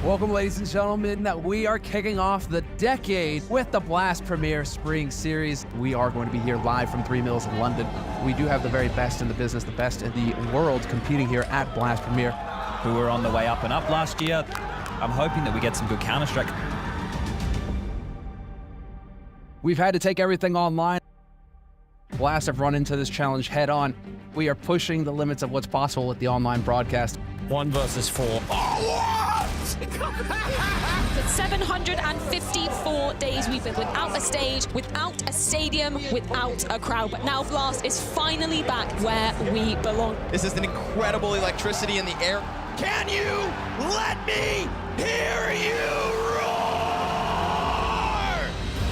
Welcome, ladies and gentlemen. We are kicking off the decade with the Blast Premier Spring Series. We are going to be here live from 3 Mills in London. We do have the very best in the business, the best in the world competing here at Blast Premier. Who were on the way up and up last year. I'm hoping that we get some good Counter-Strike. We've had to take everything online. Blast have run into this challenge head on. We are pushing the limits of what's possible with the online broadcast. 1 versus 4. For 754 days we've been without a stage, without a stadium, without a crowd. But now Blast is finally back where we belong. This is an incredible electricity in the air. Can you let me hear you roar?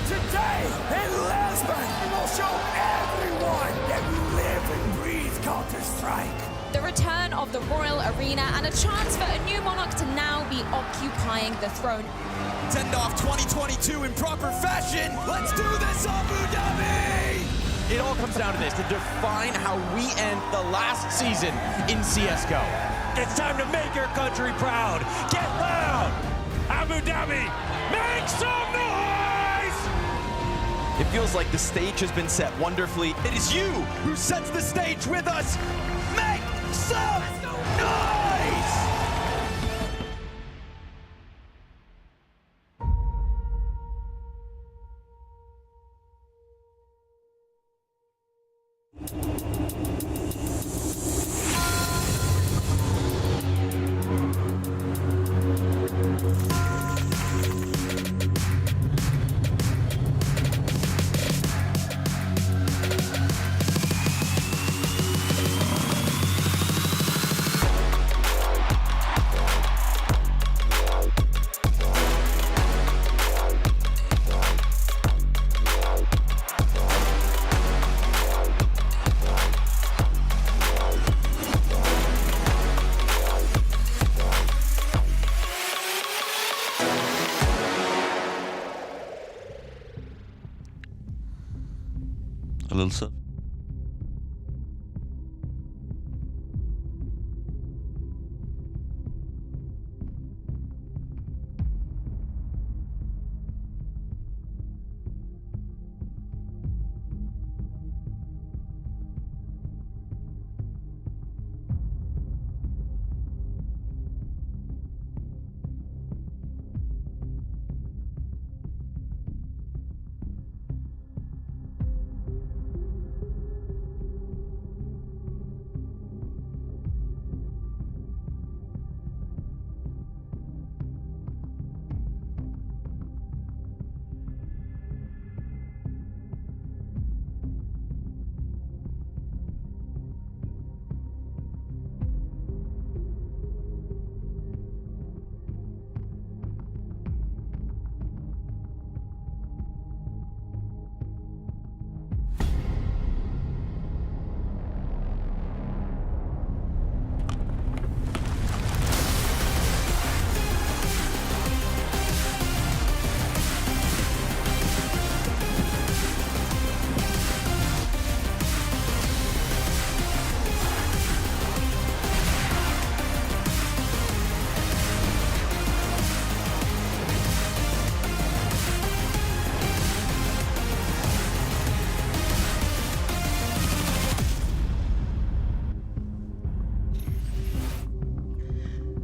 Today in Lisbon, we will show everyone that we live and breathe Counter-Strike. The return of the Royal Arena and a chance for a new monarch to now be occupying the throne. Send off 2022 in proper fashion. Let's do this, Abu Dhabi! It all comes down to this, to define how we end the last season in CSGO. It's time to make your country proud. Get loud. Abu Dhabi, make some noise! It feels like the stage has been set wonderfully. It is you who sets the stage with us. Make some noise! A little sub.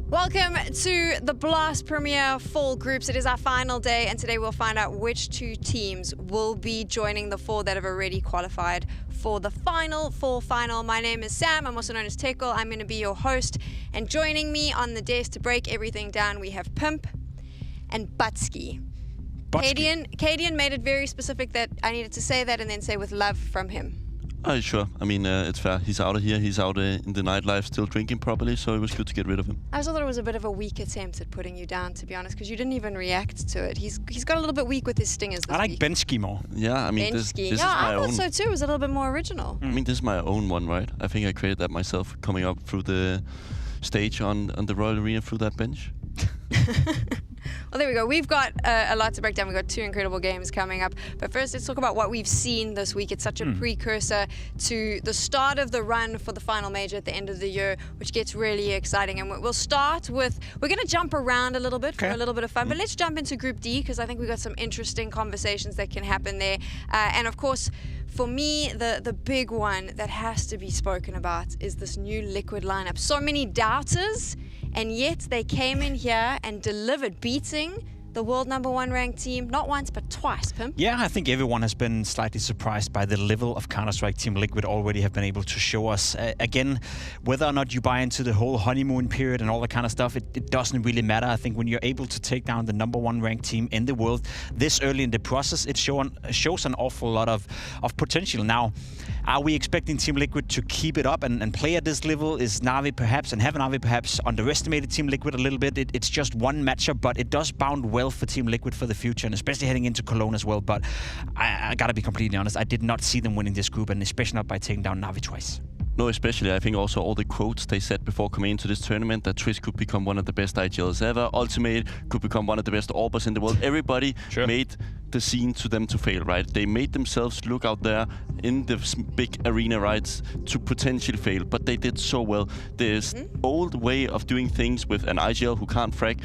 Welcome to the Blast Premier Fall Groups. It is our final day, and today we'll find out which 2 teams will be joining the 4 that have already qualified for the final fall final. My name is Sam. I'm also known as Tekel. I'm going to be your host, and joining me on the desk to break everything down, we have Pimp and Butski. Cadian made it very specific that I needed to say that and then say with love from him. Sure. I mean, it's fair. He's out of here. He's out in the nightlife still drinking properly, so it was good to get rid of him. I also thought it was a bit of a weak attempt at putting you down, to be honest, because you didn't even react to it. He's got a little bit weak with his stingers this I like week. Bensky more. Yeah, I mean, this is my I own. thought so too. It was a little bit more original. I mean, this is my own one, right? I think I created that myself, coming up through the stage on the Royal Arena through that bench. Well, there we go. We've got a lot to break down. We've got 2 incredible games coming up. But first, let's talk about what we've seen this week. It's such a precursor to the start of the run for the final major at the end of the year, which gets really exciting. And we'll start with, we're going to jump around a little bit for a little bit of fun. But let's jump into Group D, because I think we've got some interesting conversations that can happen there. And of course, for me, the big one that has to be spoken about is this new Liquid lineup. So many doubters, and yet they came in here and delivered, beating the world #1 ranked team, not once, but twice, Pim. Yeah, I think everyone has been slightly surprised by the level of Counter-Strike Team Liquid already have been able to show us. Again, whether or not you buy into the whole honeymoon period and all that kind of stuff, it doesn't really matter. I think when you're able to take down the #1 ranked team in the world this early in the process, it shows an awful lot of potential. Now, are we expecting Team Liquid to keep it up and play at this level? Is NAVI perhaps, and have NAVI perhaps underestimated Team Liquid a little bit? It's just one matchup, but it does bound well for Team Liquid for the future, and especially heading into Cologne as well. But I gotta be completely honest, I did not see them winning this group, and especially not by taking down NAVI twice. No, especially I think also all the quotes they said before coming into this tournament, that TWICE could become one of the best IGLs ever, Ultimate could become one of the best AWPers in the world. Everybody made the scene to them to fail, right? They made themselves look out there in the big arena, right, to potentially fail, but they did so well. This old way of doing things with an IGL who can't frag,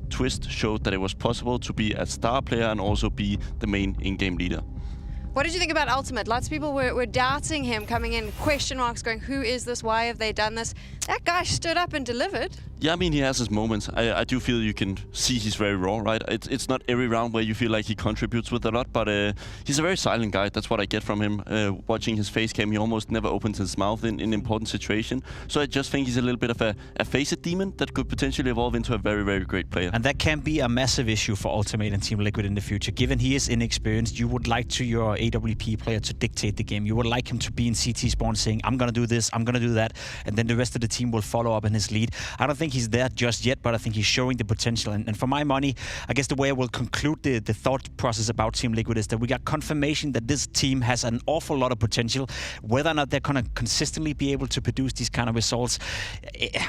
TWICE showed that it was possible to be a star player and also be the main in-game leader. What did you think about Ultimate? Lots of people were doubting him, coming in, question marks, going, who is this? Why have they done this? That guy stood up and delivered. Yeah, I mean, he has his moments. I do feel you can see he's very raw, right? It's not every round where you feel like he contributes with a lot, but he's a very silent guy. That's what I get from him. Watching his face cam, he almost never opens his mouth in important situation. So I just think he's a little bit of a face-it demon that could potentially evolve into a very, very great player. And that can be a massive issue for Ultimate and Team Liquid in the future. Given he is inexperienced, you would like to your AWP player to dictate the game. You would like him to be in CT spawn saying, I'm going to do this, I'm going to do that, and then the rest of the team will follow up in his lead. I don't think he's there just yet, but I think he's showing the potential. And for my money, I guess the way I will conclude the thought process about Team Liquid is that we got confirmation that this team has an awful lot of potential. Whether or not they're going to consistently be able to produce these kind of results,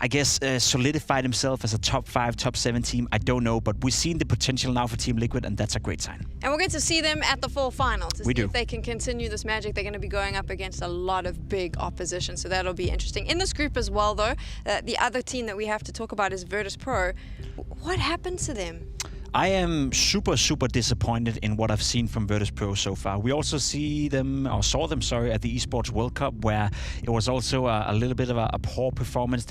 I guess solidify themselves as a top 5, top 7 team, I don't know, but we've seen the potential now for Team Liquid, and that's a great sign. And we'll get to see them at the fall final to see if they can continue this magic. They're going to be going up against a lot of big opposition, so that'll be interesting. In this group as well, though, the other team that we have to talk about is Virtus.pro. What happened to them? I am super, super disappointed in what I've seen from Virtus.pro so far. We also saw them, at the esports World Cup, where it was also a little bit of a poor performance.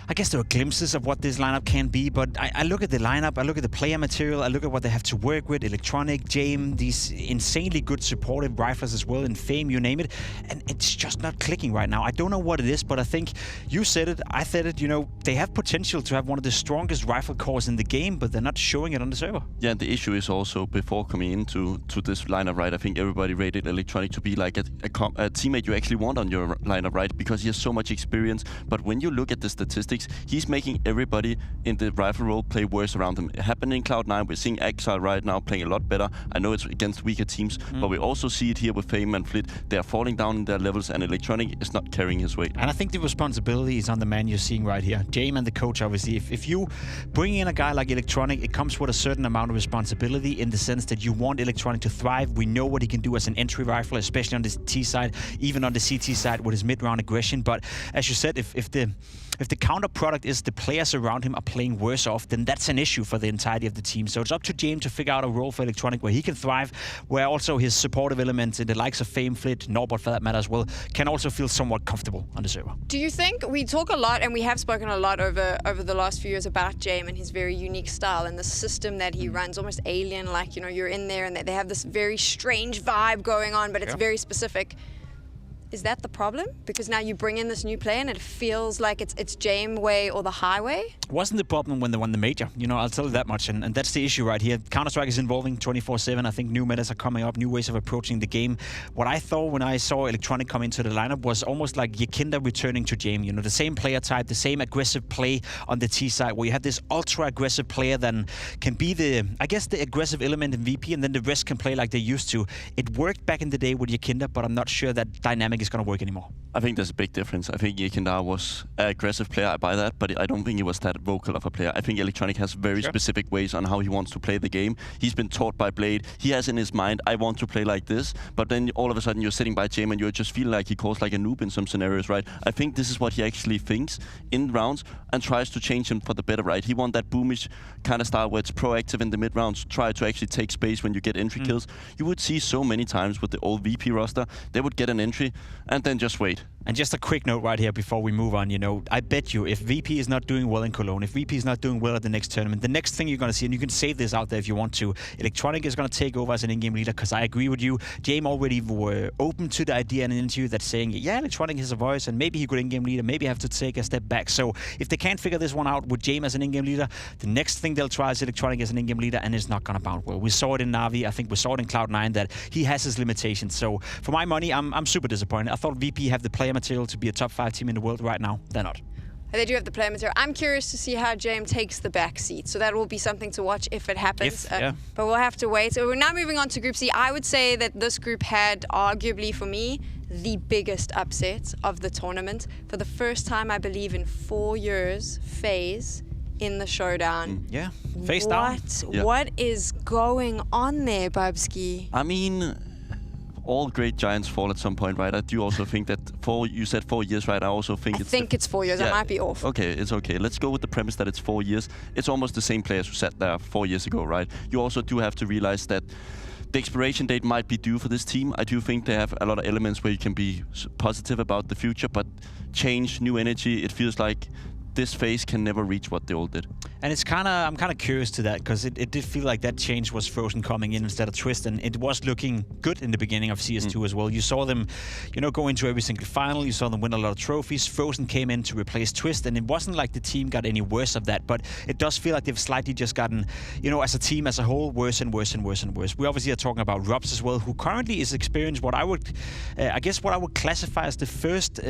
I guess there were glimpses of what this lineup can be, but I look at the lineup, I look at the player material, I look at what they have to work with, Electronic, Jame, these insanely good supportive rifles as well, in Fame, you name it, and it's just not clicking right now. I don't know what it is, but I think you said it, I said it, they have potential to have one of the strongest rifle cores in the game, but they're not showing it on the server. Yeah, and the issue is also, before coming into this lineup, right, I think everybody rated Electronic to be like a teammate you actually want on your lineup, right, because he has so much experience, but when you look at the statistics, he's making everybody in the rifle role play worse around him. It happened in Cloud9. We're seeing Exile right now playing a lot better. I know it's against weaker teams, but we also see it here with Fame and Flit. They are falling down in their levels, and Electronic is not carrying his weight. And I think the responsibility is on the man you're seeing right here. Jame and the coach, obviously. If you bring in a guy like Electronic, it comes with a certain amount of responsibility in the sense that you want Electronic to thrive. We know what he can do as an entry rifle, especially on the T side, even on the CT side with his mid-round aggression. But as you said, if the counter product is the players around him are playing worse off, then that's an issue for the entirety of the team. So it's up to Jame to figure out a role for Electronic where he can thrive, where also his supportive elements in the likes of Fame, Flit, Norbert for that matter as well, can also feel somewhat comfortable on the server. Do you think, we talk a lot, and we have spoken a lot over the last few years about Jame and his very unique style and the system that he runs, almost alien-like, you're in there and they have this very strange vibe going on, but it's very specific. Is that the problem? Because now you bring in this new player and it feels like it's Jame way or the highway? Wasn't the problem when they won the major. I'll tell you that much. And that's the issue right here. Counter-Strike is evolving 24/7. I think new metas are coming up, new ways of approaching the game. What I thought when I saw Electronic come into the lineup was almost like Yekinda returning to Jame. The same player type, the same aggressive play on the T side, where you have this ultra-aggressive player that can be the aggressive element in VP, and then the rest can play like they used to. It worked back in the day with Yekinda, but I'm not sure that dynamic it's going to work anymore. I think there's a big difference. I think Yekindar was an aggressive player, I buy that, but I don't think he was that vocal of a player. I think Electronic has very specific ways on how he wants to play the game. He's been taught by Blade. He has in his mind, I want to play like this, but then all of a sudden you're sitting by Jame and you just feel like he calls like a noob in some scenarios, right? I think this is what he actually thinks in rounds and tries to change him for the better, right? He wants that boomish kind of style where it's proactive in the mid rounds, try to actually take space when you get entry kills. You would see so many times with the old VP roster, they would get an entry and then just wait. And just a quick note right here before we move on, you know, I bet you if VP is not doing well in Cologne, if VP is not doing well at the next tournament, the next thing you're going to see, and you can save this out there if you want to, Electronic is going to take over as an in-game leader, because I agree with you. Jame already were open to the idea in an interview that's saying, yeah, Electronic has a voice, and maybe he could in-game leader, maybe have to take a step back. So if they can't figure this one out with Jame as an in-game leader, the next thing they'll try is Electronic as an in-game leader, and it's not going to bound well. We saw it in Navi, I think we saw it in Cloud9, that he has his limitations. So for my money, I'm super disappointed. I thought VP have the player material to be a top 5 team in the world. Right now, they're not. They do have the player material. I'm curious to see how Jame takes the back seat. So that will be something to watch if it happens. But we'll have to wait. So we're now moving on to Group C. I would say that this group had, arguably for me, the biggest upset of the tournament. For the first time, I believe, in 4 years, FaZe in the Showdown. Yeah, FaZe down. What is going on there, Babski? I mean, all great giants fall at some point, right? I do also think that you said 4 years, right? I also think it's 4 years. I might be off. Okay, it's okay. Let's go with the premise that it's 4 years. It's almost the same players who sat there 4 years ago, right? You also do have to realize that the expiration date might be due for this team. I do think they have a lot of elements where you can be positive about the future, but change, new energy, it feels like this phase can never reach what the old did. And it's I'm kind of curious to that, because it did feel like that change was Frozen coming in instead of Twist, and it was looking good in the beginning of CS2 as well. You saw them, you know, go into every single final. You saw them win a lot of trophies. Frozen came in to replace Twist, and it wasn't like the team got any worse of that, but it does feel like they've slightly just gotten, you know, as a team as a whole, worse and worse and worse and worse. We obviously are talking about Robs as well, who currently is experiencing what I would, what I would classify as the first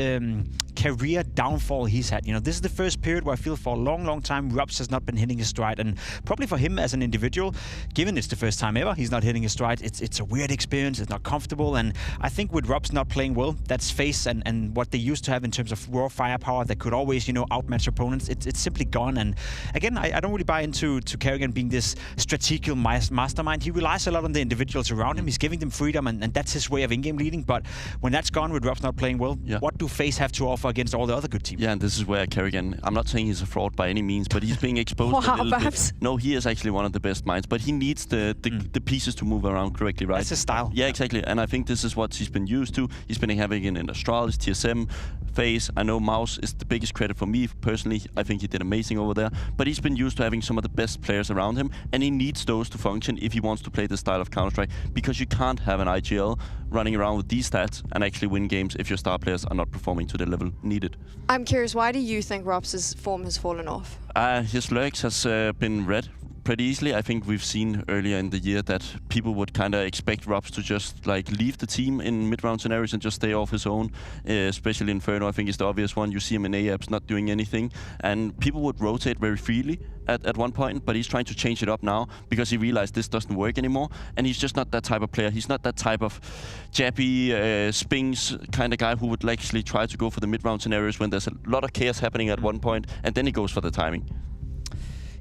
career downfall he's had. You know, this is the first period where I feel for a long, long time Robs has not been hitting his stride, and probably for him as an individual, given it's the first time ever he's not hitting his stride, it's a weird experience, it's not comfortable, and I think with Robs not playing well, that's FaZe and what they used to have in terms of raw firepower that could always, you know, outmatch opponents, it's simply gone. And again, I don't really buy into Kerrigan being this strategical mastermind. He relies a lot on the individuals around him, he's giving them freedom, and that's his way of in-game leading, but when that's gone with Robs not playing well, what do FaZe have to offer against all the other good teams? Yeah, and this is where Kerrigan, I'm not saying he's a fraud by any means, but he's being exposed a little bit. No, he is actually one of the best minds, but he needs the pieces to move around correctly, right? That's his style. Yeah, exactly. And I think this is what he's been used to. He's been having it in Astralis, TSM, FaZe. I know Mouse is the biggest credit for me personally. I think he did amazing over there, but he's been used to having some of the best players around him, and he needs those to function if he wants to play this style of Counter-Strike, because you can't have an IGL running around with these stats and actually win games if your star players are not performing to the level needed. I'm curious, why do you think Robs' form has fallen off? His lurks has been read pretty easily. I think we've seen earlier in the year that people would kind of expect Robs to just like leave the team in mid-round scenarios and just stay off his own, especially Inferno. I think is the obvious one. You see him in AAPS not doing anything, and people would rotate very freely at one point, but he's trying to change it up now because he realized this doesn't work anymore, and he's just not that type of player. He's not that type of jappy, spings kind of guy who would actually try to go for the mid-round scenarios when there's a lot of chaos happening at one point, and then he goes for the timing.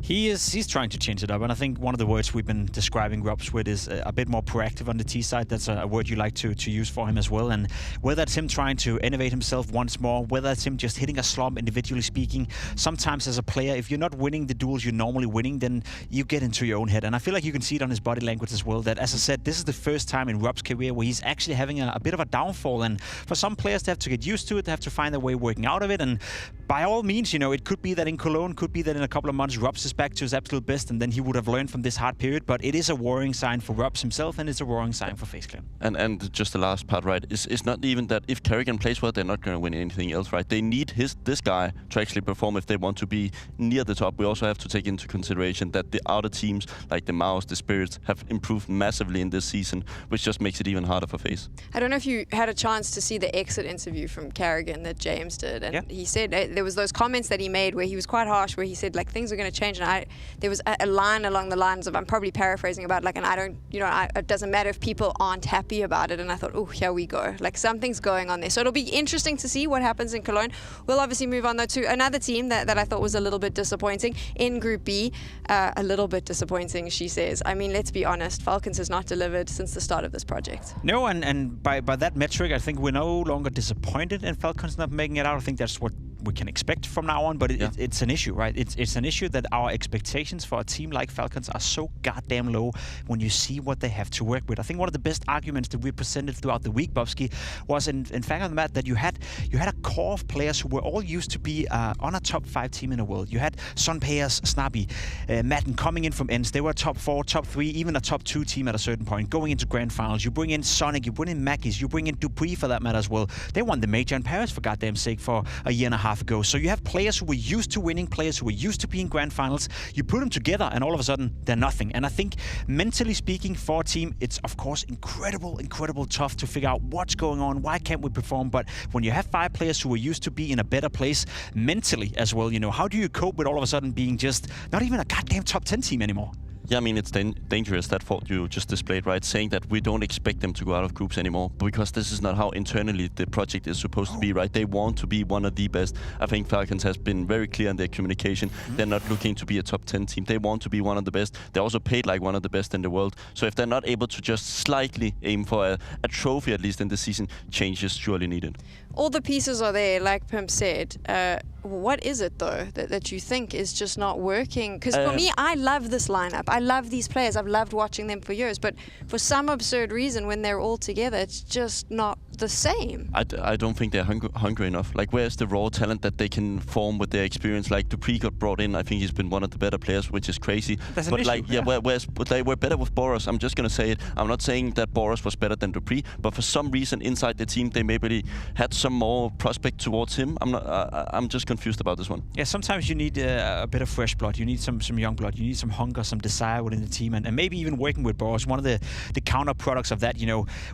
He's trying to change it up, and I think one of the words we've been describing Robs with is a bit more proactive on the T side. That's a word you like to use for him as well. And whether it's him trying to innovate himself once more, whether it's him just hitting a slump individually speaking, sometimes as a player, if you're not winning the duels you're normally winning, then you get into your own head. And I feel like you can see it on his body language as well, that, as I said, this is the first time in Robs' career where he's actually having a bit of a downfall. And for some players, they have to get used to it, they have to find their way working out of it. And by all means, you know, it could be that in Cologne, could be that in a couple of months, Robs is back to his absolute best, and then he would have learned from this hard period. But it is a worrying sign for Robs himself, and it's a worrying sign for FaZe Clan. And just the last part, right? It's not even that if Kerrigan plays well, they're not going to win anything else, right? They need this guy to actually perform if they want to be near the top. We also have to take into consideration that the outer teams, like the Mouse, the Spirits, have improved massively in this season, which just makes it even harder for FaZe. I don't know if you had a chance to see the exit interview from Kerrigan that James did, and he said there was those comments that he made where he was quite harsh, where he said like things are going to change. And there was a line along the lines of, I'm probably paraphrasing about like, and I don't, it doesn't matter if people aren't happy about it. And I thought, oh, here we go. Like something's going on there. So it'll be interesting to see what happens in Cologne. We'll obviously move on though to another team that I thought was a little bit disappointing in Group B. A little bit disappointing, she says. I mean, let's be honest, Falcons has not delivered since the start of this project. No, and by that metric, I think we're no longer disappointed in Falcons not making it out. I think that's what we can expect from now on, but it's an issue, right? It's an issue that our expectations for a team like Falcons are so goddamn low when you see what they have to work with. I think one of the best arguments that we presented throughout the week, Bobski, was in fact on the mat that you had a core of players who were all used to be on a top 5 team in the world. You had Son Payers, Snappy, Madden coming in from ends. They were top 4, top 3, even a top 2 team at a certain point, going into grand finals. You bring in Sonic, you bring in Mackies, you bring in Dupree for that matter as well. They won the major in Paris for goddamn sake for a year and a half ago. So you have players who were used to winning, players who were used to being grand finals. You put them together and all of a sudden they're nothing. And I think mentally speaking for a team, it's of course incredible tough to figure out what's going on, why can't we perform. But when you have 5 players who were used to be in a better place mentally as well, how do you cope with all of a sudden being just not even a goddamn top 10 team anymore? Yeah, I mean, it's dangerous, that thought you just displayed, right? Saying that we don't expect them to go out of groups anymore, because this is not how internally the project is supposed to be, right? They want to be one of the best. I think Falcons has been very clear in their communication. They're not looking to be a top 10 team. They want to be one of the best. They're also paid like one of the best in the world. So if they're not able to just slightly aim for a trophy, at least in the season, change is surely needed. All the pieces are there, like Pimp said. What is it, though, that you think is just not working? Because for me, I love this lineup. I love these players. I've loved watching them for years. But for some absurd reason, when they're all together, it's just not the same. I don't think they're hungry enough. Like, where's the raw talent that they can form with their experience? Like, Dupree got brought in. I think he's been one of the better players, which is crazy. That's an but issue, like, but they were better with Boros. I'm just gonna say it. I'm not saying that Boros was better than Dupree, but for some reason inside the team, they maybe had some more prospect towards him. I'm just confused about this one. Yeah, sometimes you need a bit of fresh blood. You need some young blood. You need some hunger, some desire within the team, and maybe even working with Boros. One of the counter products of that,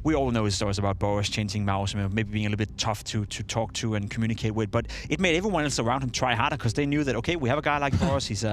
we all know the stories about Boros changing mouse, maybe being a little bit tough to talk to and communicate with, but it made everyone else around him try harder because they knew that, okay, we have a guy like Boros. He's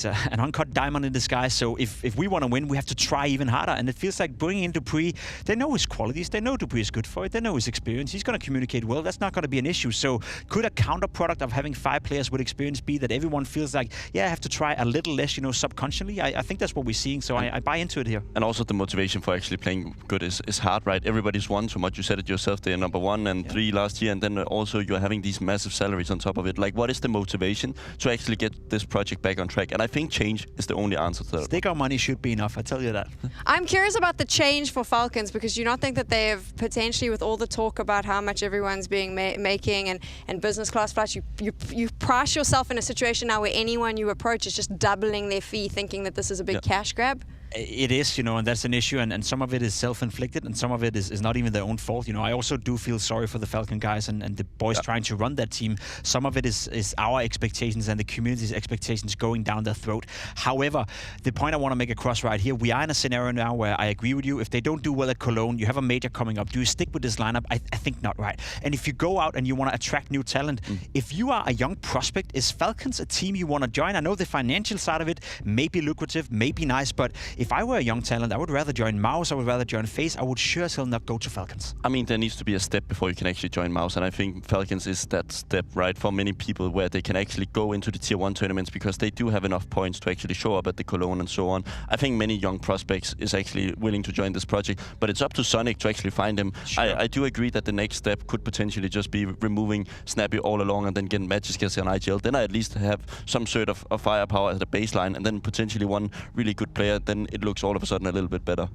an uncut diamond in disguise. So if we want to win, we have to try even harder. And it feels like bringing in Dupree, they know his qualities. They know Dupree is good for it. They know his experience. He's going to communicate well. That's not going to be an issue. So could a counter product of having 5 players with experience be that everyone feels like, yeah, I have to try a little less, subconsciously? I think that's what we're seeing. So I buy into it here. And also the motivation for actually playing good is hard, right? Everybody's won so much. You said it yourself. They're number 1 and 3 last year. And then also you're having these massive salaries on top of it. Like, what is the motivation to actually get this project back on track? And I think change is the only answer to that. Sticker money should be enough. I tell you that. I'm curious about the change for Falcons, because you don't think that they have potentially, with all the talk about how much everyone's being making and business class flights, you price yourself in a situation now where anyone you approach is just doubling their fee, thinking that this is a big cash grab? It is, and that's an issue, and some of it is self-inflicted, and some of it is not even their own fault. I also do feel sorry for the Falcon guys and the boys trying to run that team. Some of it is our expectations and the community's expectations going down their throat. However, the point I want to make across right here, we are in a scenario now where I agree with you. If they don't do well at Cologne, you have a major coming up. Do you stick with this lineup? I think not, right? And if you go out and you want to attract new talent, if you are a young prospect, is Falcons a team you want to join? I know the financial side of it may be lucrative, may be nice, but if I were a young talent, I would rather join Mouse, I would rather join FaZe. I would sure as hell not go to Falcons. I mean, there needs to be a step before you can actually join Mouse, and I think Falcons is that step, right, for many people, where they can actually go into the Tier 1 tournaments because they do have enough points to actually show up at the Cologne and so on. I think many young prospects is actually willing to join this project, but it's up to Sonic to actually find them. Sure. I do agree that the next step could potentially just be removing Snappy all along and then getting matches on IGL. Then I at least have some sort of firepower as a baseline, and then potentially one really good player. Then it looks all of a sudden a little bit better.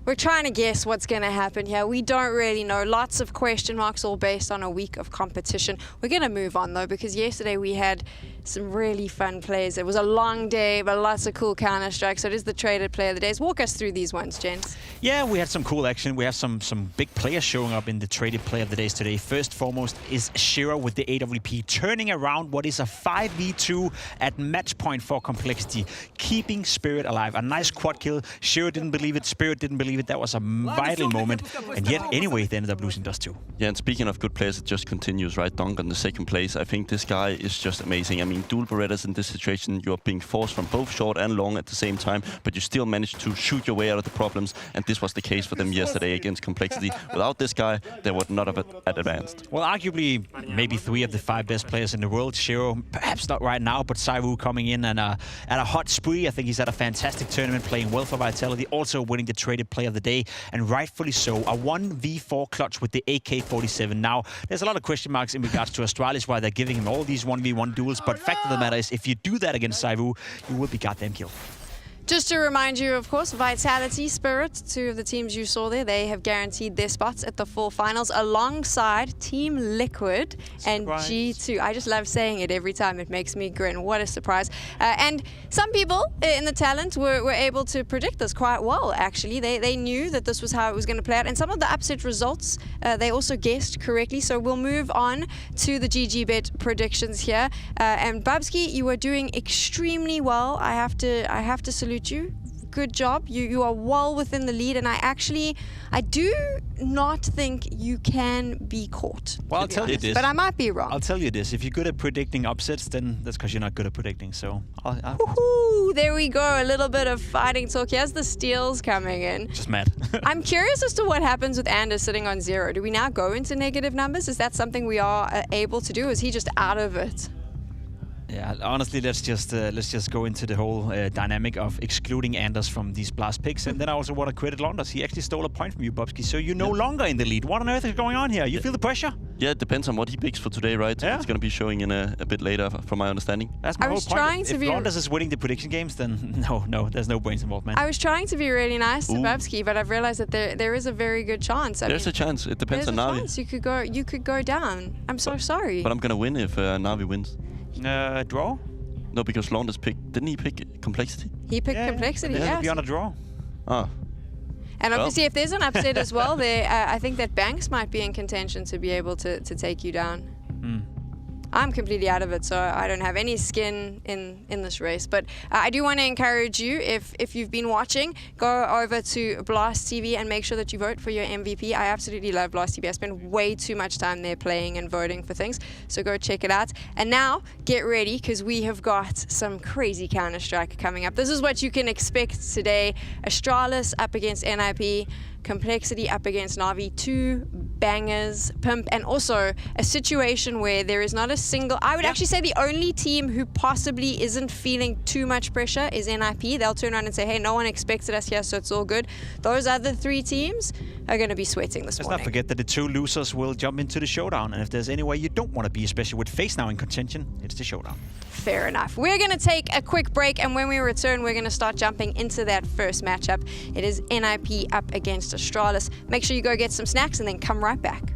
We're trying to guess what's going to happen here. We don't really know. Lots of question marks, all based on a week of competition. We're going to move on, though, because yesterday we had some really fun plays. It was a long day, but lots of cool Counter-Strike. So it is the traded player of the days. Walk us through these ones, gents. Yeah, we had some cool action. We have some big players showing up in the traded player of the days today. First foremost is Shiro with the AWP, turning around what is a 5v2 at match point for Complexity, keeping Spirit alive. A nice quad kill. Shiro didn't believe it. Spirit didn't believe believe it. That was a vital moment. And yet, anyway, they ended up losing Dust 2. Yeah, and speaking of good players, it just continues, right? Dunk on the second place. I think this guy is just amazing. I mean, dual Berettas in this situation, you're being forced from both short and long at the same time, but you still manage to shoot your way out of the problems. And this was the case for them yesterday against Complexity. Without this guy, they would not have advanced. Well, arguably, maybe 3 of the 5 best players in the world. Shiro, perhaps not right now, but Saivu coming in and at a hot spree. I think he's had a fantastic tournament, playing well for Vitality, also winning the traded player of the day, and rightfully so. A 1v4 clutch with the AK-47. Now, there's a lot of question marks in regards to Astralis, why they're giving him all these 1v1 duels, but fact of the matter is, if you do that against Saivu, you will be goddamn killed. Just to remind you, of course, Vitality, Spirit, 2 of the teams you saw there, they have guaranteed their spots at the 4 finals alongside Team Liquid and G2. I just love saying it every time. It makes me grin. What a surprise. And some people in the talent were able to predict this quite well, actually. They knew that this was how it was going to play out. And some of the upset results, they also guessed correctly. So we'll move on to the GGBet predictions here. And Babski, you are doing extremely well. I have to salute you. Good job. You are well within the lead, and I do not think you can be caught. Well, I'll tell you this. But I might be wrong. I'll tell you this. If you're good at predicting upsets, then that's because you're not good at predicting. So, there we go. A little bit of fighting talk. Here's the steals coming in. Just mad. I'm curious as to what happens with Anders sitting on 0. Do we now go into negative numbers? Is that something we are able to do? Is he just out of it? Yeah, honestly, let's just go into the whole dynamic of excluding Anders from these blast picks, and then I also want to credit Londers. He actually stole a point from you, Bobski, so you're no longer in the lead. What on earth is going on here? You feel the pressure? Yeah, it depends on what he picks for today, right? Yeah. It's going to be showing in a bit later, from my understanding. That's my whole point. If Londers is winning the prediction games, then no, there's no brains involved, man. I was trying to be really nice to Babski, but I've realized that there is a very good chance. There's a chance. It depends on Navi. You could go down. I'm so sorry. But I'm going to win if Navi wins. Draw? No, because Londers didn't he pick Complexity? He picked Complexity, yes. He'll be on a draw. Ah. And obviously, if there's an upset as well, there, I think that Banks might be in contention to be able to take you down. I'm completely out of it, so I don't have any skin in this race. But I do want to encourage you, if you've been watching, go over to Blast TV and make sure that you vote for your MVP. I absolutely love Blast TV. I spend way too much time there playing and voting for things, so go check it out. And now, get ready, because we have got some crazy Counter-Strike coming up. This is what you can expect today. Astralis up against NIP. Complexity up against NAVI, 2 bangers, Pimp, and also a situation where there is not a single... I would actually say the only team who possibly isn't feeling too much pressure is NIP. They'll turn around and say, hey, no one expected us here, so it's all good. Those other 3 teams are going to be sweating this morning. Let's not forget that the 2 losers will jump into the Showdown, and if there's any way you don't want to be, especially with FaZe now in contention, it's the Showdown. Fair enough. We're going to take a quick break, and when we return, we're going to start jumping into that first matchup. It is NIP up against Astralis. Make sure you go get some snacks and then come right back.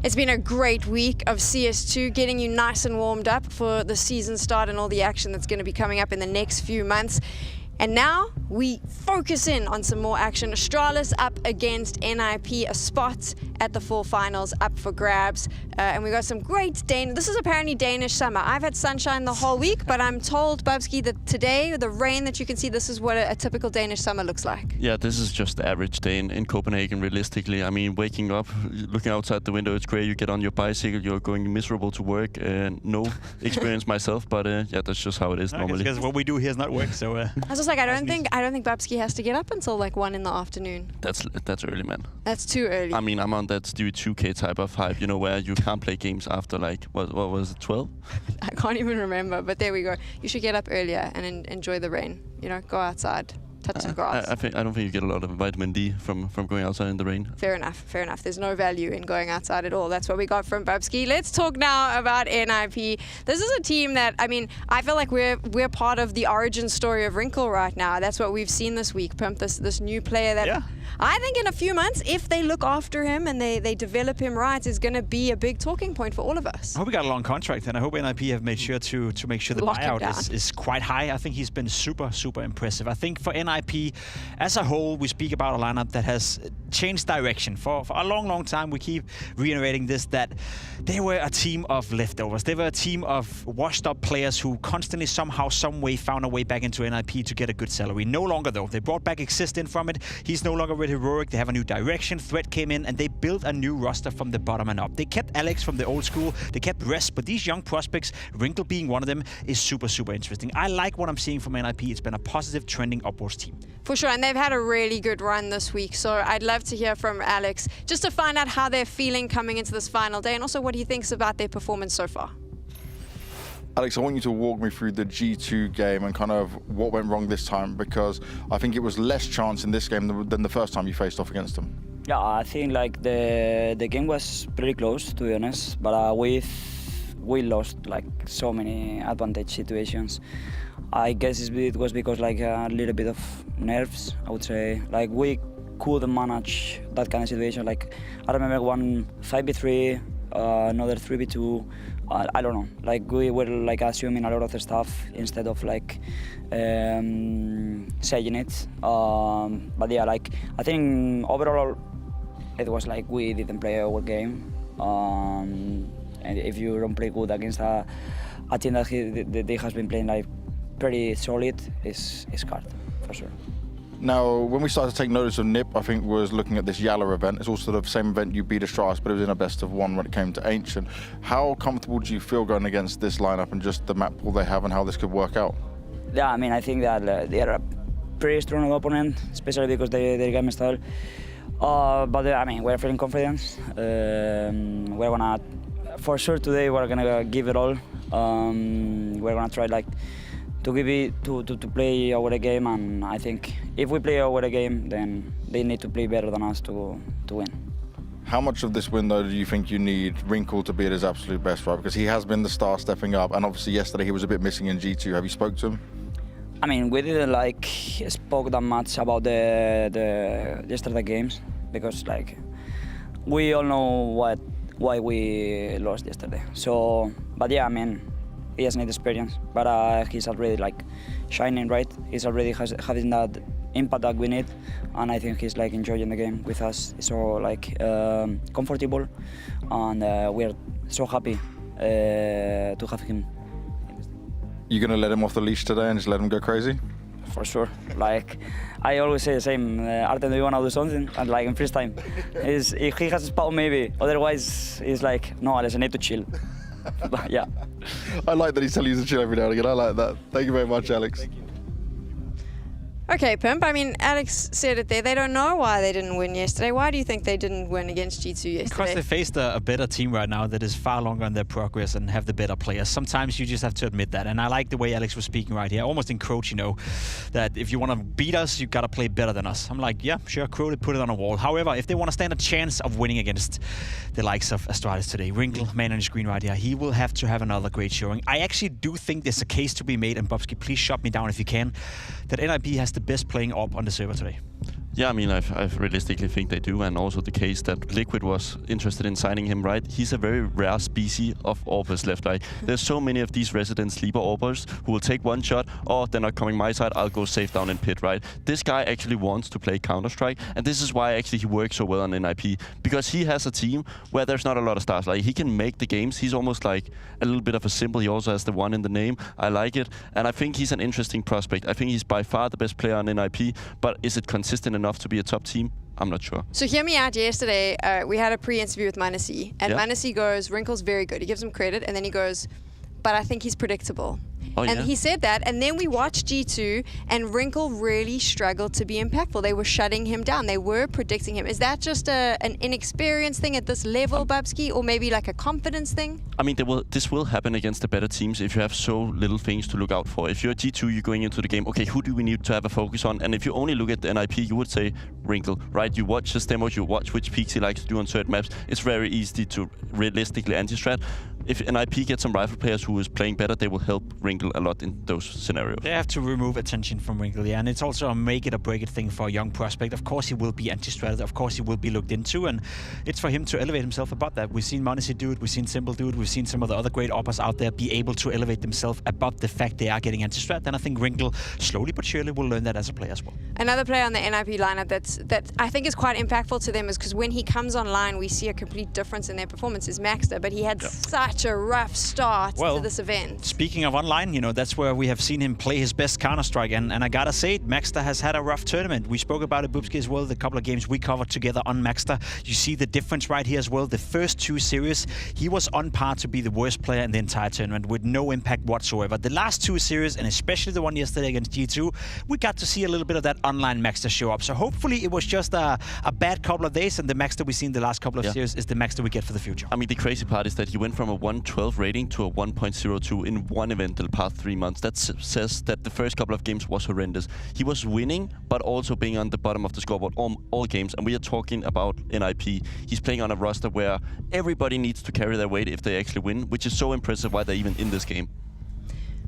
It's been a great week of CS2, getting you nice and warmed up for the season start and all the action that's going to be coming up in the next few months. And now we focus in on some more action. Astralis up against NIP, a spot at the full finals up for grabs. And we got some great This is apparently Danish summer. I've had sunshine the whole week, but I'm told, Bubsky, that today, the rain that you can see, this is what a typical Danish summer looks like. Yeah, this is just the average day in Copenhagen, realistically. I mean, waking up, looking outside the window, it's great. You get on your bicycle, you're going miserable to work. No experience myself, but yeah, that's just how it is normally. Because what we do here is not work, so... I was just like, I don't think Babsky has to get up until like 1 in the afternoon. That's early, man. That's too early. I mean, I'm on that Stewie 2K type of hype, you know, where you can't play games after like, what was it, 12? I can't even remember, but there we go. You should get up earlier and enjoy the rain. You know, go outside, touch the grass. I don't think you get a lot of vitamin D from going outside in the rain. Fair enough, fair enough. There's no value in going outside at all. That's what we got from Babsky. Let's talk now about NIP. This is a team that, I mean, I feel like we're part of the origin story of Wrinkle right now. That's what we've seen this week. Pimp, this new player that... Yeah. I think in a few months, if they look after him and they develop him right, is going to be a big talking point for all of us. I hope he got a long contract, and I hope NIP have made sure to make sure the buyout is quite high. I think he's been super, super impressive. I think for NIP as a whole, we speak about a lineup that has changed direction. For a long, long time, we keep reiterating this, that they were a team of leftovers. They were a team of washed-up players who constantly, somehow, some way, found a way back into NIP to get a good salary. No longer, though. They brought back CEST in from it. He's no longer with Heroic. They have a new direction. Threat came in, and they built a new roster from the bottom and up. They kept Alex from the old school. They kept Rest, but these young prospects, Wrinkle being one of them, is super, super interesting. I like what I'm seeing from NIP. It's been a positive, trending upwards team. For sure, and they've had a really good run this week, so I'd love to hear from Alex, just to find out how they're feeling coming into this final day, and also what he thinks about their performance so far. Alex, I want you to walk me through the G2 game and kind of what went wrong this time, because I think it was less chance in this game than the first time you faced off against them. Yeah, I think like the game was pretty close, to be honest, but we lost like so many advantage situations. I guess it was because like a little bit of nerves, I would say. Like we couldn't manage that kind of situation. Like I remember one 5v3, another 3v2. I don't know. Like we were like assuming a lot of the stuff instead of like saying it. But yeah, like I think overall it was like we didn't play our game. And if you don't play good against a team that they has been playing like pretty solid, is hard for sure. Now, when we started to take notice of NIP, I think was looking at this Yala event. It's also the same event you beat Astralis, but it was in a best of one when it came to Ancient. How comfortable do you feel going against this lineup and just the map pool they have and how this could work out? Yeah, I mean, I think that they are a pretty strong opponent, especially because their game style. But I mean, we're feeling confident. We're gonna, for sure today, we're gonna give it all. We're gonna try like to give it to play our game, and I think if we play our game, then they need to play better than us to win. How much of this win, though, do you think you need Wrinkle to be at his absolute best, right? Because he has been the star stepping up, and obviously yesterday he was a bit missing in G2. Have you spoke to him? I mean, we didn't like spoke that much about the yesterday games, because like we all know why we lost yesterday. So, but yeah, I mean, he has need experience, but he's already like shining, right? He's already having that impact that we need, and I think he's like enjoying the game with us. So like comfortable, and we're so happy to have him. You gonna let him off the leash today and just let him go crazy? For sure. Like I always say the same. Artem, do you wanna do something? And like in first time, if he has a spot, maybe. Otherwise, he's like, no, Alex, I need to chill. But yeah. I like that he's telling you to chill every now and again. I like that. Thank you very much, Alex. Thank you. Okay, Pimp. I mean, Alex said it there. They don't know why they didn't win yesterday. Why do you think they didn't win against G2 yesterday? Because they faced a better team right now that is far longer in their progress and have the better players. Sometimes you just have to admit that. And I like the way Alex was speaking right here. Almost encroach, you know, that if you want to beat us, you got to play better than us. I'm like, yeah, sure, Crow, put it on a wall. However, if they want to stand a chance of winning against the likes of Astralis today, Wrinkle, man on the screen right here, he will have to have another great showing. I actually do think there's a case to be made, and Bobsky, please shut me down if you can, that NIP has the best playing op on the server today. Yeah, I mean, I realistically think they do, and also the case that Liquid was interested in signing him, right? He's a very rare species of AWPers left. Like, there's so many of these resident sleeper AWPers who will take one shot, oh, they're not coming my side, I'll go safe down in pit, right? This guy actually wants to play Counter-Strike, and this is why actually he works so well on NIP, because he has a team where there's not a lot of stars. Like, he can make the games. He's almost like a little bit of a symbol. He also has the one in the name. I like it, and I think he's an interesting prospect. I think he's by far the best player on NIP, but is it consistent enough to be a top team? I'm not sure. So hear me out. Yesterday, we had a pre-interview with Manasi, and Manasi goes, Wrinkle's very good. He gives him credit, and then he goes, but I think he's predictable. Oh, and yeah. he said that, and then we watched G2, and Wrinkle really struggled to be impactful. They were shutting him down. They were predicting him. Is that just an inexperienced thing at this level, Babski, or maybe like a confidence thing? I mean, this will happen against the better teams if you have so little things to look out for. If you're G2, you're going into the game, okay, who do we need to have a focus on? And if you only look at the NIP, you would say Wrinkle, right? You watch his demos, you watch which peaks he likes to do on certain maps. It's very easy to realistically anti-strat. If NIP gets some rifle players who is playing better, they will help Wrinkle a lot in those scenarios. They have to remove attention from Wrinkle, yeah, and it's also a make it or break it thing for a young prospect. Of course, he will be anti-stratted. Of course, he will be looked into, and it's for him to elevate himself above that. We've seen Monesi do it. We've seen Simple do it. We've seen some of the other great AWPers out there be able to elevate themselves above the fact they are getting anti-strat. And I think Wrinkle slowly but surely will learn that as a player as well. Another player on the NIP lineup that I think is quite impactful to them is because when he comes online, we see a complete difference in their performance is Maxter, but he had such a rough start to this event. Speaking of online, you know, that's where we have seen him play his best Counter-Strike, and I gotta say, Maxter has had a rough tournament. We spoke about it, Bubski, as well, the couple of games we covered together on Maxter. You see the difference right here as well. The first two series, he was on par to be the worst player in the entire tournament with no impact whatsoever. The last two series, and especially the one yesterday against G2, we got to see a little bit of that online Maxter show up. So hopefully it was just a bad couple of days, and the Maxter we've seen the last couple of series is the Maxter we get for the future. I mean, the crazy part is that he went from a 112 rating to a 1.02 in one event the past 3 months. That says that the first couple of games was horrendous. He was winning, but also being on the bottom of the scoreboard all games. And we are talking about NIP. He's playing on a roster where everybody needs to carry their weight if they actually win, which is so impressive why they're even in this game.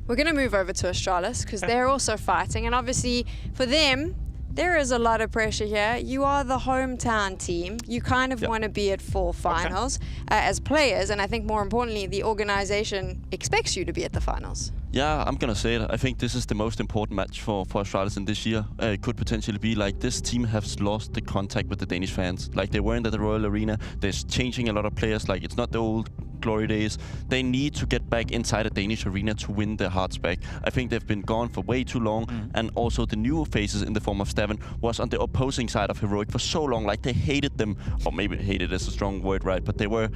We're going to move over to Astralis because they're also fighting. And obviously, for them, there is a lot of pressure here. You are the hometown team. You kind of want to be at 4 finals as players. And I think more importantly, the organization expects you to be at the finals. Yeah, I'm going to say it. I think this is the most important match for Astralis in this year. It could potentially be like this team has lost the contact with the Danish fans. Like they weren't at the Royal Arena. They're changing a lot of players. Like it's not the old glory days. They need to get back inside a Danish arena to win their hearts back. I think they've been gone for way too long. And also the new faces in the form of Stavn was on the opposing side of Heroic for so long. Like they hated them. Or maybe hated is a strong word, right? But they were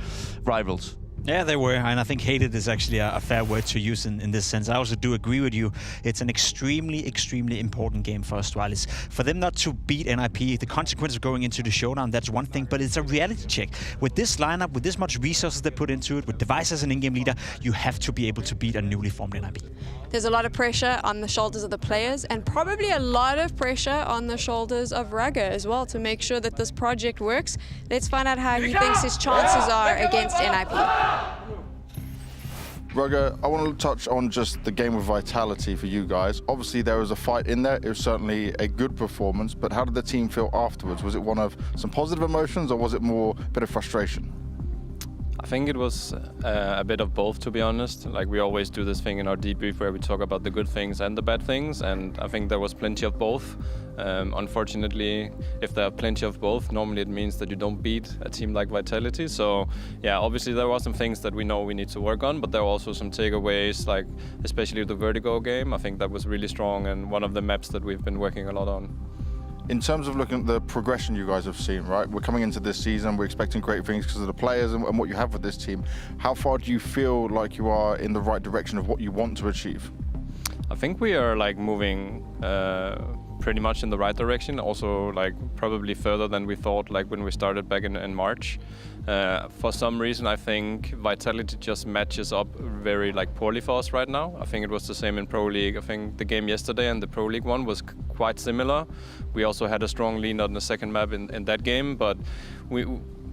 rivals. Yeah, they were, and I think hated is actually a fair word to use in this sense. I also do agree with you. It's an extremely, extremely important game for Astralis. For them not to beat NIP, the consequence of going into the showdown, that's one thing, but it's a reality check. With this lineup, with this much resources they put into it, with Device as an in-game leader, you have to be able to beat a newly formed NIP. There's a lot of pressure on the shoulders of the players and probably a lot of pressure on the shoulders of Rugger as well to make sure that this project works. Let's find out how he thinks his chances are against NIP. Rugger, I want to touch on just the game of vitality for you guys. Obviously, there was a fight in there. It was certainly a good performance, but how did the team feel afterwards? Was it one of some positive emotions, or was it more a bit of frustration? I think it was a bit of both, to be honest. Like we always do this thing in our debrief where we talk about the good things and the bad things, and I think there was plenty of both. Unfortunately, if there are plenty of both, normally it means that you don't beat a team like Vitality. So yeah, obviously there were some things that we know we need to work on, but there were also some takeaways, like especially the Vertigo game. I think that was really strong and one of the maps that we've been working a lot on. In terms of looking at the progression you guys have seen, right? We're coming into this season, we're expecting great things because of the players and what you have with this team. How far do you feel like you are in the right direction of what you want to achieve? I think we are like moving pretty much in the right direction, also like probably further than we thought like when we started back in March. For some reason I think Vitality just matches up very like poorly for us right now. I think it was the same in Pro League. I think the game yesterday and the Pro League one was quite similar. We also had a strong lead on the second map in that game, but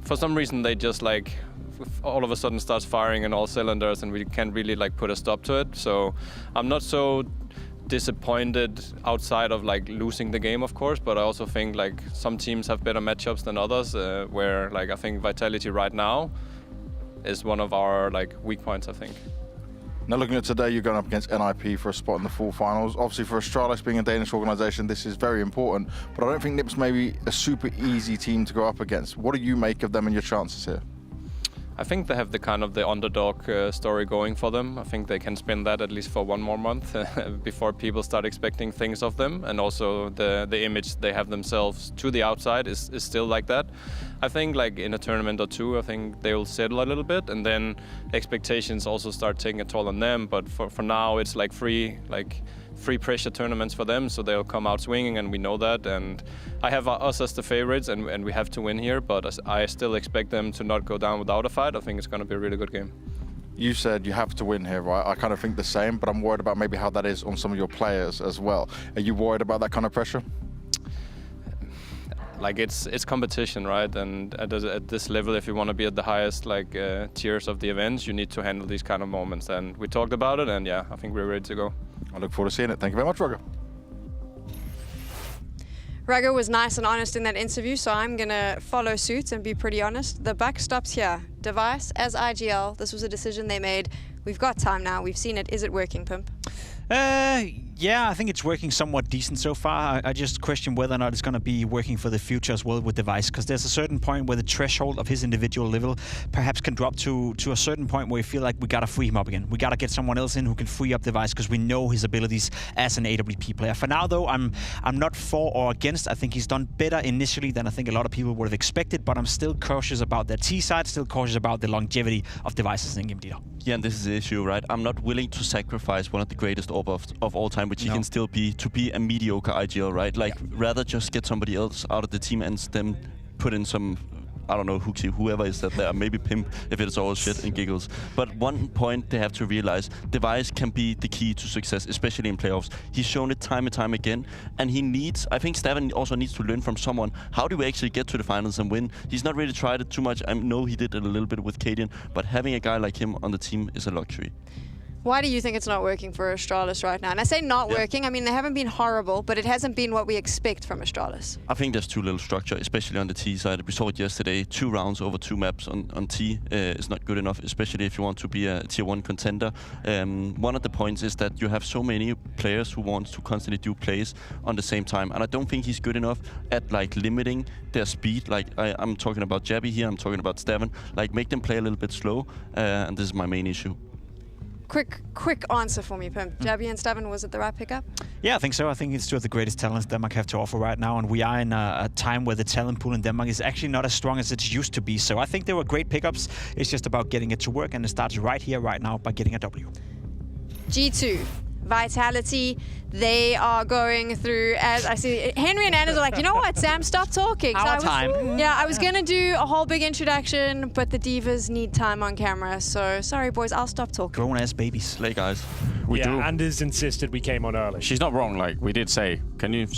for some reason they just like all of a sudden starts firing in all cylinders and we can't really like put a stop to it. So I'm not so disappointed outside of like losing the game, of course, but I also think like some teams have better matchups than others, where like I think Vitality right now is one of our like weak points, I think. Now looking at today, you're going up against NIP for a spot in the full finals. Obviously for Astralis being a Danish organisation, this is very important, but I don't think NIP's maybe a super easy team to go up against. What do you make of them and your chances here? I think they have the kind of the underdog story going for them. I think they can spin that at least for one more month before people start expecting things of them. And also the image they have themselves to the outside is still like that. I think like in a tournament or two, I think they will settle a little bit, and then expectations also start taking a toll on them. But for now, it's like free pressure tournaments for them, so they'll come out swinging, and we know that. And I have us as the favorites, and we have to win here, but I still expect them to not go down without a fight. I think it's going to be a really good game. You said you have to win here, right? I kind of think the same, but I'm worried about maybe how that is on some of your players as well. Are you worried about that kind of pressure? Like it's competition, right? And at this level, if you want to be at the highest like tiers of the events, you need to handle these kind of moments. And we talked about it, and yeah, I think we're ready to go. I look forward to seeing it. Thank you very much, Rugger. Rugger was nice and honest in that interview, so I'm going to follow suit and be pretty honest. The buck stops here. Device as IGL, this was a decision they made. We've got time now. We've seen it. Is it working, Pimp? Yeah, I think it's working somewhat decent so far. I just question whether or not it's going to be working for the future as well with Device, because there's a certain point where the threshold of his individual level perhaps can drop to a certain point where we feel like we got to free him up again. We got to get someone else in who can free up Device, because we know his abilities as an AWP player. For now, though, I'm not for or against. I think he's done better initially than I think a lot of people would have expected, but I'm still cautious about that T side, still cautious about the longevity of Device as an in-game leader. Yeah, and this is the issue, right? I'm not willing to sacrifice one of the greatest AWP of all time, which he can still be, to be a mediocre IGL, right? Like, rather just get somebody else out of the team and then put in some, I don't know, Hooksy, whoever is that there, maybe Pimp, if it's all shit and giggles. But one point they have to realize, Device can be the key to success, especially in playoffs. He's shown it time and time again, and he needs, I think Staven also needs to learn from someone, how do we actually get to the finals and win? He's not really tried it too much. I know he did it a little bit with Cadian, but having a guy like him on the team is a luxury. Why do you think it's not working for Astralis right now? And I say not working, I mean, they haven't been horrible, but it hasn't been what we expect from Astralis. I think there's too little structure, especially on the T side. We saw it yesterday, 2 rounds over 2 maps on T is not good enough, especially if you want to be a tier 1 contender. One of the points is that you have so many players who want to constantly do plays on the same time, and I don't think he's good enough at like limiting their speed. Like I'm talking about Jabby here, I'm talking about Staven. Like, make them play a little bit slow, and this is my main issue. Quick answer for me, Pimp. Jabby and Staven, was it the right pickup? Yeah, I think so. I think it's two of the greatest talents Denmark have to offer right now, and we are in a time where the talent pool in Denmark is actually not as strong as it used to be. So I think they were great pickups. It's just about getting it to work, and it starts right here, right now, by getting a W. G2. Vitality, they are going through, as I see, Henry and Anders are like, you know what, Sam, stop talking. I was going to do a whole big introduction, but the divas need time on camera, so sorry, boys, I'll stop talking. Grown-ass babies. Slay, guys. We do. Anders insisted we came on early. She's not wrong, like we did say. Can you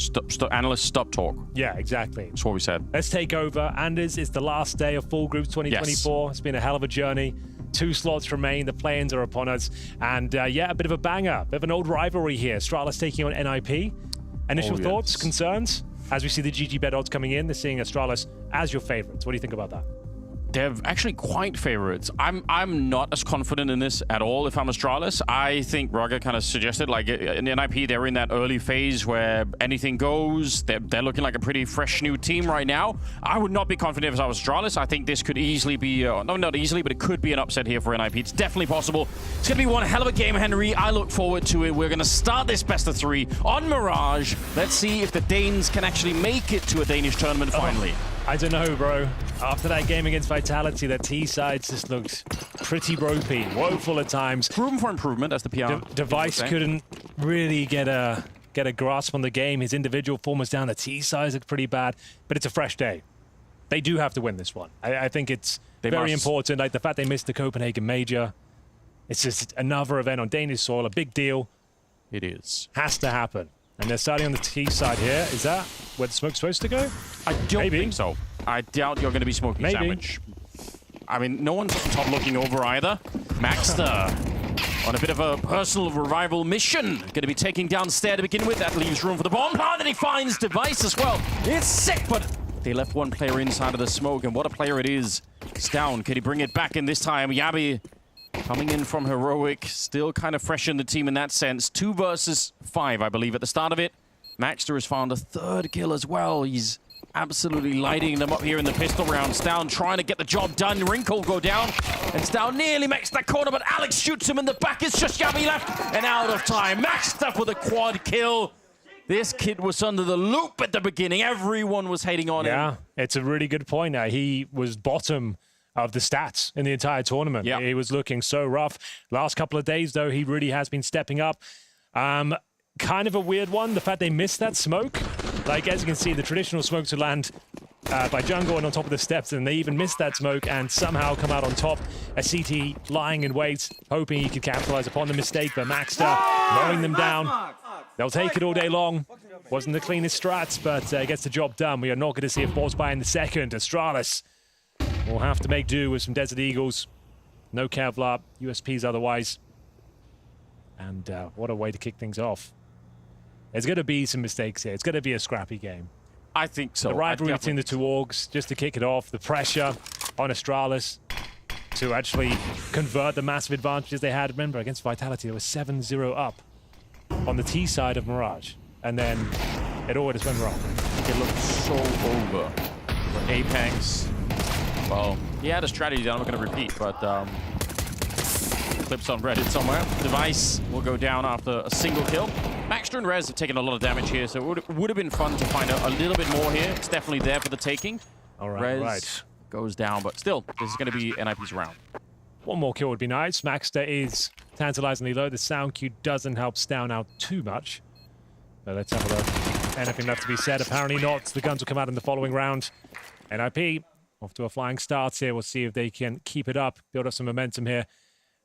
analysts stop talk? Yeah, exactly. That's what we said. Let's take over. Anders, it's the last day of Full Groups 2024. Yes. It's been a hell of a journey. 2 slots remain, the play-ins are upon us, and yeah, a bit of a banger, a bit of an old rivalry here. Astralis taking on NIP. Initial thoughts, concerns? As we see the GG bet odds coming in, they're seeing Astralis as your favorites. What do you think about that? They're actually quite favorites. I'm not as confident in this at all if I'm Astralis. I think Roger kind of suggested, like in the NIP, they're in that early phase where anything goes. They're looking like a pretty fresh new team right now. I would not be confident if I was Astralis. I think this could easily be, no, not easily, but it could be an upset here for NIP. It's definitely possible. It's going to be one hell of a game, Henry. I look forward to it. We're going to start this best of 3 on Mirage. Let's see if the Danes can actually make it to a Danish tournament finally. I don't know, bro. After that game against Vitality, that T side just looks pretty ropey, woeful at times. Room for improvement, as the PR. Device couldn't really get a grasp on the game. His individual form was down. The T side looked pretty bad, but it's a fresh day. They do have to win this one. I think it's very important. Like the fact they missed the Copenhagen Major. It's just another event on Danish soil, a big deal. It is. Has to happen. And they're starting on the T side here. Is that where the smoke's supposed to go? I don't think so. I doubt you're going to be smoking sandwich. I mean, no one's on top looking over either. Maxter on a bit of a personal revival mission. Going to be taking down Stair to begin with. That leaves room for the bomb. And then he finds Device as well. It's sick, but they left one player inside of the smoke, and what a player it is. It's down. Can he bring it back in this time? Yabi coming in from Heroic. Still kind of fresh in the team in that sense. 2 versus 5, I believe, at the start of it. Maxter has found a 3rd kill as well. He's absolutely lighting them up here in the pistol round. Stown trying to get the job done. Wrinkle go down. And Stown nearly makes that corner, but Alex shoots him in the back. It's just Yabi left and out of time. Maxter with a quad kill. This kid was under the loop at the beginning. Everyone was hating on him. Yeah, it's a really good point. He was bottom of the stats in the entire tournament. Yeah. He was looking so rough. Last couple of days, though, he really has been stepping up. Kind of a weird one, the fact they missed that smoke. Like, as you can see, the traditional smoke to land by Jungle and on top of the steps, and they even missed that smoke and somehow come out on top. A CT lying in wait, hoping he could capitalize upon the mistake, but Maxter mowing them down. They'll take it all day long. Wasn't the cleanest strats, but gets the job done. We are not going to see a force buy in the second. Astralis will have to make do with some Desert Eagles. No Kevlar, USPs otherwise. And what a way to kick things off. There's going to be some mistakes here. It's going to be a scrappy game. I think so. The rivalry between the 2 orgs, just to kick it off, the pressure on Astralis to actually convert the massive advantages they had. Remember, against Vitality, they were 7-0 up on the T side of Mirage. And then it all just went wrong. It looked so over. But Apex, well, he had a strategy that I'm not going to repeat, but clips on Reddit somewhere. Device will go down after a single kill. Maxter and Rez have taken a lot of damage here, so it would have been fun to find out a little bit more here. It's definitely there for the taking. All right, Rez goes down, but still, this is going to be NIP's round. One more kill would be nice. Maxter is tantalizingly low. The sound cue doesn't help Stown out too much. But let's have a look. Anything left to be said? Apparently not. The guns will come out in the following round. NIP off to a flying start here. We'll see if they can keep it up, build up some momentum here.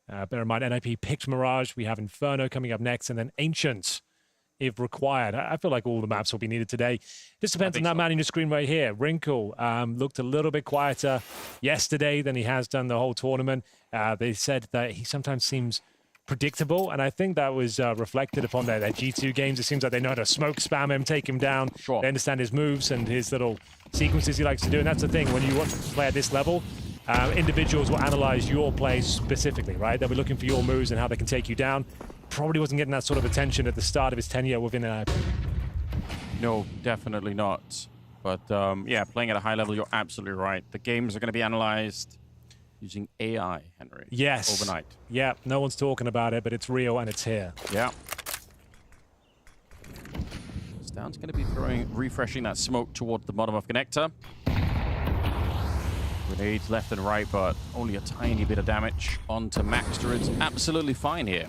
Bear in mind, NIP picked Mirage. We have Inferno coming up next, and then Ancient, if required. I feel like all the maps will be needed today. Just depends on that man in your screen right here. Wrinkle looked a little bit quieter yesterday than he has done the whole tournament. They said that he sometimes seems predictable, and I think that was reflected upon their G2 games. It seems like they know how to smoke spam him, take him down. Sure. They understand his moves and his little sequences he likes to do, and that's the thing. When you want to play at this level, individuals will analyze your play specifically, right? They'll be looking for your moves and how they can take you down. Probably wasn't getting that sort of attention at the start of his tenure within NIP. No, definitely not. But yeah, playing at a high level, you're absolutely right. The games are going to be analyzed using AI, Henry. Yes. Overnight. Yeah, no one's talking about it, but it's real and it's here. Yeah. Stown's going to be refreshing that smoke toward the bottom of connector. Grenades left and right, but only a tiny bit of damage onto Maxter. It's absolutely fine here.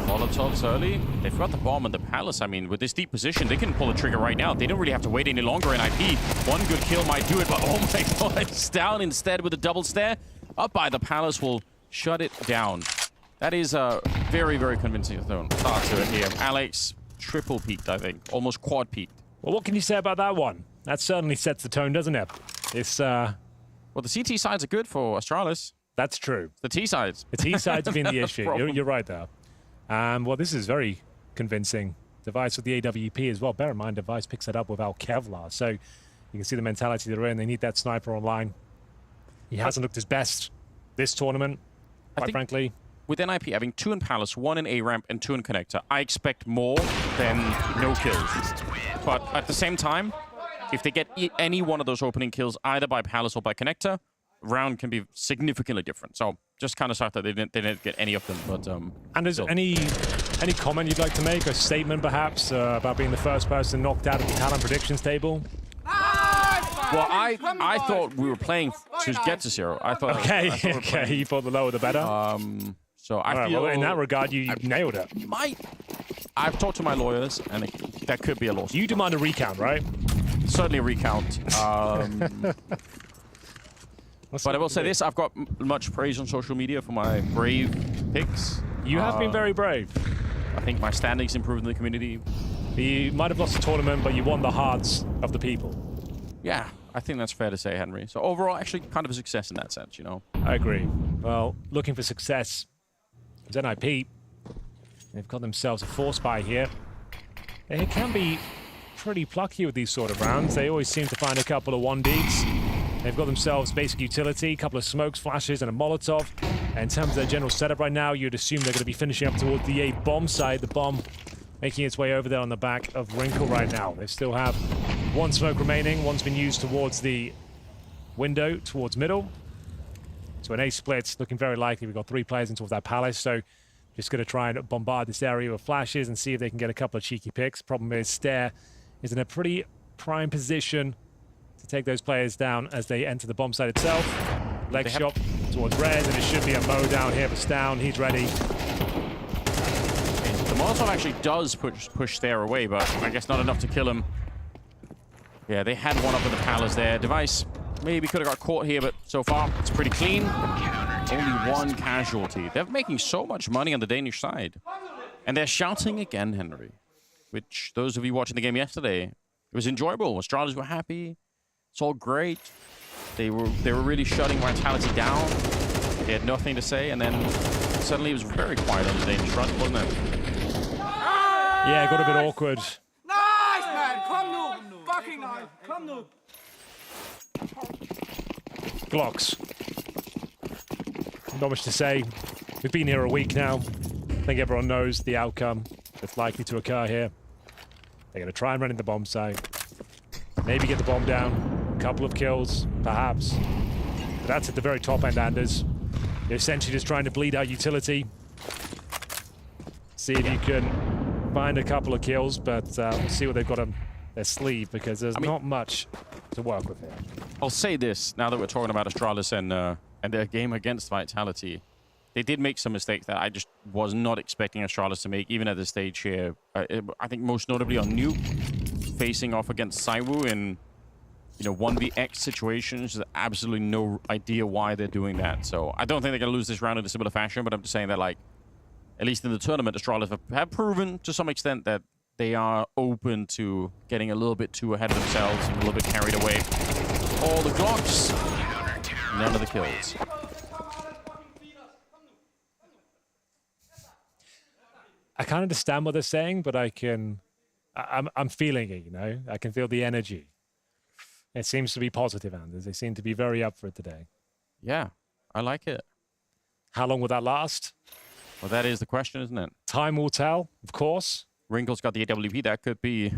Molotovs early. They've got the bomb and the palace. I mean, with this deep position, they can pull the trigger right now. They don't really have to wait any longer in IP. One good kill might do it, but oh my god, it's down instead with a double stare. Up by the palace will shut it down. That is a very, very convincing start to it here. Alex, triple peaked, I think. Almost quad peaked. Well, what can you say about that one? That certainly sets the tone, doesn't it? It's, well, the CT sides are good for Astralis. That's true. The T sides. The T sides have been the issue. You're right there. Well, this is very convincing. Device with the AWP as well. Bear in mind, Device picks it up without Kevlar. So you can see the mentality they're in. They need that sniper online. He hasn't looked his best this tournament, quite frankly. With NIP having 2 in Palace, 1 in A-Ramp, and 2 in Connector, I expect more than no kills. But at the same time, if they get any one of those opening kills, either by Palace or by Connector, round can be significantly different. So just kind of sucked that they didn't get any of them. But and is any comment you'd like to make, a statement perhaps about being the first person knocked out of the talent predictions table? Well, I thought we were playing to get to 0. I thought. Okay, I thought you thought the lower the better. So I feel well, in that regard, you nailed it. I've talked to my lawyers, and that could be a loss. You demand a recount, right? Certainly a recount. But I will say this, I've got much praise on social media for my brave picks. You have been very brave. I think my standings improved in the community. You might have lost the tournament, but you won the hearts of the people. Yeah, I think that's fair to say, Henry. So overall, actually kind of a success in that sense, you know? I agree. Well, looking for success It's NIP. They've got themselves a force buy here. They can be pretty plucky with these sort of rounds. They always seem to find a couple of 1Ds. They've got themselves basic utility, a couple of smokes, flashes, and a Molotov. And in terms of their general setup right now, you'd assume they're going to be finishing up towards the A bomb side. The bomb making its way over there on the back of Wrinkle right now. They still have one smoke remaining. One's been used towards the window, towards middle. So an A split looking very likely. We've got 3 players in towards that palace. So just going to try and bombard this area with flashes and see if they can get a couple of cheeky picks. Problem is, Stair is in a pretty prime position to take those players down as they enter the bomb site itself. Leg shot towards Rez, and it should be a mow down here for Stown. He's ready. The Molotov actually does push Stair away, but I guess not enough to kill him. Yeah, they had one up in the palace there. Device maybe could have got caught here, but so far it's pretty clean. Only 1 casualty. They're making so much money on the Danish side. And they're shouting again, Henry. Which, those of you watching the game yesterday, it was enjoyable. Astralis were happy. It's all great. They were really shutting Vitality down. They had nothing to say, and then suddenly it was very quiet on the Danish front, wasn't it? Yeah, it got a bit awkward. Nice, man! Kom nu! Fucking nice! Kom nu! Glocks. Not much to say. We've been here a week now. I think everyone knows the outcome that's likely to occur here. They're going to try and run in the bomb site. Maybe get the bomb down. A couple of kills, perhaps. But that's at the very top end, Anders. You're essentially just trying to bleed out utility. See if you can find a couple of kills, but we'll see what they've got on their sleeve, because there's not much to work with here. I'll say this, now that we're talking about Astralis and their game against Vitality. They did make some mistakes that I just was not expecting Astralis to make, even at this stage here. I think most notably on Nuke, facing off against Saiwu in 1vx situations. There's absolutely no idea why they're doing that. So I don't think they're going to lose this round in a similar fashion, but I'm just saying that, like, at least in the tournament, Astralis have proven to some extent that they are open to getting a little bit too ahead of themselves and a little bit carried away. All the Glocks, none of the kills. I can't understand what they're saying, but I'm feeling it, I can feel the energy. It seems to be positive, Anders. They seem to be very up for it today. Yeah, I like it. How long will that last? Well, that is the question, isn't it? Time will tell, of course. Wrinkle's got the AWP. That could be...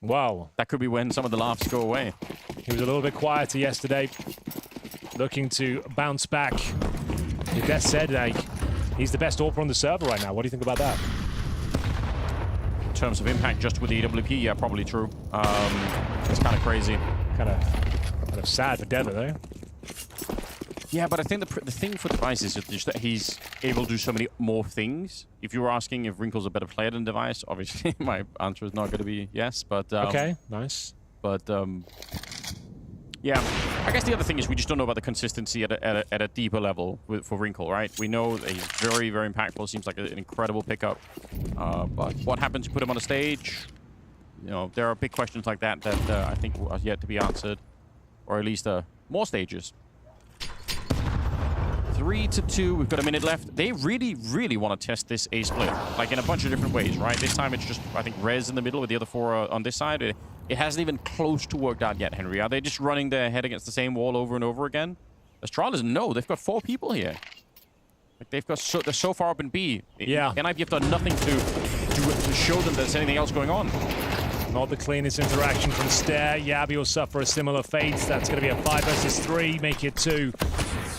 Wow. That could be when some of the laughs go away. He was a little bit quieter yesterday, looking to bounce back. With that said, he's the best AWPer on the server right now. What do you think about that? In terms of impact, just with the AWP, yeah, probably true. It's kind of crazy. Kind of sad for Dever, though. Yeah, but I think the thing for Device is just that he's able to do so many more things. If you were asking if Wrinkle's a better player than Device, obviously my answer is not going to be yes, but... okay, nice. But, yeah, I guess the other thing is we just don't know about the consistency at a deeper level for Wrinkle, right? We know that he's very, very impactful. Seems like an incredible pickup. But what happens to put him on the stage? There are big questions like that I think are yet to be answered. Or at least more stages. 3-2. We've got a minute left. They really, really want to test this A split, like in a bunch of different ways, right? This time it's just, I think, Rez in the middle with the other 4 on this side. It hasn't even close to worked out yet, Henry. Are they just running their head against the same wall over and over again? Astralis, no. They've got 4 people here. Like they're so far up in B. Yeah. NIP have done nothing to show them there's anything else going on. Not the cleanest interaction from Stair. Yabi will suffer a similar fate. That's going to be a 5 versus 3, make it 2.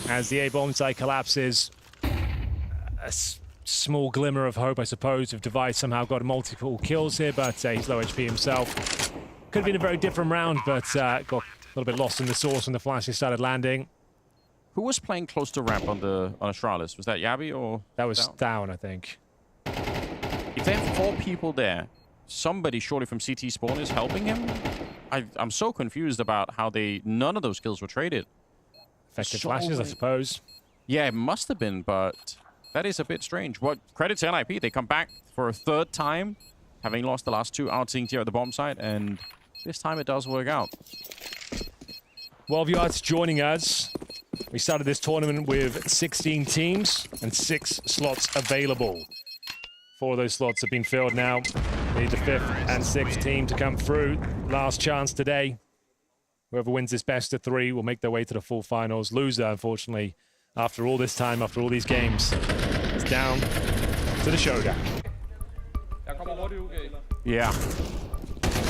As the A bomb site collapses. A small glimmer of hope, I suppose, if Device somehow got multiple kills here, but he's low HP himself. Could have been a very different round, but got a little bit lost in the sauce when the flashes started landing. Who was playing close to ramp on Astralis? Was that Yabi or...? That was Down, I think. If they have 4 people there, somebody surely from CT spawn is helping him? I'm so confused about how none of those kills were traded. Effective flashes, I suppose. Yeah, it must have been, but that is a bit strange. What credit to NIP, they come back for a 3rd time, having lost the last 2 outings here at the bomb site, and this time it does work out. Well, if you're joining us, We started this tournament with 16 teams and 6 slots available. 4 of those slots have been filled now. We need the 5th and 6th team to come through. Last chance today. Whoever wins this best of 3 will make their way to the full finals. Loser, unfortunately, after all this time, after all these games, is down to the showdown. Yeah.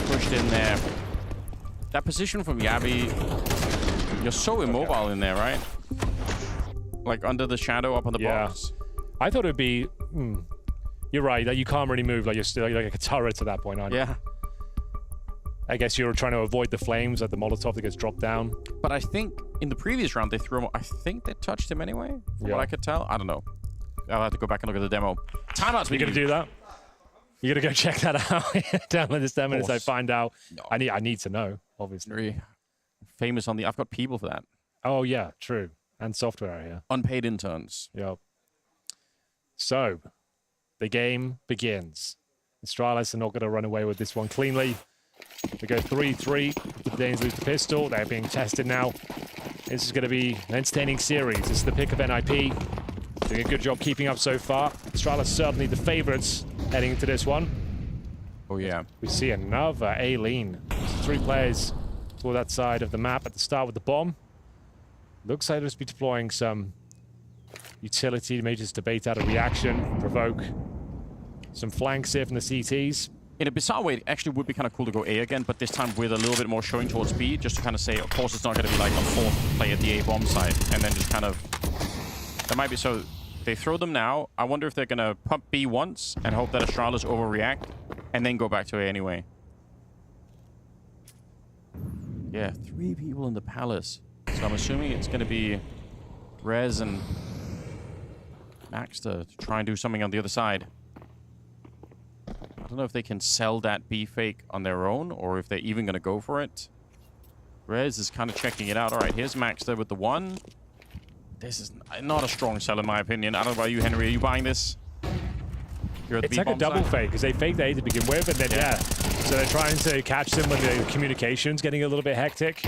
Pushed in there. That position from Yabi, you're so immobile in there, right? Like under the shadow up on the box. I thought it would be... You're right, that you can't really move, like you're still like a turret at that point, aren't you? Yeah. I guess you're trying to avoid the flames at the Molotov that gets dropped down. But I think in the previous round they threw him. I think they touched him anyway, from what I could tell. I don't know. I'll have to go back and look at the demo. Timeout's You're gonna do that? You're gonna go check that out? Down in this 10 minutes, I find out. No. I need to know, obviously. Very famous on the. I've got people for that. Oh yeah, true. And software, yeah. Unpaid interns. Yep. So, the game begins. Astralis are not going to run away with this one cleanly. They go 3-3. The Danes lose the pistol. They're being tested now. This is going to be an entertaining series. This is the pick of NIP. Doing a good job keeping up so far. Astralis certainly the favorites heading into this one. Oh, yeah. We see another A-lean. 3 players for that side of the map at the start with the bomb. Looks like they'll just be deploying some utility, maybe just to bait out a reaction, provoke some flanks here from the CTs. In a bizarre way, it actually would be kind of cool to go A again, but this time with a little bit more showing towards B, just to kind of say, of course, it's not going to be like a 4th play at the A bomb side, and then just kind of... That might be... So, they throw them now. I wonder if they're going to pump B once and hope that Astralis overreact, and then go back to A anyway. Yeah, 3 people in the Palace. So I'm assuming it's going to be Rez and Max to try and do something on the other side. I don't know if they can sell that B fake on their own or if they're even going to go for it. Rez is kind of checking it out. All right, here's Max there with the 1. This is not a strong sell in my opinion. I don't know about you, Henry. Are you buying this? You're at the it's like a double fake because they faked A to begin with, and then so they're trying to catch them when the communication's getting a little bit hectic.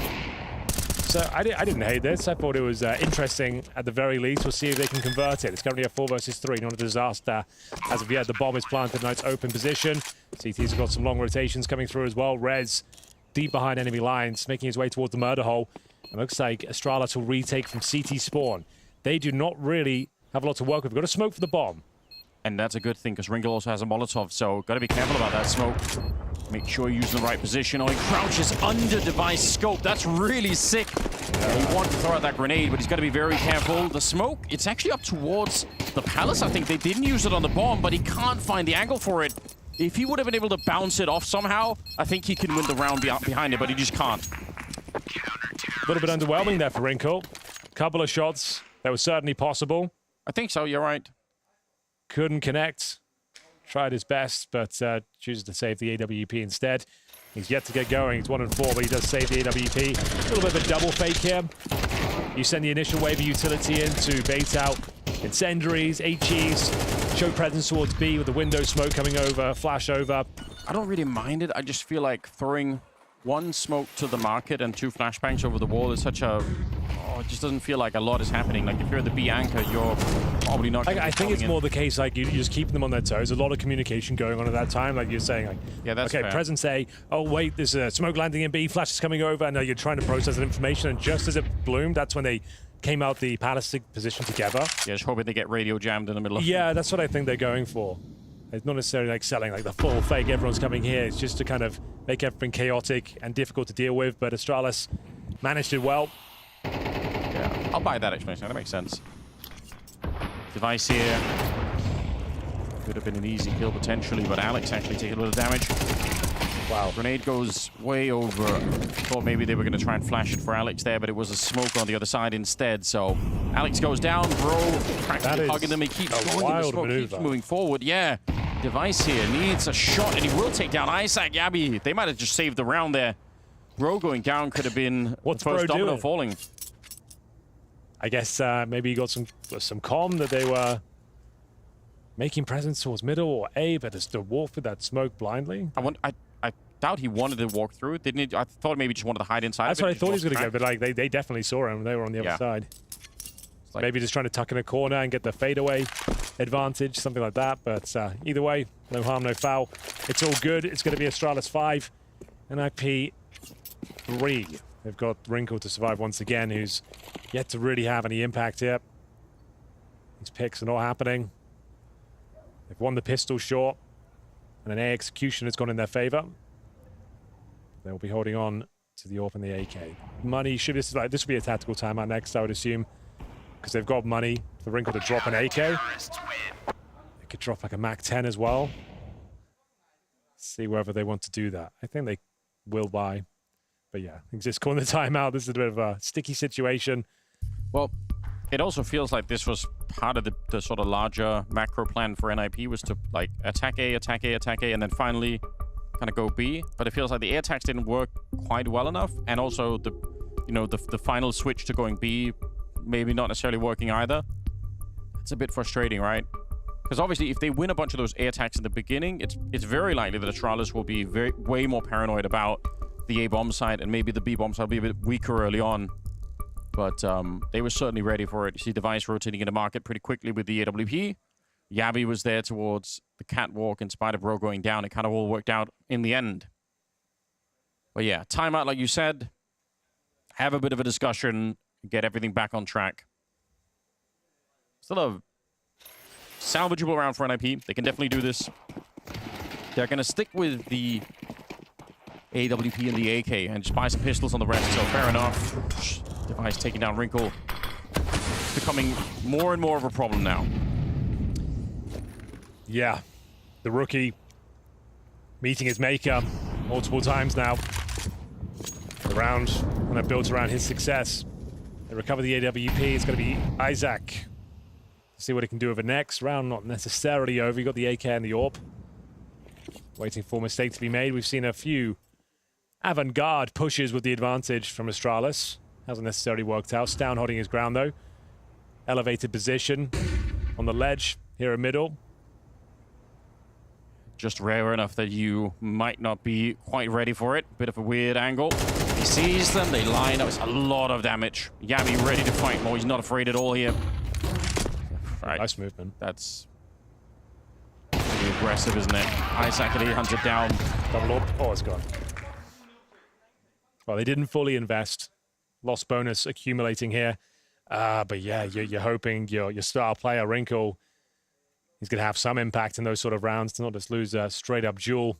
So I didn't hate this. I thought it was interesting at the very least. We'll see if they can convert it. It's currently a 4 versus 3, not a disaster. As of yet, the bomb is planted in its open position. CT's got some long rotations coming through as well. Rez deep behind enemy lines, making his way towards the murder hole. It looks like Astralis will retake from CT spawn. They do not really have a lot to work with. We've got to smoke for the bomb. And that's a good thing because Ringo also has a Molotov, so got to be careful about that smoke. Make sure you use the right position. Oh, he crouches under device scope. That's really sick. He wanted to throw out that grenade, but he's got to be very careful. The smoke, it's actually up towards the Palace. I think they didn't use it on the bomb, but he can't find the angle for it. If he would have been able to bounce it off somehow, I think he can win the round behind it, but he just can't. A little bit underwhelming there for Wrinkle. Couple of shots that was certainly possible. I think so, you're right. Couldn't connect. Tried his best, but chooses to save the AWP instead. He's yet to get going. He's 1-4, but he does save the AWP. A little bit of a double fake here. You send the initial wave of utility in to bait out incendiaries, HEs, show presence towards B with the window smoke coming over, flash over. I don't really mind it. I just feel like throwing 1 smoke to the market and 2 flashbangs over the wall is such a... Oh, it just doesn't feel like a lot is happening. Like, if you're at the B anchor, you're probably not... I think it's more the case, like, you're just keeping them on their toes. A lot of communication going on at that time. Like, you're saying, like, yeah, that's okay, fair. presence A. Oh, wait, there's a smoke landing in B. Flash is coming over. And you're trying to process that information. And just as it bloomed, that's when they came out the Palace position together. Yeah, just hoping they get radio jammed in the middle of... Yeah, that's what I think they're going for. It's not necessarily like selling like the full fake, everyone's coming here. It's just to kind of make everything chaotic and difficult to deal with. But Astralis managed it well. Yeah, I'll buy that explanation. That makes sense. Device here. Could have been an easy kill potentially, but Alex actually taking a little damage. Wow. Grenade goes way over. Thought maybe they were going to try and flash it for Alex there, but it was a smoke on the other side instead. So Alex goes down, bro. Practically hugging them. He keeps going in the smoke, maneuver. keeps moving forward. Yeah. Device here needs a shot, and he will take down Isaac Yabi. They might have just saved the round there. Bro going down could have been What's the first Bro domino doing? falling. I guess maybe he got some comm that they were making presence towards middle or A, but just to walk with that smoke blindly. I doubt he wanted to walk through it, didn't he? I thought maybe just wanted to hide inside. That's what I thought he was going to go, but like they definitely saw him. They were on the other side. Like, maybe just trying to tuck in a corner and get the fadeaway advantage, something like that. But either way, no harm, no foul. It's all good. It's going to be Astralis 5, NIP 3. They've got Wrinkle to survive once again, who's yet to really have any impact here. These picks are not happening. They've won the pistol short, and an A execution has gone in their favor. They'll be holding on to the AWP and the AK. Money should be, this will be a tactical timeout next, I would assume, because they've got money for Wrinkle to drop an AK. They could drop like a MAC-10 as well. See whether they want to do that. I think they will buy. But yeah, just calling the timeout. This is a bit of a sticky situation. Well, it also feels like this was part of the sort of larger macro plan for NIP, was to like attack A, attack A, attack A, and then finally kind of go B. But it feels like the air attacks didn't work quite well enough, and also the, you know, the final switch to going B maybe not necessarily working either. It's a bit frustrating, right? Because obviously, if they win a bunch of those air attacks in the beginning, it's very likely that Astralis will be way more paranoid about the A bomb side, and maybe the B bomb side will be a bit weaker early on. But they were certainly ready for it. You see Device rotating in the market pretty quickly with the AWP. Yabi was there towards the catwalk in spite of Ro going down. It kind of all worked out in the end. But yeah, timeout, like you said. Have a bit of a discussion. Get everything back on track. Still a salvageable round for NIP. They can definitely do this. They're going to stick with the AWP and the AK and just buy some pistols on the rest, so fair enough. Device taking down Wrinkle. Becoming more and more of a problem now. Yeah, the rookie meeting his maker multiple times now. The round kind of built around his success. They recover the AWP. It's going to be Isaac. See what he can do with it next. Round not necessarily over. You got the AK and the AWP. Waiting for a mistake to be made. We've seen a few avant-garde pushes with the advantage from Astralis. Hasn't necessarily worked out. Stown holding his ground though. Elevated position on the ledge here in middle. Just rare enough that you might not be quite ready for it. Bit of a weird angle. He sees them, they line up. It's a lot of damage. Yabi ready to fight more. He's not afraid at all here. Right. Nice movement. That's pretty aggressive, isn't it? Isaac hunted down. Double up. Oh, it's gone. Well, they didn't fully invest. Lost bonus accumulating here. But yeah, you're hoping your star player, Wrinkle, he's going to have some impact in those sort of rounds to not just lose a straight-up duel.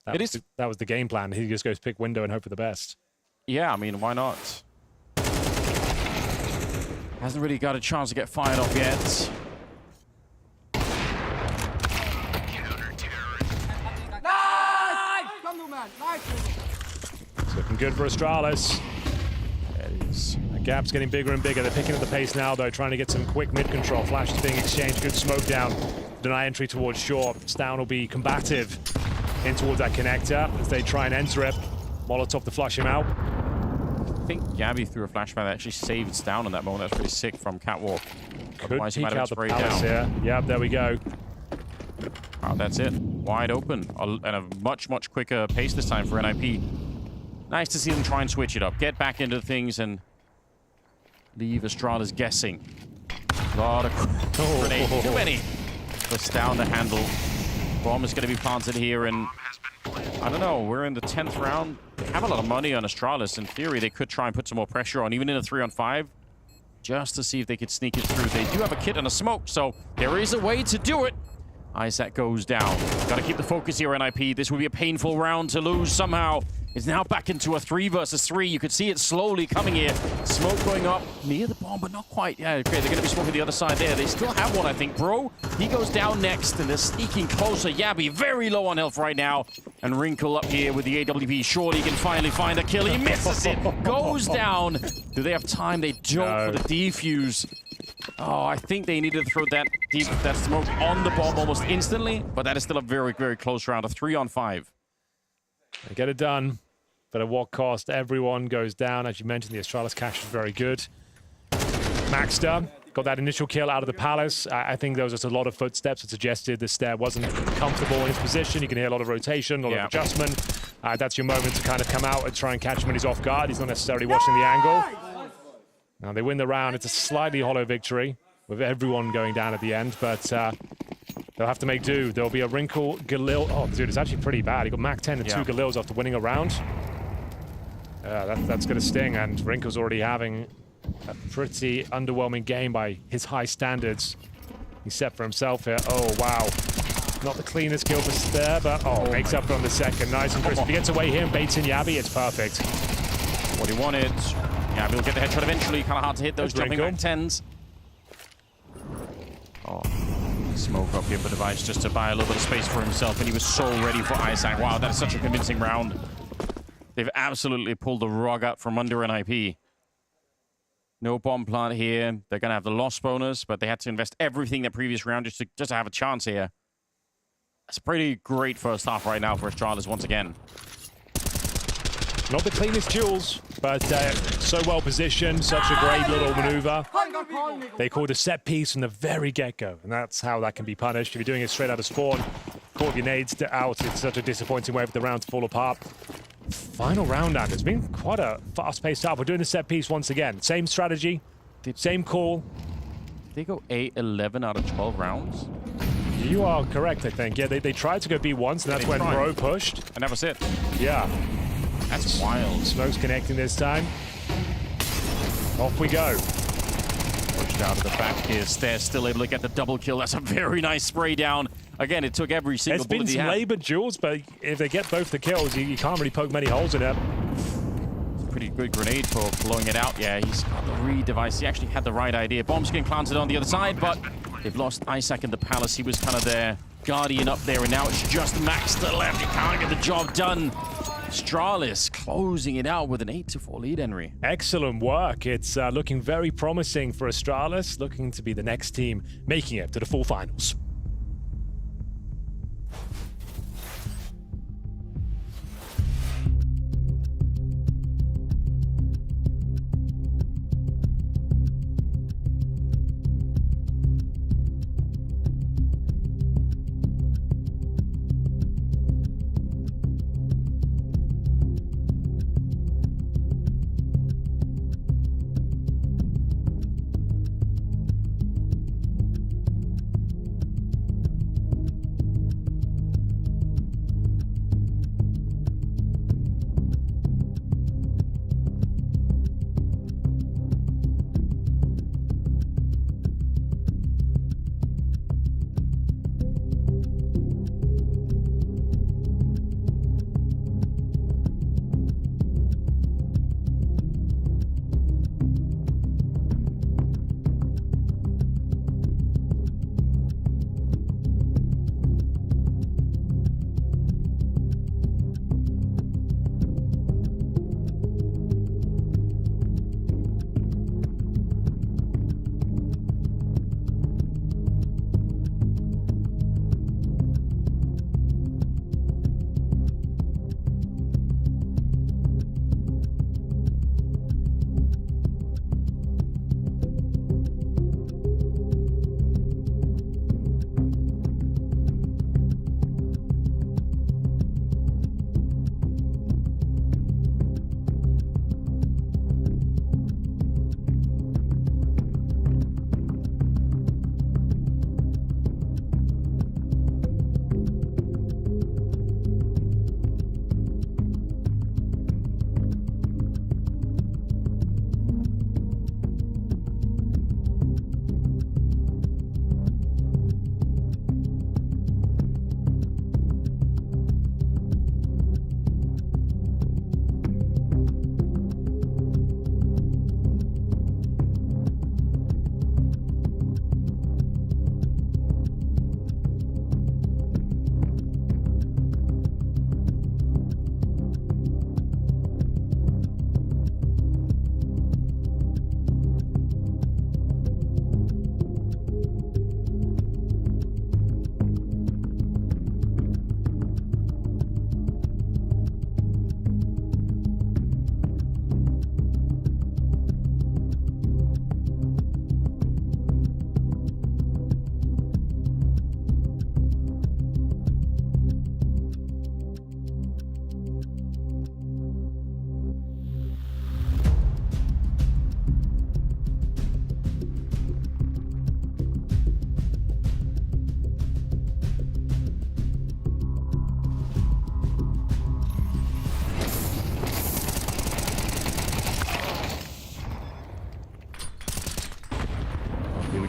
That was the game plan. He just goes pick window and hope for the best. Yeah, I mean, why not? Hasn't really got a chance to get fired off yet. It's looking good for Astralis. The gap's getting bigger and bigger. They're picking up the pace now, though, trying to get some quick mid-control. Flash is being exchanged. Good smoke down. Deny entry towards shore. Stown will be combative in towards that connector as they try and enter it. Molotov to flush him out. I think Yabi threw a flashbang that actually saved Stown in that moment. That's pretty sick from Catwalk. Could otherwise, peek out the palace here. Yep, there we go. Oh, that's it. Wide open. And a much, much quicker pace this time for NIP. Nice to see them try and switch it up. Get back into things and leave Astralis guessing. A lot of grenades. Too many for Stown to handle. Bomb is going to be planted here, and I don't know. We're in the 10th round. They have a lot of money on Astralis. In theory, they could try and put some more pressure on, even in a 3-on-5, just to see if they could sneak it through. They do have a kit and a smoke, so there is a way to do it. Isaac goes down. Got to keep the focus here, NIP. This will be a painful round to lose somehow. It's now back into a 3 versus 3. You could see it slowly coming here. Smoke going up near the bomb, but not quite. Yeah, okay, they're going to be smoking the other side there. They still have one, I think. Bro, he goes down next, and they're sneaking closer. Yabi very low on health right now. And Wrinkle up here with the AWP. Surely he can finally find a kill. He misses it. Goes down. Do they have time? They don't for the defuse. Oh, I think they needed to throw that smoke on the bomb almost instantly. But that is still a very, very close round. A 3-on-5. They get it done. But at what cost? Everyone goes down. As you mentioned, the Astralis cash is very good. Maxter got that initial kill out of the palace. I think there was just a lot of footsteps that suggested the stair wasn't comfortable in his position. You can hear a lot of rotation, a lot of adjustment. That's your moment to kind of come out and try and catch him when he's off guard. He's not necessarily watching the angle. Now they win the round. It's a slightly hollow victory with everyone going down at the end, but they'll have to make do. There'll be a Wrinkle, Galil. Oh, dude, it's actually pretty bad. He got Mac 10 and 2 Galils after winning a round. That's going to sting, and Wrinkle's already having a pretty underwhelming game by his high standards. He's set for himself here. Oh, wow. Not the cleanest kill for Stair, but makes up from the second. Nice and crisp. He gets away here and baits in Yabi. It's perfect. What he wanted. Yabi will get the headshot eventually. Kind of hard to hit those jumping Mac 10s. Oh, smoke up here for Device just to buy a little bit of space for himself, and he was so ready for Isaac. Wow, that is such a convincing round. They've absolutely pulled the rug out from under NIP. No bomb plant here. They're going to have the loss bonus, but they had to invest everything that previous round just to have a chance here. It's a pretty great first half right now for Astralis once again. Not the cleanest duels, but so well positioned, such a great little maneuver. They called a set piece from the very get-go, and that's how that can be punished. If you're doing it straight out of spawn, caught your nades out, it's such a disappointing way for the round to fall apart. Final round, and it's been quite a fast-paced start. We're doing the set piece once again. Same strategy, same call. They go 8-11 out of 12 rounds. You are correct, I think. Yeah, they tried to go B once, and that's when Bro pushed. And that was it. Yeah. That's wild. Smoke's connecting this time. Off we go. Pushed out of the back here. Stair still able to get the double kill. That's a very nice spray down. Again, it took every single bullet he had. It's been some labored duels, but if they get both the kills, you can't really poke many holes in it. Pretty good grenade for blowing it out. Yeah, he's got the read device. He actually had the right idea. Bombs getting planted on the other side, but they've lost Isaac in the palace. He was kind of their guardian up there, and now it's just Max to the left. He can't get the job done. Astralis closing it out with an 8-4 lead, Henry. Excellent work. It's looking very promising for Astralis, looking to be the next team making it to the full finals.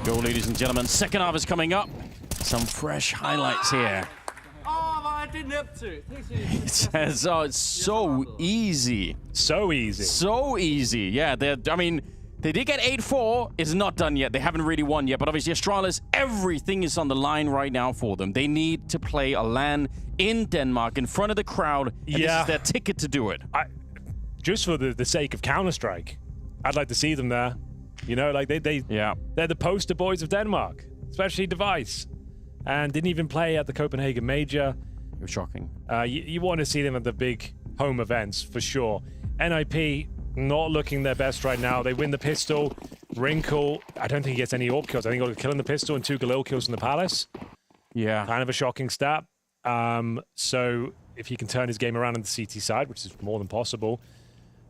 go, ladies and gentlemen. Second half is coming up. Some fresh highlights here. It says, oh, it's so easy. So easy. So easy. Yeah, I mean, they did get 8-4. It's not done yet. They haven't really won yet. But obviously, Astralis, everything is on the line right now for them. They need to play a LAN in Denmark in front of the crowd. And this is their ticket to do it. Just for the sake of Counter-Strike, I'd like to see them there. You know, like they're the poster boys of Denmark, especially Device. And didn't even play at the Copenhagen Major. It was shocking. You want to see them at the big home events, for sure. NIP, not looking their best right now. They win the pistol. Wrinkle, I don't think he gets any AWP kills. I think he got a kill in the pistol and 2 Galil kills in the Palace. Yeah. Kind of a shocking stat. So if he can turn his game around on the CT side, which is more than possible,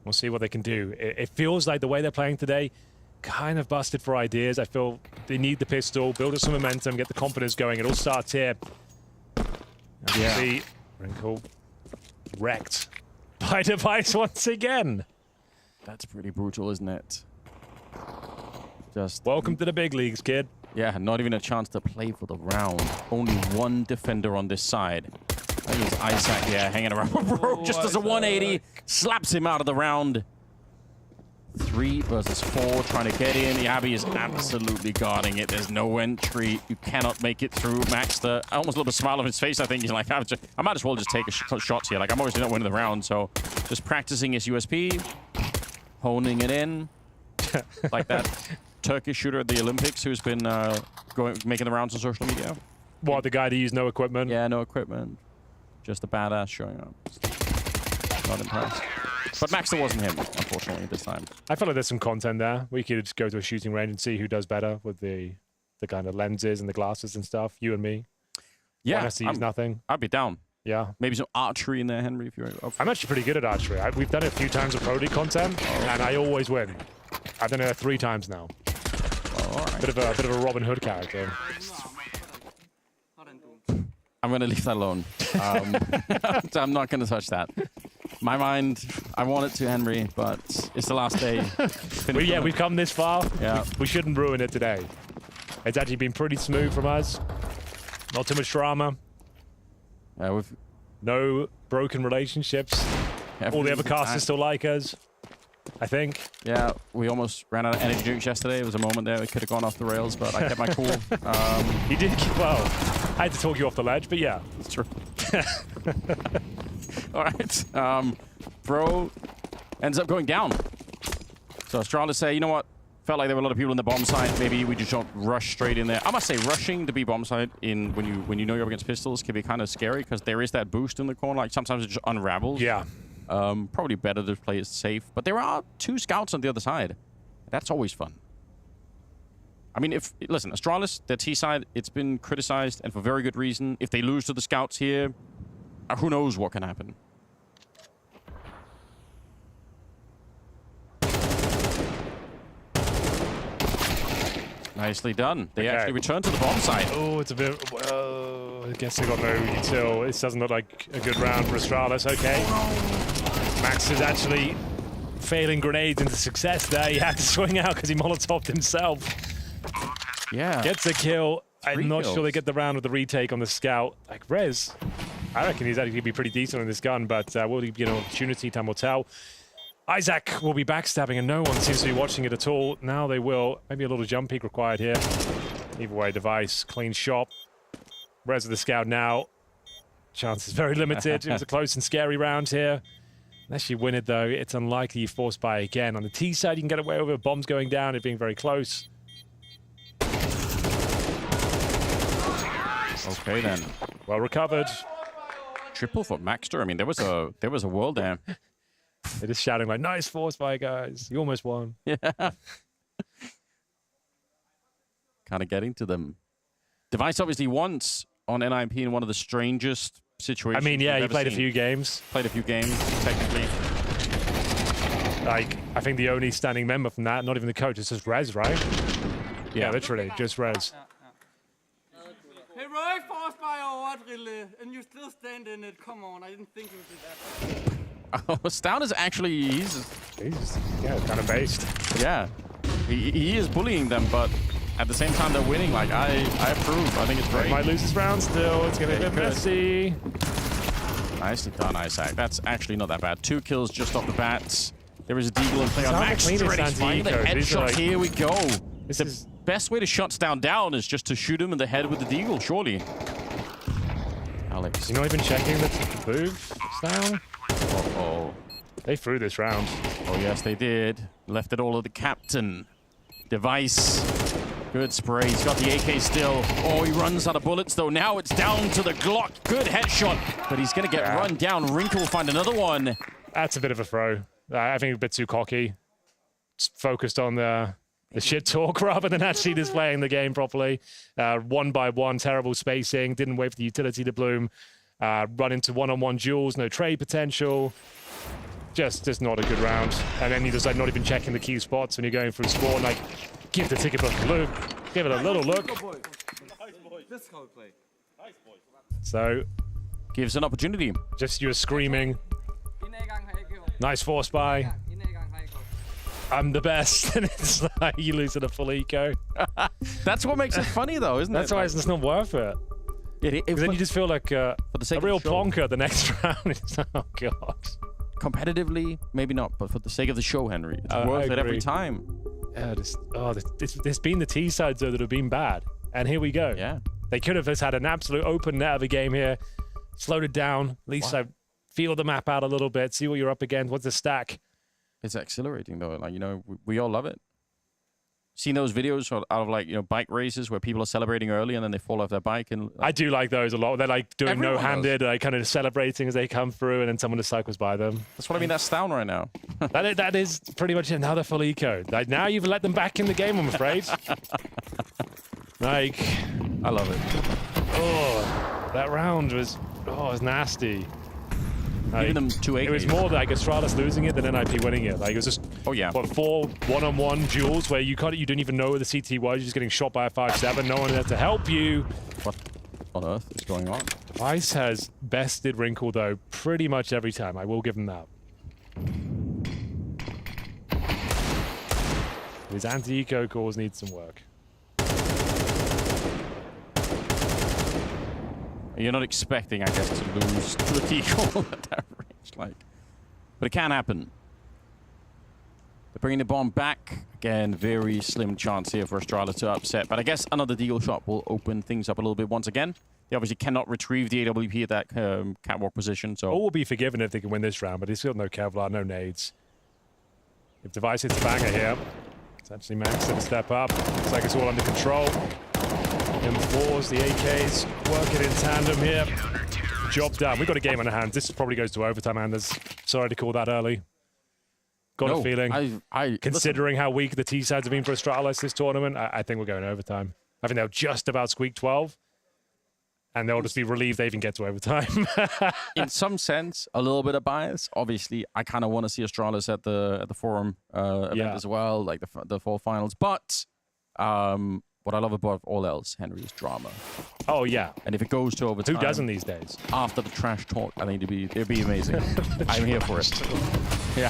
we'll see what they can do. It feels like the way they're playing today, kind of busted for ideas. I feel they need the pistol, build up some momentum, get the confidence going. It all starts here. Yeah. See, Wrinkle wrecked by Device once again. That's pretty brutal, isn't it? Just welcome to the big leagues, kid. Yeah, not even a chance to play for the round. Only one defender on this side. I think it's Isaac, hanging around. Bro, just does a 180, slaps him out of the round. 3 versus 4, trying to get in. Yabi is absolutely guarding it. There's no entry. You cannot make it through. Maxter, almost a little smile on his face. I think he's like, I might as well just take a shot here. Like, I'm obviously not winning the round, so just practicing his USP, honing it in, like that Turkish shooter at the Olympics who's been making the rounds on social media. What, the guy that used no equipment? Yeah, no equipment. Just a badass showing up. Not impressed. But Maxter wasn't him, unfortunately, this time. I feel like there's some content there. We could go to a shooting range and see who does better with the kind of lenses and the glasses and stuff. You and me. Yeah. One has to use nothing. I'd be down. Yeah. Maybe some archery in there, Henry, if you're up. I'm actually pretty good at archery. We've done it a few times with Pro League content, and I always win. I've done it 3 times now. All right. Bit of a Robin Hood character. I'm going to leave that alone. I'm not going to touch that. My mind, I want it to, Henry, but it's the last day. We've come this far. Yeah. We shouldn't ruin it today. It's actually been pretty smooth from us. Not too much drama. No broken relationships. All the other casters still like us, I think. Yeah, we almost ran out of energy drinks yesterday. It was a moment there. We could have gone off the rails, but I kept my cool. You did keep, well, I had to talk you off the ledge, but yeah. It's true. All right. Bro ends up going down. So Astralis say, you know what? Felt like there were a lot of people in the bomb site. Maybe we just don't rush straight in there. I must say, rushing to be bomb site when you know you're up against pistols can be kind of scary because there is that boost in the corner. Like sometimes it just unravels. Yeah. Probably better to play it safe. But there are 2 scouts on the other side. That's always fun. I mean, listen, Astralis, their T side, it's been criticized, and for very good reason. If they lose to the scouts here, who knows what can happen. Nicely done. They actually return to the bomb site. Oh, it's a bit... I guess they got no util. This doesn't look like a good round for Astralis. Okay. Max is actually failing grenades into success there. He had to swing out because he molotoved himself. Yeah. Gets a kill. I'm not kills. sure they get the round with the retake on the scout. Like, Rez, I reckon he's actually going to be pretty decent on this gun, but will he get an opportunity? Time will tell. Isaac will be backstabbing, and no one seems to be watching it at all. Now they will. Maybe a little jump peek required here. Either way, Device, clean shot. Rez with the scout now. Chance is very limited. It was a close and scary round here. Unless you win it, though, it's unlikely you force buy again. On the T side, you can get away with it. Bombs going down, it being very close. Okay, then. Well recovered. Triple for Maxter. I mean, there was a world there. They're just shouting like, nice force buy, guys. You almost won. Yeah. Kind of getting to them. Device obviously once on NIP in one of the strangest situations. I mean, yeah, he played a few games. Played a few games, technically. Like, I think the only standing member from that, not even the coach, it's just Rez, right? Yeah, literally, just Rez. Hey, Roy, force by over, Drille, and you still stand in it. Come on, I didn't think you would do that. Oh, Stout is actually, he's kind of based. Yeah, he is bullying them, but at the same time they're winning. Like, I approve. I think it's great. They might lose this round still. It's going to be a bit messy. Nicely done, Isaac. That's actually not that bad. 2 kills just off the bat. There is a deagle in play on Max. Finding the headshot. Here we go. The best way to shut down is just to shoot him in the head with the deagle, surely. Alex. You're not even checking the move down? Uh-oh. They threw this round. Oh, yes, they did. Left it all to the captain. Device. Good spray. He's got the AK still. Oh, he runs out of bullets, though. Now it's down to the Glock. Good headshot. But he's going to get run down. Wrinkle will find another one. That's a bit of a throw. I think a bit too cocky. Just focused on the shit talk rather than actually displaying the game properly. 1 by 1, terrible spacing. Didn't wait for the utility to bloom. Run into one-on-one duels. No trade potential. Just not a good round. And then you just like not even checking the key spots when you're going through spawn. Like, give the ticket book a look. Give it a little look. So, gives an opportunity. Just you were screaming. Nice force buy. I'm the best. And it's like you lose at a full eco. That's what makes it funny, though, isn't it? That's why it's just not worth it. Because then you just feel like a real plonker the next round. It's like, oh, God. Competitively, maybe not, but for the sake of the show, Henry, it's worth it every time. There's been the T sides though that have been bad, and here we go. Yeah, they could have just had an absolute open net of a game here, slowed it down. At least feel the map out a little bit, see what you're up against. What's the stack? It's exhilarating though. Like, you know, we all love it. Seen those videos out of like, you know, bike races where people are celebrating early and then they fall off their bike, and I do like those a lot. They're like doing no-handed, like kind of celebrating as they come through, and then someone just cycles by them. That's what I mean. That's down right now. that is pretty much another full eco. Like, now you've let them back in the game, I'm afraid. Like, I love it. Oh, that round was nasty. Like, giving them 2 AKs. It was more like Astralis losing it than NIP winning it. Like, it was just 4 one-on-one duels where you didn't even know where the CT was. You're just getting shot by a 5-7. No one there to help you. What on earth is going on? Device has bested Wrinkle though pretty much every time. I will give him that. His anti-eco cores need some work. You're not expecting, I guess, to lose to a deagle at that range, like, but it can happen. They're bringing the bomb back again. Very slim chance here for Astralis to upset, but I guess another deagle shot will open things up a little bit once again. They obviously cannot retrieve the AWP at that catwalk position, so all will be forgiven if they can win this round. But he's still no Kevlar, no nades. If Device hits a banger here, it's actually Max to step up. Looks like it's all under control. M4s, the AKs, working in tandem here. Job done. We've got a game on our hands. This probably goes to overtime, Anders. Sorry to call that early. Got a feeling. Considering how weak the T-sides have been for Astralis this tournament, I think we're going overtime. I think they'll just about squeak 12. And they'll just be relieved they even get to overtime. In some sense, a little bit of bias. Obviously, I kind of want to see Astralis at the forum event as well, like the fall finals. But what I love above all else, Henry, is drama. Oh, yeah. And if it goes to overtime... Who doesn't these days? After the trash talk, I think it'd be amazing. I'm here for it. Yeah.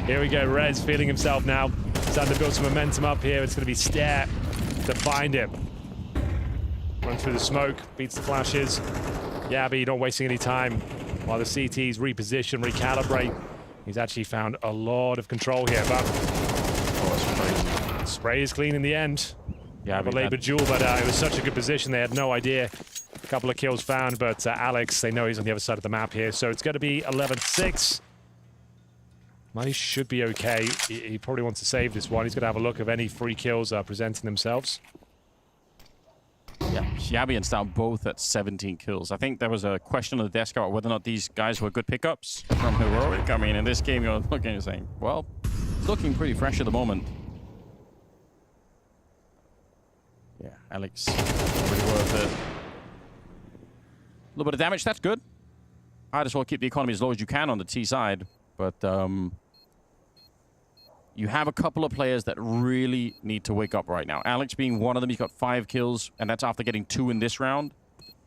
Here we go. Rez feeling himself now. Starting to build some momentum up here. It's going to be Stare to find him. Run through the smoke, beats the flashes. Yabby not wasting any time while the CTs reposition, recalibrate. He's actually found a lot of control here, but spray is clean in the end. Yeah, a labor duel, but it was such a good position. They had no idea. A couple of kills found, but Alex, they know he's on the other side of the map here, so it's going to be 11-6. Money should be okay. He probably wants to save this one. He's going to have a look if any free kills are presenting themselves. Yeah, Yabi and Stout both at 17 kills. I think there was a question on the desk about whether or not these guys were good pickups from Heroic. I mean, in this game, you're looking and saying, well, it's looking pretty fresh at the moment. Yeah, Alex, pretty worth it. A little bit of damage, that's good. Might as well keep the economy as low as you can on the T side, but you have a couple of players that really need to wake up right now. Alex being one of them, he's got 5 kills, and that's after getting 2 in this round.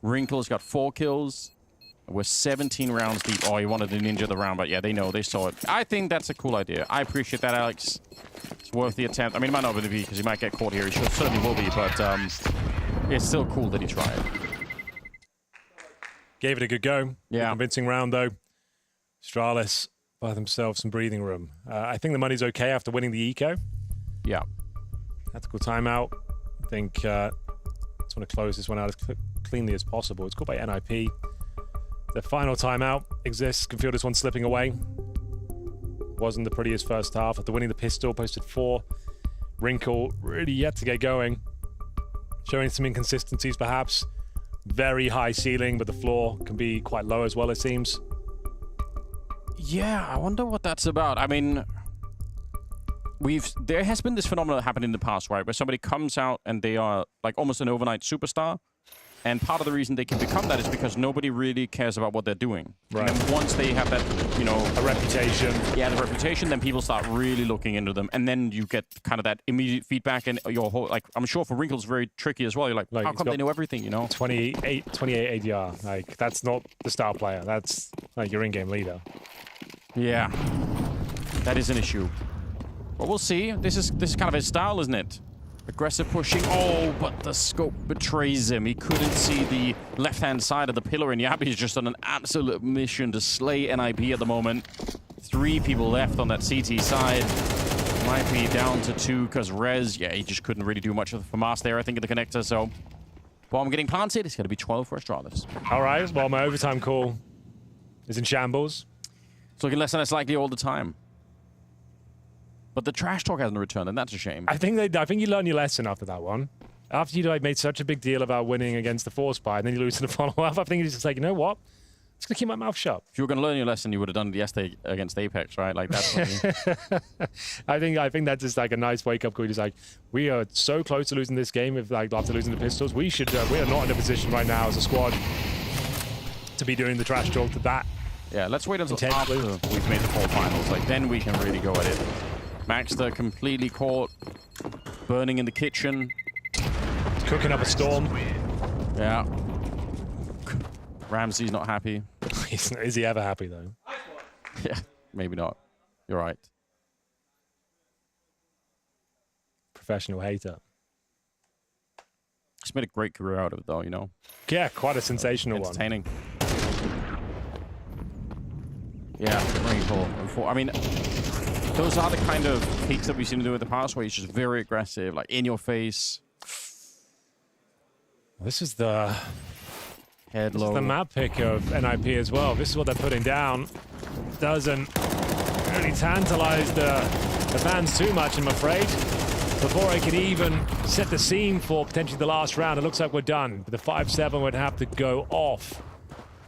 Wrinkle's got 4 kills. We're 17 rounds deep. Oh, he wanted to ninja the round, but yeah, they know. They saw it. I think that's a cool idea. I appreciate that, Alex. It's worth the attempt. I mean, it might not be because he might get caught here. He certainly will be, but it's still cool that he tried. Gave it a good go. Yeah. Convincing round, though. Astralis buy themselves some breathing room. I think the money's okay after winning the eco. Yeah. Tactical timeout. I think just want to close this one out as cleanly as possible. It's called by NIP. The final timeout exists. Can feel this one slipping away. Wasn't the prettiest first half. After winning the pistol, posted 4. Wrinkle really yet to get going. Showing some inconsistencies, perhaps. Very high ceiling, but the floor can be quite low as well, it seems. Yeah, I wonder what that's about. I mean, there has been this phenomenon that happened in the past, right? Where somebody comes out and they are like almost an overnight superstar. And part of the reason they can become that is because nobody really cares about what they're doing. Right. And then once they have that, you know... a reputation. Yeah, the reputation, then people start really looking into them. And then you get kind of that immediate feedback and your whole... Like, I'm sure for Wrinkle it's very tricky as well. You're like how come they know everything, you know? 28 ADR. Like, that's not the star player. That's like your in-game leader. Yeah. That is an issue. But we'll see. This is kind of his style, isn't it? Aggressive pushing. Oh, but the scope betrays him. He couldn't see the left-hand side of the pillar, and Yabi's just on an absolute mission to slay NIP at the moment. 3 people left on that CT side. Might be down to 2 because Rez, yeah, he just couldn't really do much for Mars there, I think, in the connector. So, bomb getting planted. It's going to be 12 for Astralis. All right, well, my overtime call is in shambles. It's looking less and less likely all the time. But the trash talk hasn't returned, and that's a shame. I think you learned your lesson after that one. After you made such a big deal about winning against the Force Spy, and then you lose to the follow-up, I think you're just like, you know what? I'm just going to keep my mouth shut. If you were going to learn your lesson, you would have done it yesterday against Apex, right? Like, that's what I think that's just like a nice wake-up call. Just like, we are so close to losing this game after losing the pistols. We are not in a position right now as a squad to be doing the trash talk to that. Yeah, let's wait until after we've made the 4 finals. Like, then we can really go at it. Maxter completely caught, burning in the kitchen. Cooking up a storm. Yeah. Ramsey's not happy. Is he ever happy, though? Yeah, maybe not. You're right. Professional hater. He's made a great career out of it, though, you know? Yeah, quite a sensational one. Entertaining. Yeah, very cool. I mean... those are the kind of peaks that we've seen him do in the past, where he's just very aggressive, like in your face. This is the head low. This is the map pick of NIP as well. This is what they're putting down. Doesn't really tantalize the fans too much, I'm afraid. Before I can even set the scene for potentially the last round, it looks like we're done. The 5-7 would have to go off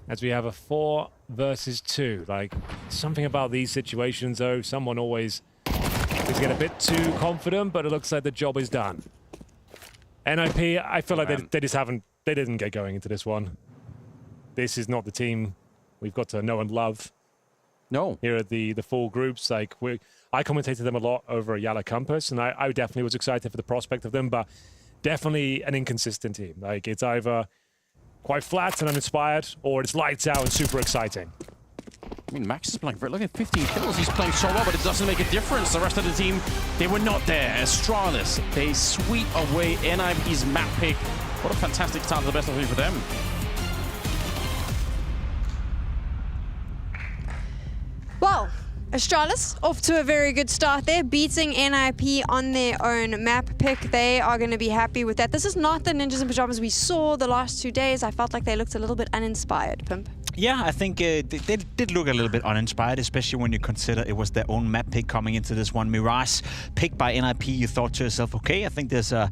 as we have a 4 versus 2. Like, something about these situations, though, someone always is get a bit too confident, but it looks like the job is done. NIP, I feel like they didn't get going into this one. This is not the team we've got to know and love. No. Here at the full groups, like, I commentated them a lot over at Yala Campus, and I definitely was excited for the prospect of them, but definitely an inconsistent team. Like, it's either quite flat and uninspired, or it's lights out and super exciting. I mean, Max is playing great. Look at 15 kills. He's playing so well, but it doesn't make a difference. The rest of the team, they were not there. Astralis, they sweep away NIP's map pick. What a fantastic start to the best of 3 for them. Well, Astralis off to a very good start there, beating NIP on their own map pick. They are going to be happy with that. This is not the Ninjas in Pajamas we saw the last 2 days. I felt like they looked a little bit uninspired, Pimp. Yeah, I think they did look a little bit uninspired, especially when you consider it was their own map pick coming into this one. Mirage picked by NIP, you thought to yourself, okay, I think there's a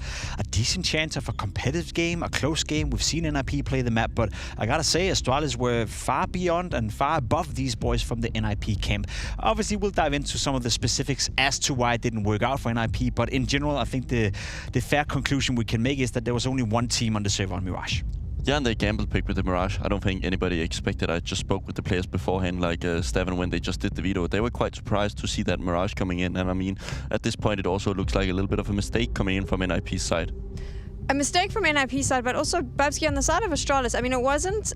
decent chance of a competitive game, a close game. We've seen NIP play the map, but I gotta say, Astralis were far beyond and far above these boys from the NIP camp. Obviously, we'll dive into some of the specifics as to why it didn't work out for NIP, but in general, I think the fair conclusion we can make is that there was only one team on the server on Mirage. Yeah, and they gambled big with the Mirage. I don't think anybody expected. I just spoke with the players beforehand, like Stefan, when they just did the video. They were quite surprised to see that Mirage coming in. And I mean, at this point, it also looks like a little bit of a mistake coming in from NIP's side. A mistake from NIP side, but also Babsky on the side of Astralis. I mean, it wasn't.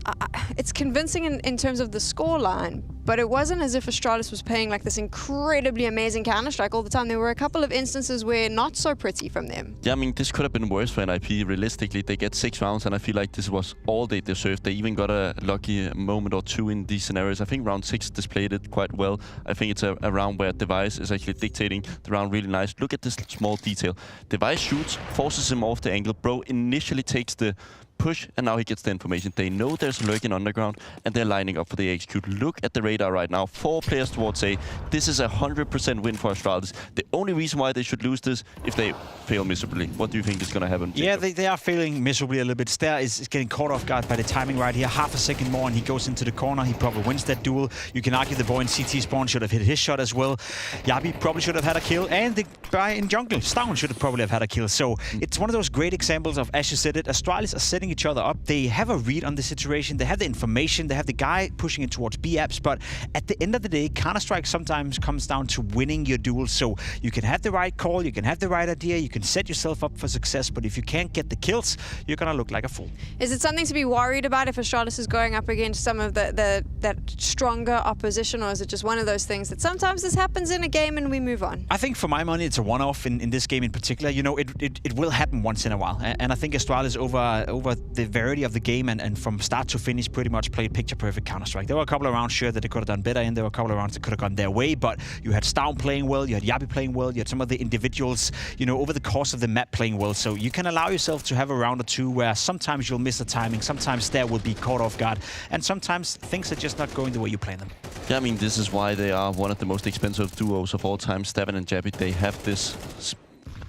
It's convincing in terms of the scoreline, but it wasn't as if Astralis was playing like this incredibly amazing Counter-Strike all the time. There were a couple of instances where not so pretty from them. Yeah, I mean, this could have been worse for NIP. Realistically, they get 6 rounds, and I feel like this was all they deserved. They even got a lucky moment or two in these scenarios. I think round 6 displayed it quite well. I think it's a round where Device is actually dictating the round really nice. Look at this small detail. Device shoots, forces him off the angle. Bro initially takes the push, and now he gets the information. They know there's a lurking underground, and they're lining up for the execute. Look at the radar right now. 4 players towards A. This is a 100% win for Astralis. The only reason why they should lose this if they fail miserably. What do you think is going to happen? Yeah, they are failing miserably a little bit. Stair is getting caught off guard by the timing right here. Half a second more, and he goes into the corner. He probably wins that duel. You can argue the boy in CT spawn should have hit his shot as well. Yabi probably should have had a kill, and the guy in jungle, Stown, should have probably have had a kill. So it's one of those great examples of, as you said it, Astralis are setting each other up. They have a read on the situation. They have the information. They have the guy pushing it towards B apps. But at the end of the day, Counter-Strike sometimes comes down to winning your duels. So you can have the right call. You can have the right idea. You can set yourself up for success. But if you can't get the kills, you're going to look like a fool. Is it something to be worried about if Astralis is going up against some of that stronger opposition? Or is it just one of those things that sometimes this happens in a game and we move on? I think for my money, it's a one-off in this game in particular. You know, it will happen once in a while. And I think Astralis over the variety of the game and from start to finish pretty much played picture-perfect Counter-Strike. There were a couple of rounds, sure, that they could have done better in. There were a couple of rounds that could have gone their way, but you had Stown playing well, you had Yabi playing well, you had some of the individuals, you know, over the course of the map playing well. So you can allow yourself to have a round or two where sometimes you'll miss the timing, sometimes there will be caught off guard, and sometimes things are just not going the way you plan them. Yeah, I mean, this is why they are one of the most expensive duos of all time. Stavin and Jabi, they have this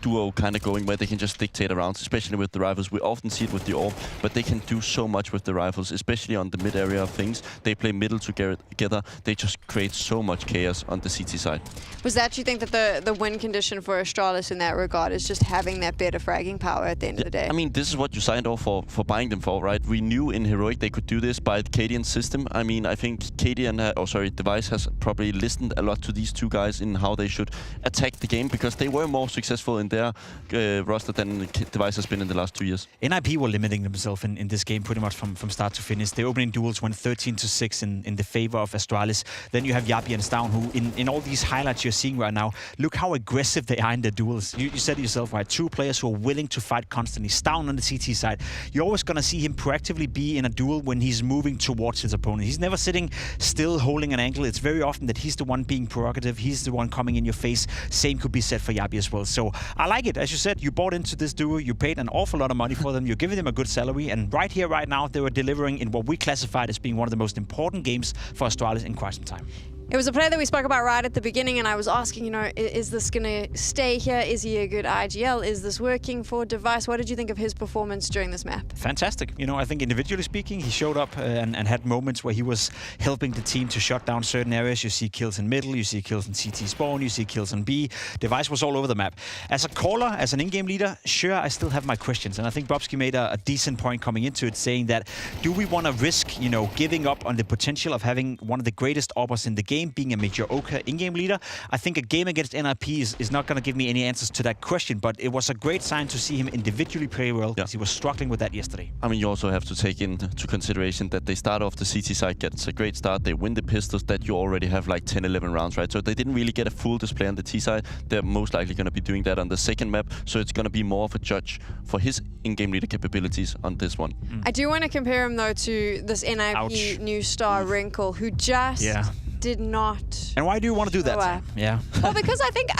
duo kind of going where they can just dictate rounds, especially with the rifles. We often see it with the AWP, but they can do so much with the rifles, especially on the mid area of things. They play middle together. They just create so much chaos on the CT side. Was that, you think, that the win condition for Astralis in that regard is just having that better fragging power at the end of the day? I mean, this is what you signed off for buying them for, right? We knew in Heroic they could do this by the Cadian system. I mean, I think Device has probably listened a lot to these two guys in how they should attack the game, because they were more successful in their roster than Device has been in the last 2 years. NIP were limiting themselves in this game pretty much from start to finish. The opening duels went 13-6 in the favor of Astralis. Then you have Yabi and Stown, who in all these highlights you're seeing right now, look how aggressive they are in the duels. You said it yourself, right? 2 players who are willing to fight constantly. Stown on the CT side, you're always going to see him proactively be in a duel when he's moving towards his opponent. He's never sitting still holding an angle. It's very often that he's the one being provocative. He's the one coming in your face. Same could be said for Yabi as well. So I like it. As you said, you bought into this duo, you paid an awful lot of money for them, you're giving them a good salary, and right here, right now, they were delivering in what we classified as being one of the most important games for Astralis in quite some time. It was a player that we spoke about right at the beginning, and I was asking, you know, is this going to stay here? Is he a good IGL? Is this working for Device? What did you think of his performance during this map? Fantastic. You know, I think individually speaking, he showed up and had moments where he was helping the team to shut down certain areas. You see kills in middle, you see kills in CT spawn, you see kills in B. Device was all over the map. As a caller, as an in-game leader, sure, I still have my questions. And I think Bobsky made a decent point coming into it, saying that, do we want to risk, you know, giving up on the potential of having one of the greatest AWPers in the game, being a mediocre in-game leader? I think a game against NIP is not going to give me any answers to that question, but it was a great sign to see him individually play well, because he was struggling with that yesterday. I mean, you also have to take into consideration that they start off the CT side, gets a great start, they win the pistols, that you already have like 10-11 rounds, right? So they didn't really get a full display on the T side. They're most likely going to be doing that on the second map, so it's going to be more of a judge for his in-game leader capabilities on this one. I do want to compare him, though, to this NIP new star, Wrinkle, who just did not. And why do you want to do that? Yeah. Well, because I think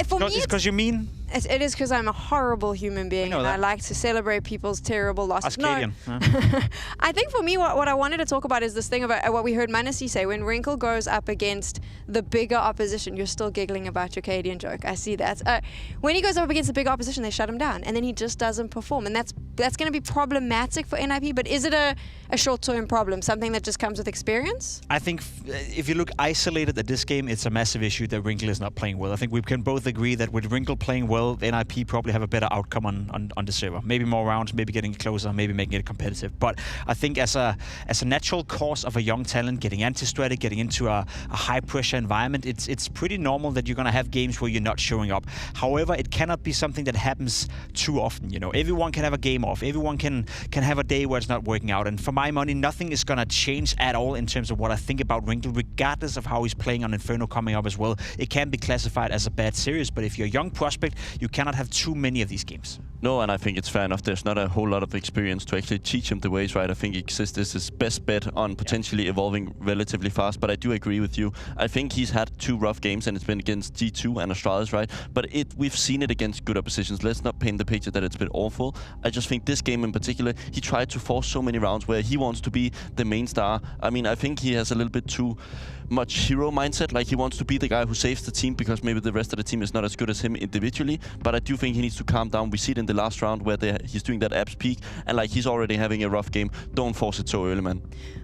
for me, it's because you mean. It is because I'm a horrible human being, and I like to celebrate people's terrible losses. Ascadian. No. I think for me, what I wanted to talk about is this thing about what we heard Manasi say. When Wrinkle goes up against the bigger opposition, you're still giggling about your Cadian joke. I see that. When he goes up against the bigger opposition, they shut him down, and then he just doesn't perform. And that's going to be problematic for NIP, but is it a short-term problem, something that just comes with experience? I think if you look isolated at this game, it's a massive issue that Wrinkle is not playing well. I think we can both agree that with Wrinkle playing well, well, NIP probably have a better outcome on the server. Maybe more rounds, maybe getting it closer, maybe making it competitive. But I think as a natural course of a young talent getting anti-strategy, getting into a high pressure environment, it's pretty normal that you're going to have games where you're not showing up. However, it cannot be something that happens too often. You know, everyone can have a game off. Everyone can have a day where it's not working out. And for my money, nothing is going to change at all in terms of what I think about Wrinkle, regardless of how he's playing on Inferno coming up as well. It can be classified as a bad series, but if you're a young prospect, you cannot have too many of these games. No, and I think it's fair enough. There's not a whole lot of experience to actually teach him the ways, right? I think eXist is his best bet on potentially evolving relatively fast, but I do agree with you. I think he's had 2 rough games, and it's been against G2 and Astralis, right? But we've seen it against good oppositions. Let's not paint the picture that it's been awful. I just think this game in particular, he tried to force so many rounds where he wants to be the main star. I mean, I think he has a little bit too much hero mindset, like he wants to be the guy who saves the team because maybe the rest of the team is not as good as him individually. But I do think he needs to calm down. We see it in the last round where he's doing that abs peak, and like he's already having a rough game. Don't force it so early, man.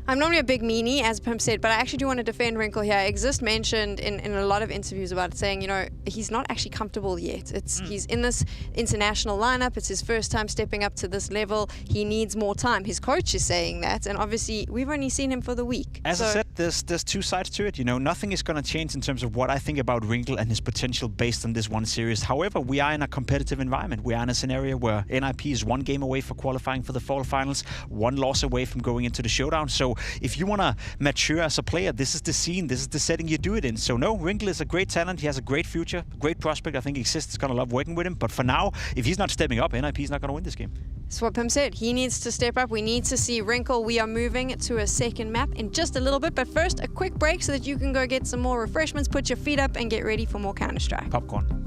I'm normally a big meanie, as Pim said, but I actually do want to defend Wrinkle here. eXist mentioned in a lot of interviews about it, saying, you know, he's not actually comfortable yet. He's in this international lineup. It's his first time stepping up to this level. He needs more time. His coach is saying that, and obviously we've only seen him for the week. As I said, there's 2 sides to it. You know, nothing is going to change in terms of what I think about Wrinkle and his potential based on this one series. However, we are in a competitive environment. We are in a scenario where NIP is 1 game away for qualifying for the fall finals, 1 loss away from going into the showdown. So if you want to mature as a player, this is the scene, this is the setting you do it in. So no, Wrinkle is a great talent. He has a great future, great prospect. I think eXist is going to love working with him. But for now, if he's not stepping up, NIP is not going to win this game. That's what Pim said. He needs to step up. We need to see Wrinkle. We are moving to a second map in just a little bit. But first, a quick break so that you can go get some more refreshments, put your feet up, and get ready for more Counter-Strike. Popcorn.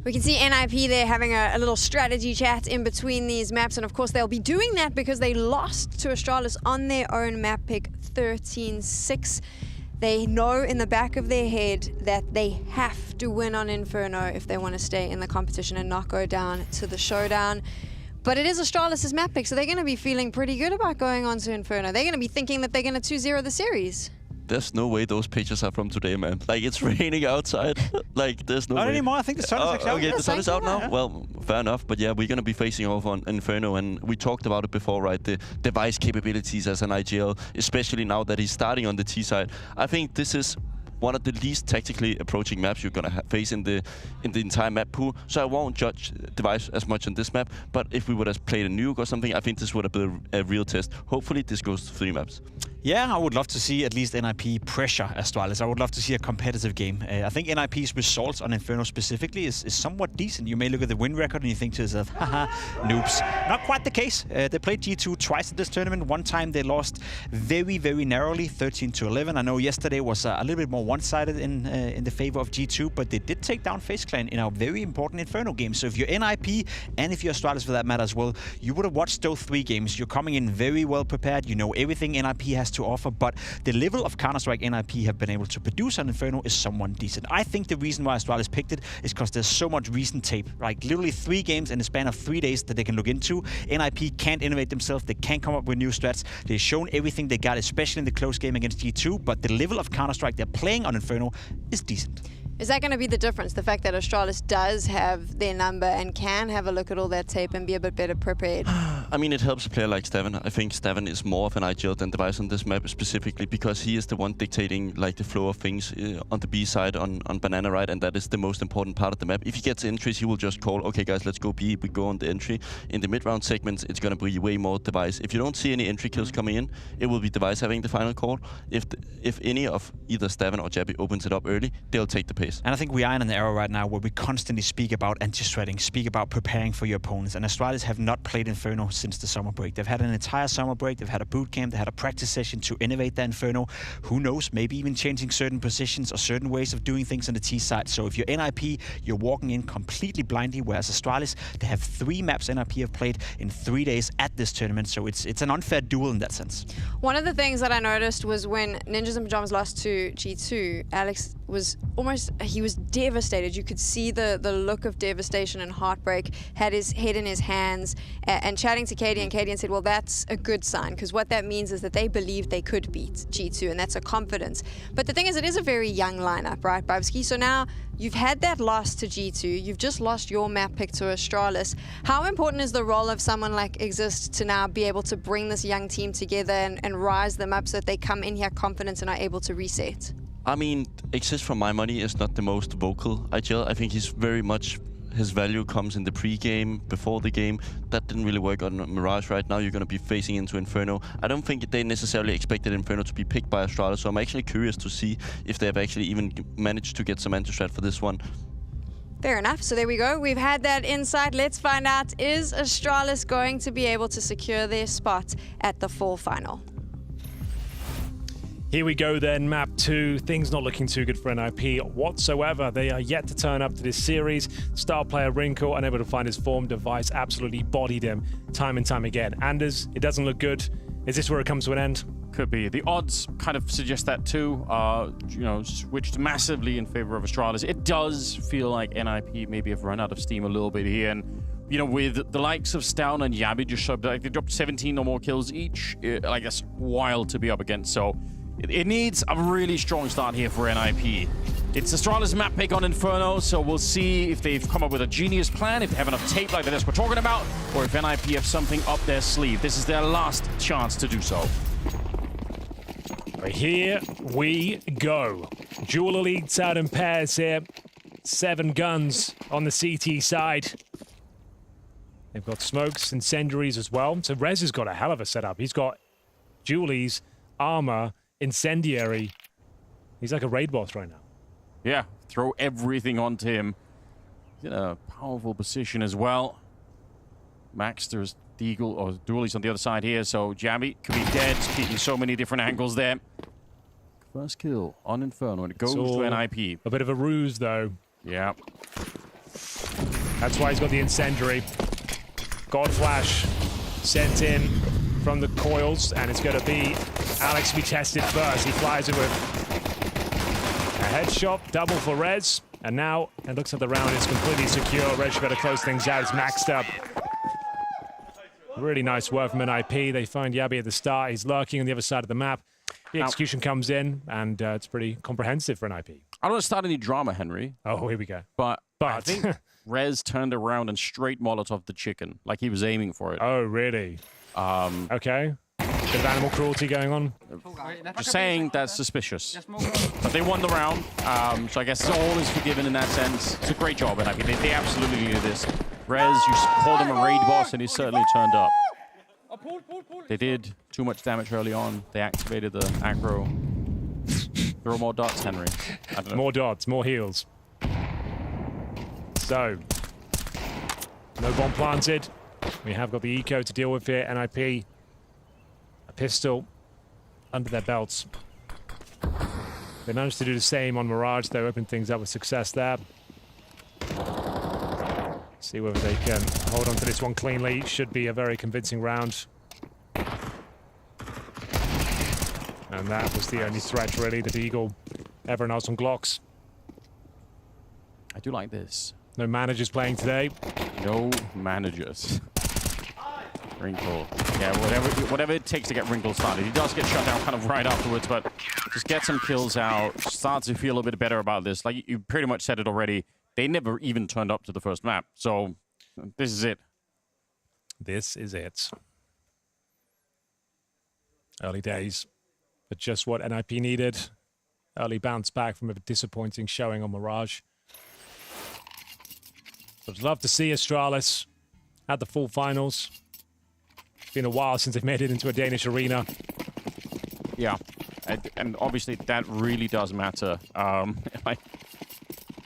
We can see NIP there having a little strategy chat in between these maps, and of course they'll be doing that because they lost to Astralis on their own map pick 13-6. They know in the back of their head that they have to win on Inferno if they want to stay in the competition and not go down to the Showdown. But it is Astralis' map pick, so they're going to be feeling pretty good about going on to Inferno. They're going to be thinking that they're going to 2-0 the series. There's no way those pictures are from today, man. Like, it's raining outside. Like, there's no way. Not anymore. I think the sun is actually out. Okay, the sun is out now? Yeah. Well, fair enough. But yeah, we're going to be facing off on Inferno. And we talked about it before, right? The device capabilities as an IGL, especially now that he's starting on the T side. I think this is one of the least tactically approaching maps you're going to face in the entire map pool. So I won't judge Device as much on this map. But if we would have played a nuke or something, I think this would have been a real test. Hopefully, this goes to 3 maps. Yeah, I would love to see at least NIP pressure Astralis. I would love to see a competitive game. I think NIP's results on Inferno specifically is somewhat decent. You may look at the win record and you think to yourself, haha, noobs. Not quite the case. They played G2 twice in this tournament. One time they lost very, very narrowly, 13-11. I know yesterday was a little bit more one-sided in the favor of G2, but they did take down FaZe Clan in a very important Inferno game. So if you're NIP and if you're Astralis for that matter as well, you would have watched those 3 games. You're coming in very well prepared. You know everything NIP has to offer, but the level of Counter-Strike NIP have been able to produce on Inferno is somewhat decent. I think the reason why Astralis picked it is because there's so much recent tape, like literally 3 games in the span of 3 days that they can look into. NIP can't innovate themselves, they can't come up with new strats. They've shown everything they got, especially in the close game against G2, but the level of Counter-Strike they're playing on Inferno is decent. Is that going to be the difference? The fact that Astralis does have their number and can have a look at all that tape and be a bit better prepared? I mean, it helps a player like Stavn. I think Stavn is more of an IGL than Device on this map specifically because he is the one dictating like the flow of things on the B side on Banana, right? And that is the most important part of the map. If he gets entries, he will just call, okay guys, let's go B. We go on the entry. In the mid-round segments, it's going to be way more Device. If you don't see any entry kills coming in, it will be Device having the final call. If any of either Stavn or Jabby opens it up early, they'll take the pace. And I think we are in an era right now where we constantly speak about anti-threading, speak about preparing for your opponents. And Astralis have not played Inferno since the summer break. They've had an entire summer break. They've had a boot camp. They had a practice session to innovate the Inferno. Who knows? Maybe even changing certain positions or certain ways of doing things on the T side. So if you're NIP, you're walking in completely blindly. Whereas Astralis, they have 3 maps NIP have played in 3 days at this tournament. So it's an unfair duel in that sense. One of the things that I noticed was when Ninjas in Pajamas lost to G2, Alex was he was devastated. You could see the look of devastation and heartbreak, had his head in his hands, and chatting to Katie, and Katie said, well, that's a good sign, because what that means is that they believed they could beat G2, and that's a confidence. But the thing is, it is a very young lineup, right, Babski? So now you've had that loss to G2, you've just lost your map pick to Astralis. How important is the role of someone like Exist to now be able to bring this young team together and rise them up so that they come in here confident and are able to reset? I mean, Exist for my money is not the most vocal IGL. I think he's very much, his value comes in the pre-game, before the game. That didn't really work on Mirage. Right now you're going to be facing into Inferno. I don't think they necessarily expected Inferno to be picked by Astralis, so I'm actually curious to see if they've actually even managed to get some anti-strat for this one. Fair enough. So there we go. We've had that insight. Let's find out, is Astralis going to be able to secure their spot at the fall final? Here we go then, map 2. Things not looking too good for NIP whatsoever. They are yet to turn up to this series. Star player Wrinkle, unable to find his form. Device absolutely bodied him time and time again. Anders, it doesn't look good. Is this where it comes to an end? Could be. The odds kind of suggest that too. Switched massively in favor of Astralis. It does feel like NIP maybe have run out of steam a little bit here. And with the likes of Showdown and Yabi just showed, like, they dropped 17 or more kills each. Like, that's wild to be up against. So it needs a really strong start here for NIP. It's Astralis map pick on Inferno, so we'll see if they've come up with a genius plan, if they have enough tape like this we're talking about, or if NIP have something up their sleeve. This is their last chance to do so. Here we go. Dual elites out in pairs here. 7 guns on the CT side. They've got smokes, incendiaries as well. So Rez has got a hell of a setup. He's got dualies, armor, incendiary. He's like a raid boss right now. Yeah, throw everything onto him. He's in a powerful position as well. Max, there's Deagle or Dualies on the other side here, so Jammy could be dead, keeping so many different angles there. First kill on Inferno, and it goes to NIP. A bit of a ruse, though. Yeah. That's why he's got the incendiary. God Flash sent in from the coils, and it's going to be Alex to be tested first. He flies it with a headshot, double for Rez, and now it looks like the round is completely secure. Rez better close things out. It's maxed up. Really nice work from NIP. They find Yabi at the start. He's lurking on the other side of the map. The execution comes in, and it's pretty comprehensive for NIP. I don't want to start any drama, Henry. Oh, here we go. But I think Rez turned around and straight Molotov the chicken, like he was aiming for it. Oh, really? Okay. Bit of animal cruelty going on. Just saying that's suspicious. But they won the round, so I guess all is forgiven in that sense. It's a great job, and I mean, they absolutely needed this. Rez, you called him a raid boss, and he certainly turned up. They did too much damage early on. They activated the aggro. Throw more dots, Henry. I don't know. More dots, more heals. So, no bomb planted. We have got the eco to deal with here. NIP, a pistol under their belts. They managed to do the same on Mirage, though, open things up with success there. See whether they can hold on to this one cleanly. Should be a very convincing round. And that was the only threat, really, that Eagle ever announced on Glocks. I do like this. No managers playing today. No managers. Wrinkle. Yeah, whatever it takes to get Wrinkle started. He does get shut down kind of right afterwards, but just get some kills out. Start to feel a bit better about this. Like, you pretty much said it already. They never even turned up to the first map. So, this is it. This is it. Early days. But just what NIP needed. Early bounce back from a disappointing showing on Mirage. I'd love to see Astralis at the full finals. It's been a while since they've made it into a Danish arena. Yeah, and obviously that really does matter.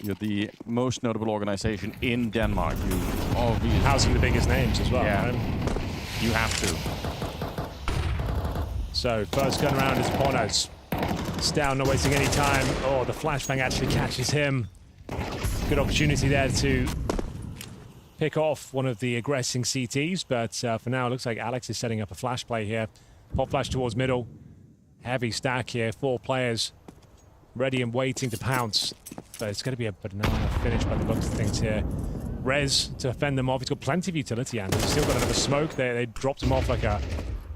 You're the most notable organization in Denmark. You obviously housing the biggest names as well. Yeah, right? You have to. So, first gun round is upon us. Stow not wasting any time. Oh, the flashbang actually catches him. Good opportunity there to pick off one of the aggressing CTs, but for now it looks like Alex is setting up a flash play here. Pop flash towards middle. Heavy stack here, 4 players ready and waiting to pounce. But it's going to be a banana finish by the looks of things here. Rez to fend them off. He's got plenty of utility, and he's still got another smoke there. They dropped him off like a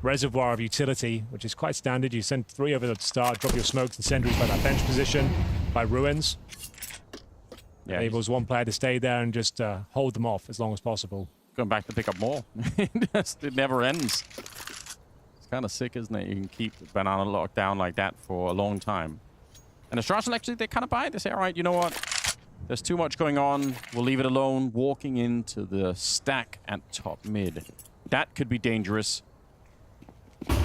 reservoir of utility, which is quite standard. You send 3 over the start, drop your smokes and incendiaries by that bench position, by Ruins. Yeah, enables one player to stay there and just hold them off as long as possible. Going back to pick up more. It never ends. It's kind of sick, isn't it? You can keep the banana locked down like that for a long time. And Astralis, actually, they kind of buy it. They say, all right, you know what? There's too much going on. We'll leave it alone. Walking into the stack at top mid. That could be dangerous.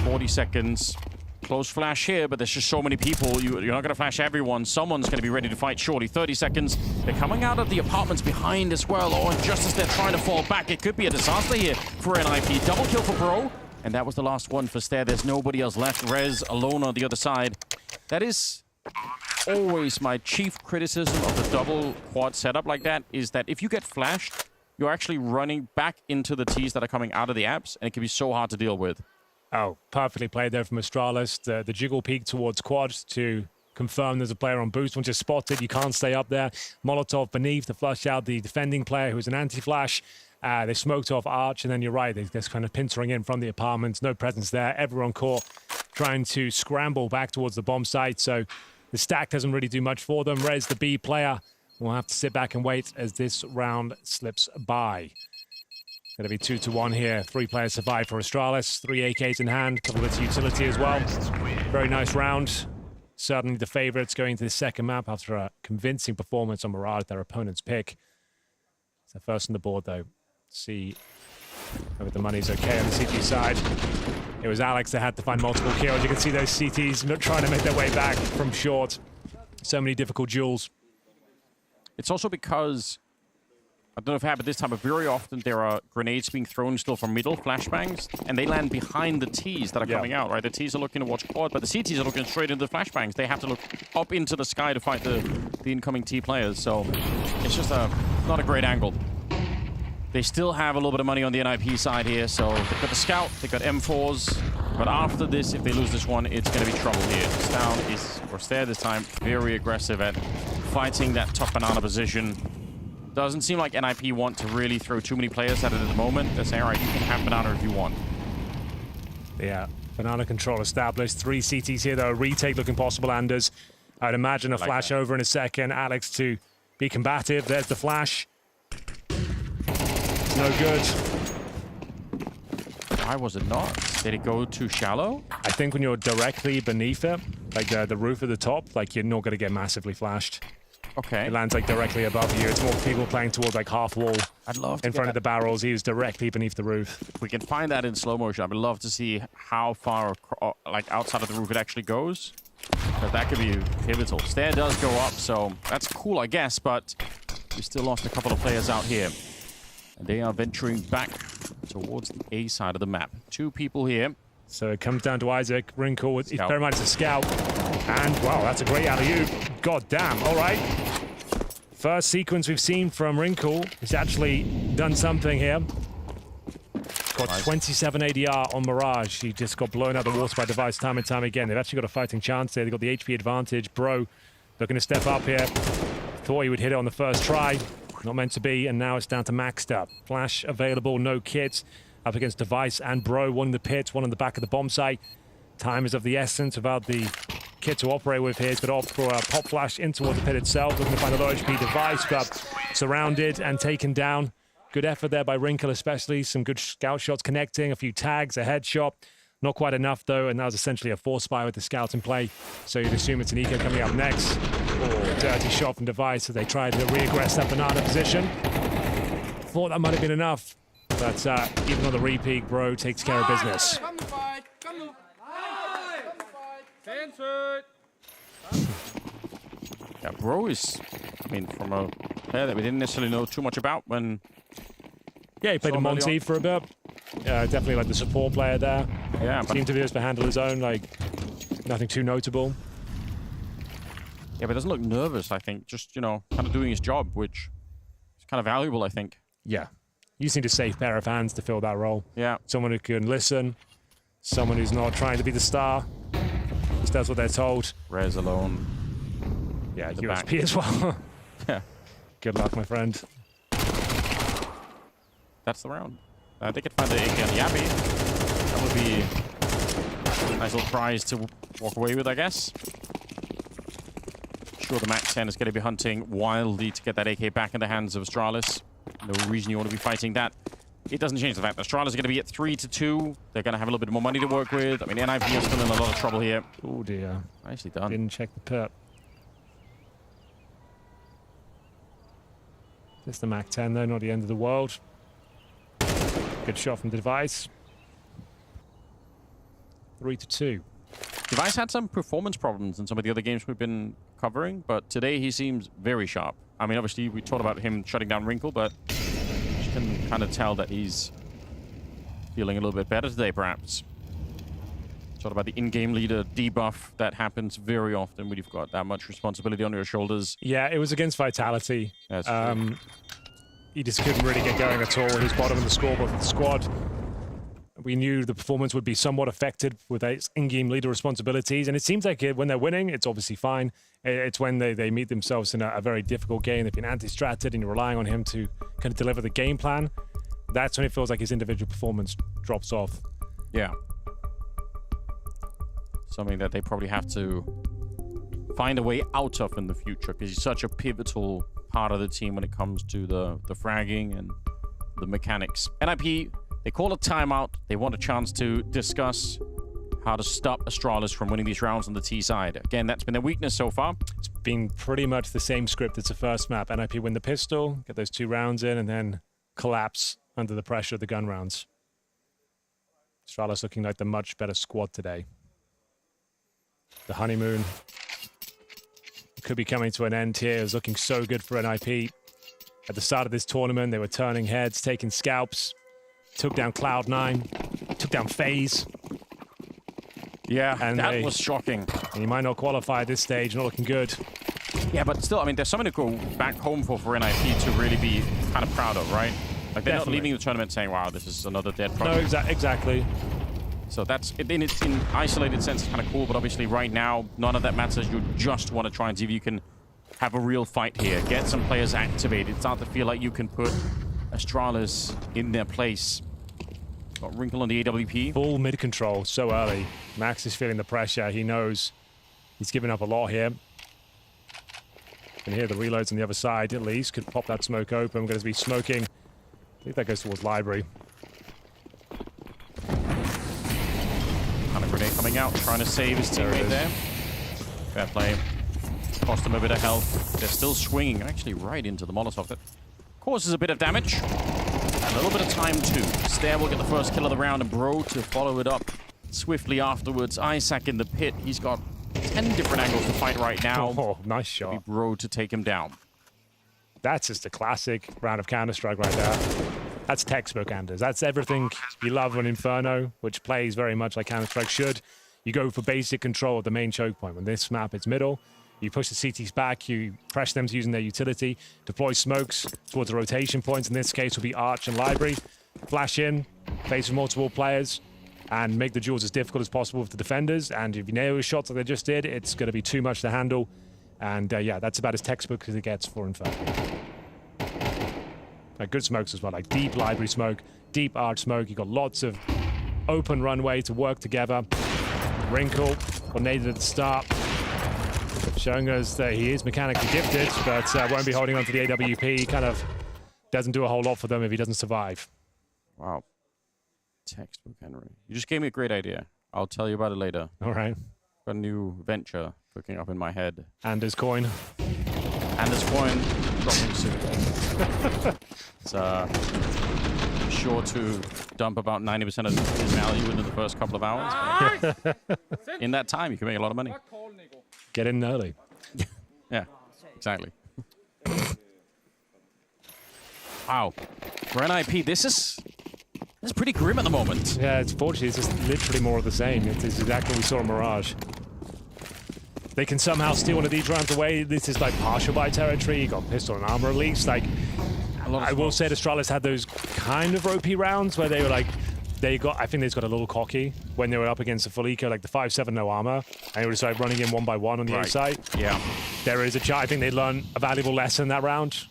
40 seconds. Close flash here, but there's just so many people. You're not going to flash everyone. Someone's going to be ready to fight shortly. 30 seconds. They're coming out of the apartments behind as well. Oh, and just as they're trying to fall back, it could be a disaster here for NIP. Double kill for Bro. And that was the last one for Stair. There's nobody else left. Rez alone on the other side. That is always my chief criticism of the double quad setup like that, is that if you get flashed, you're actually running back into the Ts that are coming out of the apps, and it can be so hard to deal with. Oh, perfectly played there from Astralis. The jiggle peek towards quad to confirm there's a player on boost. Once you're spotted, you can't stay up there. Molotov beneath to flush out the defending player who's an anti-flash. They smoked off Arch, and then you're right. They're just kind of pincering in from the apartments. No presence there. Everyone caught trying to scramble back towards the bomb site. So the stack doesn't really do much for them. Rez, the B player, will have to sit back and wait as this round slips by. Going to be 2-1 here. 3 players survive for Astralis. 3 AKs in hand. Couple of utility as well. Very nice round. Certainly the favorites going to the second map after a convincing performance on Mirage, their opponent's pick. It's the first on the board, though. See whether the money's okay on the CT side. It was Alex that had to find multiple kills. You can see those CTs not trying to make their way back from short. So many difficult duels. It's also because, I don't know if it happened this time, but very often there are grenades being thrown still from middle, flashbangs, and they land behind the Ts that are coming out, right? The Ts are looking towards quad, but the CTs are looking straight into the flashbangs. They have to look up into the sky to fight the incoming T players, so it's just not a great angle. They still have a little bit of money on the NIP side here, so they've got the Scout, they've got M4s, but after this, if they lose this one, it's going to be trouble here. Down is, or Stair this time, very aggressive at fighting that top banana position. Doesn't seem like NIP want to really throw too many players at it at the moment. They're saying, all right, you can have banana if you want. Yeah, banana control established. 3 CTs here, though. Retake looking possible, Anders. I'd imagine a flash over in a second. Alex to be combative. There's the flash. It's no good. Why was it not? Did it go too shallow? I think when you're directly beneath it, like the roof at the top, like you're not going to get massively flashed. Okay. It lands like directly above you. It's more people playing towards like half wall. I'd love to in front of the barrels. He was directly beneath the roof. If we can find that in slow motion, I would love to see how far, like outside of the roof, it actually goes. But that could be pivotal. Stair does go up, so that's cool, I guess. But we still lost a couple of players out here, and they are venturing back towards the A side of the map. 2 people here. So it comes down to Isaac. Wrinkle with very much a scout. And, wow, that's a great alley-oop. God damn. All right. First sequence we've seen from Wrinkle. He's actually done something here. Got 27 ADR on Mirage. He just got blown out of the water by Device time and time again. They've actually got a fighting chance there. They've got the HP advantage. Bro looking to step up here. Thought he would hit it on the first try. Not meant to be. And now it's down to maxed up. Flash available. No kits. Up against Device and Bro. One in the pits, one on the back of the bomb site. Time is of the essence without the kit to operate with here. He's got to opt for a pop flash in towards the pit itself. Looking to find a low HP Device, but surrounded and taken down. Good effort there by Wrinkle, especially. Some good scout shots connecting, a few tags, a headshot. Not quite enough, though, and that was essentially a force fire with the scouts in play. So you'd assume it's an eco coming up next. Oh, dirty shot from Device as they tried to re-aggress that banana position. Thought that might have been enough. But even on the repeat, Bro takes care of business. Yeah, Bro is, I mean, from a player that we didn't necessarily know too much about when... Yeah, he played a Monty for a bit. Definitely like the support player there. Yeah, but... Seemed to be able to handle his own, like, nothing too notable. Yeah, but doesn't look nervous, I think. Just, you know, kind of doing his job, which is kind of valuable, I think. Yeah. You just need a safe pair of hands to fill that role. Yeah. Someone who can listen. Someone who's not trying to be the star. Just does what they're told. Res alone. Yeah, USP as well. Yeah. Good luck, my friend. That's the round. They could find the AK on the Abbey. That would be a nice little prize to walk away with, I guess. Sure, the Mac 10 is going to be hunting wildly to get that AK back in the hands of Astralis. No reason you want to be fighting that. It doesn't change the fact that Astralis are going to be at 3-2. They're going to have a little bit more money to work with. I mean, NIP are still in a lot of trouble here. Oh, dear. Nicely done. Didn't check the pit. Just the Mac 10, though, not the end of the world. Good shot from the Device. 3-2. Device had some performance problems in some of the other games we've been covering, but today he seems very sharp. I mean, obviously, we talked about him shutting down Wrinkle, but you can kind of tell that he's feeling a little bit better today, perhaps. Talked about the in-game leader debuff. That happens very often when you've got that much responsibility on your shoulders. Yeah, it was against Vitality. That's true. He just couldn't really get going at all. He's bottom of the scoreboard for the squad. We knew the performance would be somewhat affected with its in-game leader responsibilities, and it seems like when they're winning, it's obviously fine. It's when they meet themselves in a very difficult game. They've been anti-stratted, and you're relying on him to kind of deliver the game plan. That's when it feels like his individual performance drops off. Yeah. Something that they probably have to find a way out of in the future, because he's such a pivotal part of the team when it comes to the fragging and the mechanics. NIP, they call a timeout. They want a chance to discuss how to stop Astralis from winning these rounds on the T side. Again, that's been their weakness so far. It's been pretty much the same script as the first map. NIP win the pistol, get those 2 rounds in, and then collapse under the pressure of the gun rounds. Astralis looking like the much better squad today. The honeymoon could be coming to an end here. It was looking so good for NIP. At the start of this tournament, they were turning heads, taking scalps, took down Cloud9, took down FaZe. Yeah, and that was shocking. And you might not qualify at this stage, not looking good. Yeah, but still, I mean, there's something to go back home for NIP to really be kind of proud of, right? Like, they're not leaving the tournament saying, wow, this is another dead No, project. exactly. So that's, in its isolated sense, it's kind of cool, but obviously right now, none of that matters. You just want to try and see if you can have a real fight here. Get some players activated. Start to feel like you can put Astralis in their place. Got Wrinkle on the AWP. Full mid control so early. Max is feeling the pressure. He knows he's giving up a lot here. Can hear the reloads on the other side at least. Could pop that smoke open. We're going to be smoking. I think that goes towards library. Kind of grenade coming out, trying to save his teammate there. Fair play. Cost him a bit of health. They're still swinging actually right into the Molotov. That causes a bit of damage. A little bit of time too. Stair will get the first kill of the round, and Bro to follow it up swiftly afterwards. Isaac in the pit. He's got 10 different angles to fight right now. Oh, nice shot. Bro to take him down. That's just a classic round of Counter-Strike right there. That's textbook, Anders. That's everything you love on Inferno, which plays very much like Counter-Strike should. You go for basic control of the main choke point. When this map is middle, you push the CTs back, you pressure them using their utility, deploy smokes towards the rotation points. In this case, will be Arch and Library. Flash in, face with multiple players, and make the duels as difficult as possible with the defenders. And if you nail your shots like they just did, it's going to be too much to handle. And yeah, that's about as textbook as it gets for Inferno. Like, good smokes as well, like deep Library smoke, deep Arch smoke. You got lots of open runway to work together. Wrinkle, or naded at the start, showing us that he is mechanically gifted, but won't be holding on to the AWP. He kind of doesn't do a whole lot for them if he doesn't survive. Wow. Textbook, Henry. You just gave me a great idea. I'll tell you about it later. All right. Got a new venture cooking up in my head. Anders coin. Anders coin. Dropping soon. It's sure to dump about 90% of his value within the first couple of hours. In that time, you can make a lot of money. Get in early. Yeah, exactly. Wow. For NIP, this is pretty grim at the moment. Yeah, it's fortunately, it's just literally more of the same. It's exactly what we saw in Mirage. They can somehow steal one of these rounds away. This is like partial buy territory. You got pistol and armor at least. Like, I will say Astralis had those kind of ropey rounds where they were like, I think they just got a little cocky when they were up against the full eco, like the 5-7 no armor, and they were just like running in one by one on the A side. Yeah. There is a chance. I think they learned a valuable lesson that round,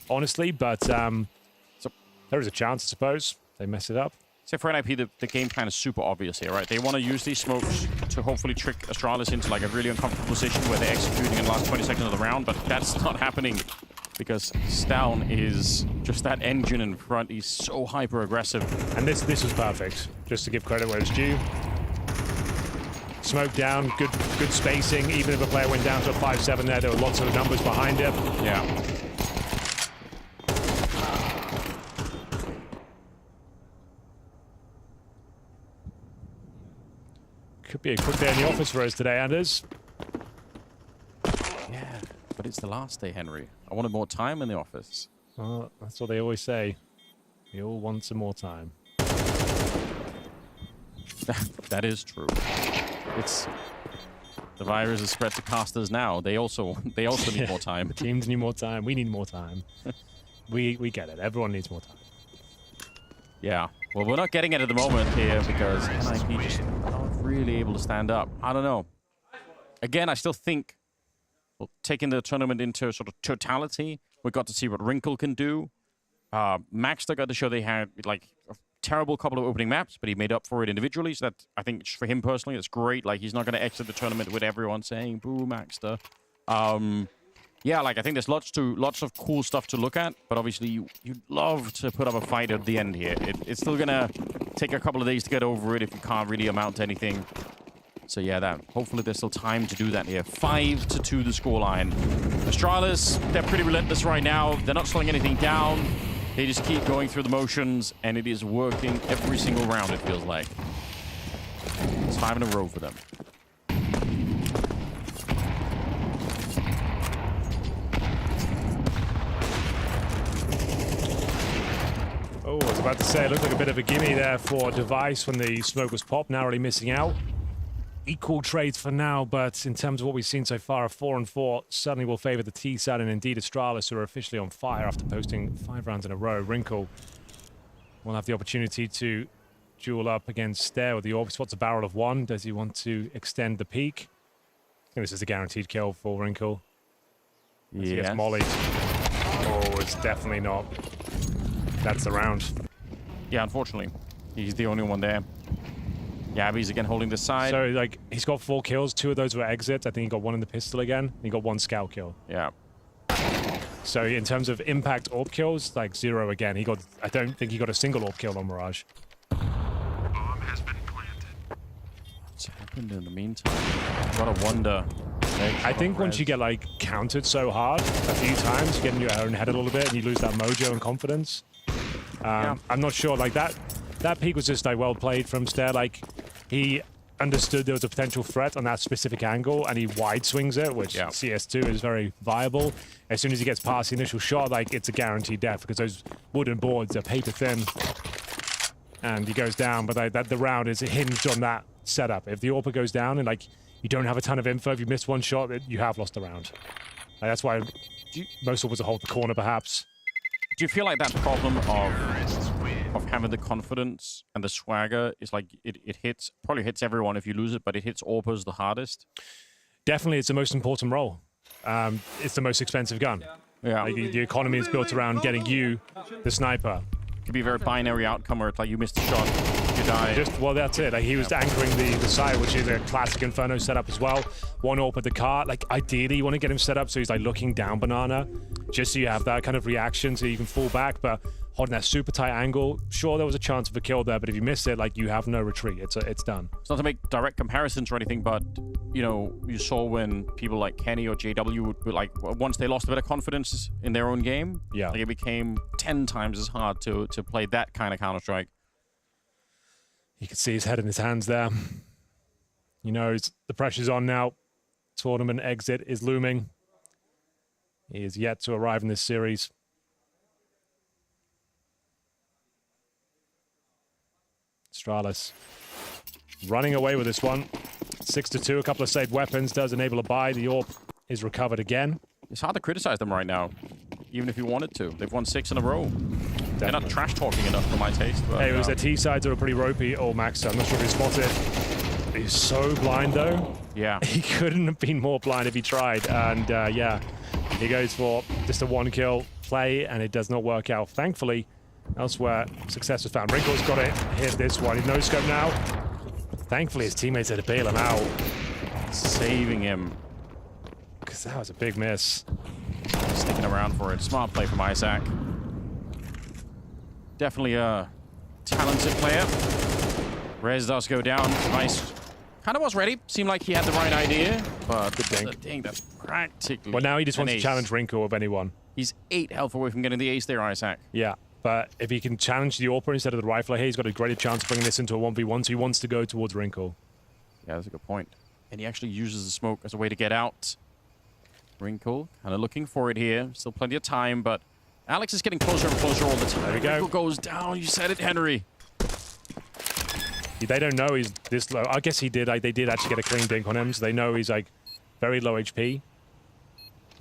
honestly, but there is a chance, I suppose. They mess it up. So for NIP, the game plan is super obvious here, right? They want to use these smokes to hopefully trick Astralis into like a really uncomfortable position where they're executing in the last 20 seconds of the round, but that's not happening because Stown is just that engine in front. He's so hyper-aggressive. And this was perfect, just to give credit where it's due. Smoke down, good spacing. Even if a player went down to a 5-7 there were lots of numbers behind him. Yeah. Could be a quick day in the office for us today, Anders. Yeah, but it's the last day, Henry. I wanted more time in the office. Oh, that's what they always say. We all want some more time. That is true. It's the virus is spread to casters now. They also need more time. The teams need more time. We need more time. we get it. Everyone needs more time. Yeah. Well, we're not getting it at the moment here because NIP just not really able to stand up. I don't know. Again, I still think, well, taking the tournament into sort of totality, we got to see what Wrinkle can do. Maxter got to show they had like a terrible couple of opening maps, but he made up for it individually. So that, I think for him personally, it's great. Like, he's not going to exit the tournament with everyone saying, boo, Maxter. Yeah, like, I think there's lots of cool stuff to look at, but obviously you'd love to put up a fight at the end here. It's still gonna take a couple of days to get over it if you can't really amount to anything. So yeah, hopefully there's still time to do that here. 5-2 the scoreline. Astralis, they're pretty relentless right now. They're not slowing anything down. They just keep going through the motions, and it is working every single round, it feels like. It's 5 in a row for them. Oh, I was about to say, it looked like a bit of a gimme there for Device when the smoke was popped, narrowly missing out. Equal trades for now, but in terms of what we've seen so far, a 4-4 certainly will favor the T side, and indeed Astralis, who are officially on fire after posting 5 rounds in a row. Wrinkle will have the opportunity to duel up against Stare with the Orb. Spots a barrel of one. Does he want to extend the peak? I think this is a guaranteed kill for Wrinkle. Yes. He gets mollied. Oh, it's definitely not. That's the round. Yeah, unfortunately. He's the only one there. Yavi's again holding the side. So, like, he's got 4 kills. 2 of those were exits. I think he got 1 in the pistol again. He got 1 scout kill. Yeah. So, in terms of impact orb kills, like 0 again. I don't think he got a single orb kill on Mirage. What's happened in the meantime? Gotta wonder. I think once you get, like, countered so hard a few times, you get in your own head a little bit and you lose that mojo and confidence. I'm not sure. Like, that peak was just, like, well played from Stare. Like, he understood there was a potential threat on that specific angle, and he wide swings it, which CS2 is very viable. As soon as he gets past the initial shot, like, it's a guaranteed death because those wooden boards are paper thin. And he goes down, but the round is hinged on that setup. If the AWPer goes down and, like, you don't have a ton of info, if you miss one shot, you have lost the round. Like, that's why most AWPers will hold the corner, perhaps. Do you feel like that problem of having the confidence and the swagger is like it probably hits everyone if you lose it, but it hits AWPers the hardest? Definitely, it's the most important role. It's the most expensive gun. Yeah. Like, the economy is built around getting you, the sniper. It could be a very binary outcome where it's like you missed a shot, you die. Well, that's it. Like, he was anchoring the side, which is a classic Inferno setup as well. 1 AWP at the cart. Like, ideally, you want to get him set up so he's, like, looking down banana, just so you have that kind of reaction so you can fall back. But holding that super tight angle, sure, there was a chance of a kill there, but if you miss it, like, you have no retreat. It's done. It's not to make direct comparisons or anything, but, you know, you saw when people like Kenny or JW would, like, once they lost a bit of confidence in their own game, like, it became 10 times as hard to play that kind of Counter-Strike. You can see his head in his hands there. He knows the pressure's on now. Tournament exit is looming. He is yet to arrive in this series. Astralis running away with this one. 6-2, a couple of saved weapons does enable a buy. The AWP is recovered again. It's hard to criticize them right now, even if you wanted to. They've won 6 in a row. Definitely. They're not trash-talking enough for my taste. But, hey, it was their T-sides that were pretty ropey. Oh, Max, I'm not sure if he spotted. He's so blind, though. Yeah. He couldn't have been more blind if he tried. And, yeah, he goes for just a 1-kill play, and it does not work out. Thankfully, elsewhere, success was found. Wrinkle's got it. Hit this one. He's no-scope now. Thankfully, his teammates had to bail him out. Saving him. Because that was a big miss. Sticking around for it. Smart play from Isaac. Definitely a talented player. Rez does go down. Nice. Kind of was ready. Seemed like he had the right idea. But the thing that's practically... Well, now he just wants to challenge Wrinkle of anyone. He's 8 health away from getting the ace there, Isaac. Yeah. But if he can challenge the AWPer instead of the rifler here, he's got a greater chance of bringing this into a 1v1, so he wants to go towards Wrinkle. Yeah, that's a good point. And he actually uses the smoke as a way to get out. Wrinkle, kind of looking for it here. Still plenty of time, but Alex is getting closer and closer all the time. There we go. Wrinkle goes down. You said it, Henry. They don't know he's this low. I guess he did. Like, they did actually get a clean dink on him, so they know he's, like, very low HP.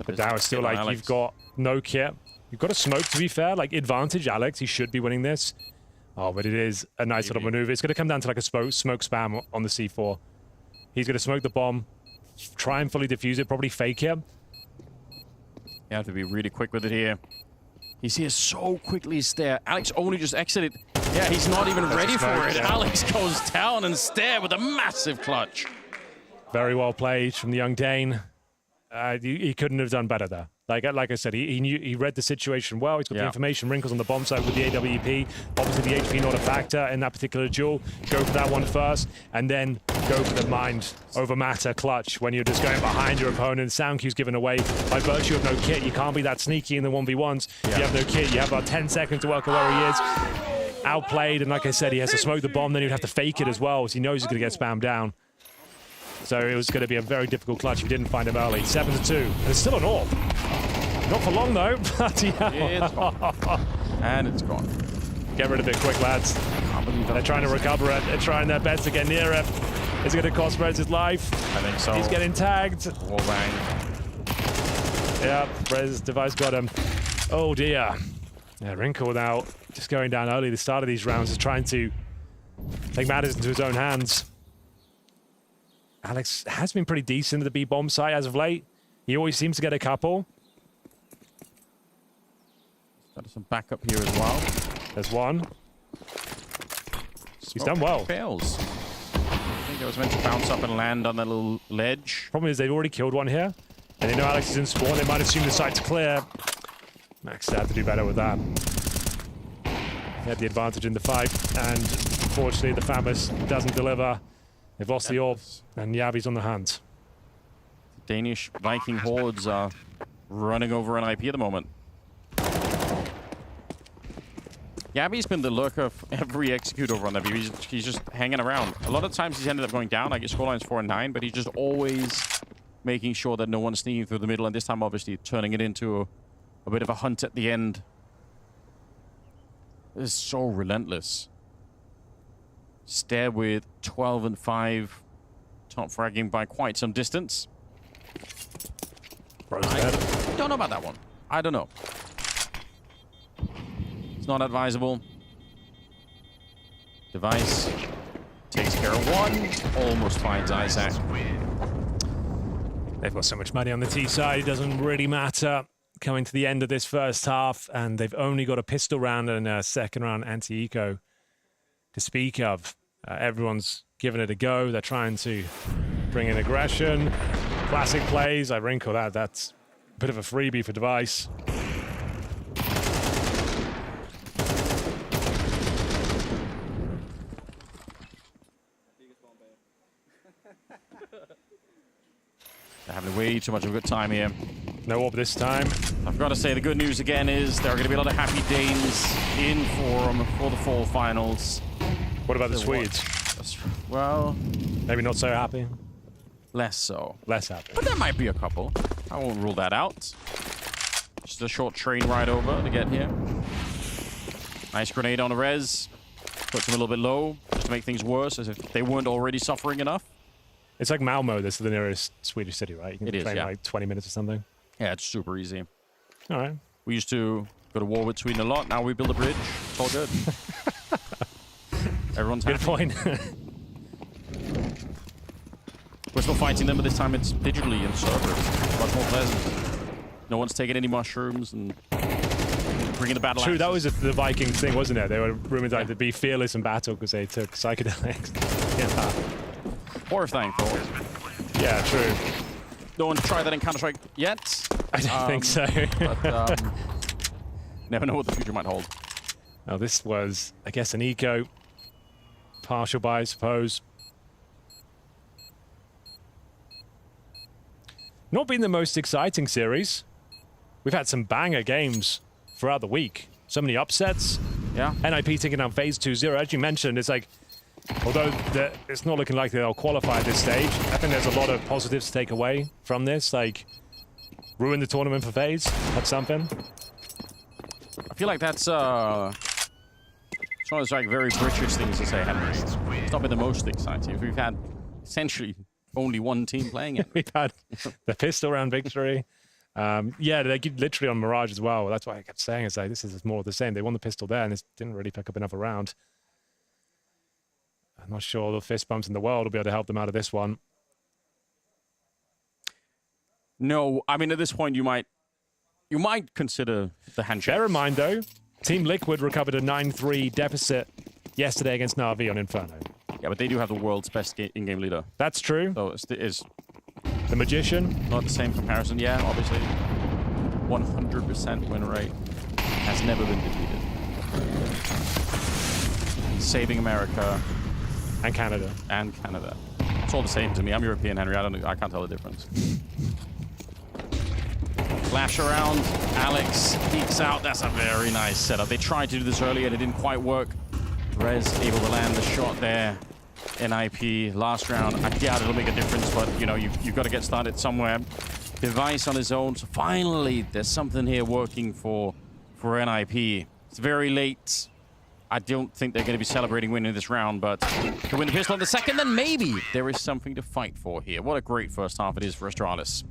But now it's still like, Alex, you've got no kit. You've got a smoke, to be fair. Like, advantage, Alex. He should be winning this. Oh, but it is a nice little maneuver. It's going to come down to, like, a smoke spam on the C4. He's going to smoke the bomb, try and fully defuse it, probably fake him. You have to be really quick with it here. He's here so quickly, Stare. Alex only just exited. Yeah, he's not even ready for it. Alex goes down and Stare with a massive clutch. Very well played from the young Dane. He couldn't have done better there. Like I said, he read the situation well. He's got the information. Wrinkle's on the bomb side with the AWP. Obviously, the HP not a factor in that particular duel. Go for that one first, and then go for the mind over matter clutch when you're just going behind your opponent. Sound cue's given away by virtue of no kit. You can't be that sneaky in the 1v1s. If you have no kit, you have about 10 seconds to work out where he is. Outplayed, and like I said, he has to smoke the bomb, then he'd have to fake it as well, so he knows he's going to get spammed down. So it was going to be a very difficult clutch if you didn't find him early. 7-2. And it's still an AWP. Not for long, though. It's gone. And it's gone. Get rid of it quick, lads. They're trying to recover it. They're trying their best to get near it. Is it going to cost Rez his life? I think so. He's getting tagged. Wall bang. Yeah, Rez's device got him. Oh, dear. Yeah, Wrinkle now just going down early. The start of these rounds is trying to take matters into his own hands. Alex has been pretty decent at the B-bomb site as of late. He always seems to get a couple. Got some backup here as well. There's one. He's done well. Fails. I think it was meant to bounce up and land on that little ledge. Problem is they've already killed one here. And they know Alex is in spawn. They might assume the site's clear. Max had to do better with that. He had the advantage in the fight. And unfortunately, the Famous doesn't deliver. They've lost the orb. And Yavi's on the hands. Danish Viking hordes are running over NIP at the moment. Yavi's been the lurker of every execute over on NAVI. He's just hanging around. A lot of times he's ended up going down. Like his scoreline's 4-9, but he's just always making sure that no one's sneaking through the middle. And this time, obviously, turning it into a bit of a hunt at the end. This is so relentless. Stare with 12 and 5. Top fragging by quite some distance. I don't know about that one. I don't know. It's not advisable. Device takes care of one. Almost finds Isaac. They've got so much money on the T side, it doesn't really matter. Coming to the end of this first half, and they've only got a pistol round and a second round anti-eco to speak of. Everyone's giving it a go. They're trying to bring in aggression. Classic plays. I wrinkle that. That's a bit of a freebie for Device. They're having way too much of a good time here. No orb this time. I've got to say, the good news again is there are going to be a lot of happy Danes in Forum for the fall finals. What about the Swedes? Well, maybe not so happy. Less so. Less happy. But there might be a couple. I won't rule that out. Just a short train ride over to get here. Nice grenade on a res. Puts them a little bit low, just to make things worse, as if they weren't already suffering enough. It's like Malmo, this is the nearest Swedish city, right? You can It is, train yeah. like 20 minutes or something. Yeah, it's super easy. All right. We used to go to war with Sweden a lot. Now we build a bridge. It's all good. Everyone's Good happy. point. We're still fighting them, but this time it's digitally in servers. Much more pleasant. No one's taking any mushrooms and bringing the battle True, axes. that was the Viking thing, wasn't it? They were rumored like to be fearless in battle because they took psychedelics. Yeah. Horrifying thought. Yeah, true. No one's tried that in Counter-Strike yet. I don't think so. But never know what the future might hold. Now this was, I guess, an eco. Partial buy, I suppose. Not been the most exciting series. We've had some banger games throughout the week. So many upsets. Yeah. NIP taking down phase 2-0. As you mentioned, it's like, although it's not looking like they'll qualify at this stage, I think there's a lot of positives to take away from this. Like, ruin the tournament for phase. That's something. I feel like that's it's one of those like very British things to say, Henry. It's not been the most exciting. We've had essentially only one team playing it. We've had the pistol round victory. Yeah, they get literally on Mirage as well. That's why I kept saying it's like this is more of the same. They won the pistol there and it didn't really pick up another round. I'm not sure the fist bumps in the world will be able to help them out of this one. No, I mean at this point you might consider the handshake. Bear in mind though, Team Liquid recovered a 9-3 deficit yesterday against NAVI on Inferno. Yeah, but they do have the world's best in-game leader. That's true. So it's the Magician. Not the same comparison. Yeah, obviously. 100% win rate. Has never been defeated. Saving America. And Canada. And Canada. It's all the same to me. I'm European, Henry. I can't tell the difference. Flash around. Alex peeks out. That's a very nice setup. They tried to do this earlier and it didn't quite work. Rez able to land the shot there. NIP last round. I doubt it'll make a difference, but you know, you've got to get started somewhere. Device on his own. So finally, there's something here working for NIP. It's very late. I don't think they're going to be celebrating winning this round, but to win the pistol in the second, then maybe there is something to fight for here. What a great first half it is for Astralis.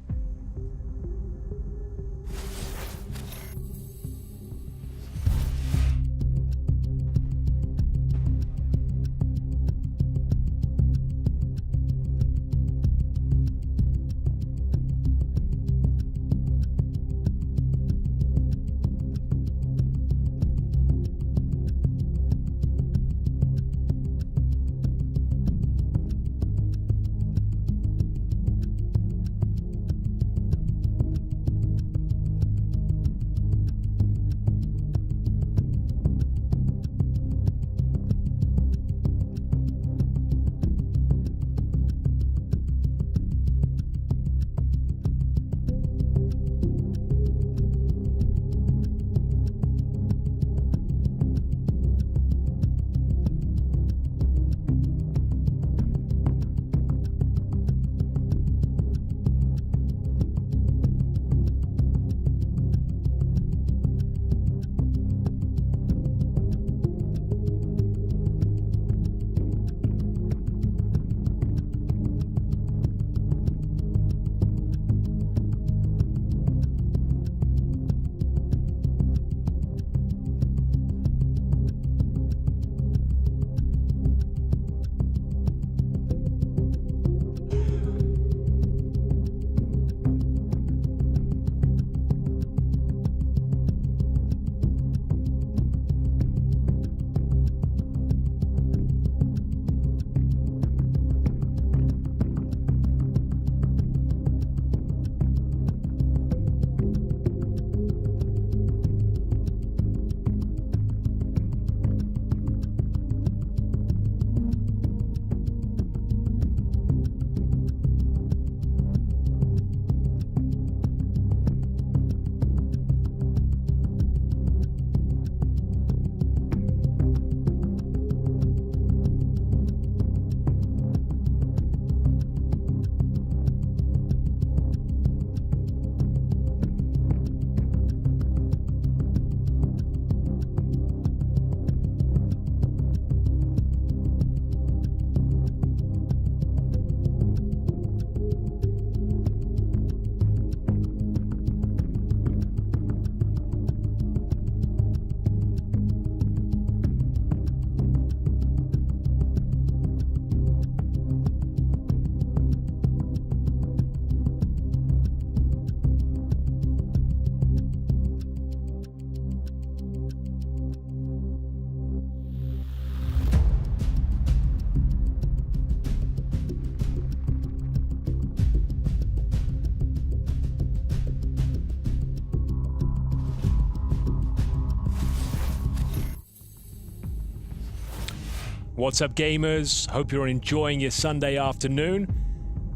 What's up, gamers? Hope you're enjoying your Sunday afternoon.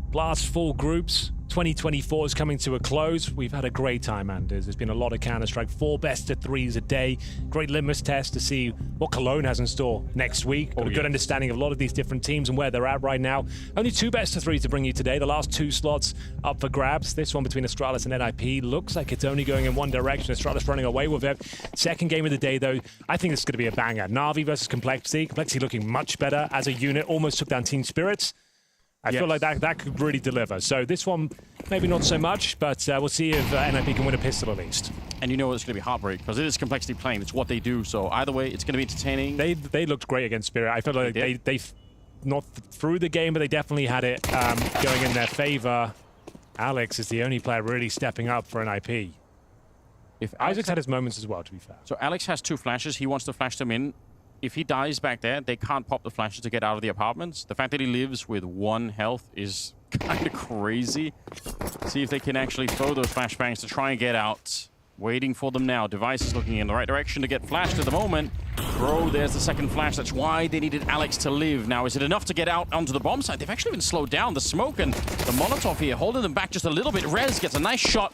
Blast full groups 2024 is coming to a close. We've had a great time, Anders. There's been a lot of Counter-Strike, 4 best-of-3s a day. Great litmus test to see what Cologne has in store next week. Got a good understanding of a lot of these different teams and where they're at right now. Only 2 best-of-3s to bring you today. The last 2 slots up for grabs. This one between Astralis and NIP looks like it's only going in one direction. Astralis running away with it. Second game of the day, though, I think this is going to be a banger. NAVI versus Complexity. Complexity looking much better as a unit. Almost took down Team Spirits. I feel like that could really deliver. So this one, maybe not so much, but we'll see if NIP can win a pistol at least. And you know it's going to be heartbreak because it is Complexity playing. It's what they do. So either way, it's going to be entertaining. They looked great against Spirit. I felt like they not through the game, but they definitely had it going in their favor. Alex is the only player really stepping up for NIP. If Isaac's had his moments as well, to be fair. So Alex has 2 flashes. He wants to flash them in. If he dies back there, they can't pop the flashes to get out of the apartments. The fact that he lives with 1 health is kind of crazy. See if they can actually throw those flashbangs to try and get out. Waiting for them now. Device is looking in the right direction to get flashed at the moment. Bro, there's the second flash. That's why they needed Alex to live. Now, is it enough to get out onto the bomb site? They've actually been slowed down. The smoke and the Molotov here holding them back just a little bit. Rez gets a nice shot.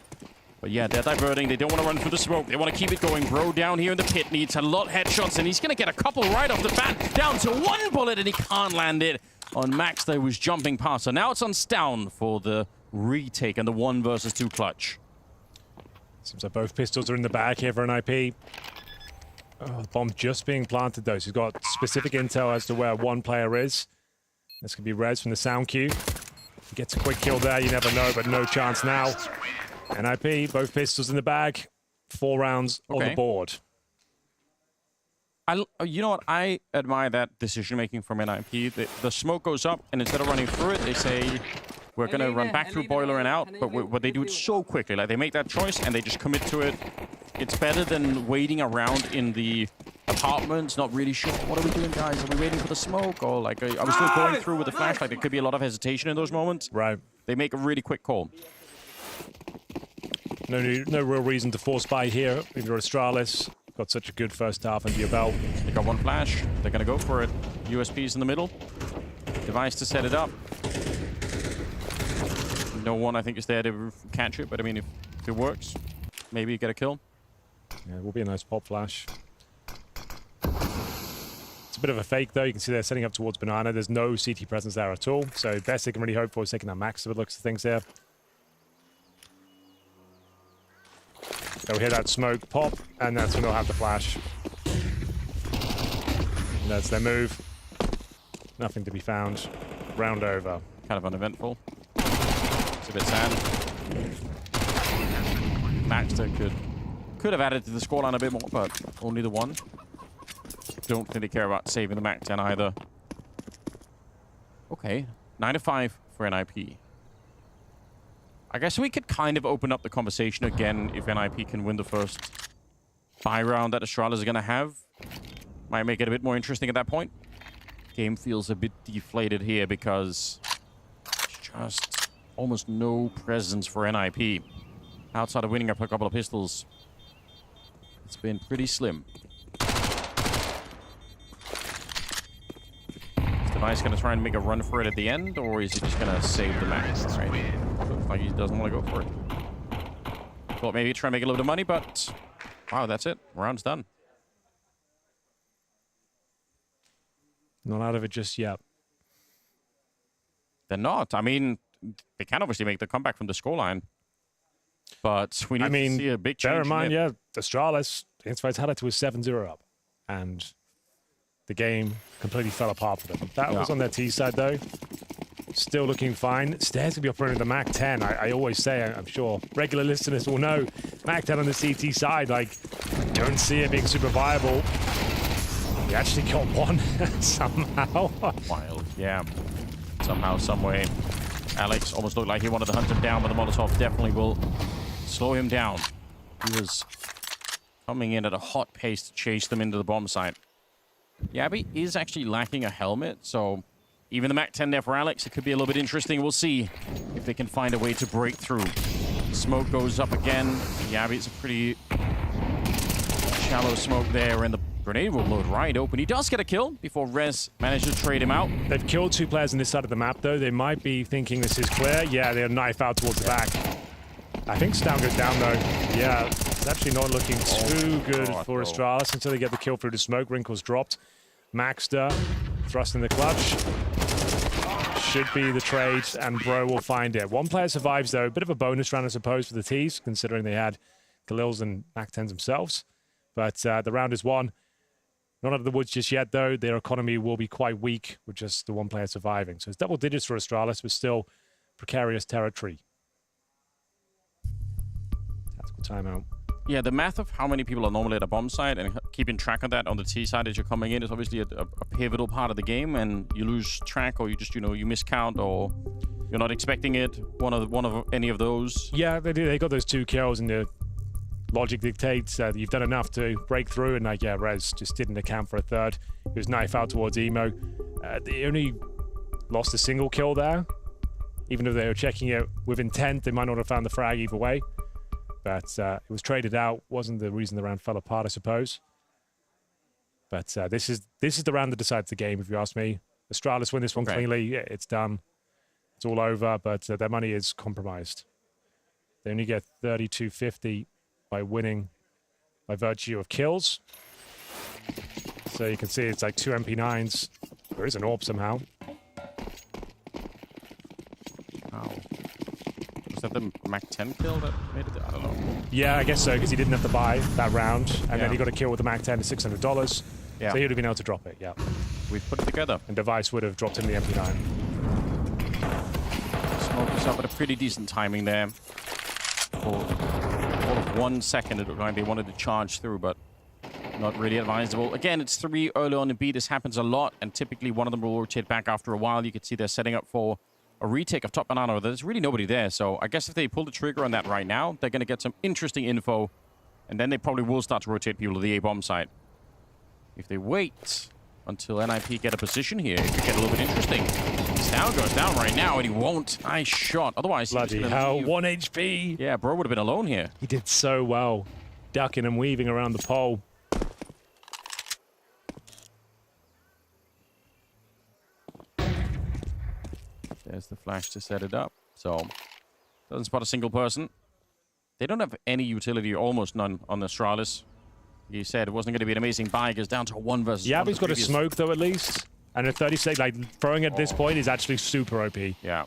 But yeah, they're diverting. They don't want to run through the smoke. They want to keep it going. Bro down here in the pit needs a lot of headshots, and he's going to get a couple right off the bat. Down to 1 bullet, and he can't land it. On Max, though, was jumping past. So now it's on Stown for the retake and the 1 versus 2 clutch. Seems like both pistols are in the bag here for NIP. Oh, the bomb just being planted, though. So he's got specific intel as to where one player is. This could be Rez from the sound cue. He gets a quick kill there. You never know, but no chance now. NIP, both pistols in the bag, 4 rounds on the board. You know what? I admire that decision-making from NIP. The smoke goes up, and instead of running through it, they say, we're going to run back through boiler and out, but they do it so quickly. Like, they make that choice, and they just commit to it. It's better than waiting around in the apartments, not really sure, what are we doing, guys? Are we waiting for the smoke? Or, like, are we still going through with the flash? Like, there could be a lot of hesitation in those moments. Right. They make a really quick call. No real reason to force buy here. If you're Astralis, got such a good first half under your belt. They got 1 flash. They're going to go for it. USP's in the middle. Device to set it up. No one, I think, is there to catch it. But, I mean, if it works, maybe you get a kill. Yeah, it will be a nice pop flash. It's a bit of a fake, though. You can see they're setting up towards Banana. There's no CT presence there at all. So best they can really hope for is taking that max of it looks of things there. They'll hear that smoke pop, and that's when they'll have the flash. And that's their move. Nothing to be found. Round over. Kind of uneventful. It's a bit sad. Maxter could have added to the scoreline a bit more, but only the 1. Don't really care about saving the Mac 10 either. Okay, 9-5 for NIP. I guess we could kind of open up the conversation again if NIP can win the first buy round that Astralis are going to have. Might make it a bit more interesting at that point. Game feels a bit deflated here because there's just almost no presence for NIP. Outside of winning up a couple of pistols, it's been pretty slim. Is Device going to try and make a run for it at the end, or is he just going to save the max? Right? Looks like he doesn't want to go for it. Thought maybe try and make a little bit of money, but wow, that's it. Round's done. Not out of it just yet. They're not. I mean, they can obviously make the comeback from the scoreline, but we need to see a big change. Bear in mind, yeah, Astralis, Inspires had it to a 7-0 up, and the game completely fell apart for them. That was on their T side, though. Still looking fine. Stairs will be operating the Mac 10. I always say, I'm sure regular listeners will know, Mac 10 on the CT side, like, don't see it being super viable. He actually got 1 somehow. Wild, yeah. Somehow, some way. Alex almost looked like he wanted to hunt him down, but the Molotov definitely will slow him down. He was coming in at a hot pace to chase them into the bomb site. Yabby is actually lacking a helmet, so even the Mac 10 there for Alex, it could be a little bit interesting. We'll see if they can find a way to break through. Smoke goes up again. Yabby's a pretty shallow smoke there in the Grenade will load right open. He does get a kill before Rez managed to trade him out. They've killed 2 players on this side of the map, though. They might be thinking this is clear. Yeah, they're knife out towards the back. I think Stout goes down, though. Yeah, it's actually not looking too good for Astralis until they get the kill through the smoke. Wrinkle's dropped. Maxter thrust in the clutch. Should be the trade, and Bro will find it. 1 player survives, though. Bit of a bonus round, I suppose, for the T's, considering they had Khalils and Mac-10s themselves. But the round is won. Not out of the woods just yet, though. Their economy will be quite weak with just the 1 player surviving. So it's double digits for Astralis, but still precarious territory. Tactical timeout. Yeah, the math of how many people are normally at a bomb site and keeping track of that on the T side as you're coming in is obviously a pivotal part of the game, and you lose track, or you just, you miscount, or you're not expecting it. One of any of those. Yeah, they do. They got those 2 kills, and the logic dictates that you've done enough to break through, and like, yeah, Rez just didn't account for a 3rd. He was knife out towards Emo. They only lost a single kill there. Even if they were checking it with intent, they might not have found the frag either way. But it was traded out. Wasn't the reason the round fell apart, I suppose. But this is the round that decides the game, if you ask me. Astralis win this one cleanly. Yeah, it's done. It's all over, but their money is compromised. They only get 32.50 by winning by virtue of kills. So you can see it's like 2 MP9s. There is an AWP somehow. Wow. Was that the Mac-10 kill that made it? I don't know. Yeah, I guess so, because he didn't have to buy that round, and then he got a kill with the Mac-10 at $600. Yeah. So he would have been able to drop it, yeah. We've put it together. And Device would have dropped him the MP9. Smoke is up at a pretty decent timing there. For all of 1 second, it looked like they wanted to charge through, but not really advisable. Again, it's 3 early on in B. This happens a lot, and typically one of them will rotate back after a while. You can see they're setting up for a retake of top banana. There's really nobody there, so I guess if they pull the trigger on that right now, they're going to get some interesting info, and then they probably will start to rotate people to the A-bomb site. If they wait until NIP get a position here, it could get a little bit interesting. Stout goes down right now, and he won't. Nice shot. Otherwise, bloody hell, 1 HP. Yeah, Bro would have been alone here. He did so well, ducking and weaving around the pole. There's the flash to set it up. So, doesn't spot a single person. They don't have any utility, or almost none, on the Astralis. He said it wasn't going to be an amazing buy. It goes down to 1 versus 1. Yeah, but he's got a smoke, though, at least. And at 36, like, throwing at this point is actually super OP. Yeah.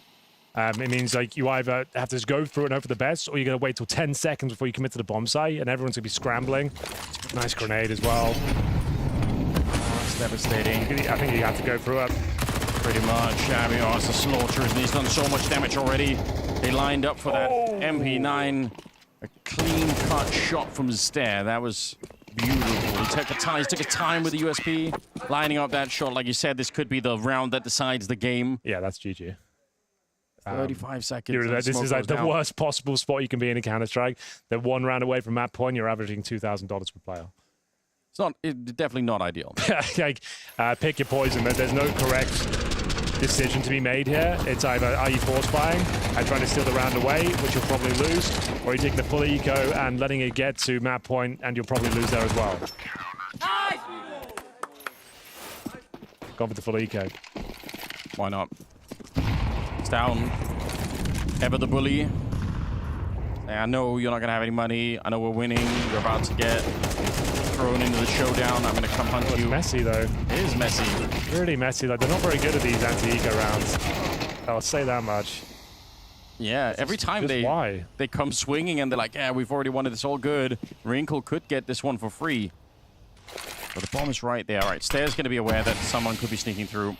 It means, like, you either have to go through it and hope for the best, or you're going to wait till 10 seconds before you commit to the bomb site, and everyone's going to be scrambling. Nice grenade as well. It's devastating. I think you have to go through it. Pretty much. I mean, it's a slaughter, and he's done so much damage already. They lined up for that MP9. A clean-cut shot from the stair. That was beautiful. He took his time with the USP, lining up that shot. Like you said, this could be the round that decides the game. Yeah, that's GG. 35 seconds. This is like the worst possible spot you can be in a Counter-Strike. They're 1 round away from map point. You're averaging $2,000 per player. It's definitely not ideal. Like, pick your poison. There's no correct decision to be made here. It's either are you force buying and trying to steal the round away, which you'll probably lose, or you're taking the full eco and letting it get to map point, and you'll probably lose there as well. Gone for the full eco. Why not? It's down. Ever the bully. I know you're not going to have any money. I know we're winning. You're about to get thrown into the showdown. I'm going to come hunt you. It's messy, though. It is messy. Really messy. Like, they're not very good at these anti-eco rounds. I'll say that much. Yeah, every time they come swinging and they're like, yeah, we've already won it. It's all good. Wrinkle could get this one for free. But the bomb is right there. All right, Stair's going to be aware that someone could be sneaking through.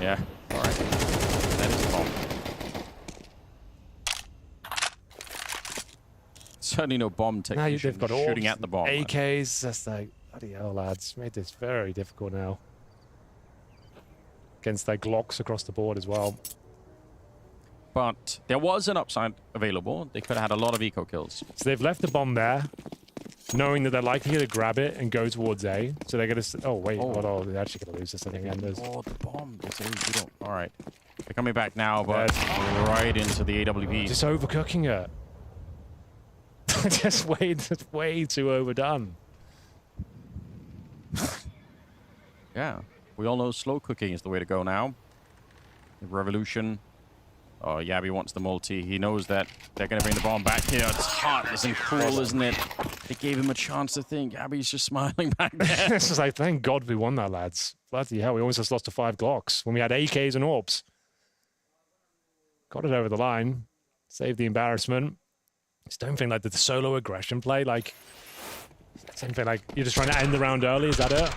Yeah, all right. That is a bomb. Certainly no bomb technician they've got shooting at the bomb. AKs, that's like, bloody hell, lads. Made this very difficult now. Against their Glocks across the board as well. But there was an upside available. They could have had a lot of eco kills. So they've left the bomb there, knowing that they're likely to grab it and go towards A. So they're going to... Oh, wait. Oh, they're actually going to lose this, I think. Oh, the bomb. All right. They're coming back now, but right into the AWP. Just overcooking it. just way too overdone. Yeah, we all know slow cooking is the way to go now. Revolution. Oh, Yabi wants the multi. He knows that they're going to bring the bomb back here. It's heartless and cruel, isn't it? They gave him a chance to think. Yabi's just smiling back there. It's just like, thank God we won that, lads. Bloody hell, we almost just lost to 5 Glocks when we had AKs and AWPs. Got it over the line. Saved the embarrassment. Just don't think like the solo aggression play, like something like you're just trying to end the round early. Is that it?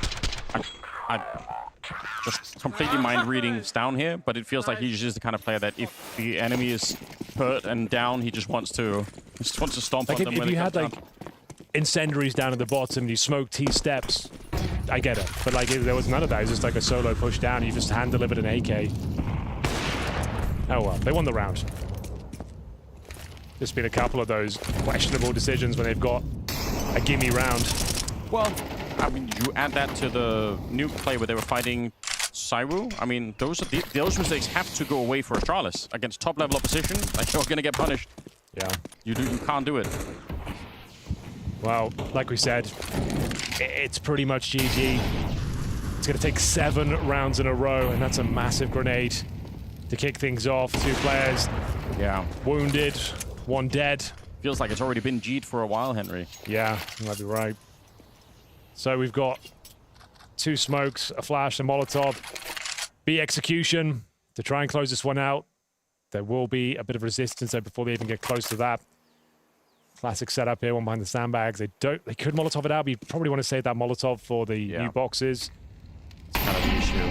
I just completely mind reading down here, but it feels like he's just the kind of player that if the enemy is hurt and down, he just wants to stomp like on them. If when you it had comes like incendiaries down at the bottom, you smoke T steps, I get it. But like there was none of that. It was just like a solo push down. You just hand delivered an AK. Oh well, they won the round. There's been a couple of those questionable decisions when they've got a gimme round. Well, I mean, you add that to the nuke play where they were fighting Sairu. I mean, those mistakes have to go away for Astralis against top-level opposition. Like, you're going to get punished. Yeah. You can't do it. Well, like we said, it's pretty much GG. It's going to take 7 rounds in a row, and that's a massive grenade to kick things off. 2 players, wounded, 1 dead. Feels like it's already been G'd for a while, Henry. Yeah, you might be right. So we've got 2 smokes, a flash, a Molotov. B execution to try and close this one out. There will be a bit of resistance there before they even get close to that. Classic setup here, one behind the sandbags. They could Molotov it out, but you probably want to save that Molotov for the new boxes. It's kind of the issue.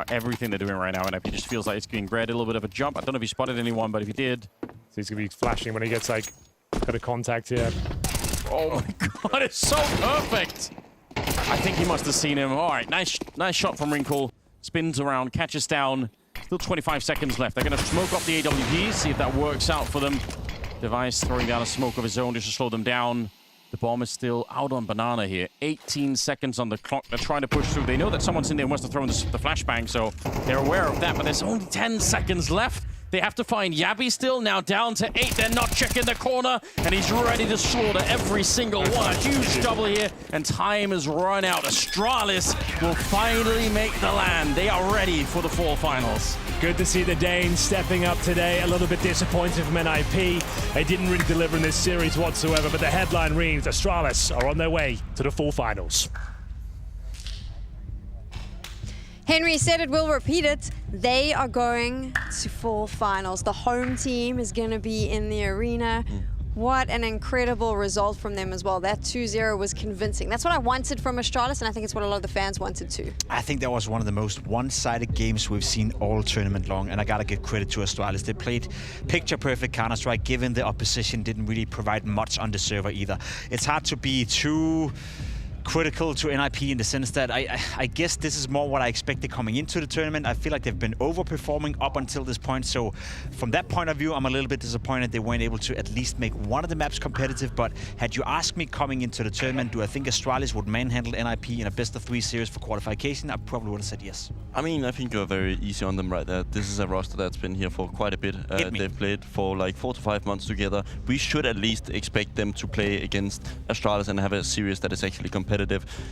Everything they're doing right now, and it just feels like it's giving Gred a little bit of a jump. I don't know if he spotted anyone, but if he did... So he's going to be flashing when he gets, like, a bit of contact here. Oh my God, it's so perfect! I think he must have seen him. All right, nice shot from Wrinkle. Spins around, catches down. Still 25 seconds left. They're going to smoke off the AWP, see if that works out for them. Device throwing down a smoke of his own just to slow them down. The bomb is still out on Banana here. 18 seconds on the clock. They're trying to push through. They know that someone's in there and wants to throw in the flashbang, so they're aware of that, but there's only 10 seconds left. They have to find Yabi still, now down to 8. They're not checking the corner, and he's ready to slaughter every single one. A huge double here, and time has run out. Astralis will finally make the land. They are ready for the fall finals. Good to see the Danes stepping up today. A little bit disappointed from NIP. They didn't really deliver in this series whatsoever, but the headline reads, Astralis are on their way to the full finals. Henry said it, will repeat it. They are going to full finals. The home team is going to be in the arena. What an incredible result from them as well. That 2-0 was convincing. That's what I wanted from Astralis, and I think it's what a lot of the fans wanted too. I think that was one of the most one-sided games we've seen all tournament long, and I gotta give credit to Astralis. They played picture-perfect Counter-Strike, given the opposition didn't really provide much on the server either. It's hard to be too critical to NIP in the sense that I guess this is more what I expected coming into the tournament. I feel like they've been overperforming up until this point, so from that point of view, I'm a little bit disappointed they weren't able to at least make one of the maps competitive. But had you asked me coming into the tournament, do I think Astralis would manhandle NIP in a best-of-3 series for qualification? I probably would have said yes. I mean, I think you're very easy on them right there. This is a roster that's been here for quite a bit. They've played for like 4 to 5 months together. We should at least expect them to play against Astralis and have a series that is actually competitive.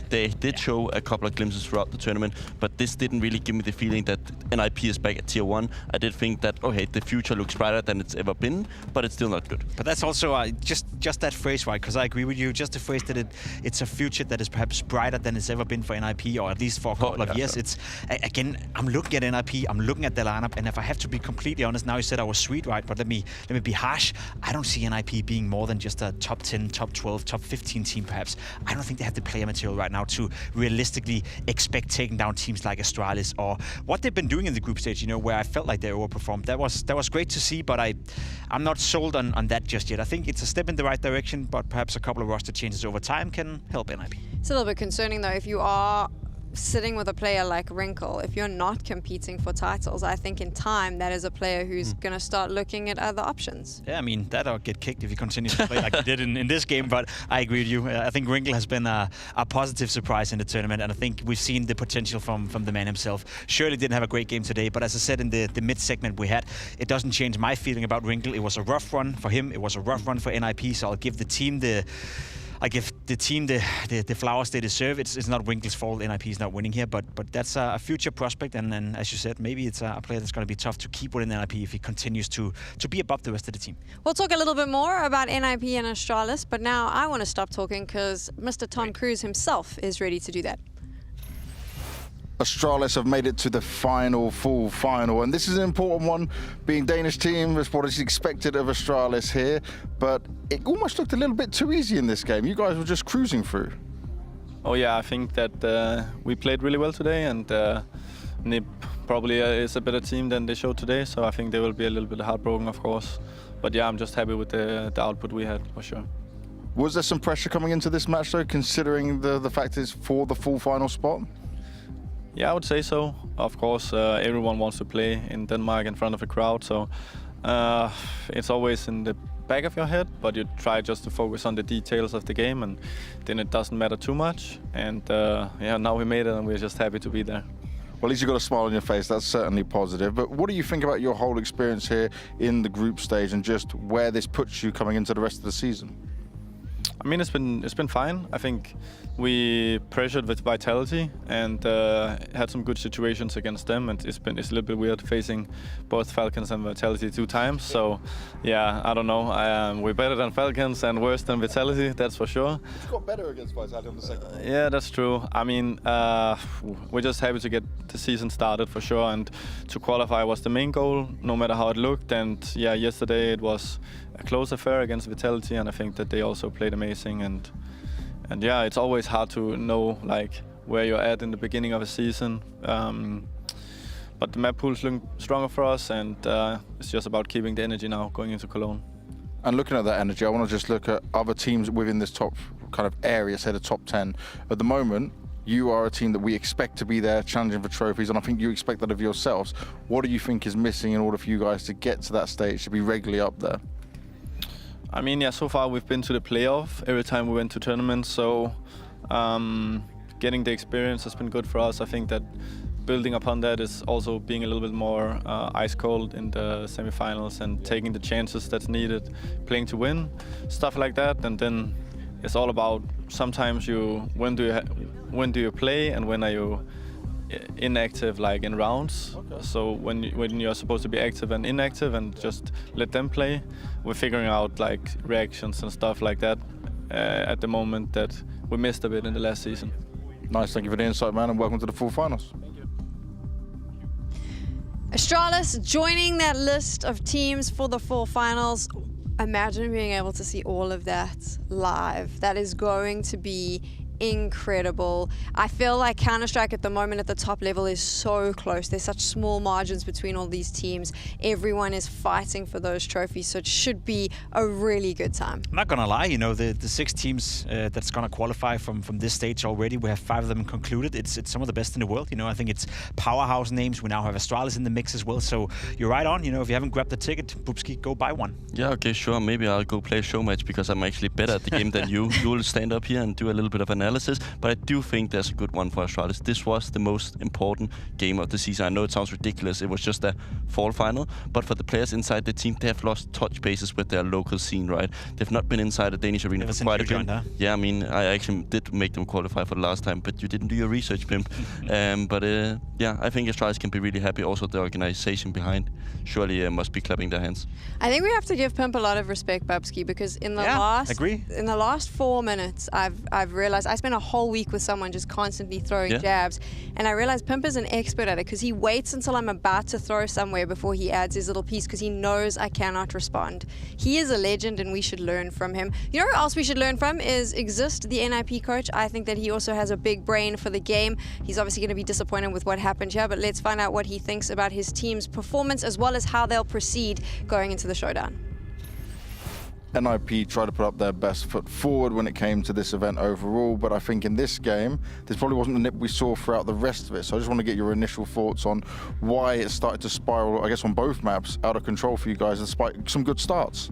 They did show a couple of glimpses throughout the tournament, but this didn't really give me the feeling that NIP is back at tier 1. I did think that, okay, the future looks brighter than it's ever been, but it's still not good. But that's also just that phrase, right? Because I agree with you. Just the phrase that it's a future that is perhaps brighter than it's ever been for NIP, or at least for a couple of years. It's again, I'm looking at NIP, I'm looking at the lineup, and if I have to be completely honest, now you said I was sweet, right? But let me be harsh. I don't see NIP being more than just a top 10, top 12, top 15 team, perhaps. I don't think they have the player material right now to realistically expect taking down teams like Astralis, or what they've been doing in the group stage, you know, where I felt like they overperformed. That was great to see, but I'm not sold on that just yet. I think it's a step in the right direction, but perhaps a couple of roster changes over time can help NIP. It's a little bit concerning though if you are sitting with a player like Wrinkle, if you're not competing for titles. I think in time that is a player who's going to start looking at other options. Yeah, I mean, that'll get kicked if he continues to play like he did in this game, but I agree with you. I think Wrinkle has been a positive surprise in the tournament, and I think we've seen the potential from the man himself. Surely didn't have a great game today, but as I said in the mid-segment we had, it doesn't change my feeling about Wrinkle. It was a rough run for him, it was a rough run for NIP, so I'll give the team like if the team the flowers they deserve, it's not Winkle's fault. NIP is not winning here, but that's a future prospect, and as you said, maybe it's a player that's going to be tough to keep within NIP if he continues to be above the rest of the team. We'll talk a little bit more about NIP and Astralis, but now I want to stop talking because Mr. Tom Cruise himself is ready to do that. Astralis have made it to the full final, and this is an important one, being Danish team. That's what is expected of Astralis here, but it almost looked a little bit too easy in this game. You guys were just cruising through. Oh yeah, I think that we played really well today, and NIP probably is a better team than they showed today, so I think they will be a little bit heartbroken, of course. But yeah, I'm just happy with the output we had, for sure. Was there some pressure coming into this match, though, considering the fact it's for the full final spot? Yeah, I would say so. Of course, everyone wants to play in Denmark in front of a crowd, so it's always in the back of your head, but you try just to focus on the details of the game, and then it doesn't matter too much. And yeah, now we made it, and we're just happy to be there. Well, at least you've got a smile on your face. That's certainly positive. But what do you think about your whole experience here in the group stage and just where this puts you coming into the rest of the season? I mean, it's been fine. I think we pressured with Vitality and had some good situations against them, and it's a little bit weird facing both Falcons and Vitality 2 times. So yeah, I don't know. We're better than Falcons and worse than Vitality, that's for sure. It's got better against Vitality on the second. Yeah, that's true. I mean, we're just happy to get the season started for sure, and to qualify was the main goal, no matter how it looked. And yeah, yesterday it was a close affair against Vitality, and I think that they also played amazing. And yeah, it's always hard to know like where you're at in the beginning of a season. But the map pool's looking stronger for us, and it's just about keeping the energy now going into Cologne. And looking at that energy, I want to just look at other teams within this top kind of area, say the top 10. At the moment, you are a team that we expect to be there challenging for trophies, and I think you expect that of yourselves. What do you think is missing in order for you guys to get to that stage, to be regularly up there? I mean, yeah, so far we've been to the playoff every time we went to tournaments, so getting the experience has been good for us. I think that building upon that is also being a little bit more ice cold in the semifinals and taking the chances that's needed, playing to win, stuff like that. And then it's all about sometimes when do you play and when are you inactive, like in rounds. Okay. So when you're supposed to be active and inactive and just let them play, we're figuring out like reactions and stuff like that at the moment that we missed a bit in the last season. Nice, thank you for the insight, man, and welcome to the full finals. Astralis joining that list of teams for the full finals. Imagine being able to see all of that live. That is going to be incredible. I feel like Counter-Strike at the moment at the top level is so close. There's such small margins between all these teams. Everyone is fighting for those trophies, so it should be a really good time. I'm not gonna lie, you know, the 6 teams that's gonna qualify from this stage already, we have 5 of them concluded. It's some of the best in the world, you know. I think it's powerhouse names. We now have Astralis in the mix as well, so you're right on. You know, if you haven't grabbed the ticket, Bubski, go buy one. Yeah, okay, sure. Maybe I'll go play a show match because I'm actually better at the game than you. You'll stand up here and do a little bit of analysis. But I do think there's a good one for Astralis. This was the most important game of the season. I know it sounds ridiculous. It was just a fall final. But for the players inside the team, they have lost touch bases with their local scene, right? They've not been inside the Danish arena for quite a bit. Huh? Yeah, I mean, I actually did make them qualify for the last time, but you didn't do your research, Pim. Yeah, I think Astralis can be really happy. Also, the organization behind surely must be clapping their hands. I think we have to give Pimp a lot of respect, Babski, because in the last 4 minutes, I've realized I spent a whole week with someone just constantly throwing jabs, and I realized Pimp is an expert at it because he waits until I'm about to throw somewhere before he adds his little piece because he knows I cannot respond. He is a legend and we should learn from him. You know who else we should learn from is Exist, the NIP coach. I think that he also has a big brain for the game. He's obviously going to be disappointed with what happened here, but let's find out what he thinks about his team's performance as well as how they'll proceed going into the showdown. NIP tried to put up their best foot forward when it came to this event overall, but I think in this game, this probably wasn't the NIP we saw throughout the rest of it. So I just want to get your initial thoughts on why it started to spiral, I guess on both maps, out of control for you guys, despite some good starts.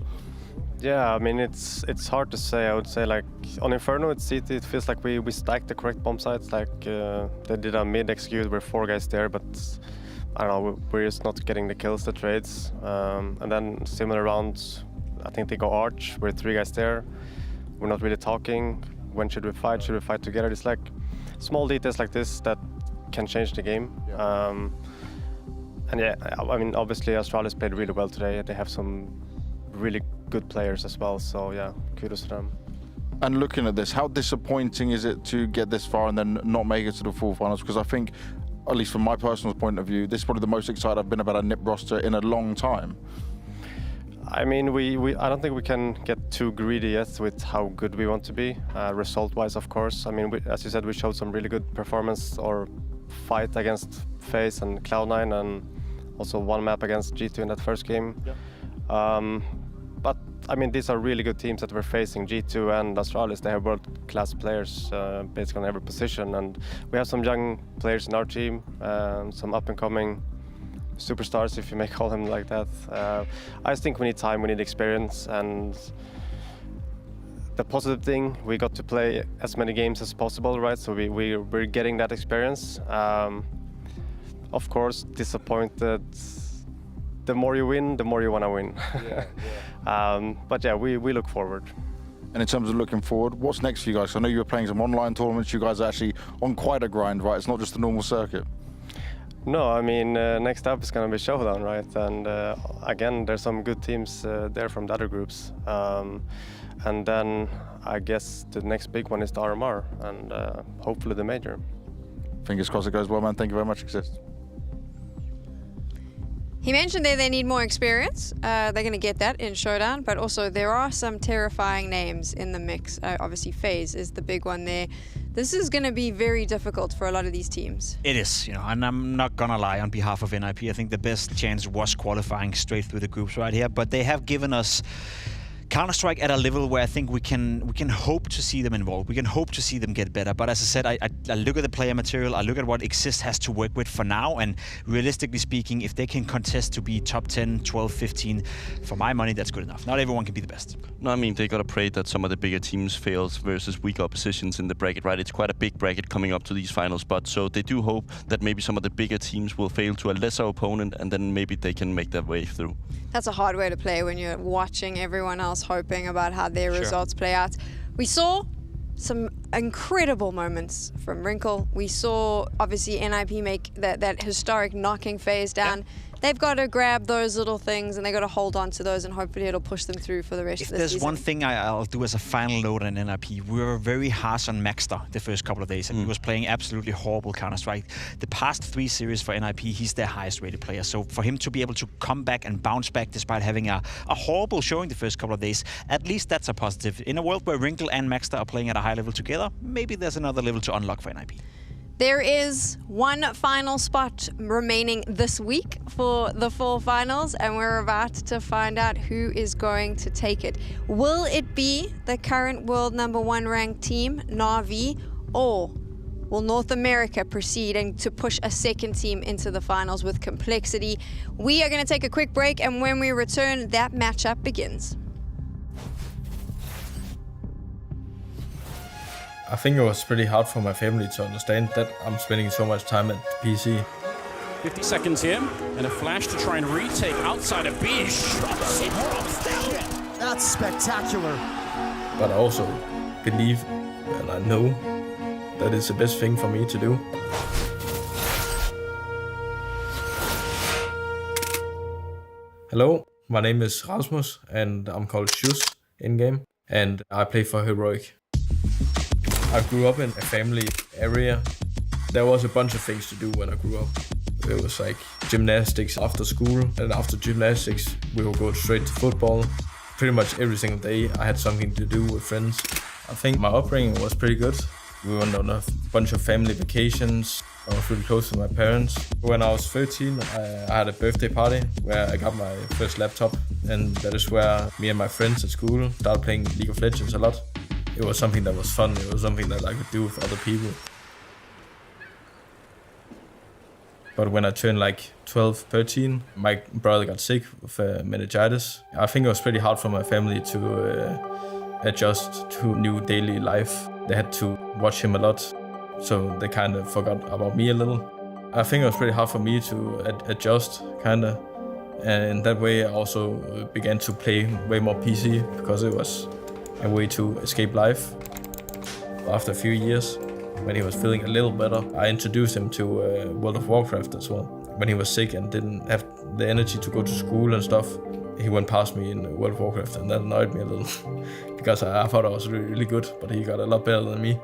Yeah, I mean, it's hard to say. I would say, like, on Inferno, it feels like we stacked the correct bomb sites. Like, they did a mid-execute, we're 4 guys there, but I don't know, we're just not getting the kills, the trades. And then similar rounds, I think they go Arch, we're 3 guys there. we're not really talking. When should we fight? Should we fight together? It's like small details like this that can change the game. And yeah, I mean, obviously Astralis played really well today. They have some really good players as well. So yeah, kudos to them. And looking at this, how disappointing is it to get this far and then not make it to the full finals? Because I think, at least from my personal point of view, this is probably the most excited I've been about a NIP roster in a long time. I mean, I don't think we can get too greedy yet with how good we want to be, result-wise, of course. I mean, as you said, we showed some really good performance or fight against FaZe and Cloud9, and also one map against G2 in that first game. Yeah. But I mean, these are really good teams that we're facing. G2 and Astralis, they have world-class players basically on every position, and we have some young players in our team, some up-and-coming superstars, if you may call them like that. I think we need time, we need experience, and the positive thing, we got to play as many games as possible, right? So we're getting that experience. Of course, disappointed. The more you win, the more you want to win. But yeah, we look forward. And in terms of looking forward, what's next for you guys? I know you were playing some online tournaments. You guys are actually on quite a grind, right? It's not just a normal circuit. No, I mean, next up is going to be Showdown, right? And again, there's some good teams there from the other groups. And then I guess the next big one is the RMR, and hopefully the major. Fingers crossed it goes well, man. Thank you very much, at.CEST. He mentioned they need more experience. They're going to get that in Showdown, but also there are some terrifying names in the mix. Obviously, FaZe is the big one there. This is going to be very difficult for a lot of these teams. It is, you know, and I'm not gonna lie on behalf of NIP. I think the best chance was qualifying straight through the groups right here, but they have given us Counter-Strike at a level where I think we can hope to see them involved. We can hope to see them get better. But as I said, I look at the player material, I look at what at.CEST has to work with for now, and realistically speaking, if they can contest to be top 10, 12, 15, for my money, that's good enough. Not everyone can be the best. No, I mean, they gotta pray that some of the bigger teams fails versus weaker oppositions in the bracket, right? It's quite a big bracket coming up to these final spots, so they do hope that maybe some of the bigger teams will fail to a lesser opponent, and then maybe they can make their way through. That's a hard way to play when you're watching everyone else hoping about how their results play out. We saw some incredible moments from Wrinkle. We saw, obviously, NIP make that historic knocking phase down. Yeah. They've got to grab those little things and they've got to hold on to those, and hopefully it'll push them through for the rest of the season. If there's one thing I'll do as a final note on NIP, we were very harsh on Maxter the first couple of days, and he was playing absolutely horrible Counter-Strike. The past 3 series for NIP, he's their highest rated player. So for him to be able to come back and bounce back despite having a horrible showing the first couple of days, at least that's a positive. In a world where Wrinkle and Maxter are playing at a high level together, maybe there's another level to unlock for NIP. There is one final spot remaining this week for the full finals, and we're about to find out who is going to take it. Will it be the current world #1 ranked team, NAVI, or will North America proceed and to push a second team into the finals with Complexity? We are going to take a quick break, and when we return, that matchup begins. I think it was pretty hard for my family to understand that I'm spending so much time at PC. 50 seconds here, and a flash to try and retake outside of B. That's spectacular. But I also believe, and I know, that it's the best thing for me to do. Hello, my name is Rasmus, and I'm called Shus in-game, and I play for Heroic. I grew up in a family area. There was a bunch of things to do when I grew up. It was like gymnastics after school, and after gymnastics we would go straight to football. Pretty much every single day I had something to do with friends. I think my upbringing was pretty good. We went on a bunch of family vacations. I was really close to my parents. When I was 13, I had a birthday party where I got my first laptop, and that is where me and my friends at school started playing League of Legends a lot. It was something that was fun. It was something that I could do with other people. But when I turned like 12, 13, my brother got sick with meningitis. I think it was pretty hard for my family to adjust to new daily life. They had to watch him a lot, so they kind of forgot about me a little. I think it was pretty hard for me to adjust, kind of. And in that way I also began to play way more PC, because it was and way to escape life. After a few years, when he was feeling a little better, I introduced him to World of Warcraft as well. When he was sick and didn't have the energy to go to school and stuff, he went past me in World of Warcraft, and that annoyed me a little because I thought I was really good, but he got a lot better than me.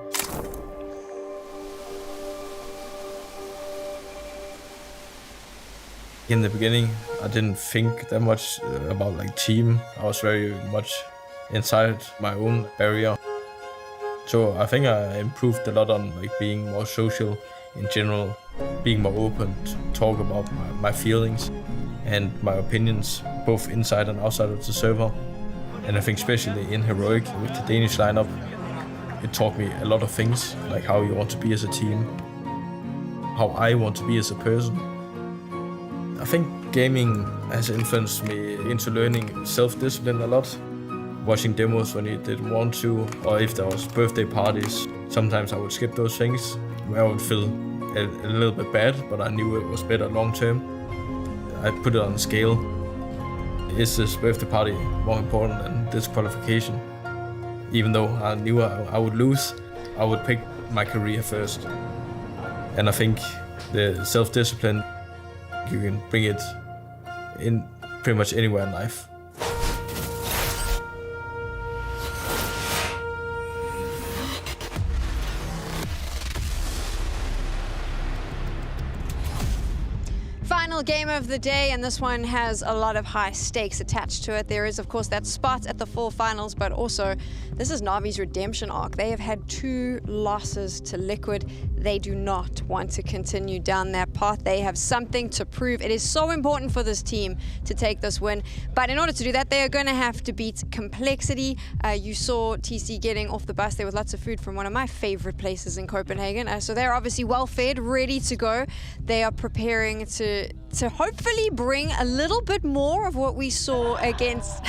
In the beginning, I didn't think that much about like team. I was very much inside my own area. So I think I improved a lot on like being more social in general, being more open to talk about my feelings and my opinions, both inside and outside of the server. And I think especially in Heroic with the Danish lineup, it taught me a lot of things, like how you want to be as a team, how I want to be as a person. I think gaming has influenced me into learning self-discipline a lot. Watching demos when you didn't want to, or if there was birthday parties, sometimes I would skip those things where I would feel a little bit bad, but I knew it was better long term. I put it on a scale. Is this birthday party more important than this qualification? Even though I knew I would lose, I would pick my career first. And I think the self-discipline, you can bring it in pretty much anywhere in life. Final game of the day, and this one has a lot of high stakes attached to it. There is, of course, that spot at the full finals, but also this is NAVI's redemption arc. They have had 2 losses to Liquid. They do not want to continue down that path. They have something to prove. It is so important for this team to take this win, but in order to do that, they are going to have to beat Complexity. You saw TC getting off the bus there with lots of food from one of my favorite places in Copenhagen. So they're obviously well fed, ready to go. They are preparing to hopefully bring a little bit more of what we saw against...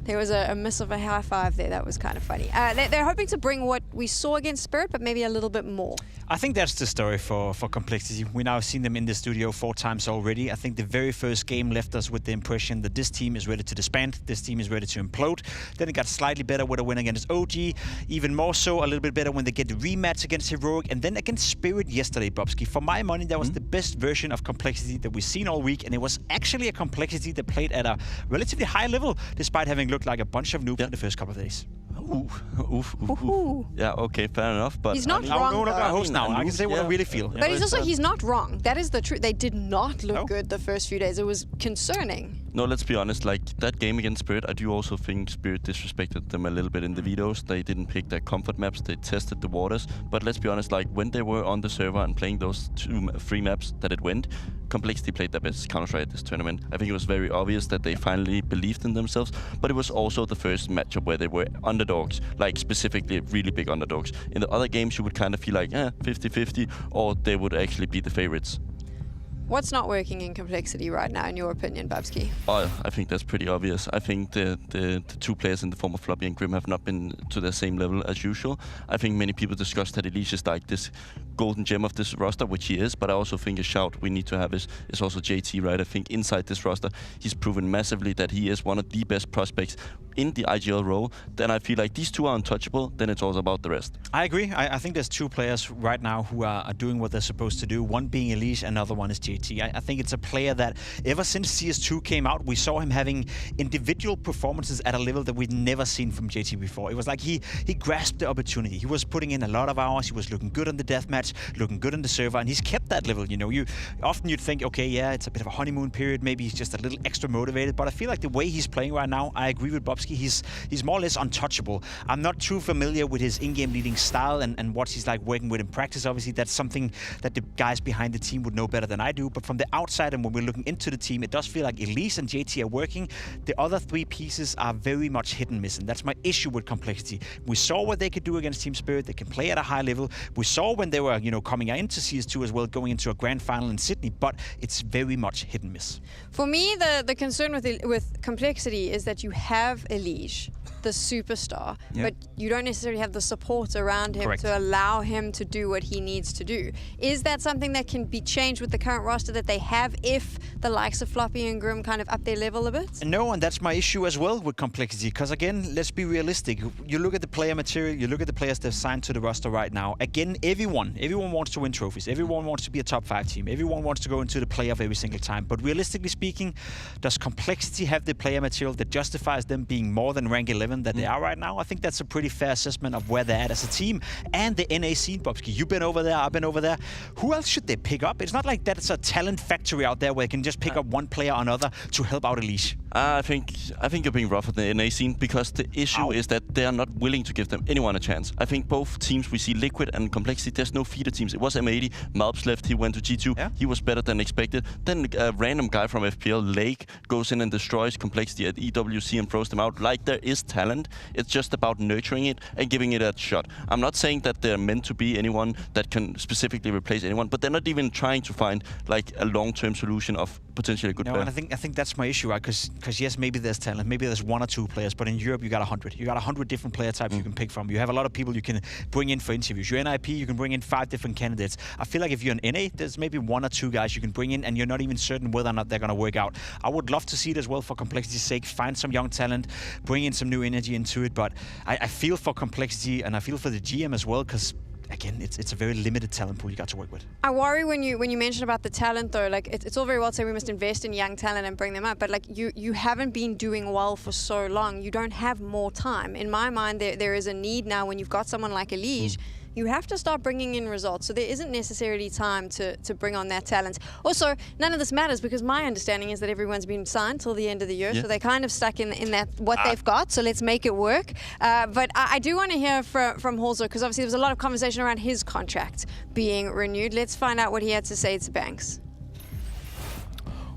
There was a miss of a high five there. That was kind of funny. They're hoping to bring what we saw against Spirit, but maybe a little bit more. I think that's the story for Complexity. We now have seen them in the studio 4 times already. I think the very first game left us with the impression that this team is ready to disband. This team is ready to implode. Then it got slightly better with a win against OG. Even more so, a little bit better when they get the rematch against Heroic. And then against Spirit yesterday, Bobski. For my money, that was the best version of Complexity that we've seen all week. And it was actually a Complexity that played at a relatively high level, despite having looked like a bunch of noobs in the first couple of days. Yeah, okay, fair enough. But he's not wrong. No, I host now. I can say what I really feel. But he's not wrong. That is the truth. They did not look good the first few days. It was concerning. No, let's be honest, like that game against Spirit, I do also think Spirit disrespected them a little bit in the videos. They didn't pick their comfort maps, they tested the waters. But let's be honest, like when they were on the server and playing those 3 maps that it went, Complexity played their best Counter-Strike at this tournament. I think it was very obvious that they finally believed in themselves, but it was also the first matchup where they were underdogs, like specifically really big underdogs. In the other games, you would kind of feel like, 50-50, or they would actually be the favorites. What's not working in Complexity right now, in your opinion, Babski? Oh, I think that's pretty obvious. I think the 2 players in the form of Floppy and Grim have not been to the same level as usual. I think many people discussed that Elise is like this golden gem of this roster, which he is, but I also think a shout we need to have is also JT, right? I think inside this roster, he's proven massively that he is one of the best prospects in the IGL role. Then I feel like these 2 are untouchable, then it's all about the rest. I agree. I think there's 2 players right now who are doing what they're supposed to do. One being Elise, another one is JT. I think it's a player that ever since CS2 came out, we saw him having individual performances at a level that we'd never seen from JT before. It was like he grasped the opportunity. He was putting in a lot of hours. He was looking good on the deathmatch, looking good on the server, and he's kept that level. You know, you'd think, okay, yeah, it's a bit of a honeymoon period. Maybe he's just a little extra motivated. But I feel like the way he's playing right now, I agree with Bobski. He's more or less untouchable. I'm not too familiar with his in-game leading style and what he's like working with in practice. Obviously, that's something that the guys behind the team would know better than I do. But from the outside, and when we're looking into the team, it does feel like Elise and JT are working. The other 3 pieces are very much hit and miss, and that's my issue with Complexity. We saw what they could do against Team Spirit. They can play at a high level. We saw when they were, coming into CS2 as well, going into a grand final in Sydney, but it's very much hit and miss. For me, the concern with Complexity is that you have Elise. the superstar, Yeah. but you don't necessarily have the support around him Correct. to allow him to do what he needs to do. Is that something that can be changed with the current roster that they have if the likes of Floppy and Grim kind of up their level a bit? No, and that's my issue as well with complexity. Because again, let's be realistic. You look at the player material, you look at the players they've signed to the roster right now. Again, everyone wants to win trophies. Everyone wants to be a top 5 team. Everyone wants to go into the playoff every single time. But realistically speaking, does complexity have the player material that justifies them being more than rank 11 that they are right now? I think that's a pretty fair assessment of where they're at as a team. And the NA scene, Bobski, you've been over there, I've been over there. Who else should they pick up? It's not like that it's a talent factory out there where they can just pick up one player or another to help out Elise. I think you're being rough at the NA scene because the issue is that they are not willing to give them anyone a chance. I think both teams we see, Liquid and Complexity, there's no feeder teams. It was M80, Malps left, he went to G2. Yeah. He was better than expected. Then a random guy from FPL, Lake, goes in and destroys Complexity at EWC and throws them out. Like, there is talent. It's just about nurturing it and giving it a shot. I'm not saying that they're meant to be anyone that can specifically replace anyone, but they're not even trying to find like a long-term solution of potentially a good player. And I think that's my issue, right? Because yes, maybe there's talent, maybe there's 1 or 2 players, but in Europe you got 100. You got 100 different player types you can pick from. You have a lot of people you can bring in for interviews. You're NIP, you can bring in 5 different candidates. I feel like if you're an NA, there's maybe 1 or 2 guys you can bring in, and you're not even certain whether or not they're going to work out. I would love to see it as well for Complexity's sake. Find some young talent, bring in some new energy into it. But I feel for Complexity and I feel for the GM as well, because again, it's a very limited talent pool you got to work with. I worry when you mention about the talent though, like it's all very well to say we must invest in young talent and bring them up, but like you haven't been doing well for so long. You don't have more time. In my mind, there is a need now when you've got someone like Elige. You have to start bringing in results. So there isn't necessarily time to bring on that talent. Also, none of this matters because my understanding is that everyone's been signed till the end of the year. So they're kind of stuck in that what they've got. So let's make it work. But I do want to hear from Holzer because obviously there was a lot of conversation around his contract being renewed. Let's find out what he had to say to Banks.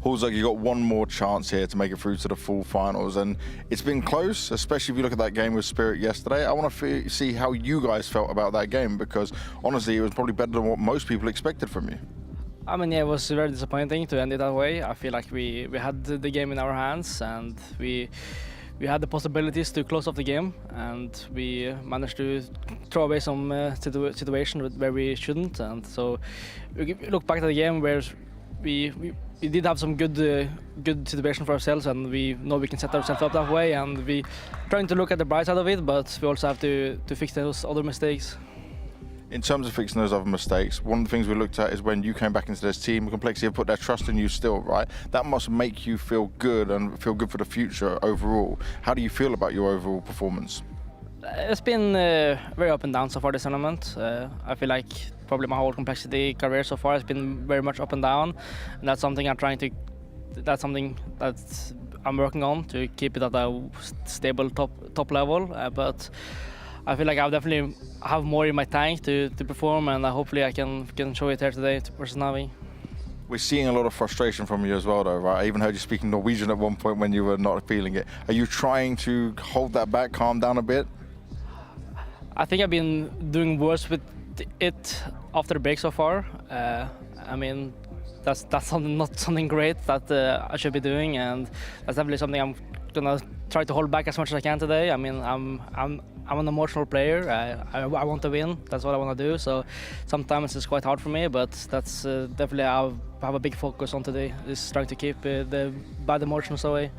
Hulzak, you got one more chance here to make it through to the full finals, and it's been close, especially if you look at that game with Spirit yesterday. I want to see how you guys felt about that game, because honestly, it was probably better than what most people expected from you. I mean, yeah, it was very disappointing to end it that way. I feel like we had the game in our hands, and we had the possibilities to close off the game, and we managed to throw away some situation where we shouldn't. And so we look back at the game where we did have some good situation for ourselves, and we know we can set ourselves up that way, and we trying to look at the bright side of it, but we also have to fix those other mistakes. In terms of fixing those other mistakes, one of the things we looked at is when you came back into this team, Complexity have put their trust in you still, right? That must make you feel good and feel good for the future overall. How do you feel about your overall performance? It's been very up and down so far this tournament. I feel like probably my whole Complexity career so far has been very much up and down, and that's something that's something that I'm working on to keep it at a stable top level. But I feel like I definitely have more in my tank to perform, and hopefully I can show it here today versus NAVI. We're seeing a lot of frustration from you as well, though, right? I even heard you speaking Norwegian at one point when you were not feeling it. Are you trying to hold that back, calm down a bit? I think I've been doing worse with it after the break so far. I mean, that's not something great that I should be doing, and that's definitely something I'm gonna try to hold back as much as I can today. I mean, I'm an emotional player. I want to win. That's what I want to do. So sometimes it's quite hard for me, but that's definitely I have a big focus on today. Is trying to keep the bad emotions away.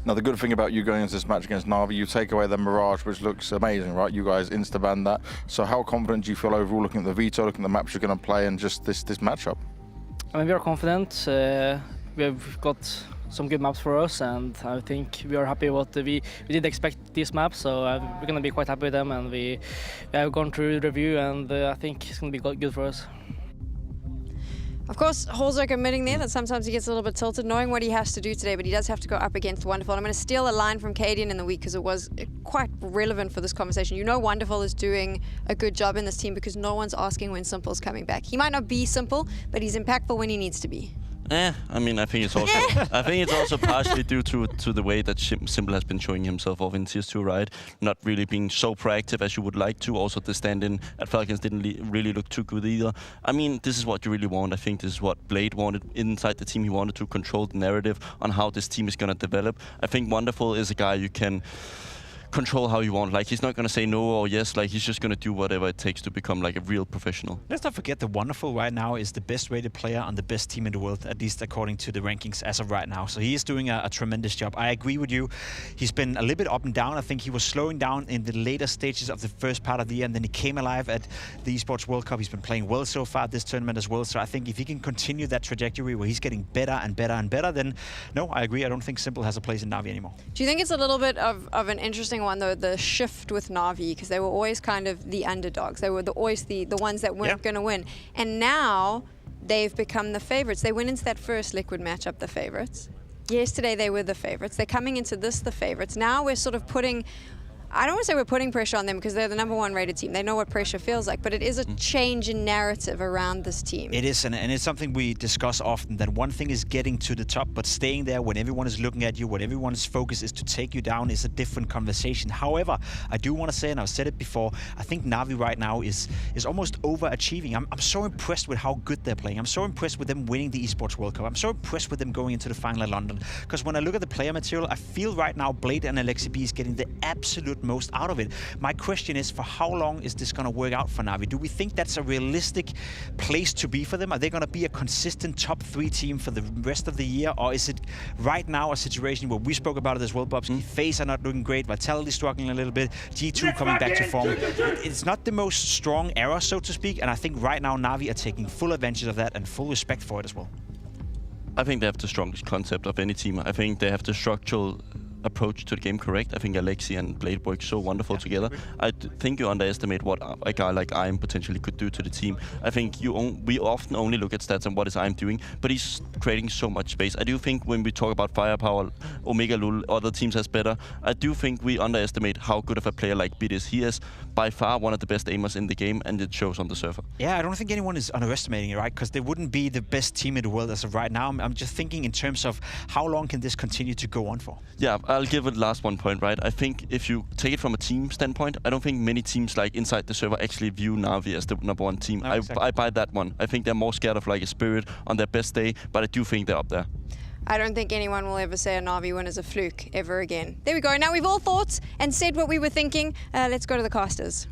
Now, the good thing about you going into this match against NAVI, you take away the Mirage, which looks amazing, right? You guys insta-banned that. So how confident do you feel overall looking at the veto, looking at the maps you're going to play, and just this matchup? I mean, we are confident. We've got some good maps for us, and I think we are happy with we did expect these maps, so we're going to be quite happy with them, and we have gone through the review, and I think it's going to be good for us. Of course, Holzerk admitting there that sometimes he gets a little bit tilted, knowing what he has to do today, but he does have to go up against Wonderful. I'm going to steal a line from Cadian in the week because it was quite relevant for this conversation. You know Wonderful is doing a good job in this team because no one's asking when Simple's coming back. He might not be Simple, but he's impactful when he needs to be. I mean, I think it's also partially due to the way that Simple has been showing himself off in CS2, right? Not really being so proactive as you would like to. Also, the stand-in at Falcons didn't really look too good either. I mean, this is what you really want. I think this is what Blade wanted inside the team. He wanted to control the narrative on how this team is going to develop. I think Wonderful is a guy you can control how you want. Like, he's not going to say no or yes. Like, he's just going to do whatever it takes to become like a real professional. Let's not forget the wonderful right now is the best rated player on the best team in the world, at least according to the rankings as of right now. So he is doing a tremendous job. I agree with you. He's been a little bit up and down. I think he was slowing down in the later stages of the first part of the year, and then he came alive at the Esports World Cup. He's been playing well so far this tournament as well. So I think if he can continue that trajectory where he's getting better and better and better, then no, I agree. I don't think Simple has a place in NAVI anymore. Do you think it's a little bit of an interesting one, though, the shift with NAVI, because they were always kind of the underdogs. They were always the ones that weren't going to win. And now they've become the favorites. They went into that first Liquid matchup the favorites. Yesterday they were the favorites. They're coming into this the favorites. Now we're sort of putting... I don't want to say we're putting pressure on them because they're the #1 rated team. They know what pressure feels like, but it is a change in narrative around this team. It is, and it's something we discuss often, that one thing is getting to the top, but staying there when everyone is looking at you, when everyone's focus is to take you down, is a different conversation. However, I do want to say, and I've said it before, I think NAVI right now is almost overachieving. I'm so impressed with how good they're playing. I'm so impressed with them winning the Esports World Cup. I'm so impressed with them going into the final in London. Because when I look at the player material, I feel right now Blade and Alexi B is getting the absolute most out of it. My question is, for how long is this going to work out for NAVI? Do we think that's a realistic place to be for them? Are they going to be a consistent top 3 team for the rest of the year? Or is it right now a situation where we spoke about it as well, Bobski? FaZe are not looking great, Vitality struggling a little bit, G2 coming back to form. It's not the most strong era, so to speak, and I think right now NAVI are taking full advantage of that and full respect for it as well. I think they have the strongest concept of any team. I think they have the structural approach to the game correct. I think Alexi and Blade work so wonderful together. I think you underestimate what a guy like IM potentially could do to the team. I think we often only look at stats and what is IM doing, but he's creating so much space. I do think when we talk about firepower, Omega Lul, other teams has better. I do think we underestimate how good of a player like Bit is. He is by far one of the best aimers in the game, and it shows on the server. Yeah, I don't think anyone is underestimating it, right? Because they wouldn't be the best team in the world as of right now. I'm just thinking in terms of how long can this continue to go on for? Yeah, I'll give it last one point, right? I think if you take it from a team standpoint, I don't think many teams like inside the server actually view NAVI as the #1 team. No, exactly. I buy that one. I think they're more scared of like a Spirit on their best day, but I do think they're up there. I don't think anyone will ever say a NAVI win is a fluke ever again. There we go. Now we've all thought and said what we were thinking. Let's go to the casters.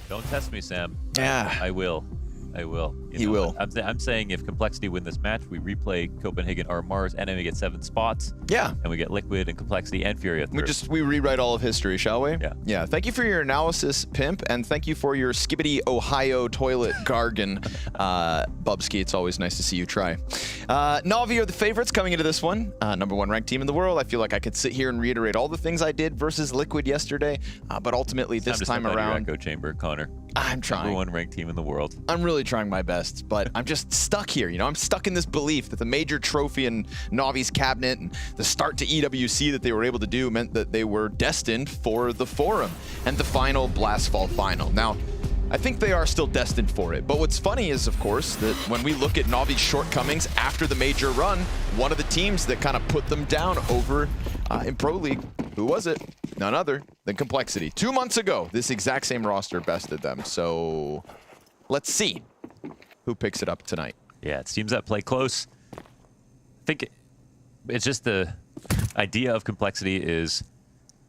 Don't test me, Sam. Yeah. I will. I will. He will. I'm saying if Complexity win this match, we replay Copenhagen or Mars, and then we get 7 spots. Yeah. And we get Liquid and Complexity and Furia through. We rewrite all of history, shall we? Yeah. Yeah. Thank you for your analysis, Pimp, and thank you for your Skibbity Ohio toilet gargan, Bubski. It's always nice to see you try. Navi are the favorites coming into this one. #1 ranked team in the world. I feel like I could sit here and reiterate all the things I did versus Liquid yesterday, but ultimately this time around, Echo Chamber, Connor. I'm trying. #1 ranked team in the world. I'm really trying my best, but I'm just stuck here. You know, I'm stuck in this belief that the major trophy in Navi's cabinet and the start to EWC that they were able to do meant that they were destined for the Forum and the final Blastfall final. Now, I think they are still destined for it. But what's funny is, of course, that when we look at Navi's shortcomings after the major run, one of the teams that kind of put them down over in Pro League, who was it? None other than Complexity. 2 months ago, this exact same roster bested them. So let's see who picks it up tonight. Yeah, it's teams that play close. I think it's just the idea of Complexity is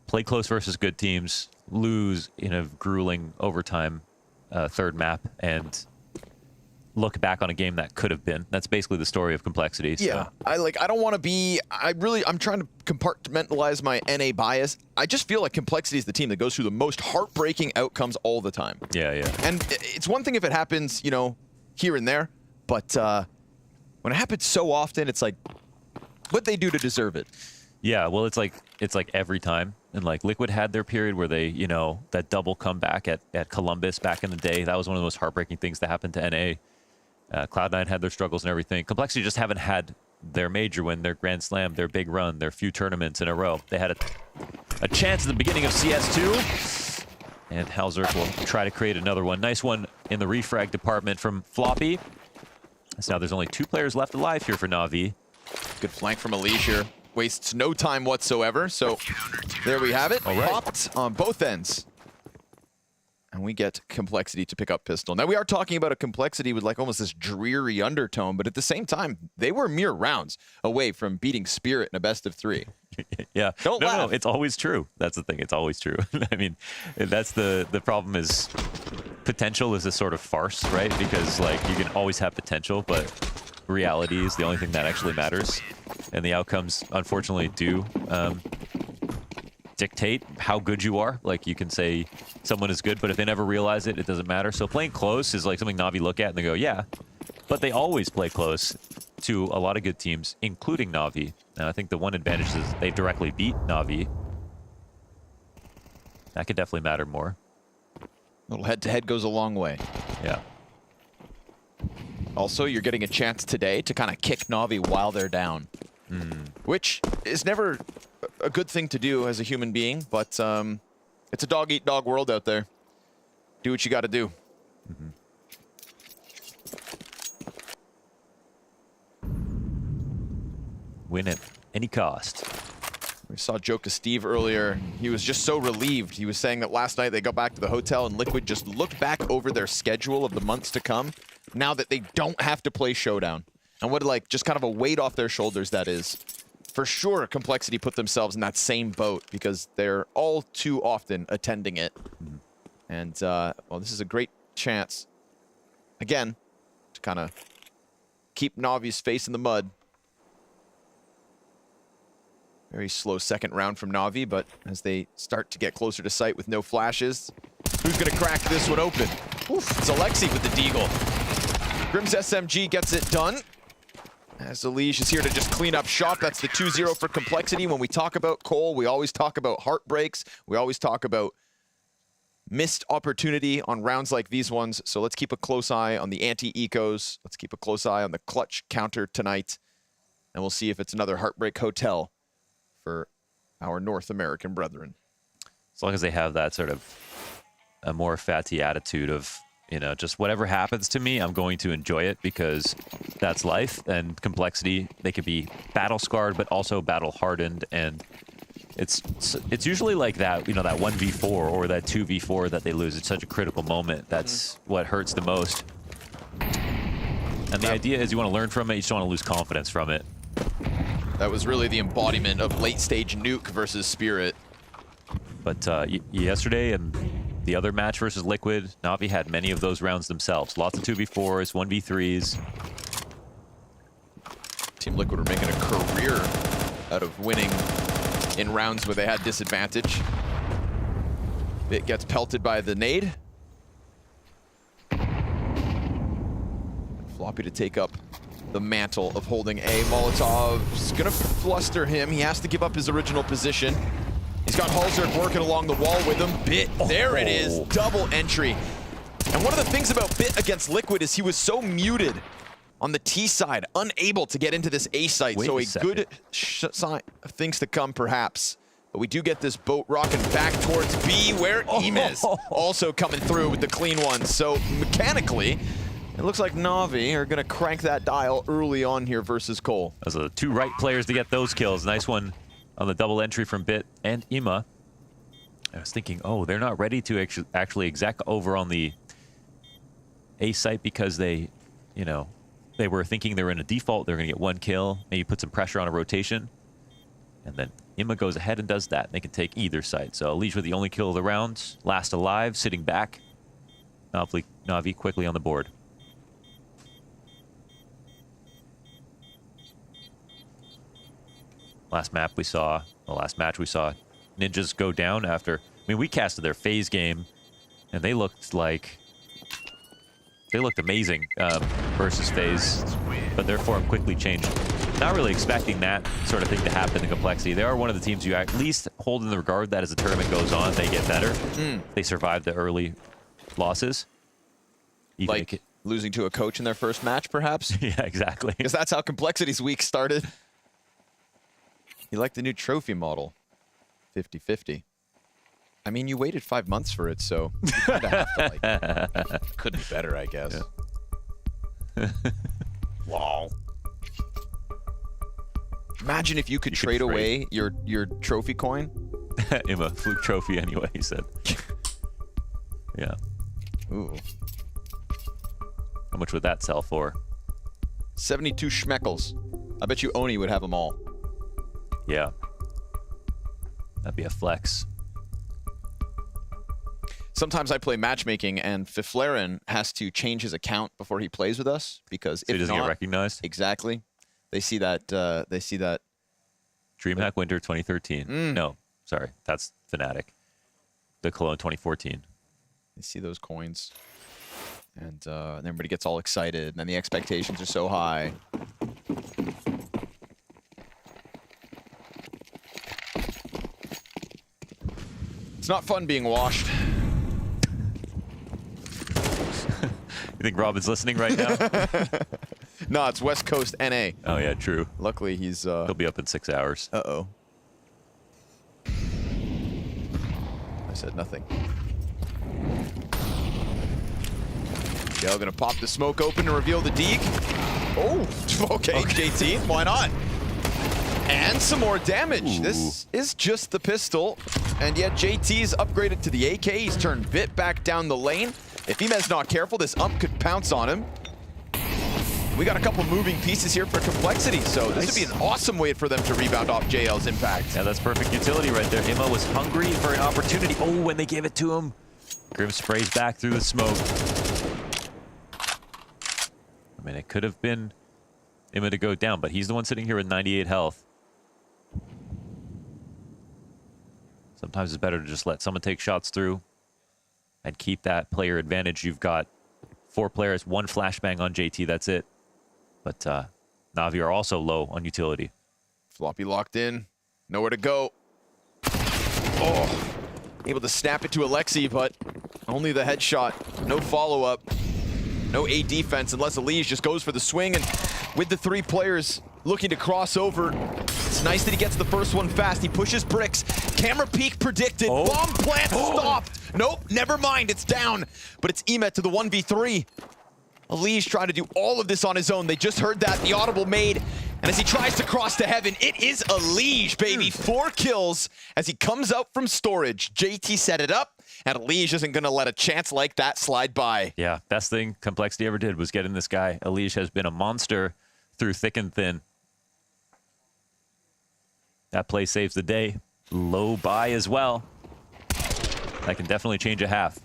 play close versus good teams, lose in a grueling overtime third map, and look back on a game that could have been. That's basically the story of Complexity. So. Yeah, I don't want to be, I'm trying to compartmentalize my NA bias. I just feel like Complexity is the team that goes through the most heartbreaking outcomes all the time. Yeah, yeah. And it's one thing if it happens, you know, here and there, but when it happens so often, it's like, what they do to deserve it. Yeah, well, it's like every time. And like Liquid had their period where they, you know, that double comeback at Columbus back in the day. That was one of the most heartbreaking things that happened to NA. Cloud9 had their struggles and everything. Complexity just haven't had their major win, their Grand Slam, their big run, their few tournaments in a row. They had a chance at the beginning of CS2. And Halzerk will try to create another one. Nice one in the refrag department from Floppy. So now there's only 2 players left alive here for Na'Vi. Good flank from Elish here. Wastes no time whatsoever. So there we have it. All right. Popped on both ends. And we get Complexity to pick up Pistol. Now we are talking about a Complexity with like almost this dreary undertone, but at the same time, they were mere rounds away from beating Spirit in a best of 3. Yeah. Don't no, laugh. No, it's always true. That's the thing. It's always true. I mean, that's the problem is potential is a sort of farce, right? Because like you can always have potential, but reality is the only thing that actually matters. And the outcomes, unfortunately, do dictate how good you are. Like you can say someone is good, but if they never realize it, it doesn't matter. So playing close is like something Navi look at and they go, yeah, but they always play close to a lot of good teams, including Navi. And I think the one advantage is they've directly beat Navi. That could definitely matter more. A little head-to-head goes a long way. Yeah. Also, you're getting a chance today to kind of kick Navi while they're down, which is never a good thing to do as a human being, but it's a dog-eat-dog world out there. Do what you got to do. Win at any cost. We saw Joka Steve earlier. He was just so relieved. He was saying that last night they got back to the hotel and Liquid just looked back over their schedule of the months to come now that they don't have to play Showdown. And what like just kind of a weight off their shoulders that is. For sure, Complexity put themselves in that same boat because they're all too often attending it. And, well, this is a great chance, again, to kind of keep Navi's face in the mud. Very slow second round from Navi, but as they start to get closer to sight with no flashes, who's going to crack this one open? Oof, it's Alexi with the deagle. Grim's SMG gets it done. As Elige is here to just clean up shop. That's the 2-0 for Complexity. When we talk about Cole, we always talk about heartbreaks. We always talk about missed opportunity on rounds like these ones. So let's keep a close eye on the anti-ecos. Let's keep a close eye on the clutch counter tonight. And we'll see if it's another heartbreak hotel for our North American brethren. As long as they have that sort of a more fatty attitude of, you know, just whatever happens to me, I'm going to enjoy it because that's life. And Complexity, they could be battle scarred, but also battle hardened. And it's usually like that, you know, that 1v4 or that 2v4 that they lose. It's such a critical moment. That's what hurts the most. And the idea is you want to learn from it. You just don't want to lose confidence from it. That was really the embodiment of late-stage Nuke versus Spirit. But yesterday and the other match versus Liquid, Navi had many of those rounds themselves. Lots of 2v4s, 1v3s. Team Liquid were making a career out of winning in rounds where they had disadvantage. It gets pelted by the nade. Floppy to take up the mantle of holding A. Molotov's gonna fluster him. He has to give up his original position. He's got Halzerg working along the wall with him. Bit, there it is, double entry. And one of the things about Bit against Liquid is he was so muted on the T side, unable to get into this A site. Wait so a a second. good sign of things to come, perhaps. But we do get this boat rocking back towards B, where Emes also coming through with the clean one. So mechanically, it looks like Navi are going to crank that dial early on here versus Cole. Those are the two right players to get those kills. Nice one on the double entry from Bit and Ima. I was thinking, oh, they're not ready to actually exec over on the A site because they, you know, they were thinking they were in a default. They're going to get one kill, maybe put some pressure on a rotation. And then Ima goes ahead and does that. They can take either site. So Elige with the only kill of the round, last alive, sitting back. Navi quickly on the board. Last map we saw, the last match we saw, Ninjas go down after. I mean, we casted their phase game, and they looked amazing versus phase, but their form quickly changed. Not really expecting that sort of thing to happen in Complexity. They are one of the teams you at least hold in the regard that as the tournament goes on, they get better. They survive the early losses. Even like losing to a coach in their first match, perhaps? Yeah, exactly. Because that's how Complexity's week started. You like the new trophy model, 50-50. I mean, you waited 5 months for it, so you kind of have to like it. Could be better, I guess. Yeah. Wow. Imagine if you could trade away your trophy coin. Ima, fluke trophy anyway, he said. Yeah. Ooh. How much would that sell for? 72 schmeckles. I bet you Oni would have them all. Yeah. That'd be a flex. Sometimes I play matchmaking, and Fiflaren has to change his account before he plays with us because So if he doesn't not, get recognized? Exactly. They see that. DreamHack Winter 2013. No, sorry, that's Fnatic. The Cologne 2014. They see those coins, and everybody gets all excited, and then the expectations are so high. It's not fun being washed. You think Robin's listening right now? No, it's West Coast NA. Oh yeah, true. Luckily, he's he'll be up in 6 hours. Uh-oh. I said nothing. Gale gonna pop the smoke open to reveal the Deeg. Oh, okay, JT, why not? And some more damage. Ooh. This is just the pistol. And yet JT's upgraded to the AK. He's turned Bit back down the lane. If Imez's not careful, this ump could pounce on him. We got a couple moving pieces here for Complexity, so this would be an awesome way for them to rebound off JL's impact. Yeah, that's perfect utility right there. Imma was hungry for an opportunity. Oh, when they gave it to him. Grim sprays back through the smoke. I mean, it could have been Imma to go down, but he's the one sitting here with 98 health. Sometimes it's better to just let someone take shots through and keep that player advantage. You've got 4 players, 1 flashbang on JT, that's it. But Navi are also low on utility. Floppy locked in, nowhere to go. Oh, able to snap it to Alexi, but only the headshot. No follow-up, no A defense unless Elise just goes for the swing. And with the 3 players looking to cross over, it's nice that he gets the first one fast. He pushes bricks. Camera peek predicted. Oh. Bomb plant stopped. Nope, never mind, it's down. But it's Emet to the 1v3. Elise trying to do all of this on his own. They just heard that, the audible made. And as he tries to cross to heaven, it is Elise, baby. 4 kills as he comes out from storage. JT set it up, and Elise isn't going to let a chance like that slide by. Yeah, best thing Complexity ever did was getting this guy. Elise has been a monster through thick and thin. That play saves the day. Low buy as well. That can definitely change a half.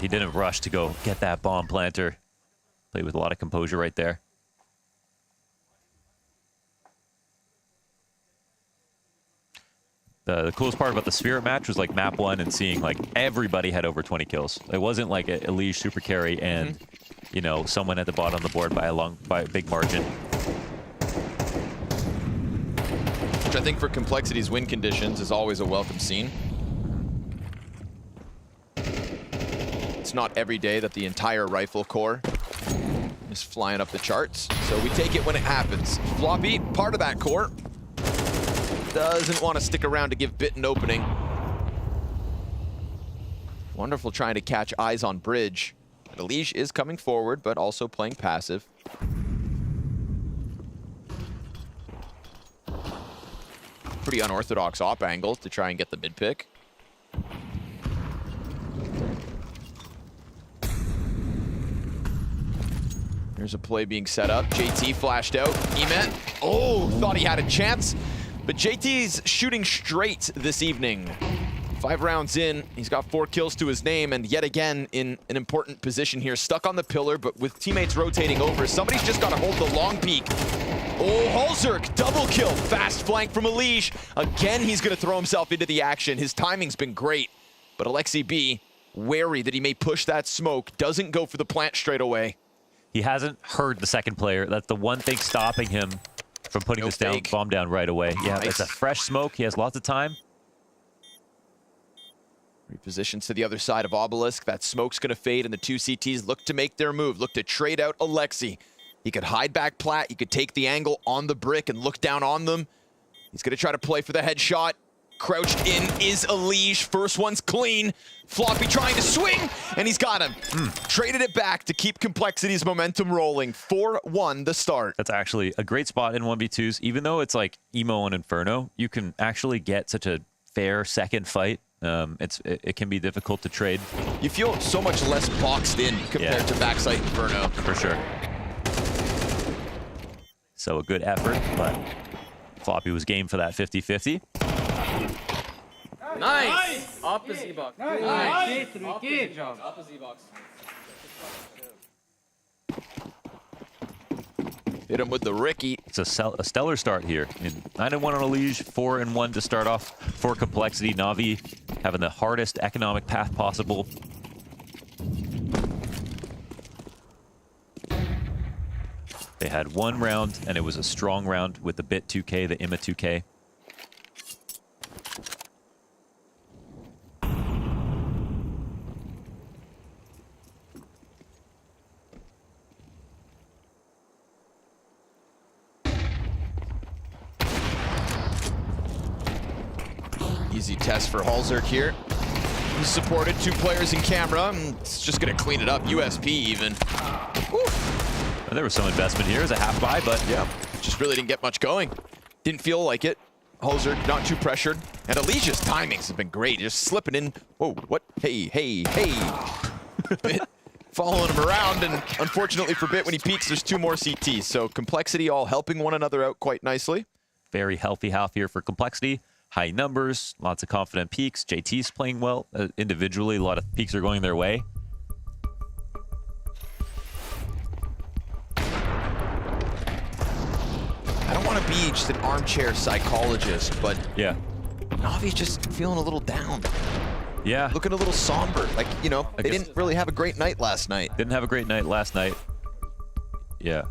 He didn't rush to go get that bomb planter. Played with a lot of composure right there. The coolest part about the Spirit match was like map 1 and seeing like everybody had over 20 kills. It wasn't like a Elige super carry and you know, someone at the bottom of the board by a big margin. Which I think for Complexity's win conditions is always a welcome scene. It's not every day that the entire rifle core is flying up the charts, so we take it when it happens. Floppy, part of that core, doesn't want to stick around to give Bit an opening. Wonderful trying to catch eyes on bridge. Elige is coming forward, but also playing passive. Pretty unorthodox op angle to try and get the mid pick. Here's a play being set up. JT flashed out. Emet, oh, thought he had a chance. But JT's shooting straight this evening. 5 rounds in, he's got 4 kills to his name, and yet again in an important position here. Stuck on the pillar, but with teammates rotating over, somebody's just got to hold the long peek. Oh, Holzerk, double kill. Fast flank from Elige. Again, he's going to throw himself into the action. His timing's been great, but Alexi B, wary that he may push that smoke, doesn't go for the plant straight away. He hasn't heard the second player. That's the one thing stopping him from putting this bomb down right away. Yeah, nice. It's a fresh smoke. He has lots of time. Repositions to the other side of Obelisk. That smoke's going to fade, and the 2 CTs look to make their move, look to trade out Alexi. He could hide back Plat. He could take the angle on the brick and look down on them. He's going to try to play for the headshot. Crouched in is Elige. First one's clean. Floppy trying to swing, and he's got him. Traded it back to keep Complexity's momentum rolling. 4-1 the start. That's actually a great spot in 1v2s. Even though it's like Emo and Inferno, you can actually get such a fair second fight. It can be difficult to trade. You feel so much less boxed in compared to Backside Inferno. For sure. So a good effort, but Floppy was game for that 50-50. Nice! Up the Z-box. Nice. Good job. Up the Z-box. Hit him with the Ricky. It's a stellar start here. 9-1 on a Liege, 4-1 to start off for Complexity. Navi having the hardest economic path possible. They had one round, and it was a strong round with the Bit 2K, the IMA 2K. Easy test for Halzerk here. He's supported 2 players in camera. It's just going to clean it up. USP even. And there was some investment here as a half buy, but yeah, just really didn't get much going. Didn't feel like it. Halzerk not too pressured. And Alicia's timings have been great. Just slipping in. Whoa, what? Hey, hey, hey. Bit following him around, and unfortunately for Bit, when he peeks, there's 2 more CTs. So Complexity all helping one another out quite nicely. Very healthy half here for Complexity. High numbers, lots of confident peaks. JT's playing well individually. A lot of peaks are going their way. I don't want to be just an armchair psychologist, but yeah, Navi's just feeling a little down. Yeah. Looking a little somber. Like, you know, they didn't really have a great night last night. Didn't have a great night last night. Yeah.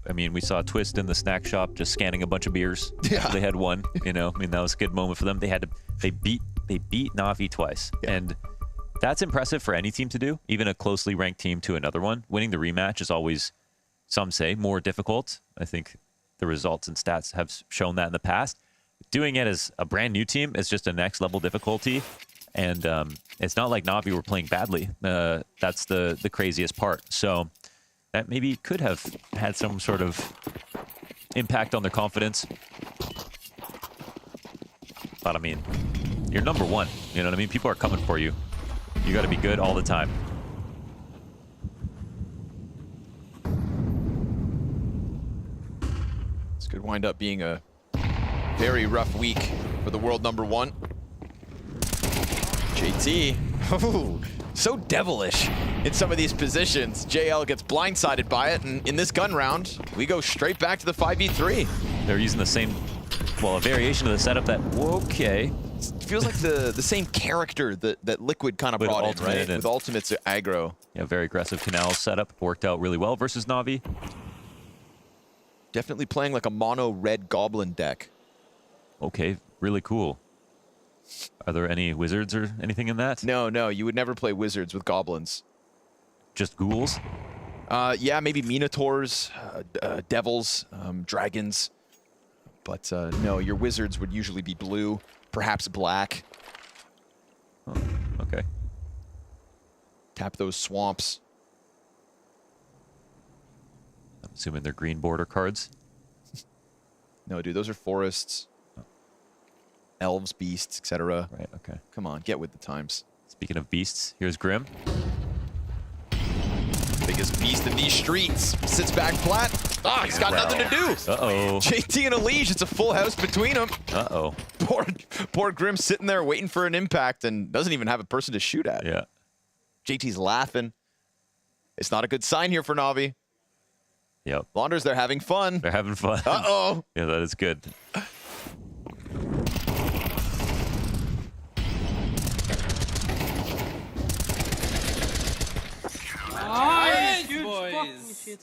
I mean, we saw Twist in the snack shop just scanning a bunch of beers. Yeah. They had one, you know. I mean, that was a good moment for them. They beat Navi twice. Yeah. And that's impressive for any team to do, even a closely ranked team to another one. Winning the rematch is always, some say, more difficult. I think the results and stats have shown that in the past. Doing it as a brand new team is just a next level difficulty. And it's not like Navi were playing badly. That's the craziest part. So that maybe could have had some sort of impact on their confidence. But I mean, you're number 1. You know what I mean? People are coming for you. You got to be good all the time. This could wind up being a very rough week for the world number 1. JT, oh, so devilish in some of these positions. JL gets blindsided by it, and in this gun round, we go straight back to the 5v3. They're using the same, well, a variation of the setup that, okay. It feels like the same character that Liquid kind of brought in, right? With Ultimate's aggro. Yeah, very aggressive Canal setup. Worked out really well versus Navi. Definitely playing like a mono red goblin deck. Okay, really cool. Are there any wizards or anything in that? No, you would never play wizards with goblins. Just ghouls? Yeah, maybe minotaurs, devils, dragons. But no, your wizards would usually be blue, perhaps black. Oh, okay. Tap those swamps. I'm assuming they're green border cards. No, dude, those are forests. Elves, beasts, etc. Right, okay. Come on, get with the times. Speaking of beasts, here's Grim. Biggest beast in these streets. Sits back flat. Ah, he's got nothing to do. Uh-oh. JT and Elige, it's a full house between them. Uh-oh. Poor Grim sitting there waiting for an impact and doesn't even have a person to shoot at. Yeah. JT's laughing. It's not a good sign here for Navi. Yep. Launders, they're having fun. They're having fun. Uh-oh. Yeah, that is good. Nice, boys.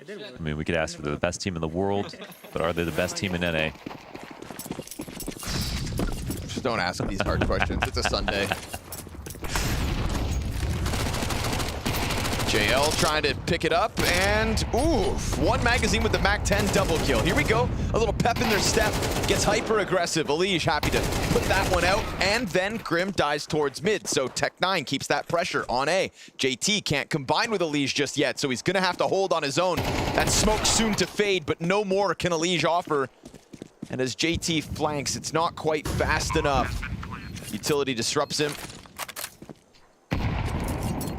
I mean, we could ask for the best team in the world, but are they the best team in NA? Just don't ask these hard questions. It's a Sunday. JL trying to pick it up, and oof, one magazine with the MAC-10 double kill. Here we go, a little pep in their step, gets hyper aggressive. Elige happy to put that one out, and then Grim dies towards mid, so Tech9 keeps that pressure on A. JT can't combine with Elige just yet, so he's gonna have to hold on his own. That smoke's soon to fade, but no more can Elige offer. And as JT flanks, it's not quite fast enough. Utility disrupts him.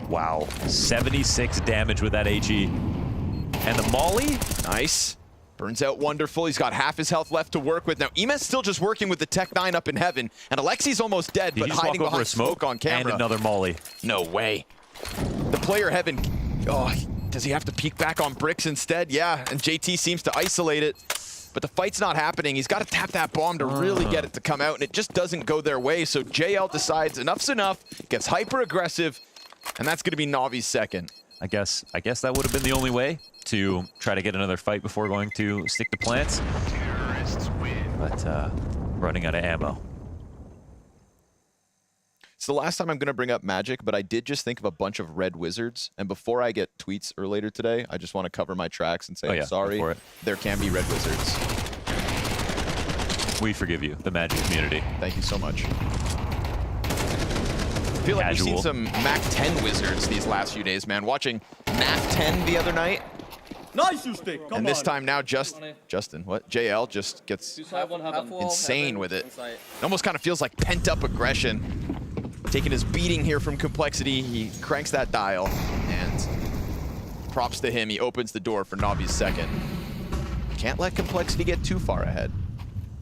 Wow, 76 damage with that AG. And the molly? Nice. Burns out wonderful. He's got half his health left to work with. Now, Emes still just working with the Tech 9 up in heaven, and Alexi's almost dead, but hiding behind smoke on camera. And another molly. No way. The player heaven, oh, does he have to peek back on bricks instead? Yeah, and JT seems to isolate it. But the fight's not happening. He's got to tap that bomb to really get it to come out, and it just doesn't go their way. So JL decides enough's enough, gets hyper aggressive, and that's going to be Navi's second. I guess that would have been the only way to try to get another fight before going to stick to plants. But running out of ammo. It's the last time I'm going to bring up Magic, but I did just think of a bunch of red wizards. And before I get tweets or later today, I just want to cover my tracks and say, I'm sorry, there can be red wizards. We forgive you, the Magic community. Thank you so much. I feel like we've seen some Mac 10 wizards these last few days, man. Watching NAF 10 the other night. Nice, you stick. And this time now, Justin, what? JL just gets insane with it. It almost kind of feels like pent-up aggression. Taking his beating here from Complexity, he cranks that dial, and props to him. He opens the door for Navi's second. Can't let Complexity get too far ahead.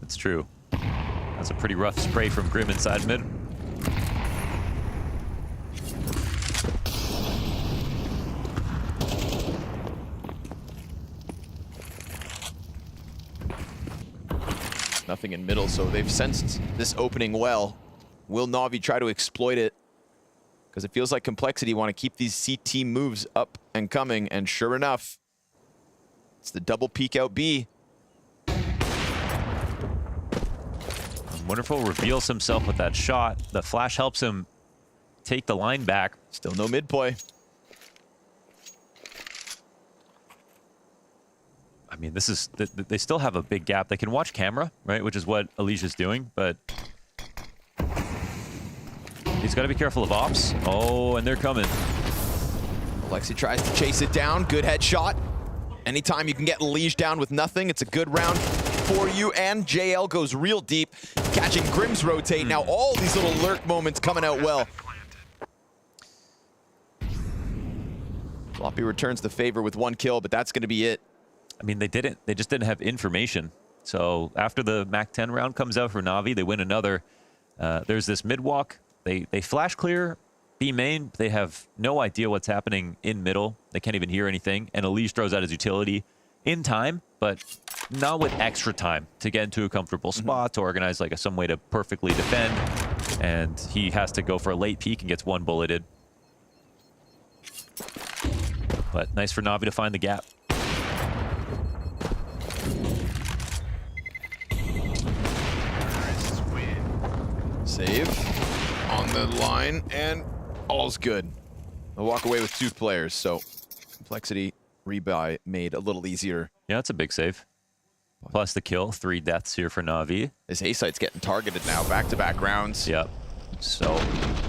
That's true. That's a pretty rough spray from Grim inside mid. Nothing in middle, so they've sensed this opening well. Will Navi try to exploit it? Because it feels like Complexity want to keep these CT moves up and coming, and sure enough, it's the double peek out B. Wonderful reveals himself with that shot. The flash helps him take the line back. Still no mid play. I mean, this is, they still have a big gap. They can watch camera, right? Which is what Alicia's doing, but he's got to be careful of ops. Oh, and they're coming. Alexi tries to chase it down. Good headshot. Anytime you can get Liege down with nothing, it's a good round for you. And JL goes real deep, catching Grim's rotate. Now all these little lurk moments coming out well. Floppy returns the favor with 1 kill, but that's going to be it. I mean, they just didn't have information. So after the Mac 10 round comes out for Navi, they win another. There's this mid walk. They flash clear B main. They have no idea what's happening in middle. They can't even hear anything. And Elise throws out his utility in time, but not with extra time to get into a comfortable spot to organize like some way to perfectly defend. And he has to go for a late peek and gets 1 bulleted. But nice for Navi to find the gap. Save on the line, and all's good. They'll walk away with 2 players, so Complexity rebuy made a little easier. Yeah, that's a big save. Plus the kill, 3 deaths here for Navi. This A-site's getting targeted now, back-to-back rounds. Yep. So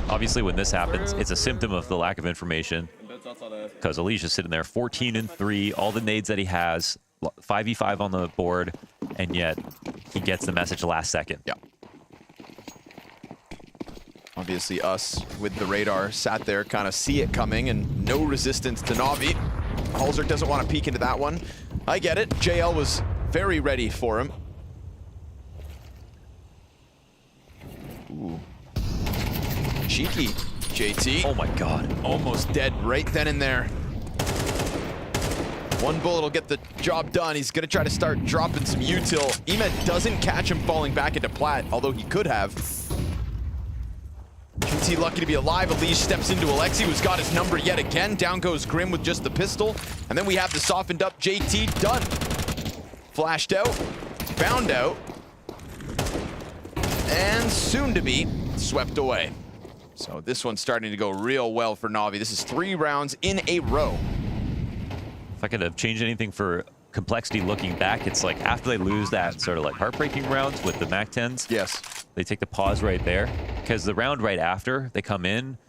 obviously when this happens, it's a symptom of the lack of information. Because Alicia's sitting there 14-3, all the nades that he has, 5v5 on the board, and yet he gets the message last second. Yeah. Obviously us with the radar sat there, kind of see it coming, and no resistance to Navi. Halzer doesn't want to peek into that one. I get it. JL was very ready for him. Ooh. Cheeky. JT. Oh my god. Almost dead right then and there. 1 bullet will get the job done. He's going to try to start dropping some util. Emet doesn't catch him falling back into plat, although he could have. JT lucky to be alive. Elise steps into Alexi, who's got his number yet again. Down goes Grim with just the pistol. And then we have the softened up JT. Done. Flashed out. Found out. And soon to be swept away. So this one's starting to go real well for Navi. This is 3 rounds in a row. If I could have changed anything for Complexity looking back, it's like after they lose that sort of like heartbreaking rounds with the Mac 10s. Yes. They take the pause right there. Because the round right after, they come in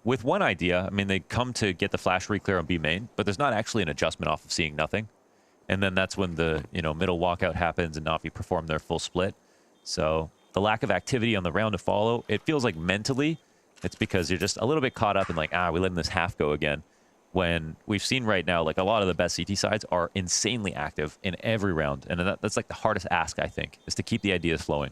with one idea. I mean, they come to get the flash re-clear on B main, but there's not actually an adjustment off of seeing nothing. And then that's when the middle walkout happens and Navi perform their full split. So the lack of activity on the round to follow, it feels like mentally, it's because you're just a little bit caught up in like, we letting this half go again. when we've seen right now, like a lot of the best CT sides are insanely active in every round. And that's like the hardest ask, I think, is to keep the ideas flowing.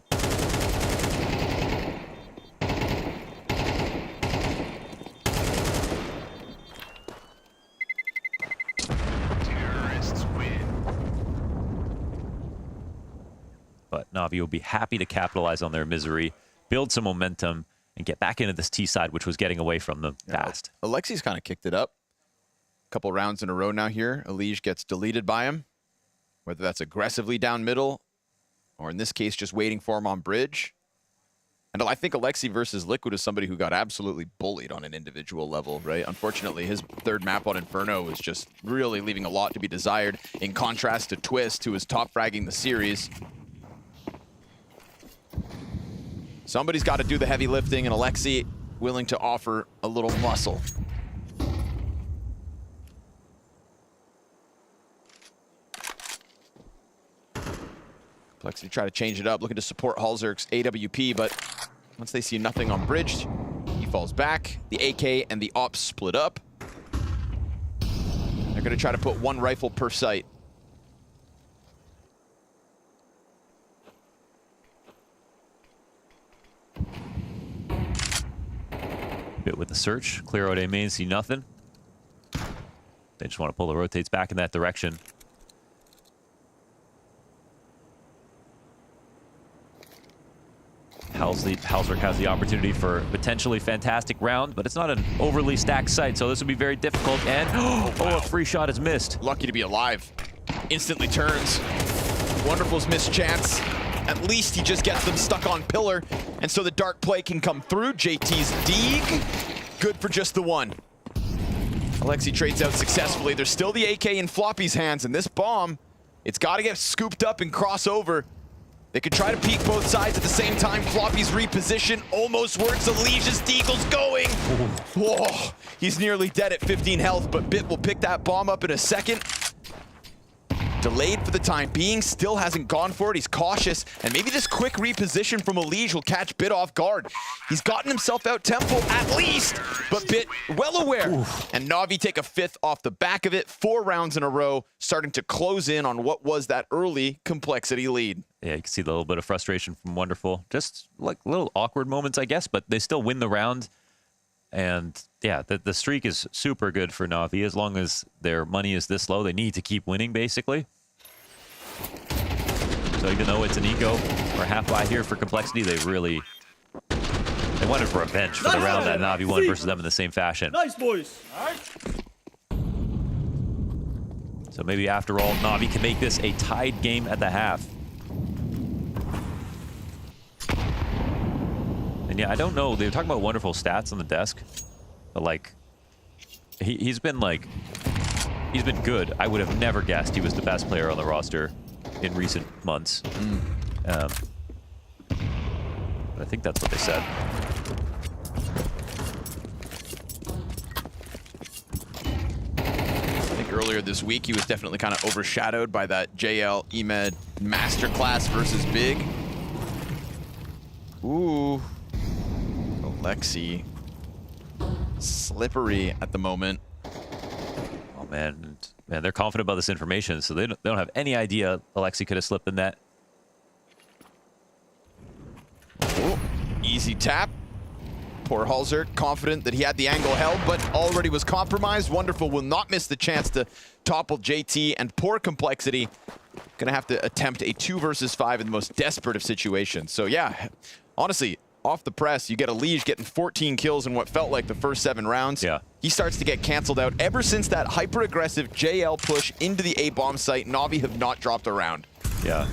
But Navi will be happy to capitalize on their misery, build some momentum, and get back into this T side, which was getting away from them fast. Alexi's kind of kicked it up. A couple rounds in a row now here. Elige gets deleted by him, whether that's aggressively down middle, or in this case, just waiting for him on bridge. And I think Alexi versus Liquid is somebody who got absolutely bullied on an individual level, right? Unfortunately, his third map on Inferno was just really leaving a lot to be desired, in contrast to Twist, who was top fragging the series. Somebody's got to do the heavy lifting, and Alexi willing to offer a little muscle. Alexi try to change it up, looking to support Halzerk's AWP, but once they see nothing on bridge, he falls back. The AK and the ops split up. They're going to try to put one rifle per site. Bit with the search, clear out A main, see nothing. They just want to pull the rotates back in that direction. Halzerk has the opportunity for a potentially fantastic round, but it's not an overly stacked site, so this will be very difficult. And a free shot is missed. Lucky to be alive. Instantly turns. Wonderful's missed chance. At least he just gets them stuck on pillar, and so the dark play can come through. JT's Deeg, good for just the one. Alexi trades out successfully. There's still the AK in Floppy's hands, and this bomb, it's got to get scooped up and cross over. They could try to peek both sides at the same time. Floppy's reposition almost works. Elige's Deagle's going. Whoa, he's nearly dead at 15 health, but Bit will pick that bomb up in a second. Delayed for the time being, still hasn't gone for it. He's cautious, and maybe this quick reposition from Elige will catch Bit off guard. He's gotten himself out tempo at least, but Bit well aware. And Navi take a fifth off the back of it. 4 rounds in a row, starting to close in on what was that early Complexity lead. Yeah, you can see a little bit of frustration from Wonderful. Just like little awkward moments, I guess, but they still win the round. And yeah, the streak is super good for Navi. As long as their money is this low, they need to keep winning, basically. So even though it's an eco or half buy here for Complexity, they wanted revenge for the round that Navi won versus them in the same fashion. Nice, boys. All right. So maybe after all, Navi can make this a tied game at the half. And yeah, I don't know. They were talking about Wonderful stats on the desk, but like, he's been good. I would have never guessed he was the best player on the roster in recent months. But I think that's what they said. I think earlier this week he was definitely kind of overshadowed by that JL Emed masterclass versus Big. Ooh. Alexi. Slippery at the moment. Oh man, they're confident about this information, so they don't have any idea Alexi could have slipped in that. Oh, easy tap. Poor Halzerk, confident that he had the angle held, but already was compromised. Wonderful will not miss the chance to topple JT, and poor Complexity gonna have to attempt a 2 versus 5 in the most desperate of situations. So yeah, honestly, off the press, you get Elige getting 14 kills in what felt like the first 7 rounds. Yeah. He starts to get canceled out. Ever since that hyper-aggressive JL push into the A-bomb site, Navi have not dropped a round. Yeah.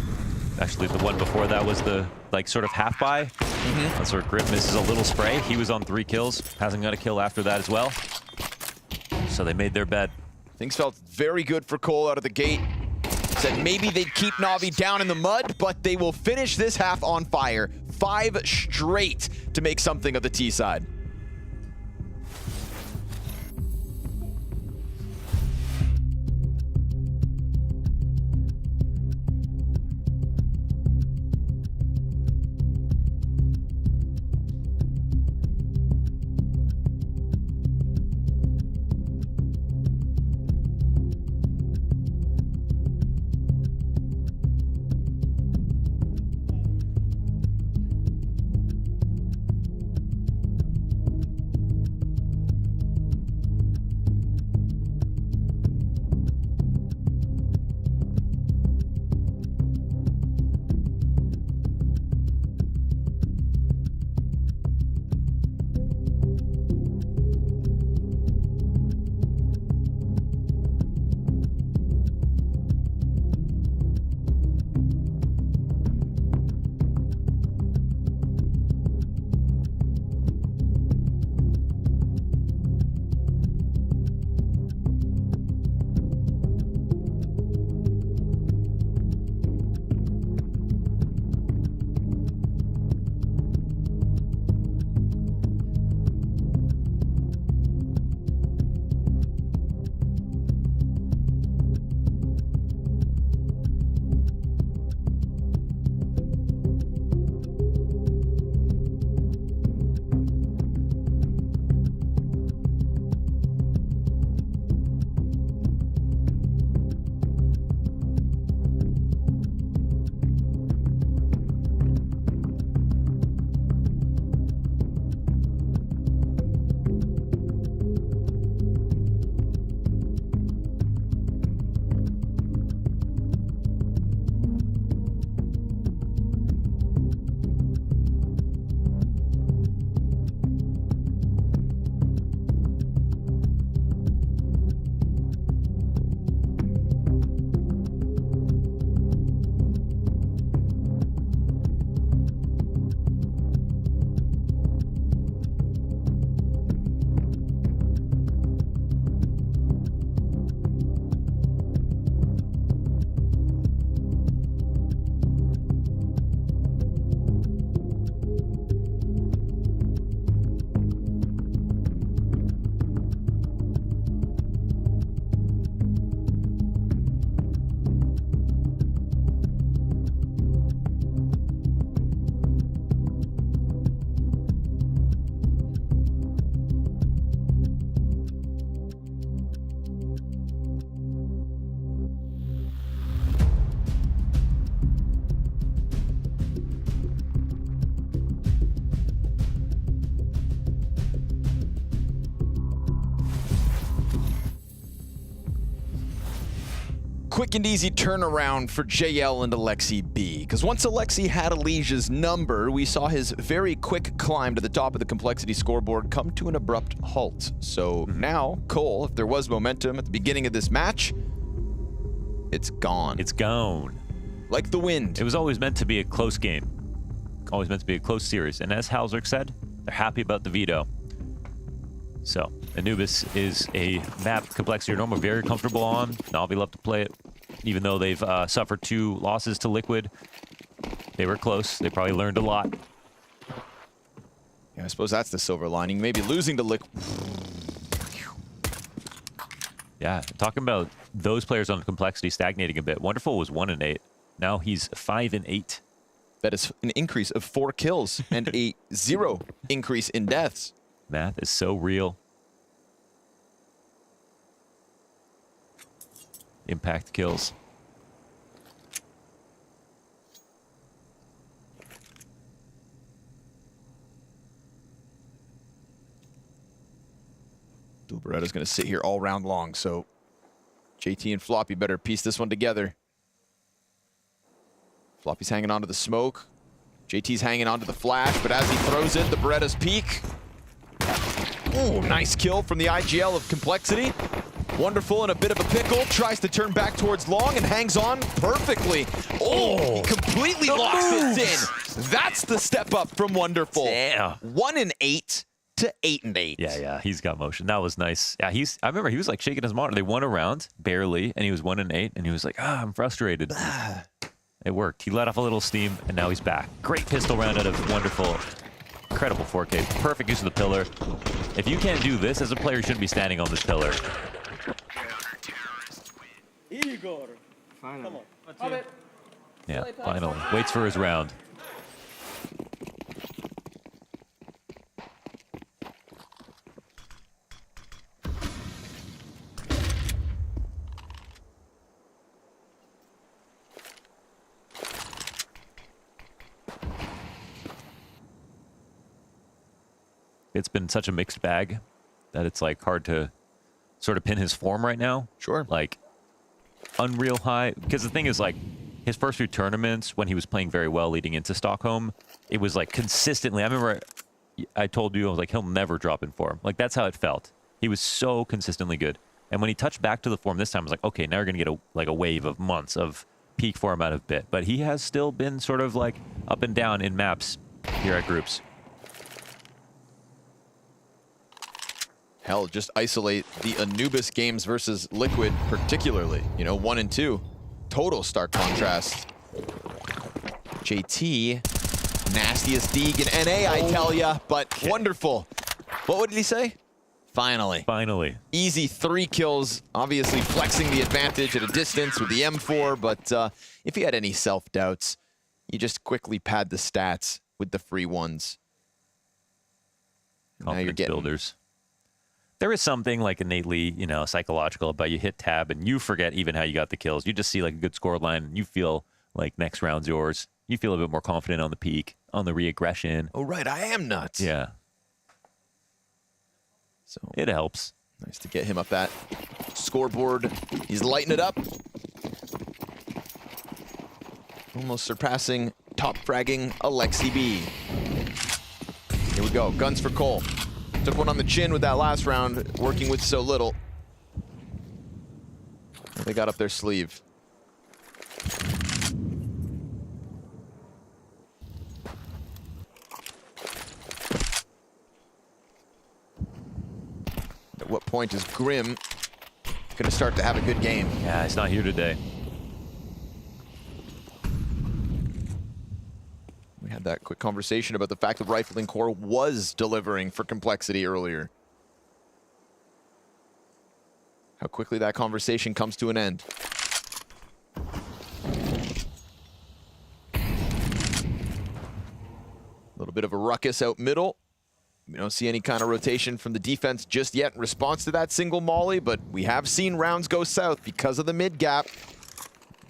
Actually, the one before that was the, like, sort of half-buy. That's where Grip misses a little spray. He was on 3 kills. Hasn't got a kill after that as well. So they made their bet. Things felt very good for Cole out of the gate. Said maybe they'd keep Navi down in the mud, but they will finish this half on fire. 5 straight to make something of the T side. quick and easy turnaround for JL and Alexi B. Because once Alexi had Alicia's number, we saw his very quick climb to the top of the complexity scoreboard come to an abrupt halt. So now, Cole, if there was momentum at the beginning of this match, it's gone. It's gone. Like the wind. It was always meant to be a close game. Always meant to be a close series. And as Halzerk said, they're happy about the veto. So, Anubis is a map complexity or normal very comfortable on. Navi love to play it. Even though they've suffered 2 losses to Liquid, they were close. They probably learned a lot. Yeah, I suppose that's the silver lining. Maybe losing to Liquid. Yeah, talking about those players on complexity stagnating a bit. Wonderful was 1-8. Now he's 5-8. That is an increase of 4 kills and a 0 increase in deaths. Math is so real. Impact kills. Beretta's going to sit here all round long, so JT and Floppy better piece this one together. Floppy's hanging onto the smoke. JT's hanging onto the flash, but as he throws it, the Beretta's peak. Ooh, nice kill from the IGL of Complexity. Wonderful in a bit of a pickle. Tries to turn back towards long and hangs on perfectly. Oh, he completely locks this in. That's the step up from Wonderful. Yeah. 1-8 to 8-8. Yeah, he's got motion. That was nice. Yeah, I remember he was like shaking his monitor. They won a round, barely, and he was 1-8, and he was like, I'm frustrated. It worked. He let off a little steam, and now he's back. Great pistol round out of Wonderful. Incredible 4K. Perfect use of the pillar. If you can't do this as a player, you shouldn't be standing on this pillar. Igor. Finally. Come on. Yeah, finally. Waits for his round. It's been such a mixed bag that it's like hard to sort of pin his form right now. Sure. Like unreal high. Because the thing is, like, his first few tournaments when he was playing very well leading into Stockholm, it was like consistently. I remember I told you, I was like, he'll never drop in form. Like, that's how it felt. He was so consistently good. And when he touched back to the form this time, I was like, okay, now you're going to get a wave of months of peak form out of Bit. But he has still been sort of like up and down in maps here at groups. Hell, just isolate the Anubis games versus Liquid particularly. You know, 1 and 2. Total stark contrast. JT, nastiest Deeg in NA, I tell ya, but Wonderful. What did he say? Finally. Finally. Easy 3 kills, obviously flexing the advantage at a distance with the M4, but if he had any self-doubts, you just quickly pad the stats with the free ones. Now you're getting builders. There is something like innately, you know, psychological about you hit tab and you forget even how you got the kills. You just see like a good score line and you feel like next round's yours. You feel a bit more confident on the peak, on the re-aggression. Oh, right, I am nuts. Yeah. So it helps. Nice to get him up that scoreboard. He's lighting it up. Almost surpassing top fragging Alexi B. Here we go, guns for Cole. Took one on the chin with that last round, working with so little. They got up their sleeve. At what point is Grim gonna start to have a good game? Yeah, he's not here today. We had that quick conversation about the fact that Rifling Core was delivering for Complexity earlier. How quickly that conversation comes to an end. A little bit of a ruckus out middle. We don't see any kind of rotation from the defense just yet in response to that single molly, but we have seen rounds go south because of the mid gap.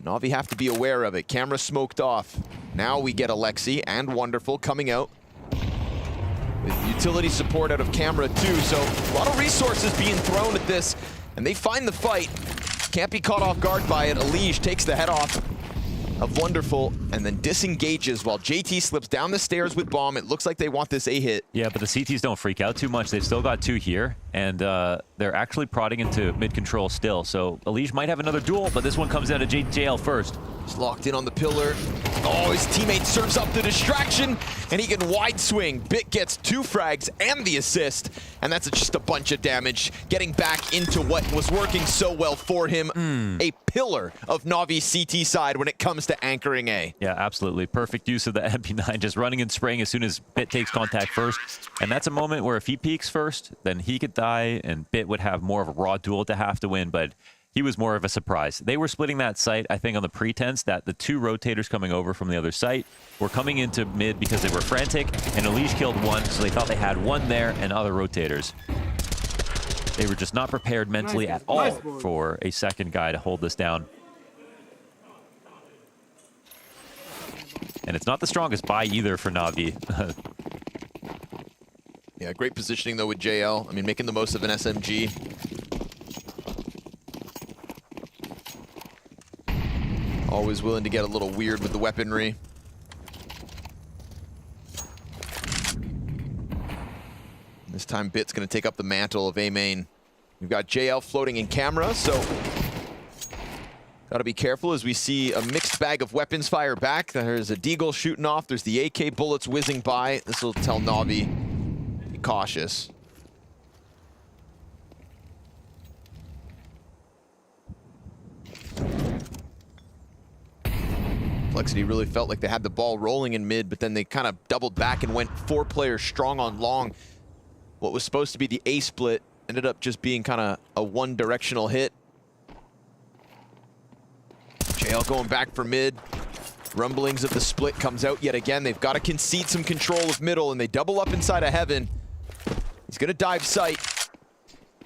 Navi have to be aware of it. Camera smoked off. Now we get Alexi and Wonderful coming out with utility support out of Camera too. So a lot of resources being thrown at this, and they find the fight. can't be caught off guard by it. Elige takes the head off of Wonderful and then disengages while JT slips down the stairs with bomb. It looks like they want this A hit. Yeah, but the CTs don't freak out too much. They've still got 2 here, and they're actually prodding into mid control still. So Elige might have another duel, but this one comes out of JL first. He's locked in on the pillar. Oh, his teammate serves up the distraction, and he can wide swing. Bit gets 2 frags and the assist, and that's just a bunch of damage, getting back into what was working so well for him. A pillar of Navi CT side when it comes to anchoring A. Yeah, absolutely. Perfect use of the MP9, just running and spraying as soon as Bit takes contact first. And that's a moment where if he peeks first, then he could die, and Bit would have more of a raw duel to have to win, but he was more of a surprise. They were splitting that site, I think, on the pretense that the 2 rotators coming over from the other site were coming into mid because they were frantic, and Elige killed 1, so they thought they had 1 there and other rotators. They were just not prepared mentally at all for a second guy to hold this down. And it's not the strongest buy either for Navi. Yeah, great positioning though with JL. I mean, making the most of an SMG. Always willing to get a little weird with the weaponry. This time Bit's gonna take up the mantle of A main. We've got JL floating in camera, so gotta be careful as we see a mixed bag of weapons fire back. There's a Deagle shooting off, there's the AK bullets whizzing by. This will tell Navi, be cautious. Complexity really felt like they had the ball rolling in mid, but then they kind of doubled back and went 4 players strong on long. What was supposed to be the A split ended up just being kind of a one-directional hit. JL going back for mid. Rumblings of the split comes out yet again. They've got to concede some control of middle, and they double up inside of Heaven. He's going to dive sight.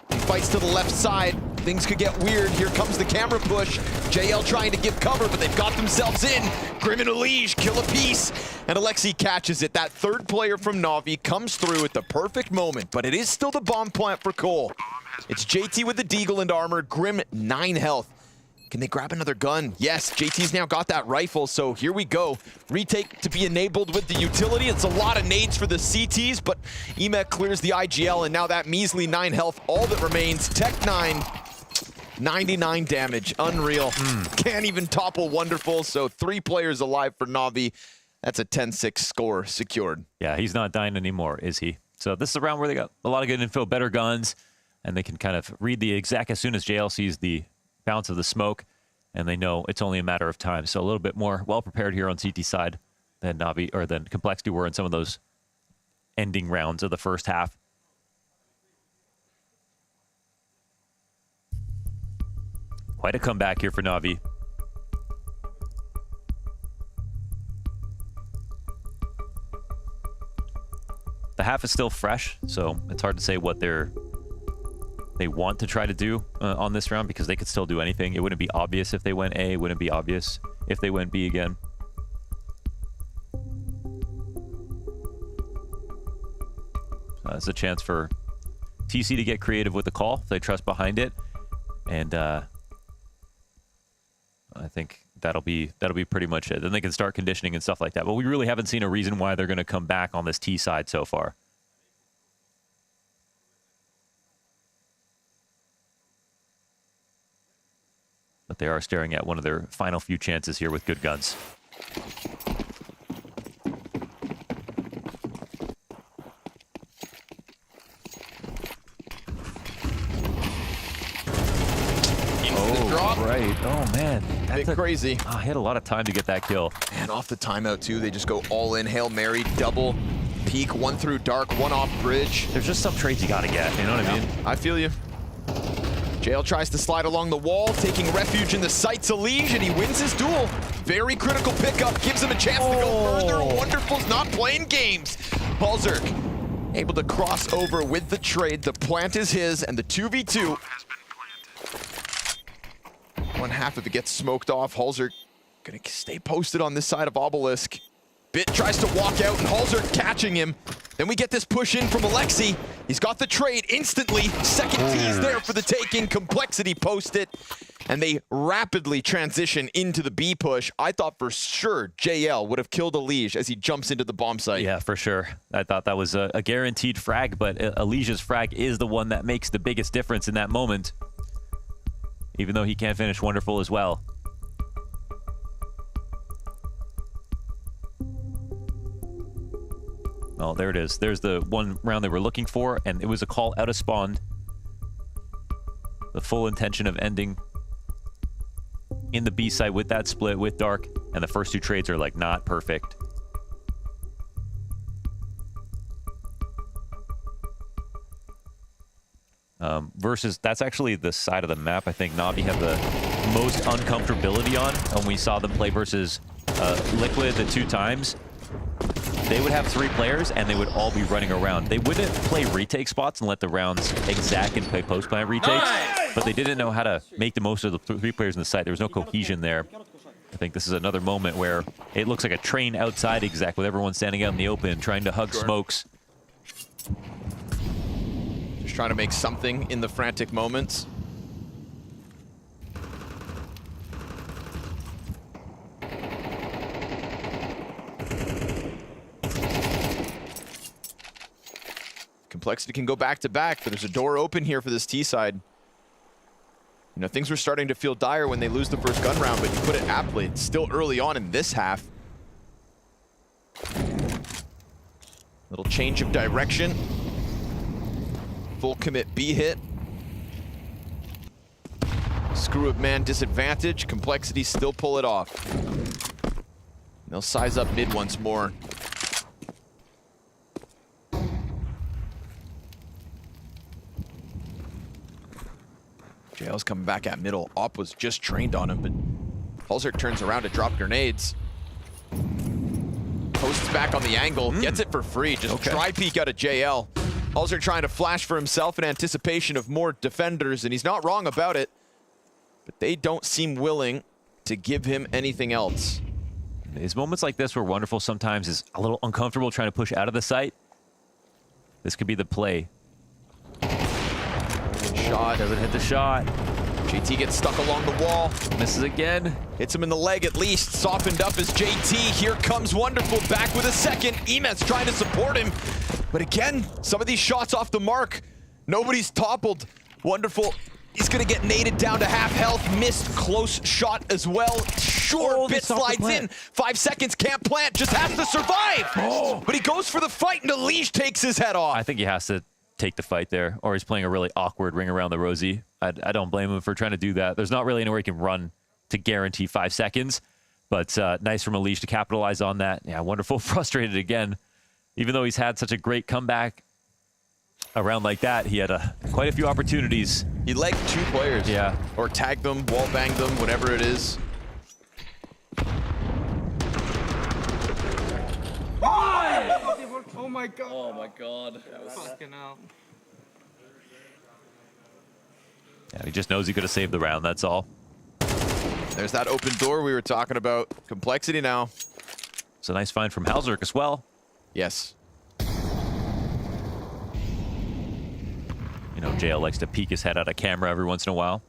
He fights to the left side. Things could get weird. Here comes the camera push. JL trying to give cover, but they've got themselves in. Grim and Elige kill a piece, and Alexi catches it. That 3rd player from Navi comes through at the perfect moment, but it is still the bomb plant for Cole. It's JT with the Deagle and armor. Grim, 9 health. Can they grab another gun? Yes, JT's now got that rifle, so here we go. Retake to be enabled with the utility. It's a lot of nades for the CTs, but Emek clears the IGL, and now that measly 9 health, all that remains. Tech 9, 99 damage, unreal. Can't even topple Wonderful, so 3 players alive for Navi. That's a 10-6 score secured. Yeah, he's not dying anymore, is he? So this is a round where they got a lot of good info, better guns, and they can kind of read the exact as soon as JL sees the bounce of the smoke, and they know it's only a matter of time. So a little bit more well-prepared here on CT side than Navi, or than Complexity were in some of those ending rounds of the first half. Quite a comeback here for Navi. The half is still fresh, so it's hard to say what they want to try to do on this round, because they could still do anything. It wouldn't be obvious if they went A, it wouldn't be obvious if they went B again. It's a chance for TC to get creative with the call if they trust behind it, and I think that'll be pretty much it. Then they can start conditioning and stuff like that. But we really haven't seen a reason why they're going to come back on this T side so far. But they are staring at one of their final few chances here with good guns. Right. Oh, man. That's crazy. Oh, he had a lot of time to get that kill. And off the timeout, too. They just go all in. Hail Mary, double peek, 1 through dark, 1 off bridge. There's just some trades you got to get. You know what I mean? I feel you. JL tries to slide along the wall, taking refuge in the sights of Elige, and he wins his duel. Very critical pickup, gives him a chance to go further. Wonderful's not playing games. Halzerk able to cross over with the trade. The plant is his, and the 2v2. One half of it gets smoked off. Halzerk gonna stay posted on this side of Obelisk. Bit tries to walk out, and Halzerk catching him. Then we get this push in from Alexi. He's got the trade instantly. Second T's there for the taking. Complexity post it. and they rapidly transition into the B push. I thought for sure JL would have killed Elige as he jumps into the bomb site. Yeah, for sure. I thought that was a guaranteed frag, but Elige's frag is the one that makes the biggest difference in that moment, even though he can't finish wonderful as well. Oh, there it is. There's the one round they were looking for, and it was a call out of spawn. The full intention of ending in the B side with that split with Dark, and the first two trades are like not perfect. Versus, that's actually the side of the map I think Navi have the most uncomfortability on. When we saw them play versus Liquid the 2 times, they would have 3 players and they would all be running around. They wouldn't play retake spots and let the rounds exact and play post-plant retakes, but they didn't know how to make the most of the 3 players in the site. There was no cohesion there. I think this is another moment where it looks like a train outside exec with everyone standing out in the open trying to hug smokes. Just trying to make something in the frantic moments. Complexity can go back to back, but there's a door open here for this T side. You know, things were starting to feel dire when they lose the first gun round, but you put it aptly. It's still early on in this half. Little change of direction. Full commit B hit. Screw up man disadvantage. Complexity still pull it off. They'll size up mid once more. JL's coming back at middle. Op was just trained on him, but Hulzerk turns around to drop grenades. Posts back on the angle, gets it for free. Just dry peek out of JL. Hulzerk trying to flash for himself in anticipation of more defenders, and he's not wrong about it. But they don't seem willing to give him anything else. These moments like this were wonderful. Sometimes is a little uncomfortable trying to push out of the site. This could be the play. Shot. Doesn't hit the shot. JT gets stuck along the wall. Misses again. Hits him in the leg at least. Softened up as JT. Here comes Wonderful back with a second. Emet's trying to support him. But again, some of these shots off the mark. Nobody's toppled. Wonderful. He's going to get naded down to half health. Missed close shot as well. Sure, Bit slides in. 5 seconds, can't plant. Just has to survive. But he goes for the fight and Elige takes his head off. I think he has to take the fight there, or he's playing a really awkward ring around the rosy. I don't blame him for trying to do that. There's not really anywhere he can run to guarantee 5 seconds, but nice from Elige to capitalize on that. Yeah, Wonderful frustrated again. Even though he's had such a great comeback around like that, he had quite a few opportunities. He legged 2 players. Yeah. Or tagged them, wall banged them, whatever it is. Oh my god. Oh my god. Fucking hell. Yeah, he just knows he could have saved the round, that's all. There's that open door we were talking about. Complexity now. It's a nice find from Hulzerk as well. Yes. You know, JL likes to peek his head out of camera every once in a while.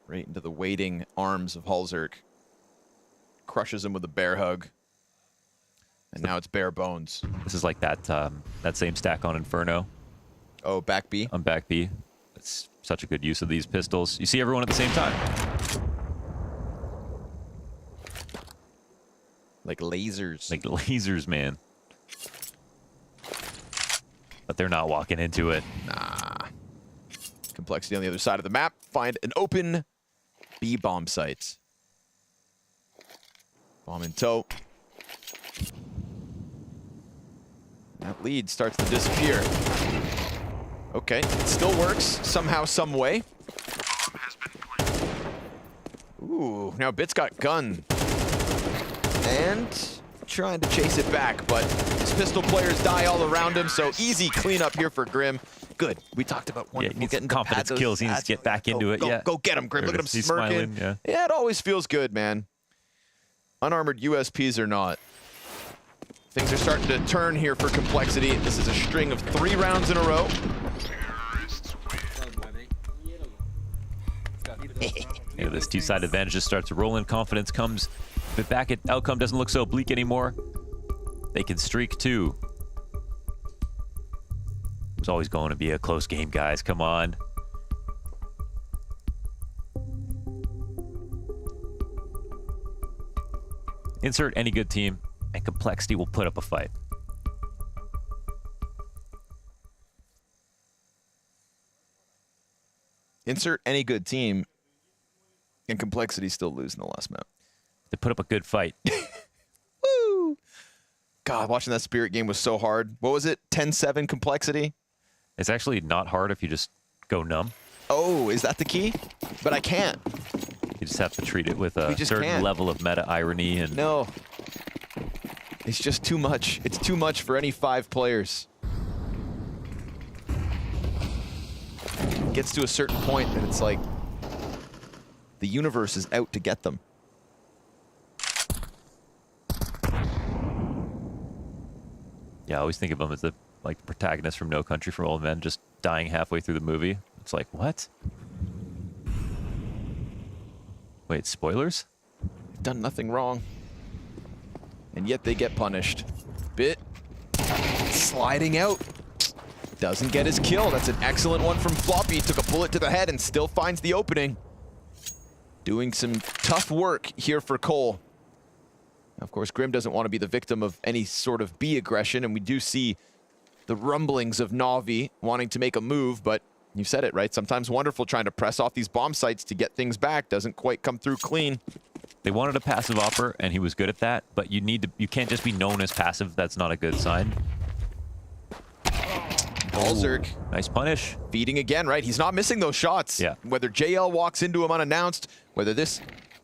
Right into the waiting arms of Hulzerk. Crushes him with a bear hug. And now it's bare bones. This is like that that same stack on Inferno. Oh, back B? On back B. It's such a good use of these pistols. You see everyone at the same time. Like lasers. Like lasers, man. But they're not walking into it. Nah. Complexity on the other side of the map. Find an open B bomb site. Bomb in tow. That lead starts to disappear. Okay, it still works somehow, some way. Ooh, now Bit's got gun. And trying to chase it back, but his pistol players die all around him, so easy cleanup here for Grim. Good. We talked about Wonderful getting confidence kills. He needs to get back into it. Go get him, Grim. Look at him smirking. Smiling, yeah, it always feels good, man. Unarmored USPs or not. Things are starting to turn here for Complexity. This is a string of 3 rounds in a row. This two-side advantage just starts to roll in. Confidence comes, but back at outcome doesn't look so bleak anymore. They can streak too. It was always going to be a close game, guys. Come on. Insert any good team, and Complexity will put up a fight. Insert any good team, and Complexity still lose in the last map. They put up a good fight. Woo! God, watching that Spirit game was so hard. What was it? 10-7 Complexity? It's actually not hard if you just go numb. Oh, is that the key? But I can't. You just have to treat it with a certain level of meta irony. And no. It's just too much. It's too much for any 5 players. It gets to a certain point and it's like the universe is out to get them. Yeah, I always think of him as the protagonist from No Country for Old Men, just dying halfway through the movie. It's like, what? Wait, spoilers? They've done nothing wrong. And yet they get punished. Bit sliding out. Doesn't get his kill. That's an excellent one from Floppy. Took a bullet to the head and still finds the opening. Doing some tough work here for Cole. Of course, Grim doesn't want to be the victim of any sort of B aggression, and we do see the rumblings of Navi wanting to make a move, but you said it, right? Sometimes Wonderful trying to press off these bomb sites to get things back doesn't quite come through clean. They wanted a passive offer, and he was good at that, but you can't just be known as passive. That's not a good sign. Halzerk. Nice punish. Feeding again, right? He's not missing those shots. Yeah. Whether JL walks into him unannounced, whether this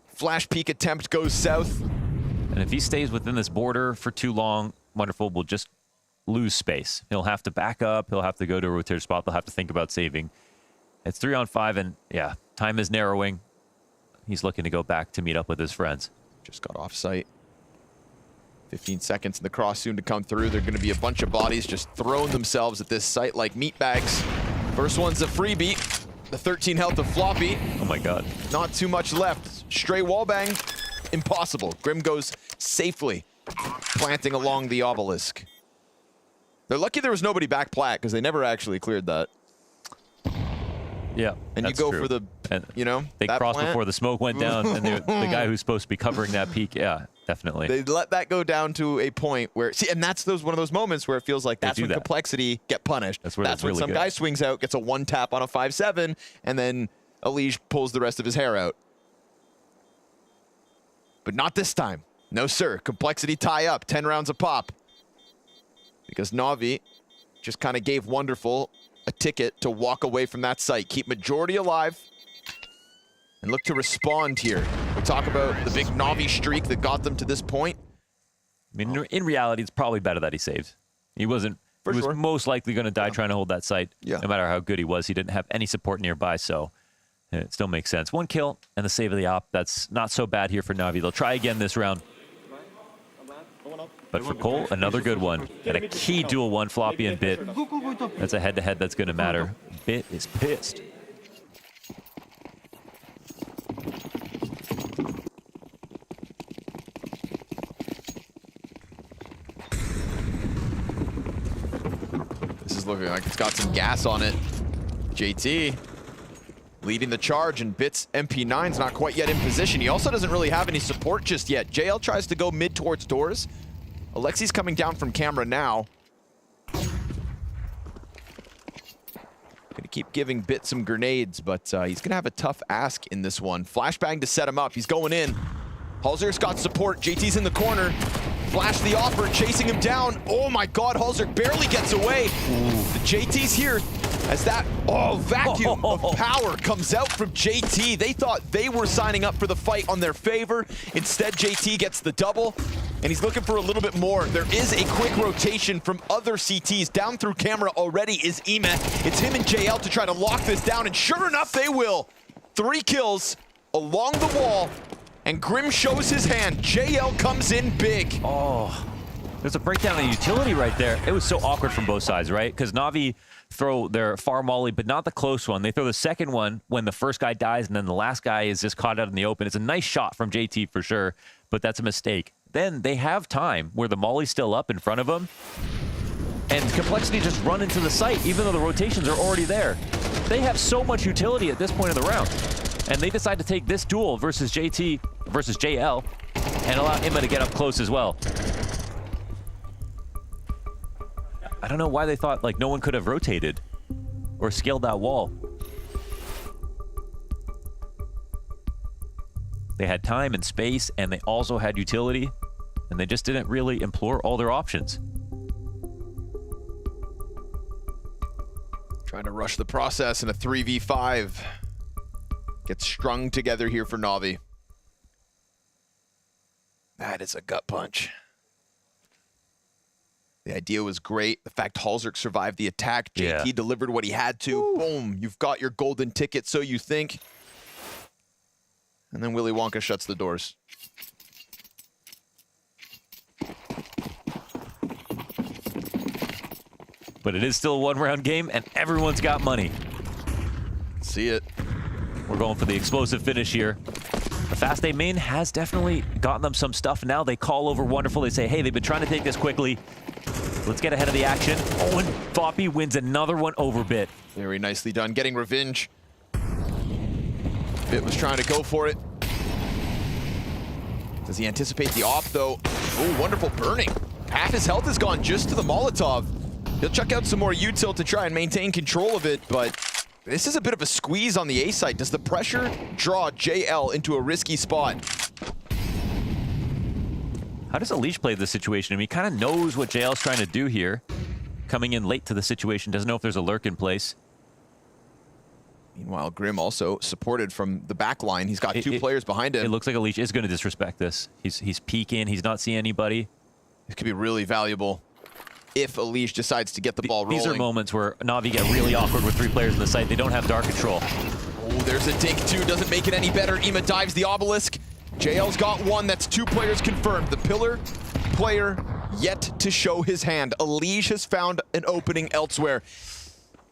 flash peek attempt goes south. And if he stays within this border for too long, Wonderful will just lose space. He'll have to back up. He'll have to go to a rotator spot. They'll have to think about saving. It's 3-on-5, and yeah, time is narrowing. He's looking to go back to meet up with his friends. Just got off site. 15 seconds and the cross soon to come through. There are going to be a bunch of bodies just throwing themselves at this site like meat bags. First one's a freebie. The 13 health of Floppy. Oh my god. Not too much left. Stray wallbang. Impossible. Grim goes safely, planting along the obelisk. They're lucky there was nobody back plat because they never actually cleared that. Yeah, and you go for the, you know, they crossed before the smoke went down, and the guy who's supposed to be covering that peak, yeah, definitely. They let that go down to a point where, see, and that's one of those moments where it feels like that's when Complexity get punished. That's when really some guy swings out, gets a 1-tap on a 5-7, and then Elige pulls the rest of his hair out. But not this time. No, sir. Complexity tie up, 10 rounds a pop. Because Navi just kind of gave Wonderful a ticket to walk away from that site. Keep majority alive and look to respond here. We talk about the big Navi streak that got them to this point. I mean, in reality, it's probably better that he saved. He wasn't. He was most likely going to die trying to hold that site. No matter how good he was, he didn't have any support nearby, so it still makes sense. 1 kill and the save of the op. That's not so bad here for Navi. They'll try again this round. But for Cole, another good one. And a key duel one, Floppy and Bit. That's a head-to-head that's going to matter. Bit is pissed. This is looking like it's got some gas on it. JT leading the charge, and Bit's MP9's not quite yet in position. He also doesn't really have any support just yet. JL tries to go mid towards doors. Alexi's coming down from camera now. Gonna keep giving Bit some grenades, but he's gonna have a tough ask in this one. Flashbang to set him up. He's going in. Halzerk's got support. JT's in the corner. Flash the offer, chasing him down. Oh my God, Halzerk barely gets away. The JT's here as that vacuum of power comes out from JT. They thought they were signing up for the fight on their favor. Instead, JT gets the double, and he's looking for a little bit more. There is a quick rotation from other CTs. Down through camera already is Ime. It's him and JL to try to lock this down, and sure enough, they will. 3 kills along the wall. And Grim shows his hand. JL comes in big. Oh, There's a breakdown in utility right there. It was so awkward from both sides, right? Because Navi throw their far molly, but not the close one. They throw the second one when the first guy dies, and then the last guy is just caught out in the open. It's a nice shot from JT for sure, but that's a mistake. Then they have time where the molly's still up in front of them, and Complexity just run into the site, even though the rotations are already there. They have so much utility at this point of the round, and they decide to take this duel versus JT versus JL and allow Emma to get up close as well. I don't know why they thought like no one could have rotated or scaled that wall. They had time and space, and they also had utility, and they just didn't really employ all their options. Trying to rush the process in a 3v5. Gets strung together here for Navi. That is a gut punch. The idea was great. The fact Halzerk survived the attack. JT delivered what he had to. Ooh. Boom. You've got your golden ticket, so you think. And then Willy Wonka shuts the doors. But it is still a one-round game, and everyone's got money. See it. We're going for the explosive finish here. The Fast A main has definitely gotten them some stuff. Now they call over Wonderful. They say, hey, they've been trying to take this quickly. Let's get ahead of the action. Oh, and Foppy wins another one over Bit. Very nicely done. Getting revenge. Bit was trying to go for it. Does he anticipate the op, though? Oh, Wonderful burning. Half his health is gone just to the Molotov. He'll chuck out some more util to try and maintain control of it, but this is a bit of a squeeze on the A side. Does the pressure draw JL into a risky spot? How does Unleash play this situation? I mean, he kind of knows what JL's trying to do here. Coming in late to the situation, doesn't know if there's a lurk in place. Meanwhile, Grim also supported from the back line. He's got two players behind him. It looks like Unleash is going to disrespect this. He's peeking. He's not seeing anybody. This could be really valuable if Unleash decides to get the ball rolling. These are moments where Navi get really awkward with 3 players in the site. They don't have dark control. Oh, there's a dink too. Doesn't make it any better. Ema dives the obelisk. JL's got one. That's 2 players confirmed. The pillar player yet to show his hand. Unleash has found an opening elsewhere.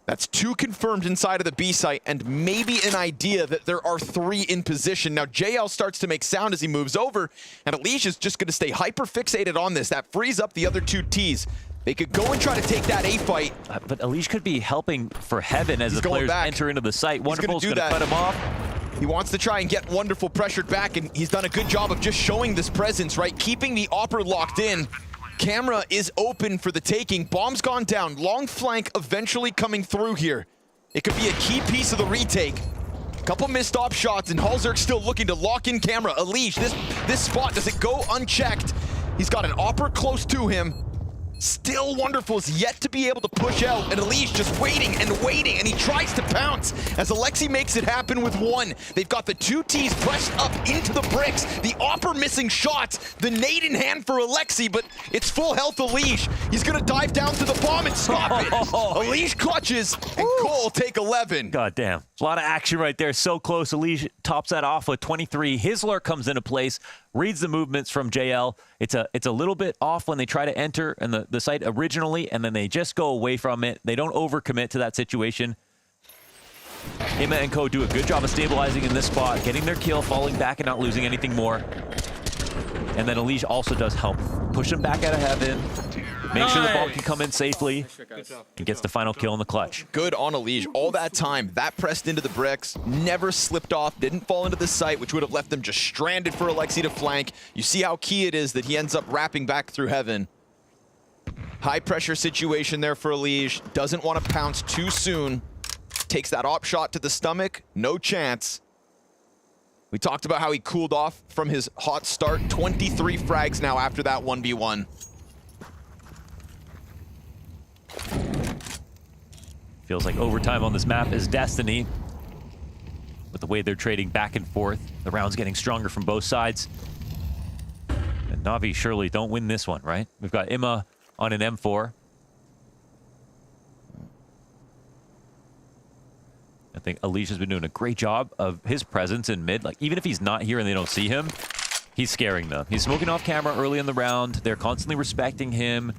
That's 2 confirmed inside of the B site, and maybe an idea that there are 3 in position. Now, JL starts to make sound as he moves over, and Unleash is just going to stay hyper-fixated on this. That frees up the other 2 Ts. They could go and try to take that A fight. But Unleash could be helping for Heaven as the players enter into the site. Wonderful's going to cut him off. He wants to try and get Wonderful pressured back, and he's done a good job of just showing this presence, right? Keeping the Opper locked in. Camera is open for the taking. Bomb's gone down. Long flank eventually coming through here. It could be a key piece of the retake. Couple missed op shots, and Halzerk still looking to lock in Camera. Unleash, this spot, does it go unchecked? He's got an Opper close to him. Still Wonderful is yet to be able to push out, and Unleash just waiting, and he tries to pounce as Alexi makes it happen with 1. They've got the 2 Ts pressed up into the bricks. The Opper missing shots, the nade in hand for Alexi, but it's full health Unleash. He's gonna dive down to the bomb and stop it. Unleash clutches, and Cole take 11. God damn. A lot of action right there, so close. Unleash tops that off with 23. His lurk comes into place, reads the movements from JL. It's a little bit off when they try to enter in the site originally, and then they just go away from it. They don't overcommit to that situation. Emma and Co do a good job of stabilizing in this spot, getting their kill, falling back and not losing anything more. And then Unleash also does help push them back out of Heaven, make sure the ball can come in safely, and gets the final kill in the clutch. Good on Unleash. All that time, that pressed into the bricks, never slipped off, didn't fall into the site, which would have left them just stranded for Alexi to flank. You see how key it is that he ends up wrapping back through Heaven. High pressure situation there for Unleash. Doesn't want to pounce too soon. Takes that op shot to the stomach, no chance. We talked about how he cooled off from his hot start. 23 frags now after that 1v1. Feels like overtime on this map is destiny. With the way they're trading back and forth, the round's getting stronger from both sides. And Navi surely don't win this one, right? We've got Emma on an M4. I think Unleash has been doing a great job of his presence in mid. Like, even if he's not here and they don't see him, He's scaring them. He's smoking off camera early in the round. They're constantly respecting him.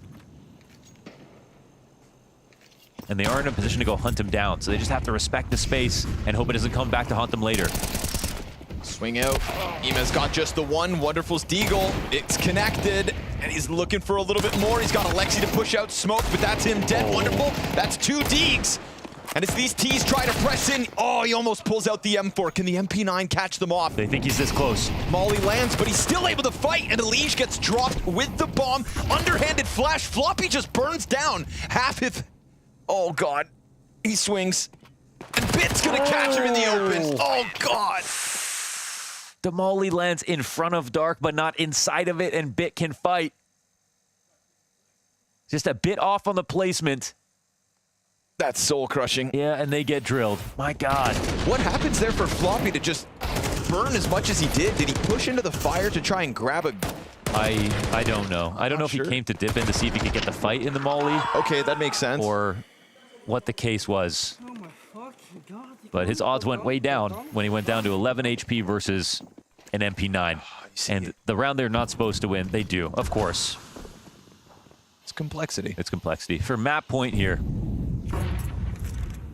And they are in a position to go hunt him down, so they just have to respect the space and hope it doesn't come back to haunt them later. Swing out. Ima's got just the one. Wonderful's Deagle. It's connected, and he's looking for a little bit more. He's got Alexi to push out smoke, but that's him dead. Wonderful. That's 2 Deags. And as these T's try to press in, oh, he almost pulls out the M4. Can the MP9 catch them off? They think he's this close. Molly lands, but he's still able to fight, and Elige gets dropped with the bomb. Underhanded flash. Floppy just burns down. Half his... Oh, God. He swings. And Bit's gonna catch him in the open. Oh, God. The Molly lands in front of Dark, but not inside of it, and Bit can fight. Just a bit off on the placement. That's soul-crushing. Yeah, and they get drilled. My God. What happens there for Floppy to just burn as much as he did? Did he push into the fire to try and grab a... I don't know. I don't know if he came to dip in to see if he could get the fight in the Molly. Okay, that makes sense. Or what the case was. But his odds went way down when he went down to 11 HP versus an MP9. And the round they're not supposed to win, they do, of course. It's complexity. It's complexity. For map point here.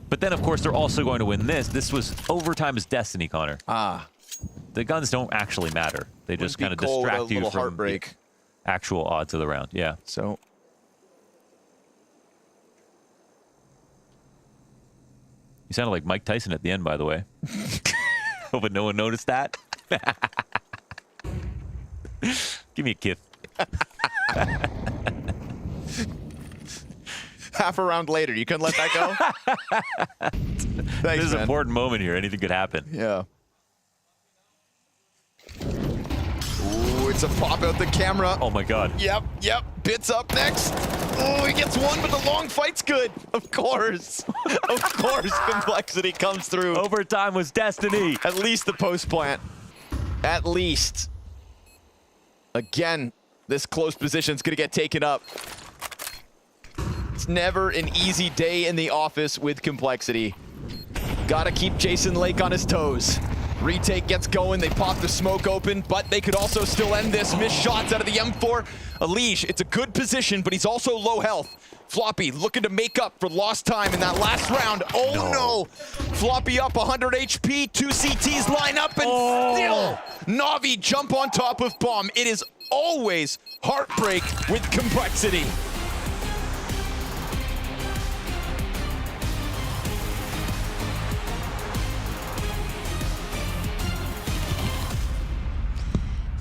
But then, of course, they're also going to win this. This was overtime is destiny, Connor. Ah. The guns don't actually matter. They just kind of distract you from heartbreak. The actual odds of the round. Yeah. So... You sounded like Mike Tyson at the end, by the way. Hoping no one noticed that. Give me a kiss. Half a round later, you couldn't let that go? Thanks, This is an man. important moment here. Anything could happen. Yeah. Ooh, it's a pop out the camera. Oh, my God. Yep. Bit's up next. Oh, he gets one, but the long fight's good. Of course. Of course, complexity comes through. Overtime was destiny. At least the post plant. At least. Again, this close position's gonna get taken up. It's never an easy day in the office with complexity. Gotta keep Jason Lake on his toes. Retake gets going, they pop the smoke open, but they could also still end this. Missed shots out of the M4. Elige, it's a good position, but he's also low health. Floppy looking to make up for lost time in that last round. Oh no! Floppy up 100 HP, 2 CTs line up, and still NAVI jump on top of bomb. It is always heartbreak with complexity.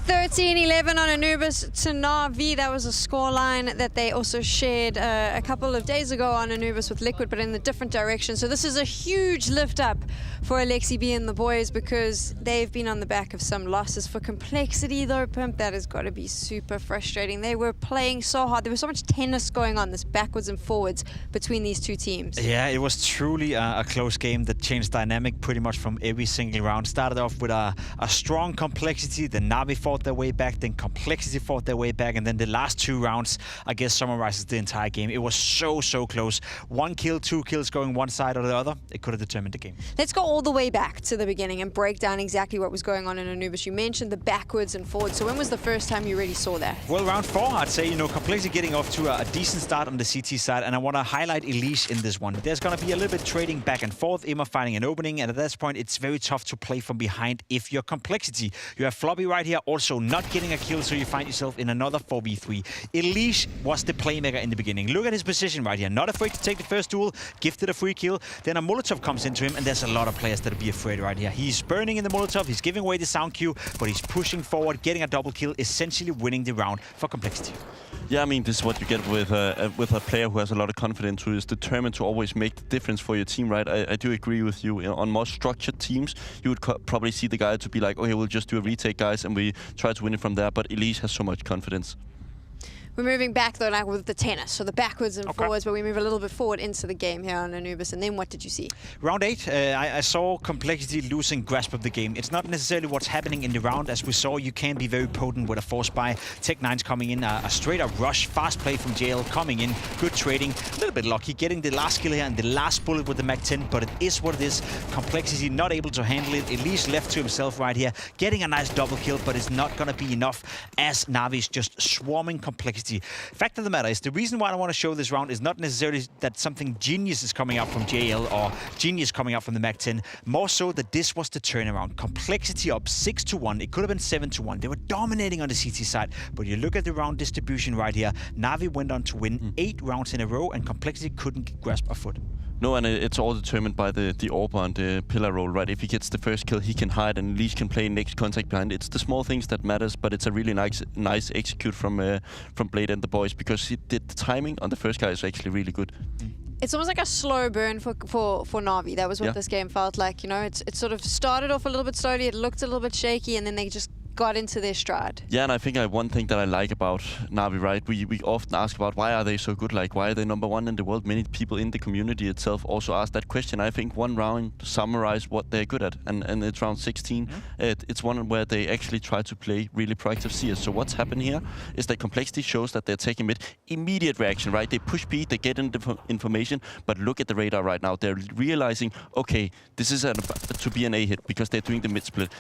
(13-11) on Anubis to NAVI. That was a scoreline that they also shared a couple of days ago on Anubis with Liquid, but in a different direction. So this is a huge lift up for Alexi B and the boys because they've been on the back of some losses. For complexity though, Pimp, that has got to be super frustrating. They were playing so hard. There was so much tennis going on, this backwards and forwards between these two teams. Yeah, it was truly a close game that changed dynamic pretty much from every single round. Started off with a strong complexity, then NAVI fought their way back, then complexity fought their way back, and then the last 2 rounds, I guess, summarizes the entire game. It was so close. 1 kill, 2 kills going one side or the other. It could have determined the game. Let's go all the way back to the beginning and break down exactly what was going on in Anubis. You mentioned the backwards and forwards. So when was the first time you really saw that? Well, round 4, I'd say, complexity getting off to a decent start on the CT side, and I want to highlight Elige in this one. There's going to be a little bit trading back and forth, Emma finding an opening, and at this point, it's very tough to play from behind if you're complexity. You have Floppy right here, also not getting a kill, so you find yourself in another 4v3. Elige was the playmaker in the beginning. Look at his position right here. Not afraid to take the first duel, gifted a free kill. Then a Molotov comes into him, and there's a lot of players that'll be afraid right here. He's burning in the Molotov, he's giving away the sound cue, but he's pushing forward, getting a double kill, essentially winning the round for complexity. Yeah, I mean, this is what you get with a player who has a lot of confidence, who is determined to always make the difference for your team, right? I do agree with you. On more structured teams, you would probably see the guy to be like, okay, we'll just do a retake, guys, and we try to win it from there. But Elige has so much confidence. We're moving back though, like with the tennis, so the backwards and forwards, but we move a little bit forward into the game here on Anubis. And then what did you see? Round 8, I saw Complexity losing grasp of the game. It's not necessarily what's happening in the round. As we saw, you can be very potent with a force buy. Tech9's coming in, a straight up rush, fast play from JL coming in, good trading, a little bit lucky, getting the last kill here and the last bullet with the Mac 10, but it is what it is. Complexity not able to handle it, Elise left to himself right here, getting a nice double kill, but it's not going to be enough as Navi's just swarming Complexity. Fact of the matter is, the reason why I want to show this round is not necessarily that something genius is coming out from JL or genius coming out from the Mac 10, more so that this was the turnaround. Complexity up 6-1, it could have been 7-1. They were dominating on the CT side, but you look at the round distribution right here, Navi went on to win 8 rounds in a row and Complexity couldn't grasp a foot. No, and it's all determined by the orb on the pillar roll, right? If he gets the first kill, he can hide and Leash can play next contact behind. It's the small things that matters, but it's a really nice execute from Blade and the boys, because the timing on the first guy is actually really good. It's almost like a slow burn for Navi. That was what this game felt like. You know, it sort of started off a little bit slowly, it looked a little bit shaky, and then they just got into their stride. Yeah, and I think one thing that I like about Navi, right? We often ask about why are they so good? Like, why are they #1 in the world? Many people in the community itself also ask that question. I think one round summarized what they're good at, and it's round 16. It's one where they actually try to play really proactive CS. So what's happened here is that Complexity shows that they're taking mid. Immediate reaction, right? They push B, they get information, but look at the radar right now. They're realizing, okay, this is to be an A hit because they're doing the mid split.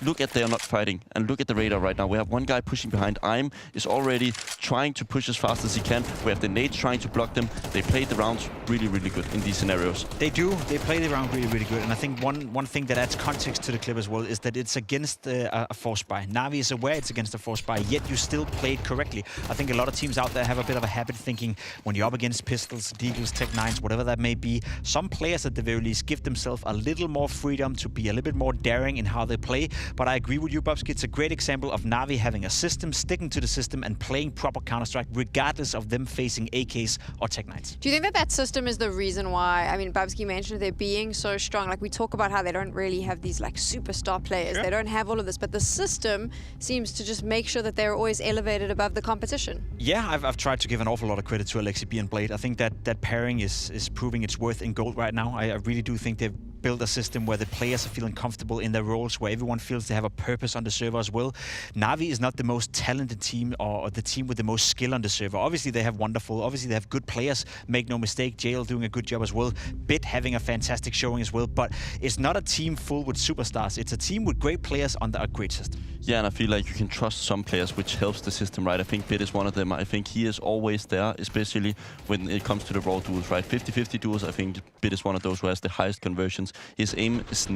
Look at they're not fighting, and look at the radar right now. We have one guy pushing behind. Aim is already trying to push as fast as he can. We have the nades trying to block them. They played the rounds really, really good in these scenarios. They do. They play the round really, really good. And I think one thing that adds context to the clip as well is that it's against a force buy. Navi is aware it's against a force buy, yet you still played correctly. I think a lot of teams out there have a bit of a habit thinking when you're up against pistols, deagles, Tech9s, whatever that may be, some players at the very least give themselves a little more freedom to be a little bit more daring in how they play. But I agree with you, Bubsky. It's a great example of Navi having a system, sticking to the system, and playing proper Counter-Strike, regardless of them facing AKs or Tech9s. Do you think that system is the reason why, I mean, Babsky mentioned they're being so strong. Like, we talk about how they don't really have these, like, superstar players. They don't have all of this, but the system seems to just make sure that they're always elevated above the competition. Yeah, I've tried to give an awful lot of credit to Alexi B and Blade. I think that pairing is proving its worth in gold right now. I really do think they've build a system where the players are feeling comfortable in their roles, where everyone feels they have a purpose on the server as well. Navi is not the most talented team or the team with the most skill on the server. Obviously they have obviously they have good players, make no mistake. JL doing a good job as well. Bit having a fantastic showing as well, but it's not a team full with superstars. It's a team with great players under a great system. Yeah, and I feel like you can trust some players, which helps the system, right? I think Bit is one of them. I think he is always there, especially when it comes to the raw duels, right? 50-50 duels, I think Bit is one of those who has the highest conversions. His aim is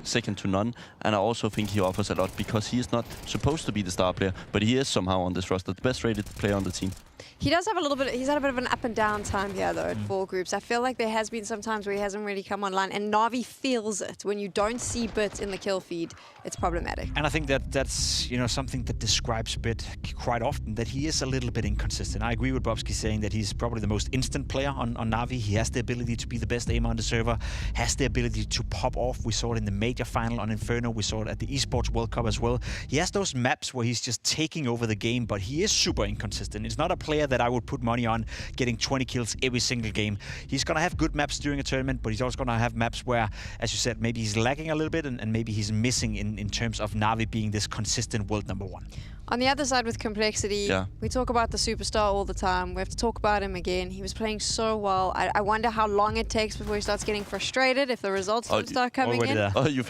second to none, and I also think he offers a lot because he is not supposed to be the star player, but he is somehow on this roster, the best rated player on the team. He does have a little bit, he's had a bit of an up and down time here though at Four Groups. I feel like there has been some times where he hasn't really come online, and Navi feels it. When you don't see Bit in the kill feed, it's problematic. And I think that's something that describes Bit quite often, that he is a little bit inconsistent. I agree with Bobsky saying that he's probably the most instant player on Navi. He has the ability to be the best aimer on the server, has the ability to pop off. We saw it in the major final on Inferno. We saw it at the esports World Cup as well. He has those maps where he's just taking over the game, but he is super inconsistent. It's not a player that I would put money on getting 20 kills every single game. He's going to have good maps during a tournament, but he's also going to have maps where, as you said, maybe he's lagging a little bit and maybe he's missing in terms of Navi being this consistent world #1. On the other side with Complexity, we talk about the superstar all the time. We have to talk about him again. He was playing so well. I wonder how long it takes before he starts getting frustrated, if the results don't start coming in. Oh, you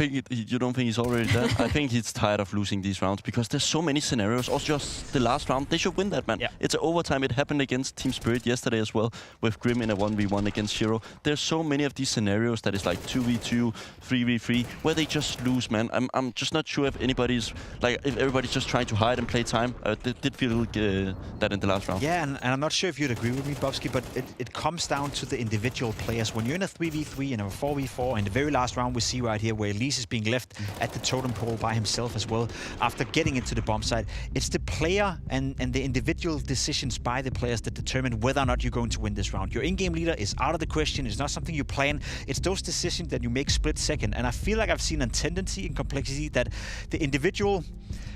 don't think he's already there? I think he's tired of losing these rounds because there's so many scenarios. Also, just the last round, they should win that, man. It's an overtime. It happened against Team Spirit yesterday as well, with Grim in a 1v1 against Shiro. There's so many of these scenarios that is like 2v2, 3v3, where they just lose, man. I'm just not sure if everybody's just trying to hide and play time. I did feel that in the last round. Yeah, and I'm not sure if you'd agree with me, Bobsky, but it comes down to the individual players. When you're in a 3v3 and a 4v4, in the very last round we see right here where Elise is being left at the totem pole by himself as well after getting into the bomb site. It's the player and the individual decisions by the players that determine whether or not you're going to win this round. Your in-game leader is out of the question. It's not something you plan. It's those decisions that you make split second. And I feel like I've seen a tendency in Complexity that the individual,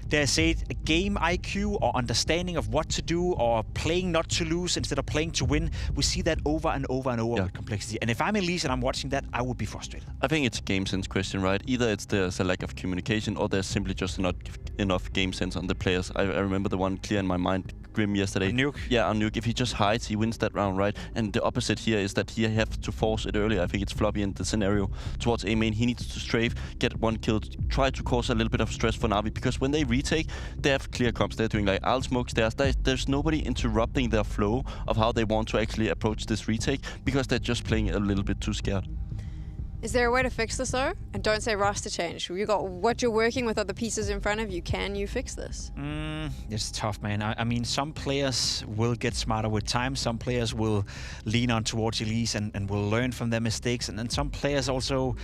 dare I say it, a game IQ or understanding of what to do or playing not to lose instead of playing to win, we see that over and over and over with Complexity. And if I'm Elise and I'm watching that, I would be frustrated. I think it's a game sense question, right? Either there's a lack of communication or there's simply just not enough game sense on the players. I remember the one clear in my mind, Grim yesterday. Nuke. Yeah, on Nuke. If he just hides, he wins that round, right? And the opposite here is that he has to force it earlier. I think it's Floppy in the scenario towards A main. He needs to strafe, get one kill, try to cause a little bit of stress for Navi, because when they retake, they have clear comps. They're doing like I'll smoke stairs. There's nobody interrupting their flow of how they want to actually approach this retake, because they're just playing a little bit too scared. Is there a way to fix this though? And don't say roster change. You got what you're working with, other pieces in front of you. Can you fix this? It's tough, man. I mean, some players will get smarter with time. Some players will lean on towards Elise and will learn from their mistakes. And then some players also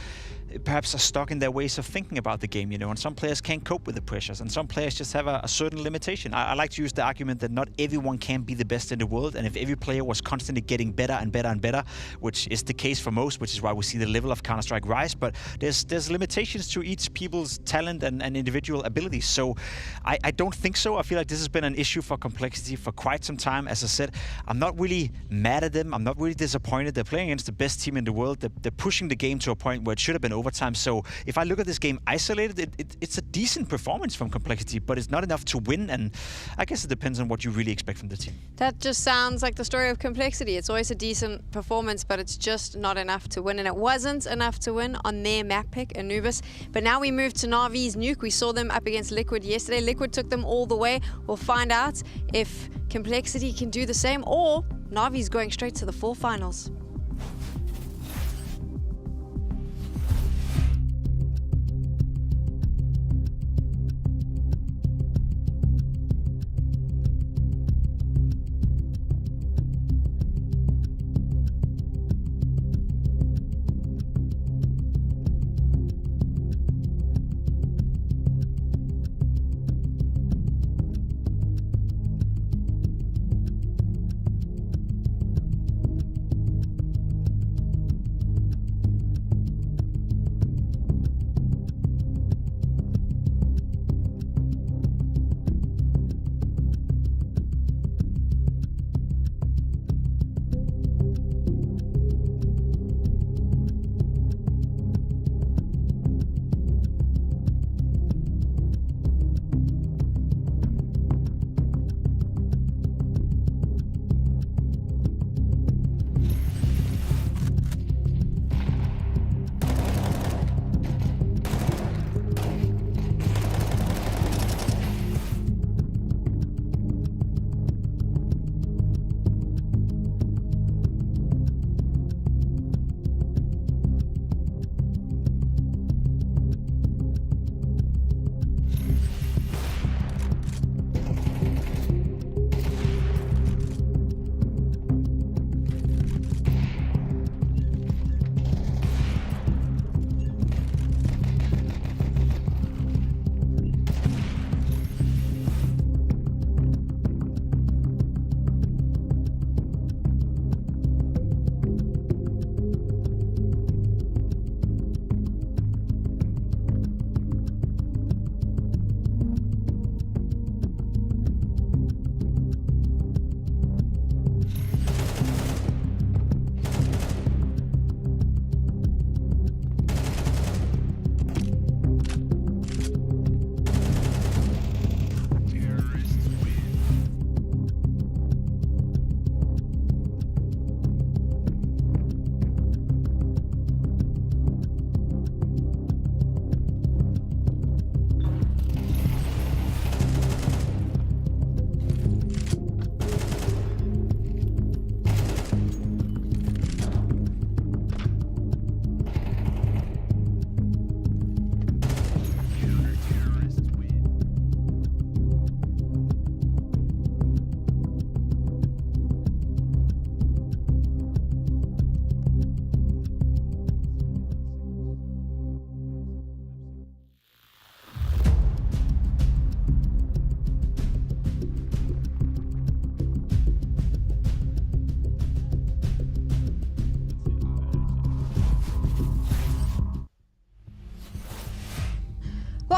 perhaps are stuck in their ways of thinking about the game, you know, and some players can't cope with the pressures, and some players just have a certain limitation. I like to use the argument that not everyone can be the best in the world, and if every player was constantly getting better and better and better, which is the case for most, which is why we see the level of Counter-Strike rise, but there's limitations to each people's talent and individual abilities. So I don't think so. I feel like this has been an issue for Complexity for quite some time. As I said, I'm not really mad at them. I'm not really disappointed. They're playing against the best team in the world. They're pushing the game to a point where it should have been overtime. So if I look at this game isolated, it's a decent performance from Complexity, but it's not enough to win, and I guess it depends on what you really expect from the team. That just sounds like the story of Complexity. It's always a decent performance, but it's just not enough to win, and it wasn't enough to win on their map pick, Anubis. But now we move to Navi's Nuke. We saw them up against Liquid yesterday. Liquid took them all the way. We'll find out if Complexity can do the same, or Navi's going straight to the 4 finals.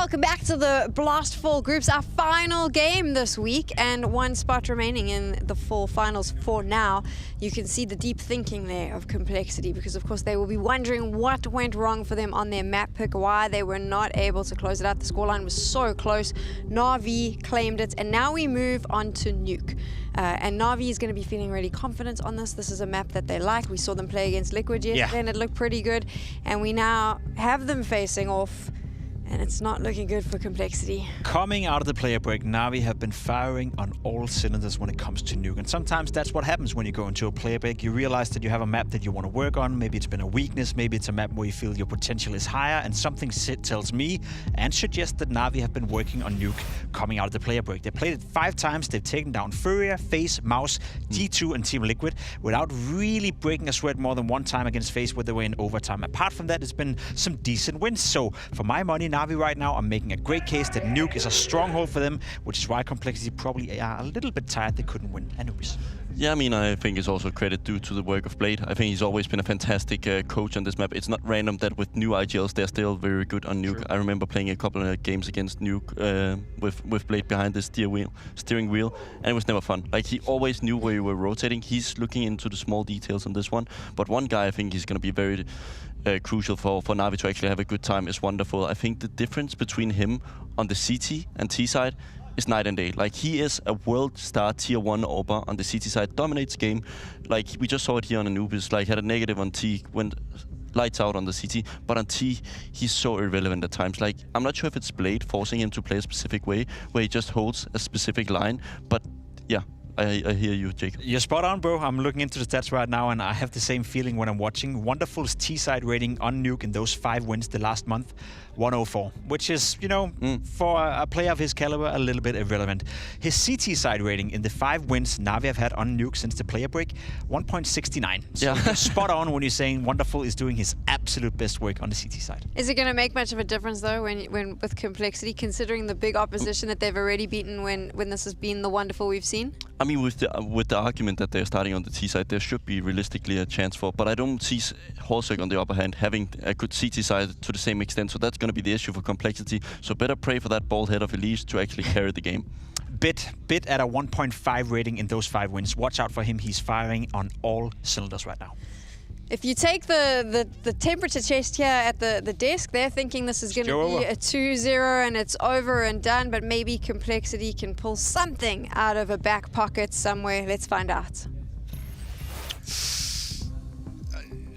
welcome back to the Blast Fall Groups, our final game this week, and one spot remaining in the Fall Finals for now. You can see the deep thinking there of Complexity, because of course they will be wondering what went wrong for them on their map pick, why they were not able to close it out. The scoreline was so close. NAVI claimed it, and now we move on to Nuke. And NAVI is going to be feeling really confident on this. This is a map that they like. We saw them play against Liquid yesterday, and it looked pretty good. And we now have them facing off, and it's not looking good for Complexity. Coming out of the player break, NAVI have been firing on all cylinders when it comes to Nuke. And sometimes that's what happens when you go into a player break. You realize that you have a map that you want to work on. Maybe it's been a weakness. Maybe it's a map where you feel your potential is higher. And something tells me and suggests that NAVI have been working on Nuke coming out of the player break. They played it 5 times. They've taken down Furia, FaZe, Mouse, G2, and Team Liquid without really breaking a sweat more than one time against FaZe where they were in overtime. Apart from that, it's been some decent wins. So for my money, NAVI right now are making a great case that Nuke is a stronghold for them, which is why Complexity probably are a little bit tired they couldn't win Anubis. Yeah, I mean, I think it's also credit due to the work of Blade. I think he's always been a fantastic coach on this map. It's not random that with new IGLs, they're still very good on Nuke. True. I remember playing a couple of games against Nuke with Blade behind the steering wheel, and it was never fun. Like, he always knew where you were rotating. He's looking into the small details on this one. But one guy I think he's going to be very crucial for NAVI to actually have a good time is Wonderful. I think the difference between him on the CT and T side is night and day. Like, he is a world star tier 1 AWPer on the CT side, dominates game. Like, we just saw it here on Anubis, like, had a negative on T, went lights out on the CT, but on T, he's so irrelevant at times. Like, I'm not sure if it's Blade forcing him to play a specific way, where he just holds a specific line, but yeah, I hear you, Jacob. You're spot on, bro. I'm looking into the stats right now, and I have the same feeling when I'm watching. Wonderful's T-side rating on Nuke in those 5 wins the last month, 104, which is, you know, for a player of his caliber, a little bit irrelevant. His CT side rating in the 5 wins NAVI have had on Nuke since the player break, 1.69. So you're spot on when you're saying Wonderful is doing his absolute best work on the CT side. Is it going to make much of a difference, though, when with Complexity, considering the big opposition that they've already beaten when this has been the Wonderful we've seen? I mean, with the argument that they're starting on the T side, there should be realistically a chance for, but I don't see Horsek on the other hand having a good CT side to the same extent, so that's going to be the issue for Complexity. So better pray for that bald head of Elise to actually carry the game. Bit at a 1.5 rating in those 5 wins. Watch out for him. He's firing on all cylinders right now. If you take the temperature test here at the desk, they're thinking this is going to be a 2-0 and it's over and done, but maybe Complexity can pull something out of a back pocket somewhere. Let's find out.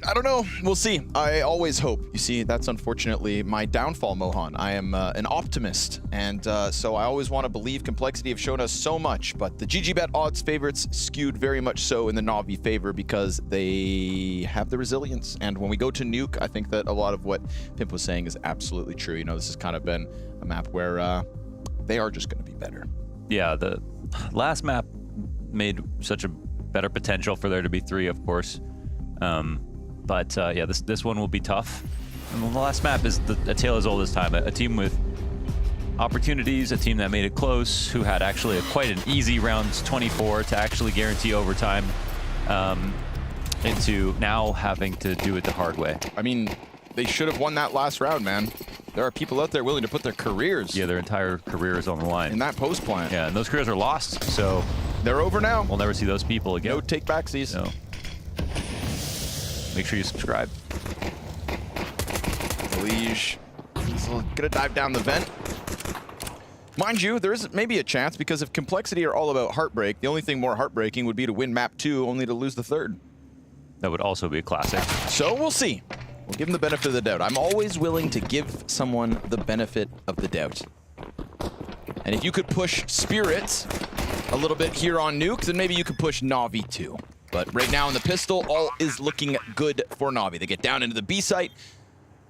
I don't know. We'll see. I always hope. You see, that's unfortunately my downfall, Mohan. I am an optimist, and so I always want to believe. Complexity have shown us so much, but the GGBet odds favorites skewed very much so in the NAVI favor because they have the resilience. And when we go to Nuke, I think that a lot of what Pimp was saying is absolutely true. You know, this has kind of been a map where they are just going to be better. Yeah, the last map made such a better potential for there to be 3, of course. But yeah, this one will be tough. And the last map is a tale as old as time. A team with opportunities, a team that made it close, who had actually quite an easy round 24 to actually guarantee overtime, into now having to do it the hard way. I mean, they should have won that last round, man. There are people out there willing to put their careers. Yeah, their entire career is on the line. In that post plant. Yeah, and those careers are lost, so they're over now. We'll never see those people again. No take backsies. No. Make sure you subscribe. Lige is gonna dive down the vent. Mind you, there is maybe a chance because if Complexity are all about heartbreak, the only thing more heartbreaking would be to win map 2 only to lose the 3rd. That would also be a classic. So we'll see. We'll give them the benefit of the doubt. I'm always willing to give someone the benefit of the doubt. And if you could push Spirit a little bit here on Nuke, then maybe you could push NAVI too. But right now in the pistol, all is looking good for NAVI. They get down into the B site.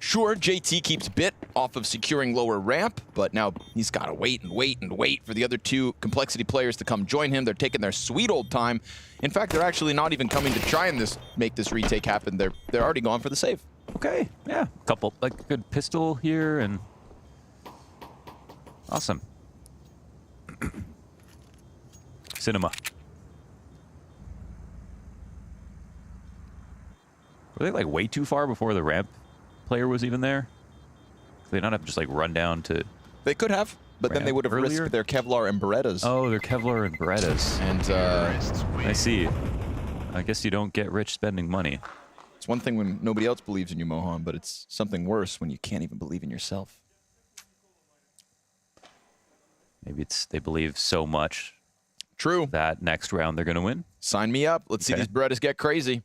Sure, JT keeps Bit off of securing lower ramp, but now he's got to wait and wait and wait for the other 2 Complexity players to come join him. They're taking their sweet old time. In fact, they're actually not even coming to try and make this retake happen. They're already gone for the save. Okay, yeah. Couple, like, good pistol here, and awesome. Cinema. Were they, like, way too far before the ramp player was even there? Did they not have to just, like, run down to They could have, but then they would have risked their Kevlar and Berettas. Oh, their Kevlar and Berettas. And I see. I guess you don't get rich spending money. It's one thing when nobody else believes in you, Mohan, but it's something worse when you can't even believe in yourself. Maybe it's they believe so much. True. That next round they're going to win. Sign me up. Let's see these Berettas get crazy.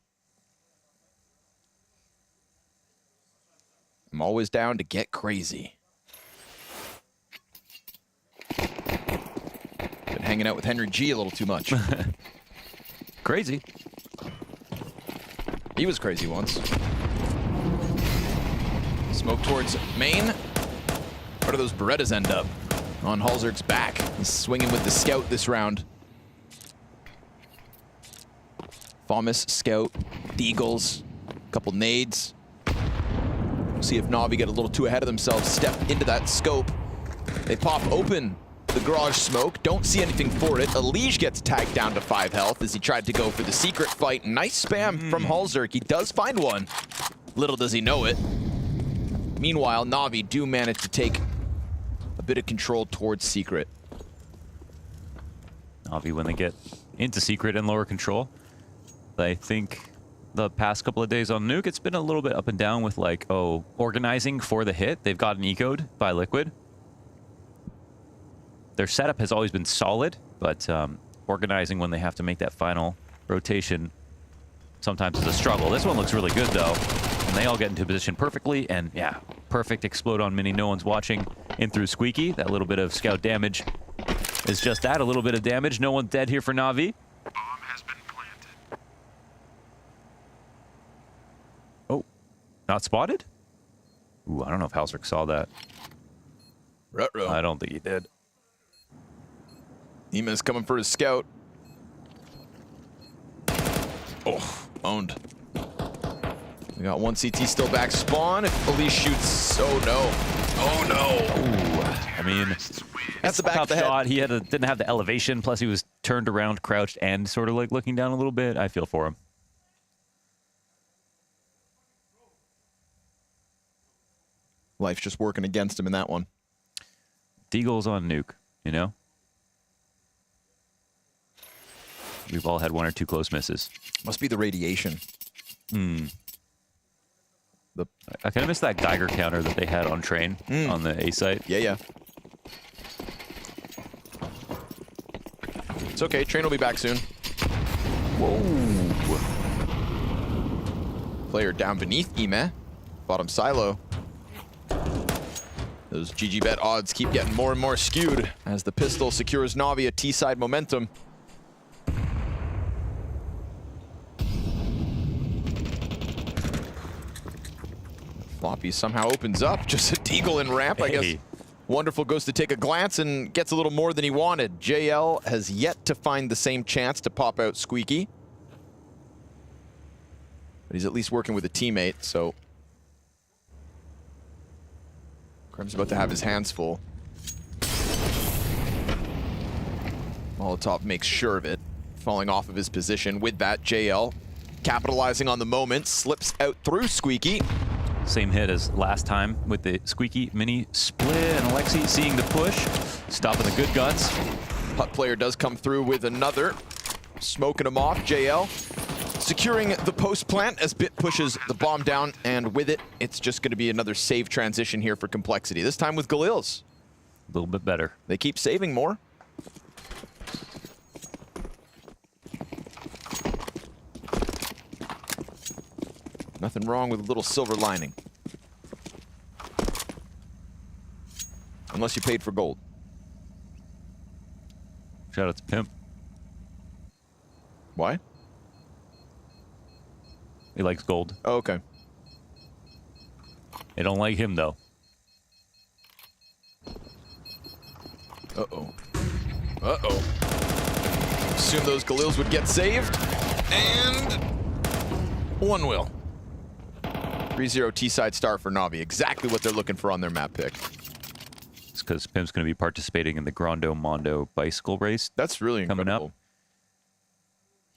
I'm always down to get crazy. Been hanging out with Henry G a little too much. Crazy. He was crazy once. Smoke towards main. Where do those Berettas end up? On Halzerg's back. He's swinging with the scout this round. Thomas, scout, Deagles, couple nades. See if Navi get a little too ahead of themselves. Step into that scope. They pop open the garage smoke. Don't see anything for it. Elige gets tagged down to 5 health as he tried to go for the secret fight. Nice spam from Halzerg. He does find one. Little does he know it. Meanwhile, Navi do manage to take a bit of control towards secret. Navi, when they get into secret and lower control, I think the past couple of days on Nuke, it's been a little bit up and down with like, organizing for the hit. They've gotten ecoed by Liquid. Their setup has always been solid, but organizing when they have to make that final rotation sometimes is a struggle. This one looks really good though. And they all get into position perfectly, and yeah, perfect explode on Mini. No one's watching in through Squeaky. That little bit of scout damage is just that, a little bit of damage. No one's dead here for Navi. Not spotted? Ooh, I don't know if Halzerg saw that. Ruh-roh. I don't think he did. Nima's coming for his scout. Oh, owned. We got one CT still back spawn. If Elige shoots, oh no. Oh no. Ooh, I mean, that's the back tough of the head. shot. He didn't have the elevation, plus he was turned around, crouched, and sort of like looking down a little bit. I feel for him. Life's just working against him in that one. Deagle's on Nuke, you know? We've all had 1 or 2 close misses. Must be the radiation. I kind of miss that Geiger counter that they had on train on the A site. Yeah, yeah. It's okay. Train will be back soon. Whoa. Player down beneath Ime. Bottom silo. Those GG bet odds keep getting more and more skewed as the pistol secures Navi a T-side momentum. Floppy somehow opens up. Just a Deagle in ramp, I guess. Wonderful goes to take a glance and gets a little more than he wanted. JL has yet to find the same chance to pop out Squeaky. But he's at least working with a teammate, so Krem's about to have his hands full. Molotov makes sure of it, falling off of his position. With that, JL capitalizing on the moment, slips out through Squeaky. Same hit as last time with the Squeaky Mini split, and Alexi seeing the push, stopping the good guns. Putt player does come through with another, smoking him off. JL securing the post plant as Bit pushes the bomb down, and with it, it's just going to be another save transition here for Complexity. This time with Galils. A little bit better. They keep saving more. Nothing wrong with a little silver lining. Unless you paid for gold. Shout out to Pimp. Why? He likes gold. Oh, okay. They don't like him, though. Uh-oh. Uh-oh. Assume those Galils would get saved. And one will. 3-0 T-side star for Navi. Exactly what they're looking for on their map pick. It's because Pimp's going to be participating in the Grando Mondo bicycle race. That's really coming incredible. Up.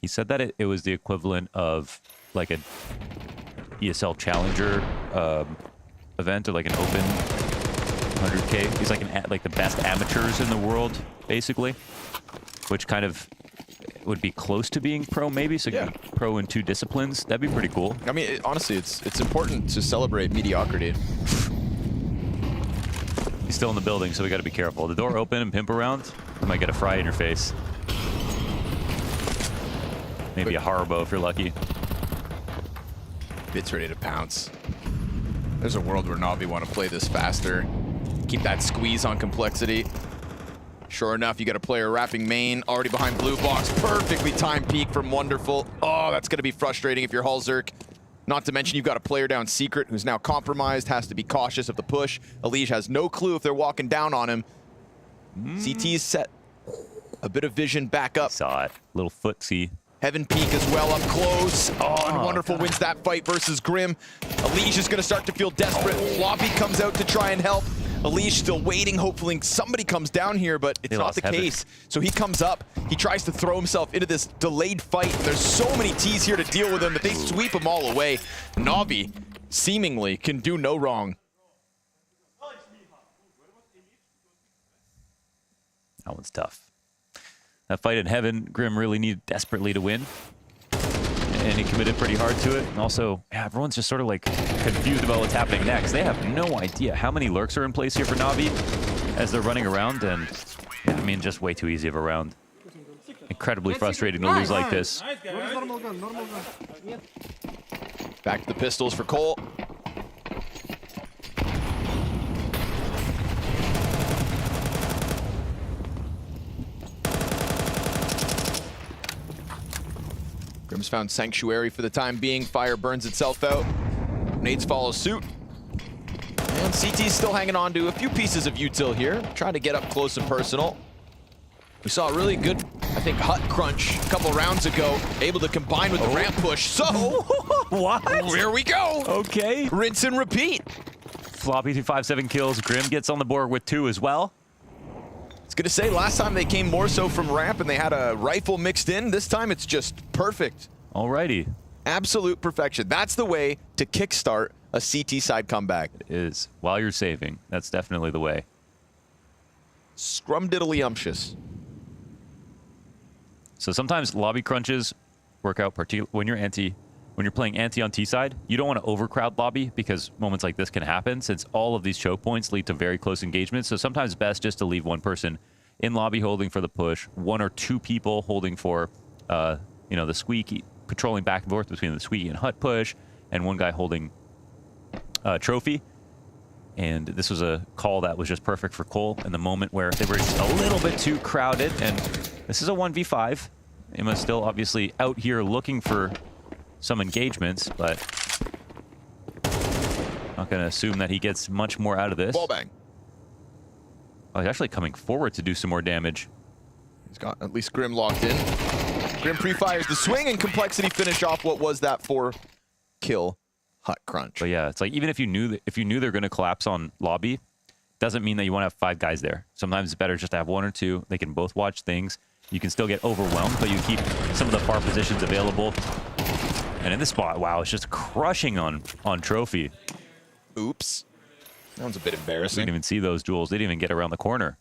He said that it was the equivalent of like a ESL Challenger event, or like an open 100K. He's like the best amateurs in the world, basically, which kind of would be close to being pro, maybe. So yeah, pro in 2 disciplines. That'd be pretty cool. I mean, honestly, it's important to celebrate mediocrity. He's still in the building, so we got to be careful. The door open and pimp around. You might get a fry in your face. Maybe a Haribo if you're lucky. Bit's ready to pounce. There's a world where Navi want to play this faster. Keep that squeeze on complexity. Sure enough, you got a player wrapping main, already behind blue box. Perfectly timed peek from Wonderful. Oh, that's going to be frustrating if you're Hulzerk. Not to mention you've got a player down secret who's now compromised, has to be cautious of the push. Elige has no clue if they're walking down on him. CT's set. A bit of vision back up. Saw it. Little footsie. Heaven Peak as well up close. Oh, and Wonderful wins that fight versus Grim. Elige is going to start to feel desperate. Floppy comes out to try and help. Elige still waiting, hopefully somebody comes down here, but it's not the case. So he comes up, he tries to throw himself into this delayed fight. There's so many T's here to deal with him that they sweep them all away. Navi seemingly can do no wrong. That one's tough. That fight in Heaven, Grim really needed desperately to win. And he committed pretty hard to it. And also, yeah, everyone's just sort of like confused about what's happening next. They have no idea how many lurks are in place here for Navi as they're running around. And yeah, I mean, just way too easy of a round. Incredibly frustrating to lose like this. Back to the pistols for Cole. Grim's found Sanctuary for the time being. Fire burns itself out. Nades follow suit. And CT's still hanging on to a few pieces of util here. Trying to get up close and personal. We saw a really good, I think, hut crunch a couple rounds ago. Able to combine with the ramp push. So, what? Here we go. Okay. Rinse and repeat. Floppy 257 kills. Grim gets on the board with 2 as well. I was gonna say, last time they came more so from ramp and they had a rifle mixed in. This time it's just perfect. Alrighty. Absolute perfection. That's the way to kickstart a CT side comeback. It is. While you're saving, that's definitely the way. Scrumdiddlyumptious. So sometimes lobby crunches work out when you're playing anti on T side. You don't want to overcrowd lobby because moments like this can happen since all of these choke points lead to very close engagements. So sometimes best just to leave one person in lobby holding for the push, 1 or 2 people holding for the squeaky, patrolling back and forth between the squeaky and hut push, and 1 guy holding trophy. And this was a call that was just perfect for Cole in the moment where they were just a little bit too crowded. And this is a 1v5. Emma's still obviously out here looking for some engagements, but not going to assume that he gets much more out of this. Ball bang. Oh, he's actually coming forward to do some more damage. He's got at least Grim locked in. Grim pre-fires the swing and Complexity finish off what was that 4-kill hut crunch. But yeah, it's like even if you knew they're going to collapse on lobby, doesn't mean that you want to have 5 guys there. Sometimes it's better just to have 1 or 2. They can both watch things. You can still get overwhelmed, but you keep some of the far positions available. And in this spot, wow, it's just crushing on Trophy. Oops. That one's a bit embarrassing. We didn't even see those duels. They didn't even get around the corner.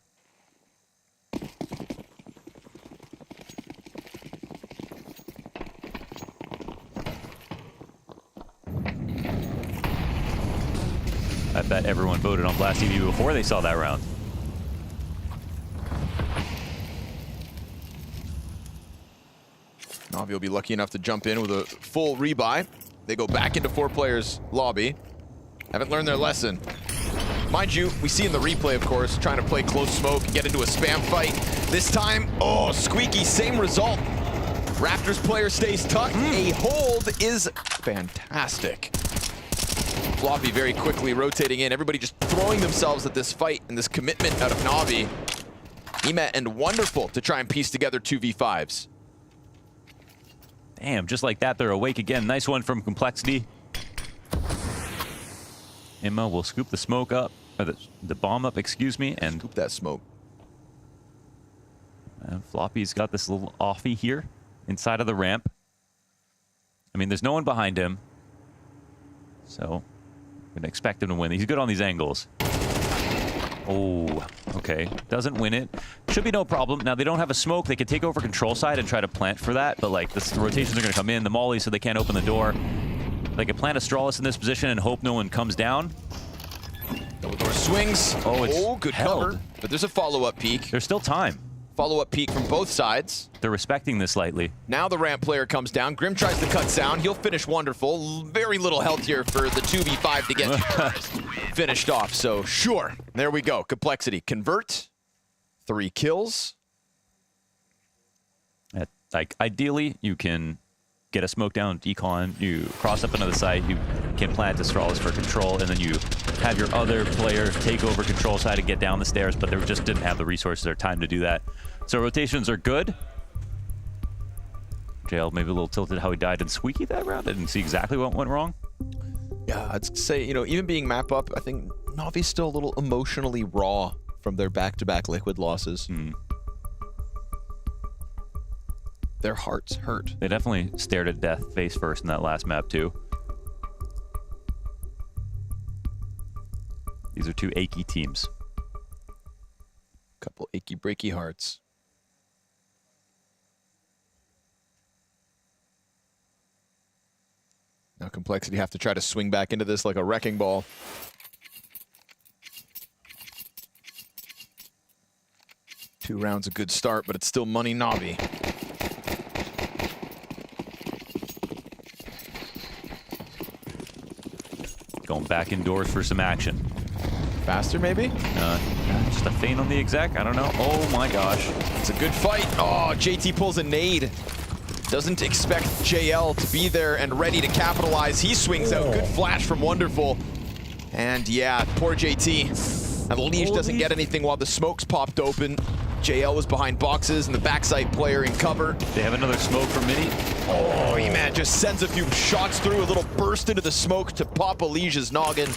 I bet everyone voted on Blast TV before they saw that round. Navi will be lucky enough to jump in with a full rebuy. They go back into 4 players lobby. Haven't learned their lesson. Mind you, we see in the replay, of course, trying to play close smoke and get into a spam fight. This time, oh, Squeaky, same result. Raptors player stays tucked. A hold is fantastic. Floppy very quickly rotating in. Everybody just throwing themselves at this fight and this commitment out of Navi. Emet and Wonderful to try and piece together 2v5s. Damn, just like that, they're awake again. Nice one from Complexity. Emma will scoop the smoke up, or the bomb up, excuse me, and scoop that smoke. And Floppy's got this little offie here inside of the ramp. I mean, there's no one behind him, so I'm gonna expect him to win. He's good on these angles. Oh, okay. Doesn't win it. Should be no problem. Now, they don't have a smoke. They could take over control side and try to plant for that, but like the rotations are going to come in. The molly, so they can't open the door. They could plant Astralis in this position and hope no one comes down. Double door swings. Oh, good cover. But there's a follow-up peek. There's still time. Follow-up peek from both sides. They're respecting this slightly. Now the ramp player comes down. Grim tries to cut sound. He'll finish wonderful. Very little health here for the 2v5 to get finished off. So sure, there we go. Complexity. Convert. 3 kills. Like, ideally, you can get a smoke down, decon, you cross up another site, you can plant Astralis for control, and then you have your other player take over control side and get down the stairs, but they just didn't have the resources or time to do that. So rotations are good. JL maybe a little tilted how he died in Squeaky that round. I didn't see exactly what went wrong. Yeah, I'd say, you know, even being map up, I think Navi's still a little emotionally raw from their back-to-back Liquid losses. Their hearts hurt. They definitely stared at death face first in that last map too. These are 2 achy teams. Couple achy breaky hearts. Now Complexity have to try to swing back into this like a wrecking ball. Two rounds a good start, but it's still money Navi. Going back indoors for some action. Faster, maybe? Just a feint on the exec. I don't know. Oh my gosh. It's a good fight. Oh, JT pulls a nade. Doesn't expect JL to be there and ready to capitalize. He swings out. Good flash from Wonderful. And yeah, poor JT. And Liege doesn't get anything while the smokes popped open. JL was behind boxes and the backside player in cover. They have another smoke from Mini. Oh, man just sends a few shots through, a little burst into the smoke to pop Liege's noggin.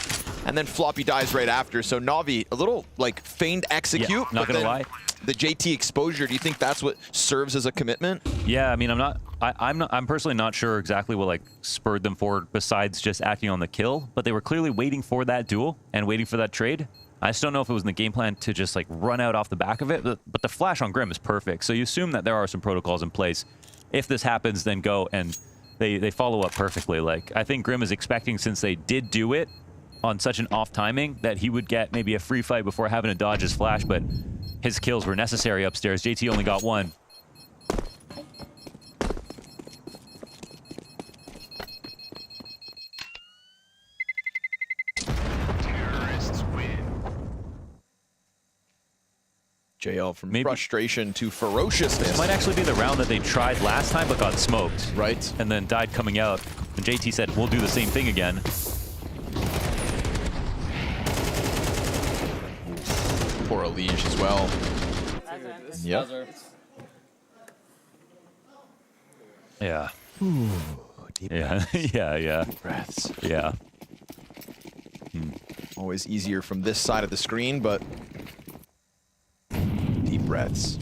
And then Floppy dies right after. So Navi, a little like feigned execute. Yeah, not gonna lie. The JT exposure, do you think that's what serves as a commitment? Yeah, I mean, I'm personally not sure exactly what like spurred them forward besides just acting on the kill, but they were clearly waiting for that duel and waiting for that trade. I just don't know if it was in the game plan to just like run out off the back of it, but the flash on Grim is perfect. So you assume that there are some protocols in place. If this happens, then go, and they follow up perfectly. Like, I think Grim is expecting, since they did do it on such an off timing, that he would get maybe a free fight before having to dodge his flash, but his kills were necessary upstairs. JT only got 1. JL from frustration to ferociousness. This might actually be the round that they tried last time but got smoked. Right. And then died coming out. And JT said, we'll do the same thing again. Poor Liege as well. Yep. Yeah. Ooh, deep breaths. Yeah. Deep breaths. Yeah. Always easier from this side of the screen, but deep breaths.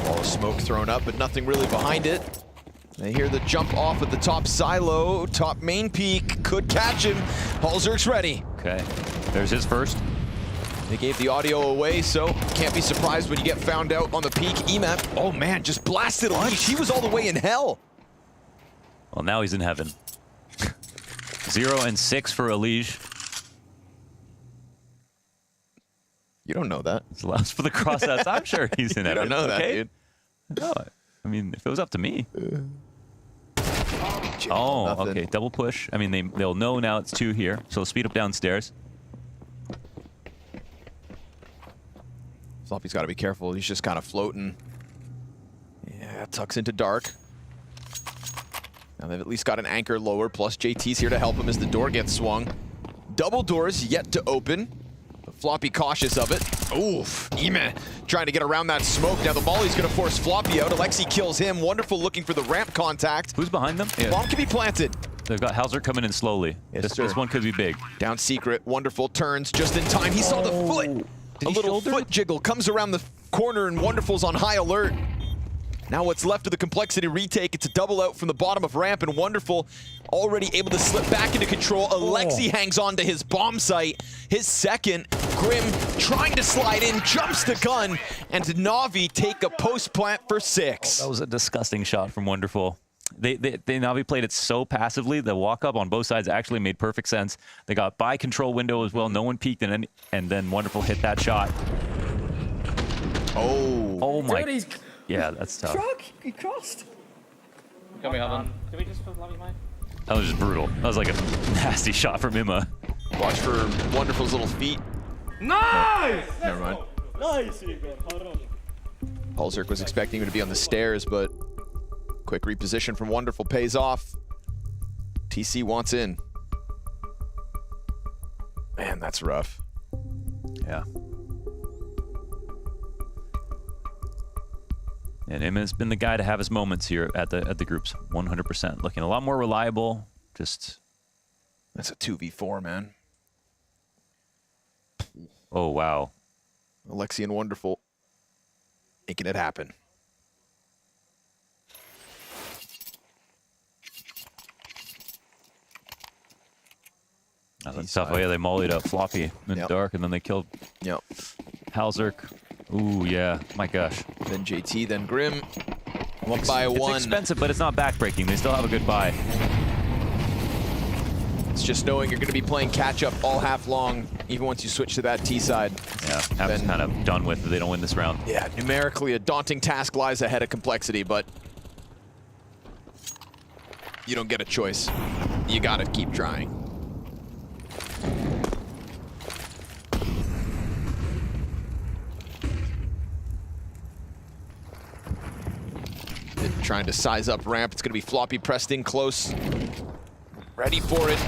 All the smoke thrown up, but nothing really behind it. They hear the jump off at the top silo. Top main peak could catch him. Halzerk's ready. Okay, there's his first. They gave the audio away, so can't be surprised when you get found out on the peak. EMAP, oh man, just blasted Liege. He was all the way in hell. Well, now he's in heaven. 0 and 6 for Liege. You don't know that. It's allows for the crossouts. I'm sure he's in heaven. You don't know that, okay? dude. No, I mean, if it was up to me. Oh, okay, double push. I mean, they'll know now it's 2 here, so speed up downstairs. Floppy's got to be careful. He's just kind of floating. Yeah, tucks into dark. Now they've at least got an anchor lower, plus JT's here to help him as the door gets swung. Double doors yet to open. But Floppy cautious of it. Oof, Ime trying to get around that smoke. Now the volley's going to force Floppy out. Alexi kills him. Wonderful looking for the ramp contact. Who's behind them? Yeah. Bomb can be planted. They've got Halzerk coming in slowly. Yes, this one could be big. Down secret. Wonderful turns just in time. He saw the foot. A little foot jiggle comes around the corner and Wonderful's on high alert. Now what's left of the Complexity retake, it's a double out from the bottom of ramp, and Wonderful already able to slip back into control. Alexi hangs on to his bomb site, his second. Grim trying to slide in, jumps the gun, and NAVI take a post plant for 6. That was a disgusting shot from Wonderful. They NAVI played it so passively. The walk up on both sides actually made perfect sense. They got by control window as well. No one peeked, and then Wonderful hit that shot. Oh my. Dude, Yeah, that's tough. He crossed. Can we have one? Can we just put Lavi mine? That was just brutal. That was like a nasty shot from Imma. Watch for Wonderful's little feet. Nice! Oh, never mind. Nice! Halzerk was expecting him to be on the stairs, but quick reposition from Wonderful pays off. TC wants in. Man, that's rough. Yeah. And Imma's been the guy to have his moments here at the groups. 100%. Looking a lot more reliable. Just. That's a 2v4, man. Oh, wow. Alexi and Wonderful making it happen. That's tough. Oh, yeah, they mollied up Floppy in the dark, and then they killed Halzerk. Ooh, yeah. My gosh. Then JT, then Grim. One by one. It's expensive, but it's not backbreaking. They still have a good buy. It's just knowing you're going to be playing catch-up all half long, even once you switch to that T side. Yeah, Hab's kind of done with if they don't win this round. Yeah, numerically, a daunting task lies ahead of Complexity, but you don't get a choice. You got to keep trying. Trying to size up ramp. It's going to be Floppy pressed in close. Ready for it.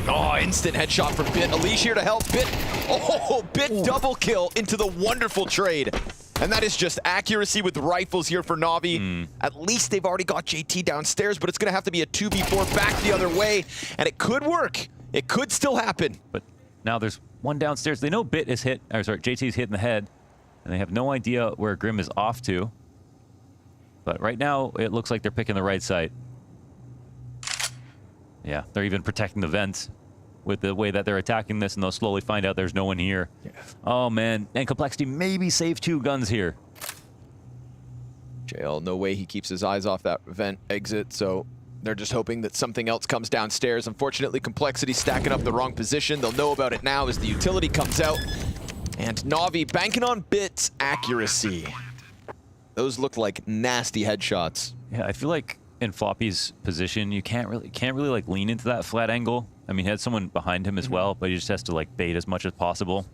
Oh, instant headshot from Bit. Alish here to help. Bit. Oh, Bit double kill into the Wonderful trade. And that is just accuracy with rifles here for Navi. At least they've already got JT downstairs, but it's going to have to be a 2v4 back the other way. And it could work. It could still happen. But now there's one downstairs. They know Bit is hit, or sorry, JT's hit in the head. And they have no idea where Grim is off to. But right now, it looks like they're picking the right site. Yeah, they're even protecting the vents with the way that they're attacking this, and they'll slowly find out there's no one here. Yeah. Oh, man. And Complexity maybe save 2 guns here. JL, no way he keeps his eyes off that vent exit, so they're just hoping that something else comes downstairs. Unfortunately, Complexity stacking up the wrong position. They'll know about it now as the utility comes out. And Navi banking on Bit's accuracy. Those look like nasty headshots. Yeah, I feel like in Floppy's position, you can't really like lean into that flat angle. I mean, he had someone behind him as well, but he just has to like bait as much as possible.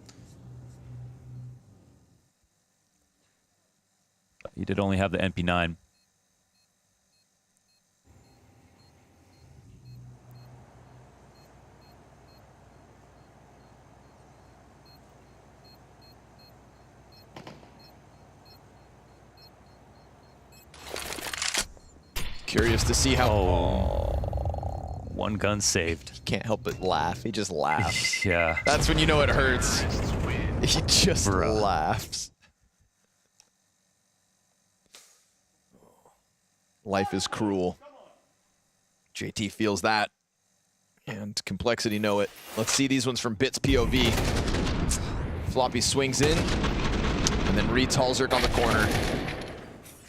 But he did only have the MP9. Curious to see how... Oh, one gun saved. He can't help but laugh. He just laughs. Yeah. That's when you know it hurts. He just laughs. Life is cruel. JT feels that. And Complexity know it. Let's see these ones from Bit's POV. Floppy swings in. And then reads Halzerk on the corner.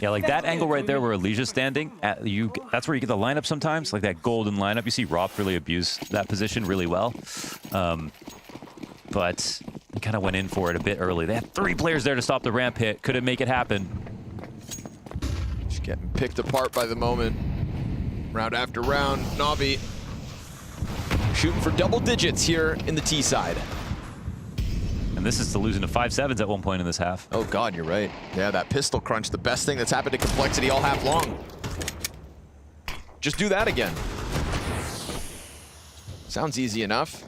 Yeah, like that angle right there where Alicia's standing, that's where you get the lineup sometimes, like that golden lineup. You see Roth really abuse that position really well. But he kind of went in for it a bit early. They had 3 players there to stop the ramp hit. Couldn't make it happen. Just getting picked apart by the moment. Round after round, Navi shooting for double digits here in the T side. And this is to losing to 5-7s at one point in this half. Oh God, you're right. Yeah, that pistol crunch, the best thing that's happened to Complexity all half long. Just do that again. Sounds easy enough.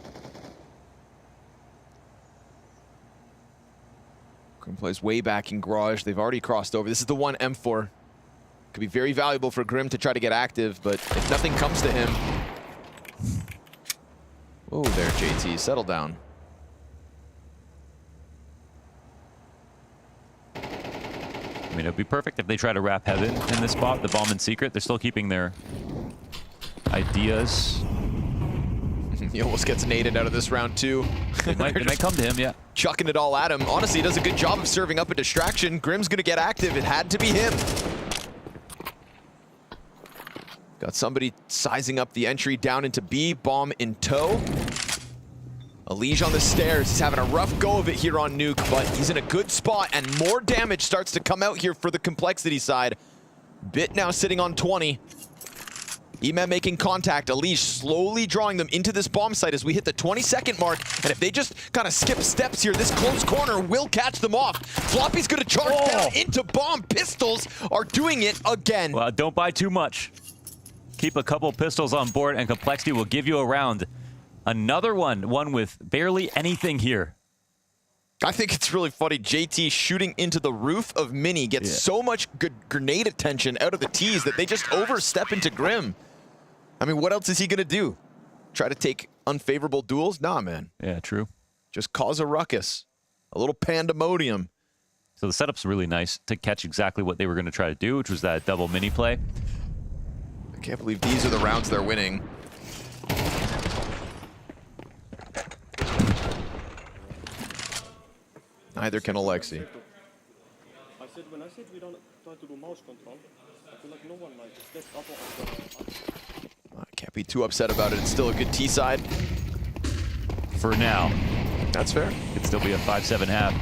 Grim plays way back in garage. They've already crossed over. This is the one M4. Could be very valuable for Grim to try to get active, but if nothing comes to him... Oh, there, JT. Settle down. I mean, it would be perfect if they try to wrap Heaven in this spot, the bomb in secret. They're still keeping their ideas. He almost gets naded out of this round too. They might come to him, yeah. Chucking it all at him. Honestly, he does a good job of serving up a distraction. Grim's gonna get active. It had to be him. Got somebody sizing up the entry down into B. Bomb in tow. Elige on the stairs. He's having a rough go of it here on Nuke, but he's in a good spot, and more damage starts to come out here for the Complexity side. Bit now sitting on 20. Emem making contact. Elige slowly drawing them into this bomb site as we hit the 20-second mark, and if they just kind of skip steps here, this close corner will catch them off. Floppy's gonna charge down into bomb. Pistols are doing it again. Well, don't buy too much. Keep a couple pistols on board, and Complexity will give you a round. Another one with barely anything here. I think it's really funny. JT shooting into the roof of Mini gets so much good grenade attention out of the T's that they just overstep into Grim. I mean, what else is he gonna do? Try to take unfavorable duels? Nah, man. Yeah, true. Just cause a ruckus. A little pandemonium. So the setup's really nice to catch exactly what they were gonna try to do, which was that double mini play. I can't believe these are the rounds they're winning. Neither can Alexi. I said when I said we don't try to do mouse control, I feel like no one like steps up on I can't be too upset about it. It's still a good T side. For now. That's fair. Could still be a 5-7 half.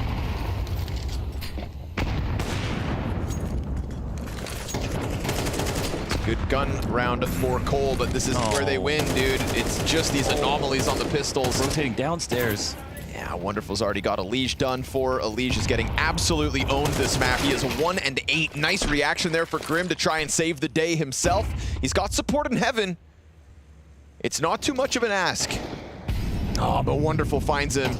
Good gun round for Cole, but this is where they win, dude. It's just these anomalies on the pistols. Rotating downstairs. Yeah, Wonderful's already got Elige done for. Elige is getting absolutely owned this map. He is 1 and 8. Nice reaction there for Grim to try and save the day himself. He's got support in Heaven. It's not too much of an ask. Oh, but Wonderful finds him.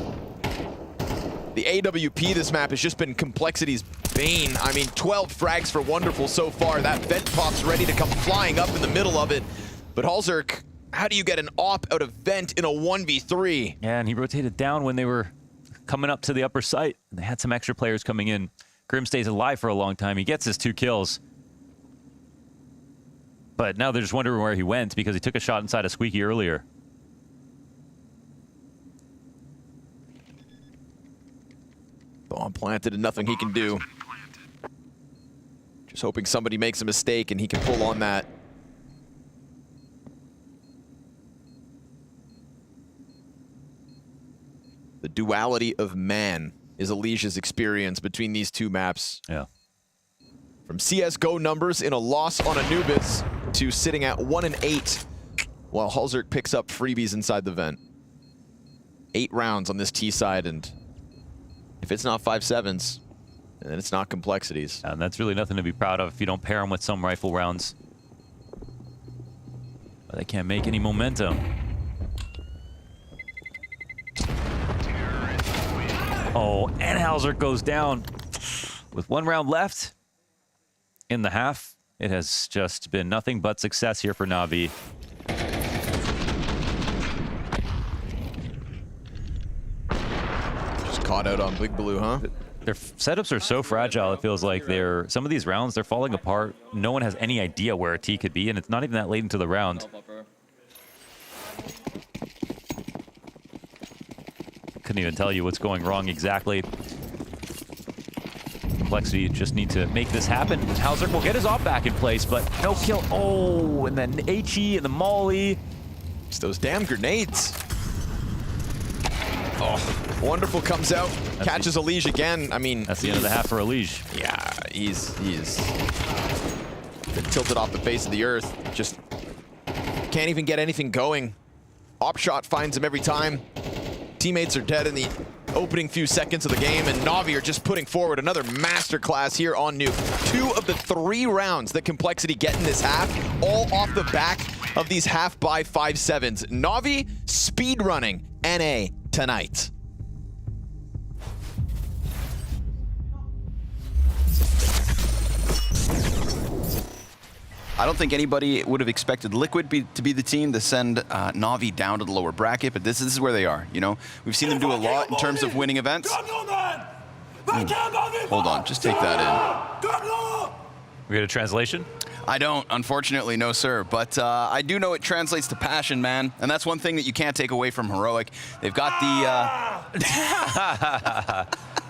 The AWP this map has just been Complexity's bane. I mean, 12 frags for Wonderful so far. That vent pop's ready to come flying up in the middle of it. But Halzerk, how do you get an op out of vent in a 1v3? Yeah, and he rotated down when they were coming up to the upper site. They had some extra players coming in. Grim stays alive for a long time. He gets his 2 kills. But now they're just wondering where he went because he took a shot inside a Squeaky earlier. Bomb planted and nothing he can do. Just hoping somebody makes a mistake and he can pull on that. The duality of man is Elige's experience between these two maps. Yeah. From CSGO numbers in a loss on Anubis to sitting at 1 and 8, while Halzerk picks up freebies inside the vent. 8 rounds on this T side, and if it's not 5-7s, then it's not Complexities. And that's really nothing to be proud of if you don't pair them with some rifle rounds. But they can't make any momentum. Oh, and Halzerk goes down. With 1 round left in the half, it has just been nothing but success here for NAVI. Just caught out on Big Blue, huh? Their setups are so fragile, it feels like some of these rounds, they're falling apart. No one has any idea where a T could be, and it's not even that late into the round. Couldn't even tell you what's going wrong exactly. Complexity just need to make this happen. Halzerk will get his op back in place, but no kill. Oh, and then HE and the Molly. It's those damn grenades. Oh, Wonderful comes out, catches Elige again. I mean, that's the end of the half for Elige. Yeah, he's been tilted off the face of the earth. Just can't even get anything going. Op shot finds him every time. Teammates are dead in the opening few seconds of the game, and NAVI are just putting forward another masterclass here on Nuke. 2 of the 3 rounds that Complexity get in this half, all off the back of these half by 5-7s. NAVI speedrunning NA tonight. I don't think anybody would have expected Liquid to be the team to send NAVI down to the lower bracket, but this is where they are, you know? We've seen them do a lot in terms of winning events. Hold on, just take that in. We got a translation? I don't, unfortunately, no sir. But I do know it translates to passion, man. And that's one thing that you can't take away from Heroic. They've got the...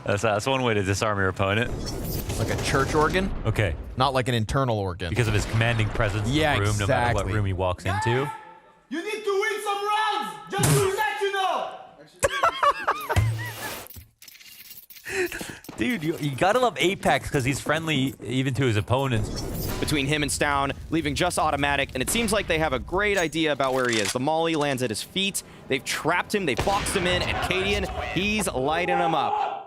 That's one way to disarm your opponent. Like a church organ? Okay. Not like an internal organ. Because of his commanding presence in the room, no matter what room he walks into. You need to win some rounds, just to let you know. Dude, you gotta love Apex because he's friendly even to his opponents. Between him and Stown, leaving just automatic, and it seems like they have a great idea about where he is. The molly lands at his feet. They've trapped him, they've boxed him in, and Cadian, he's lighting him up.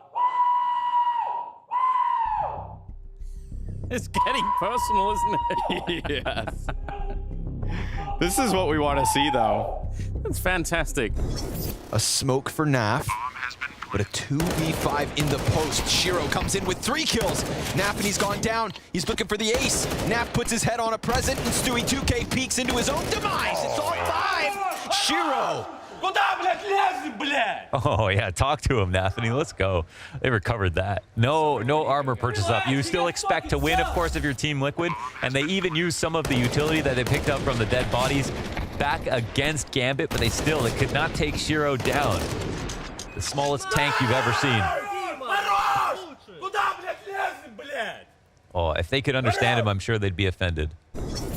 It's getting personal, isn't it? Yes. This is what we want to see, though. That's fantastic. A smoke for NAF, but a 2v5 in the post. Shiro comes in with 3 kills. Nafany's gone down. He's looking for the ace. Naf puts his head on a present, and Stewie 2K peeks into his own demise. It's on 5. Shiro. Oh yeah, talk to him, Nafany. Let's go. They recovered that. No armor purchase up. You still expect to win, of course, if you're Team Liquid, and they even use some of the utility that they picked up from the dead bodies back against Gambit, but they could not take Shiro down. The smallest tank you've ever seen. Oh, if they could understand him, I'm sure they'd be offended.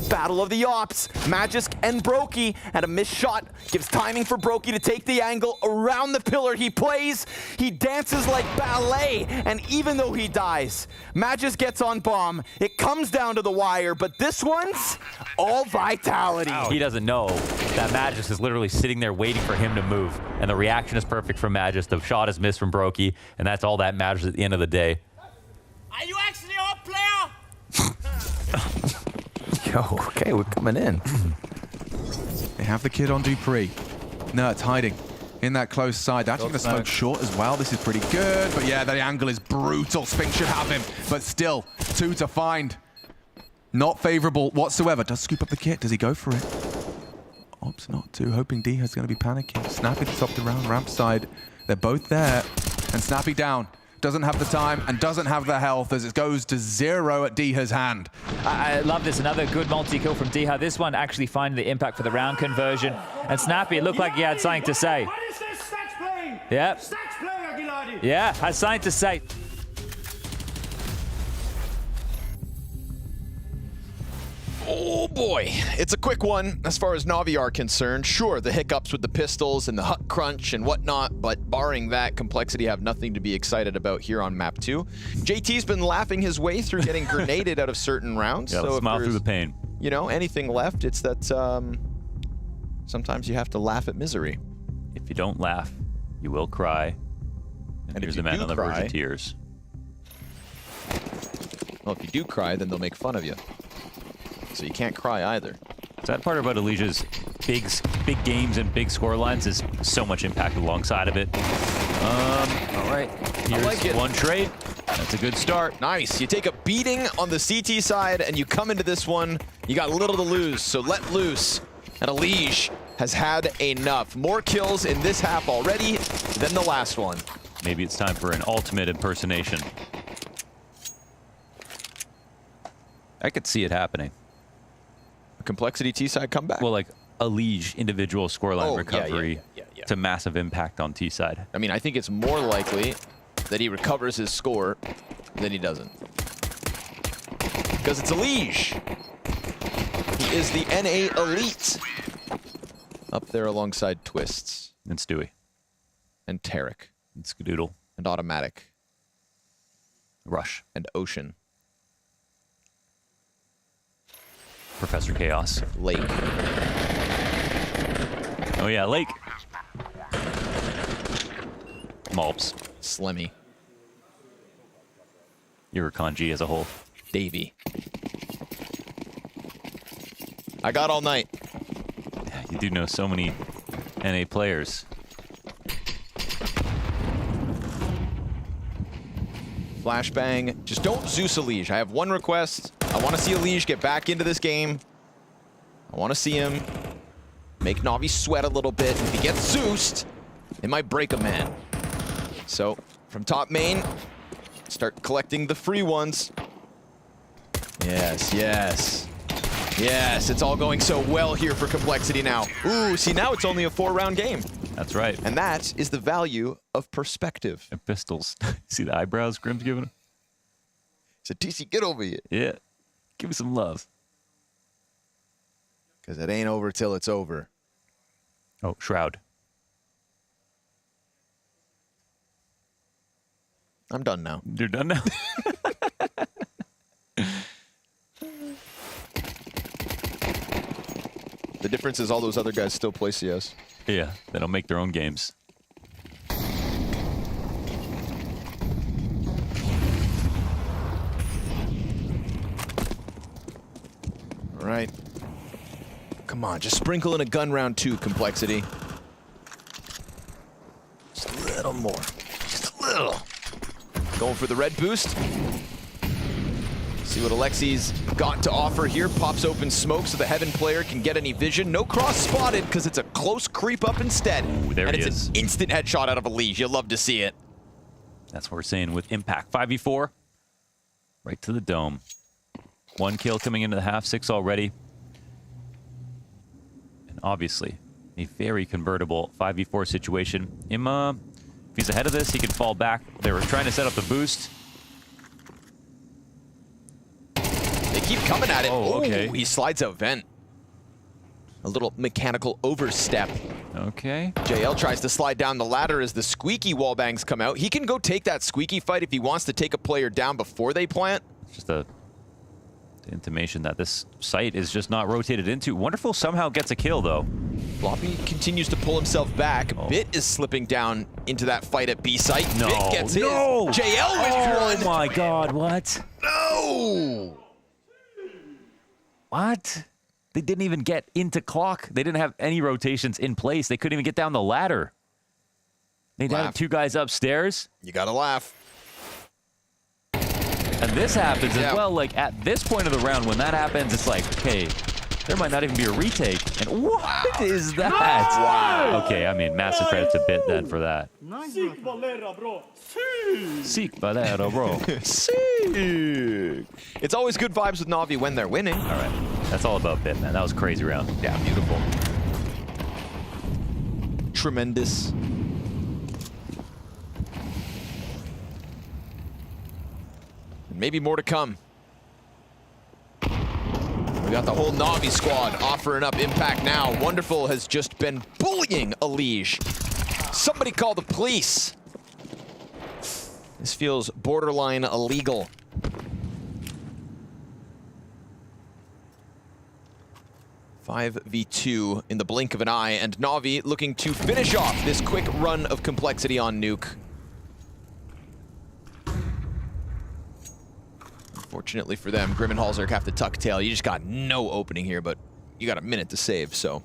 Battle of the Ops. Magisk and Brokey, and a missed shot gives timing for Brokey to take the angle around the pillar. He plays, he dances like ballet, and even though he dies, Magisk gets on bomb. It comes down to the wire, but this one's all vitality. He doesn't know that Magisk is literally sitting there waiting for him to move, and the reaction is perfect from Magisk. The shot is missed from Brokey, and that's all that matters at the end of the day. Are you actually a player? Yo, okay, we're coming in. They have the kid on Dupree. No, it's hiding in that close side. They're actually going to smoke short as well. This is pretty good, but yeah, the angle is brutal. Spink should have him, but still, 2 to find. Not favorable whatsoever. Does scoop up the kit. Does he go for it? Ops not to. Hoping D is going to be panicking. Snappy to top the round, ramp side. They're both there, and Snappy down. Doesn't have the time and doesn't have the health as it goes to 0 at Diha's hand. I love this. Another good multi-kill from Diha. This one actually finding the impact for the round conversion. And Snappy, it looked like he had something to say. What is this stacks playing? Yeah. Stacks playing, Aguiladi. Yeah, has something to say. Oh boy, it's a quick one as far as Navi are concerned. Sure, the hiccups with the pistols and the hut crunch and whatnot, but barring that, Complexity have nothing to be excited about here on map 2. JT's been laughing his way through getting grenaded out of certain rounds. Yeah, so smile through the pain. You know, anything left, it's that sometimes you have to laugh at misery. If you don't laugh, you will cry. And here's the man on the verge of tears. Well, if you do cry, then they'll make fun of you. So you can't cry either. So that part about Alicia's big games and big score lines is so much impact alongside of it. All right, here's like it. one trade. That's a good start. Nice. You take a beating on the CT side, and you come into this one. You got little to lose, so let loose. And Elige has had enough. More kills in this half already than the last one. Maybe it's time for an ultimate impersonation. I could see it happening. A Complexity T-side comeback? Well, like Elige individual scoreline recovery to massive impact on T-side. I mean, I think it's more likely that he recovers his score than he doesn't. Because it's Elige. He is the NA Elite. Up there alongside Twists. And Stewie. And Tarek. And Skadoodle. And Automatic. Rush. And Ocean. Professor Chaos. Lake. Oh yeah, Lake. Malps. Slimmy. Yuricon G as a whole. Davey. I got all night. You do know so many NA players. Flashbang. Just don't Zeus Elige. I have one request. I want to see Elige get back into this game. I want to see him make Navi sweat a little bit. If he gets Zeused, it might break a man. So, from top main, Start collecting the free ones. Yes, yes. Yes, it's all going so well here for Complexity now. Ooh, see, now it's only a 4-round game. That's right. And that is the value of perspective. And pistols. See the eyebrows Grim's giving him? So TC, get over here. Yeah. Give me some love. Because it ain't over till it's over. Oh, Shroud. I'm done now. You're done now? The difference is all those other guys still play CS. Yeah, they don't make their own games. All right. Come on, just sprinkle in a gun round 2, Complexity. Just a little more. Just a little. Going for the red boost. See what Alexi's got to offer here. Pops open smoke so the Heaven player can get any vision. No cross spotted because it's a close creep up instead. Ooh, there and he it's is. An instant headshot out of Elige. You'll love to see it. That's what we're saying with Impact. 5v4. Right to the dome. 1 kill coming into the half, 6 already. And obviously, a very convertible 5v4 situation. Imma, if he's ahead of this, he can fall back. They were trying to set up the boost. They keep coming at it. Oh, okay. Ooh, he slides out vent. A little mechanical overstep. Okay. JL tries to slide down the ladder as the squeaky wallbangs come out. He can go take that squeaky fight if he wants to take a player down before they plant. It's just a intimation that this site is just not rotated into. Wonderful somehow gets a kill, though. Floppy continues to pull himself back. Bit is slipping down into that fight at B site. No, Bit gets his. no! JL with one. Oh my god, what? No! What? They didn't even get into clock. They didn't have any rotations in place. They couldn't even get down the ladder. They had 2 guys upstairs. You gotta laugh. And this happens as well. Like, at this point of the round, when that happens, it's like, hey, there might not even be a retake. And what is that? Wow. Okay, I mean, massive credit to Bit then for that. Sick Valera, bro. Sick Valera, bro. Sick. It's always good vibes with Navi when they're winning. All right. That's all about Bit, man. That was a crazy round. Yeah, beautiful. Tremendous. Maybe more to come. We got the whole Navi squad offering up impact now. Wonderful has just been bullying Elige. Somebody call the police. This feels borderline illegal. Five v 2 in the blink of an eye, and Navi looking to finish off this quick run of Complexity on Nuke. Fortunately for them, Grim and Halzerk have to tuck tail. You just got no opening here, but you got a minute to save, so.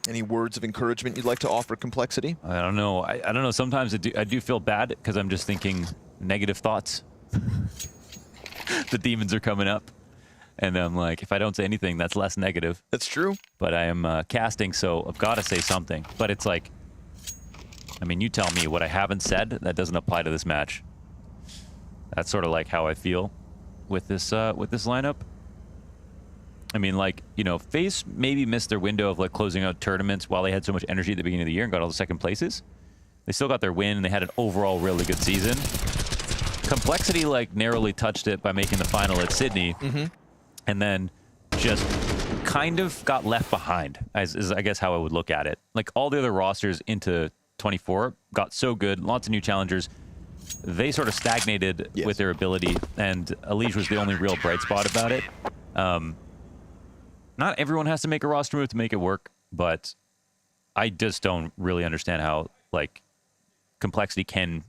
Any words of encouragement you'd like to offer Complexity? I don't know. I don't know. Sometimes I do feel bad because I'm just thinking negative thoughts. The demons are coming up. And I'm like, if I don't say anything, that's less negative. That's true. But I am casting, so I've got to say something. But it's like, I mean, you tell me what I haven't said that doesn't apply to this match. That's sort of like how I feel with this lineup. I mean, like, you know, FaZe maybe missed their window of like closing out tournaments while they had so much energy at the beginning of the year and got all the second places. They still got their win and they had an overall really good season. Complexity like narrowly touched it by making the final at Sydney, and then just kind of got left behind, is I guess how I would look at it. Like all the other rosters into 24 got so good, lots of new challengers. They sort of stagnated with their ability, and Elige was the only real bright spot about it. Not everyone has to make a roster move to make it work, but I just don't really understand how like Complexity can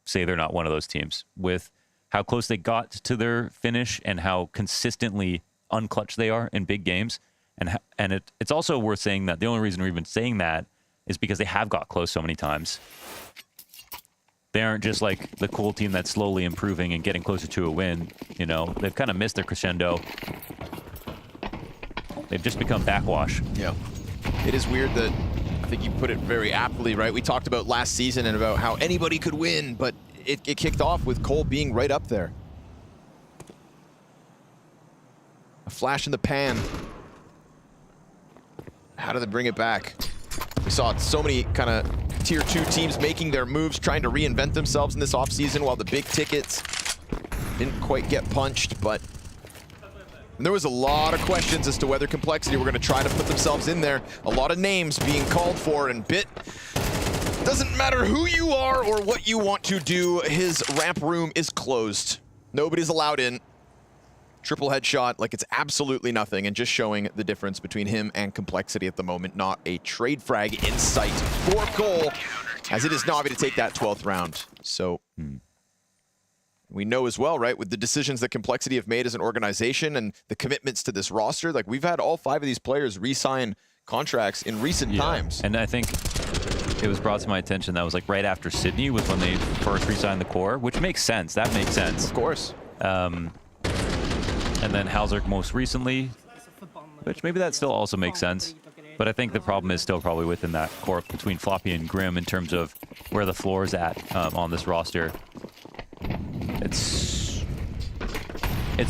say they're not one of those teams with how close they got to their finish and how consistently unclutch they are in big games. And it's also worth saying that the only reason we're even saying that is because they have got close so many times. They aren't just like the cool team that's slowly improving and getting closer to a win. You know, they've kind of missed their crescendo. They've just become backwash. Yeah. It is weird that I think you put it very aptly, right? We talked about last season and about how anybody could win, but it kicked off with Cole being right up there. A flash in the pan. How do they bring it back? We saw so many kind of tier 2 teams making their moves, trying to reinvent themselves in this offseason, while the big tickets didn't quite get punched, but there was a lot of questions as to whether Complexity were going to try to put themselves in there. A lot of names being called for, and Bit, doesn't matter who you are or what you want to do, his ramp room is closed. Nobody's allowed in. Triple headshot, like it's absolutely nothing, and just showing the difference between him and Complexity at the moment. Not a trade frag in sight for Cole, as it is Navi to take that 12th round. So we know as well, right, with the decisions that Complexity have made as an organization and the commitments to this roster, like we've had all 5 of these players re-sign contracts in recent times. And I think it was brought to my attention that was like right after Sydney was when they first re-signed the core, which makes sense. That makes sense. Of course. And then Halzerk most recently, which maybe that still also makes sense. But I think the problem is still probably within that core between Floppy and Grim in terms of where the floor is at on this roster. It's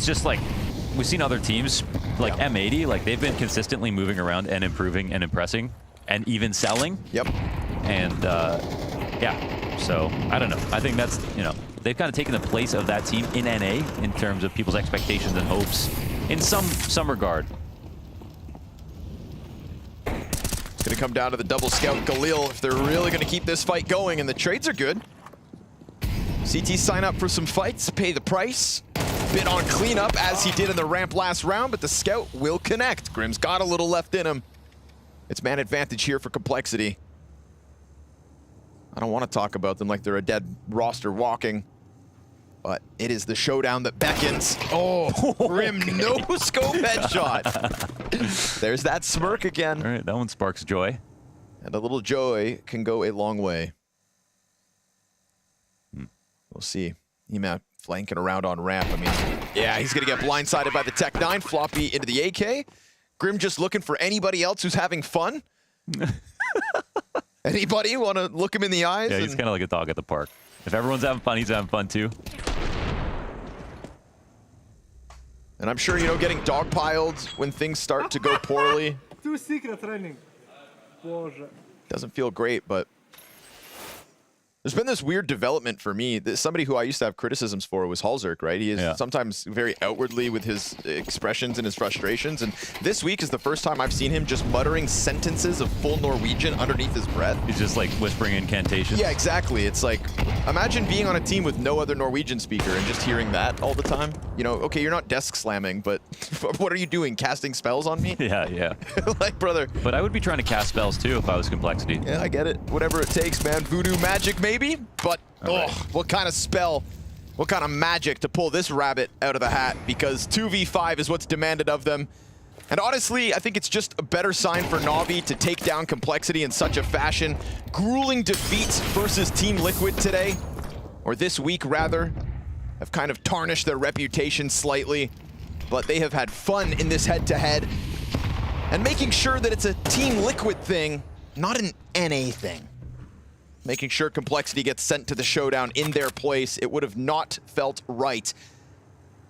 just like we've seen other teams like M80, like they've been consistently moving around and improving and impressing and even selling. Yep. And yeah, so I don't know. I think that's, you know, they've kind of taken the place of that team in NA in terms of people's expectations and hopes in some regard. It's going to come down to the double scout Galil if they're really going to keep this fight going, and the trades are good. CT sign up for some fights, pay the price. Bit on cleanup as he did in the ramp last round, but the scout will connect. Grim's got a little left in him. It's man advantage here for Complexity. I don't want to talk about them like they're a dead roster walking, but it is the showdown that beckons. Oh, Grim no scope headshot. There's that smirk again. All right, that one sparks joy. And a little joy can go a long way. We'll see. Emap flanking around on ramp. I mean, yeah, he's going to get blindsided by the Tech 9. Floppy into the AK. Grim just looking for anybody else who's having fun. Anybody want to look him in the eyes? Yeah, he's kind of like a dog at the park. If everyone's having fun, he's having fun too. And I'm sure, you know, getting dogpiled when things start to go poorly Too secret training. doesn't feel great, but there's been this weird development for me. Somebody who I used to have criticisms for was Halzerk, right? He is sometimes very outwardly with his expressions and his frustrations. And this week is the first time I've seen him just muttering sentences of full Norwegian underneath his breath. He's just like whispering incantations. Yeah, exactly. It's like, imagine being on a team with no other Norwegian speaker and just hearing that all the time. You know, okay, you're not desk slamming, but what are you doing? Casting spells on me? Yeah, yeah. Like, brother. But I would be trying to cast spells too if I was Complexity. Yeah, I get it. Whatever it takes, man. Voodoo magic, maybe? But, what kind of spell, what kind of magic to pull this rabbit out of the hat, because 2v5 is what's demanded of them. And honestly, I think it's just a better sign for Navi to take down Complexity in such a fashion. Grueling defeats versus Team Liquid today, or this week rather, have kind of tarnished their reputation slightly, but they have had fun in this head-to-head, and making sure that it's a Team Liquid thing, not an NA thing. Making sure Complexity gets sent to the showdown in their place. It would have not felt right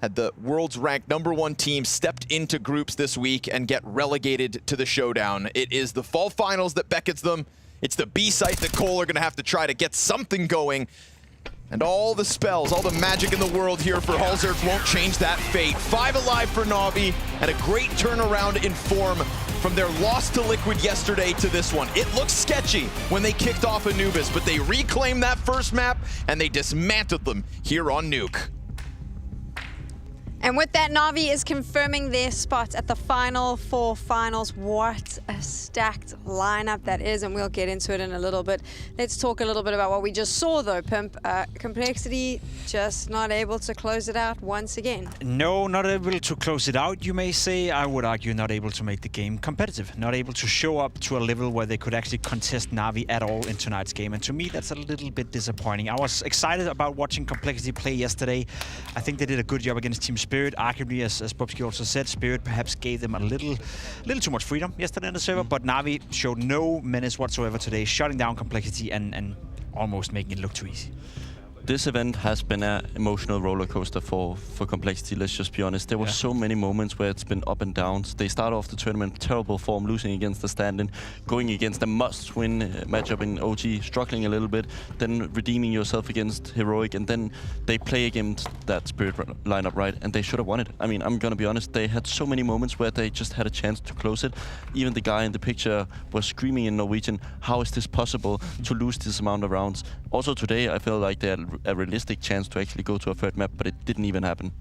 had the world's ranked #1 team stepped into groups this week and get relegated to the showdown. It is the fall finals that beckons them. It's the B site that Cole are going to have to try to get something going. And all the spells, all the magic in the world here for Halzerk won't change that fate. 5 alive for Navi, and a great turnaround in form from their loss to Liquid yesterday to this one. It looked sketchy when they kicked off Anubis, but they reclaimed that first map, and they dismantled them here on Nuke. And with that, Navi is confirming their spot at the Final Four finals. What a stacked lineup that is, and we'll get into it in a little bit. Let's talk a little bit about what we just saw, though, Pimp. Complexity just not able to close it out once again. No, not able to close it out, you may say. I would argue not able to make the game competitive. Not able to show up to a level where they could actually contest Navi at all in tonight's game. And to me, that's a little bit disappointing. I was excited about watching Complexity play yesterday. I think they did a good job against Team Spirit. Spirit, arguably, as Bobski also said, Spirit perhaps gave them a little too much freedom yesterday in the server, but Navi showed no menace whatsoever today, shutting down Complexity and almost making it look too easy. This event has been an emotional roller coaster for Complexity, let's just be honest. There were so many moments where it's been up and downs. They start off the tournament terrible form, losing against the stand-in, going against a must-win matchup in OG, struggling a little bit, then redeeming yourself against Heroic, and then they play against that Spirit lineup, right? And they should have won it. I mean, I'm gonna be honest, they had so many moments where they just had a chance to close it. Even the guy in the picture was screaming in Norwegian, how is this possible to lose this amount of rounds? Also today, I feel like they had a realistic chance to actually go to a third map, but it didn't even happen.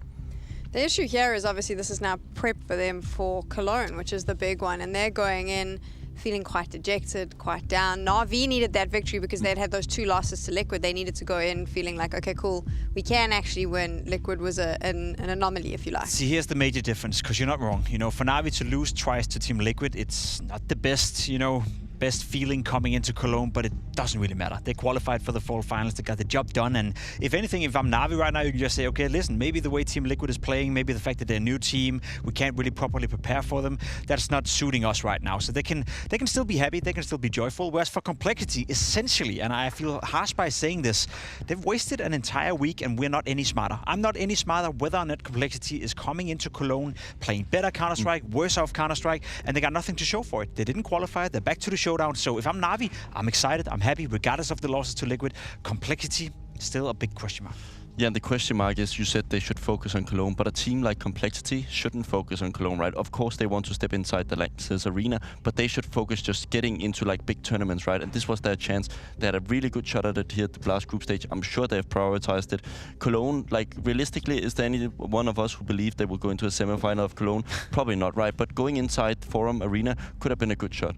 The issue here is obviously this is now prep for them for Cologne, which is the big one, and they're going in feeling quite dejected, quite down. NAVI needed that victory because they'd had those 2 losses to Liquid. They needed to go in feeling like, okay, cool, we can actually win. Liquid was an anomaly, if you like. See, here's the major difference, because you're not wrong. You know, for Navi to lose twice to Team Liquid, it's not the best, you know, best feeling coming into Cologne, but it doesn't really matter. They qualified for the fall finals, they got the job done, and if anything, if I'm Navi right now, you can just say, okay, listen, maybe the way Team Liquid is playing, maybe the fact that they're a new team, we can't really properly prepare for them, that's not suiting us right now. So they can still be happy, they can still be joyful, whereas for Complexity, essentially, and I feel harsh by saying this, they've wasted an entire week and we're not any smarter. I'm not any smarter whether or not Complexity is coming into Cologne, playing better Counter-Strike, worse off Counter-Strike, and they got nothing to show for it. They didn't qualify, they're back to the Showdown. So if I'm Navi, I'm excited, I'm happy, regardless of the losses to Liquid. Complexity, still a big question mark. Yeah, and the question mark is, you said they should focus on Cologne, but a team like Complexity shouldn't focus on Cologne, right? Of course, they want to step inside the CEST arena, but they should focus just getting into like big tournaments, right? And this was their chance. They had a really good shot at it here at the last group stage. I'm sure they've prioritized it. Cologne, like realistically, is there any one of us who believed they would go into a semi-final of Cologne? Probably not, right? But going inside Forum Arena could have been a good shot.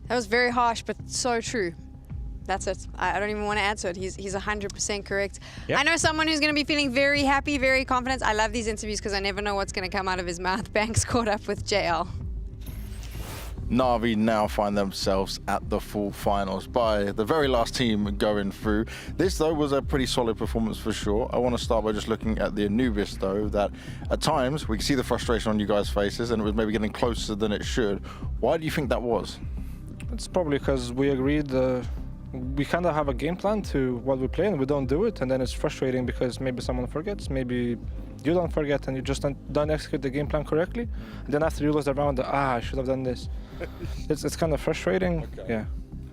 That was very harsh, but so true. That's it. I don't even want to add to it. He's 100% correct. Yep. I know someone who's going to be feeling very happy, very confident. I love these interviews because I never know what's going to come out of his mouth. Banks caught up with JL. Navi now find themselves at the full finals by the very last team going through. This, though, was a pretty solid performance for sure. I want to start by just looking at the Anubis, though, that at times we can see the frustration on you guys' faces and it was maybe getting closer than it should. Why do you think that was? It's probably because we agreed we kind of have a game plan to what we play and we don't do it, and then it's frustrating because maybe someone forgets, maybe you don't forget and you just don't execute the game plan correctly. And then after you lose the round, I should have done this. It's kind of frustrating. Okay. Yeah.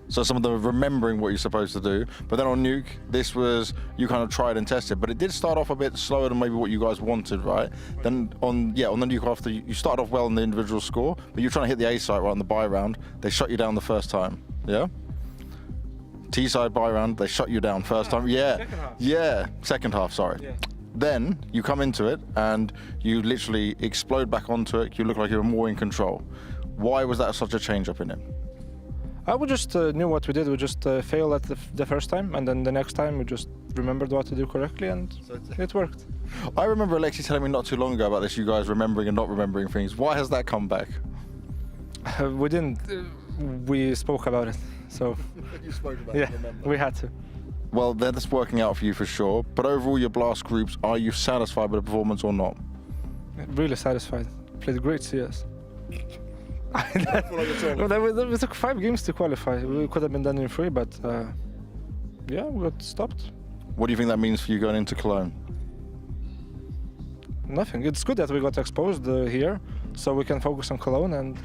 So some of the remembering what you're supposed to do, but then on Nuke, this was, you kind of tried and tested, but it did start off a bit slower than maybe what you guys wanted, right? Then on the Nuke after, you started off well in the individual score, but you're trying to hit the A site right on the buy round. They shut you down the first time, yeah? T side buy round, they shut you down first time, yeah. Second half. Yeah, second half, sorry. Yeah. Then you come into it and you literally explode back onto it. You look like you were more in control. Why was that such a change up in it? We just knew what we did. We just failed at the first time, and then the next time we just remembered what to do correctly, and it worked. I remember Alexi telling me not too long ago about this, you guys remembering and not remembering things. Why has that come back? We didn't. We spoke about it, so... You spoke about it, remember? We had to. Well, that's working out for you for sure, but overall your Blast groups, are you satisfied with the performance or not? Really satisfied. Played great CS. We took 5 games to qualify. We could have been done in 3, but yeah, we got stopped. What do you think that means for you going into Cologne? Nothing. It's good that we got exposed here, so we can focus on Cologne, and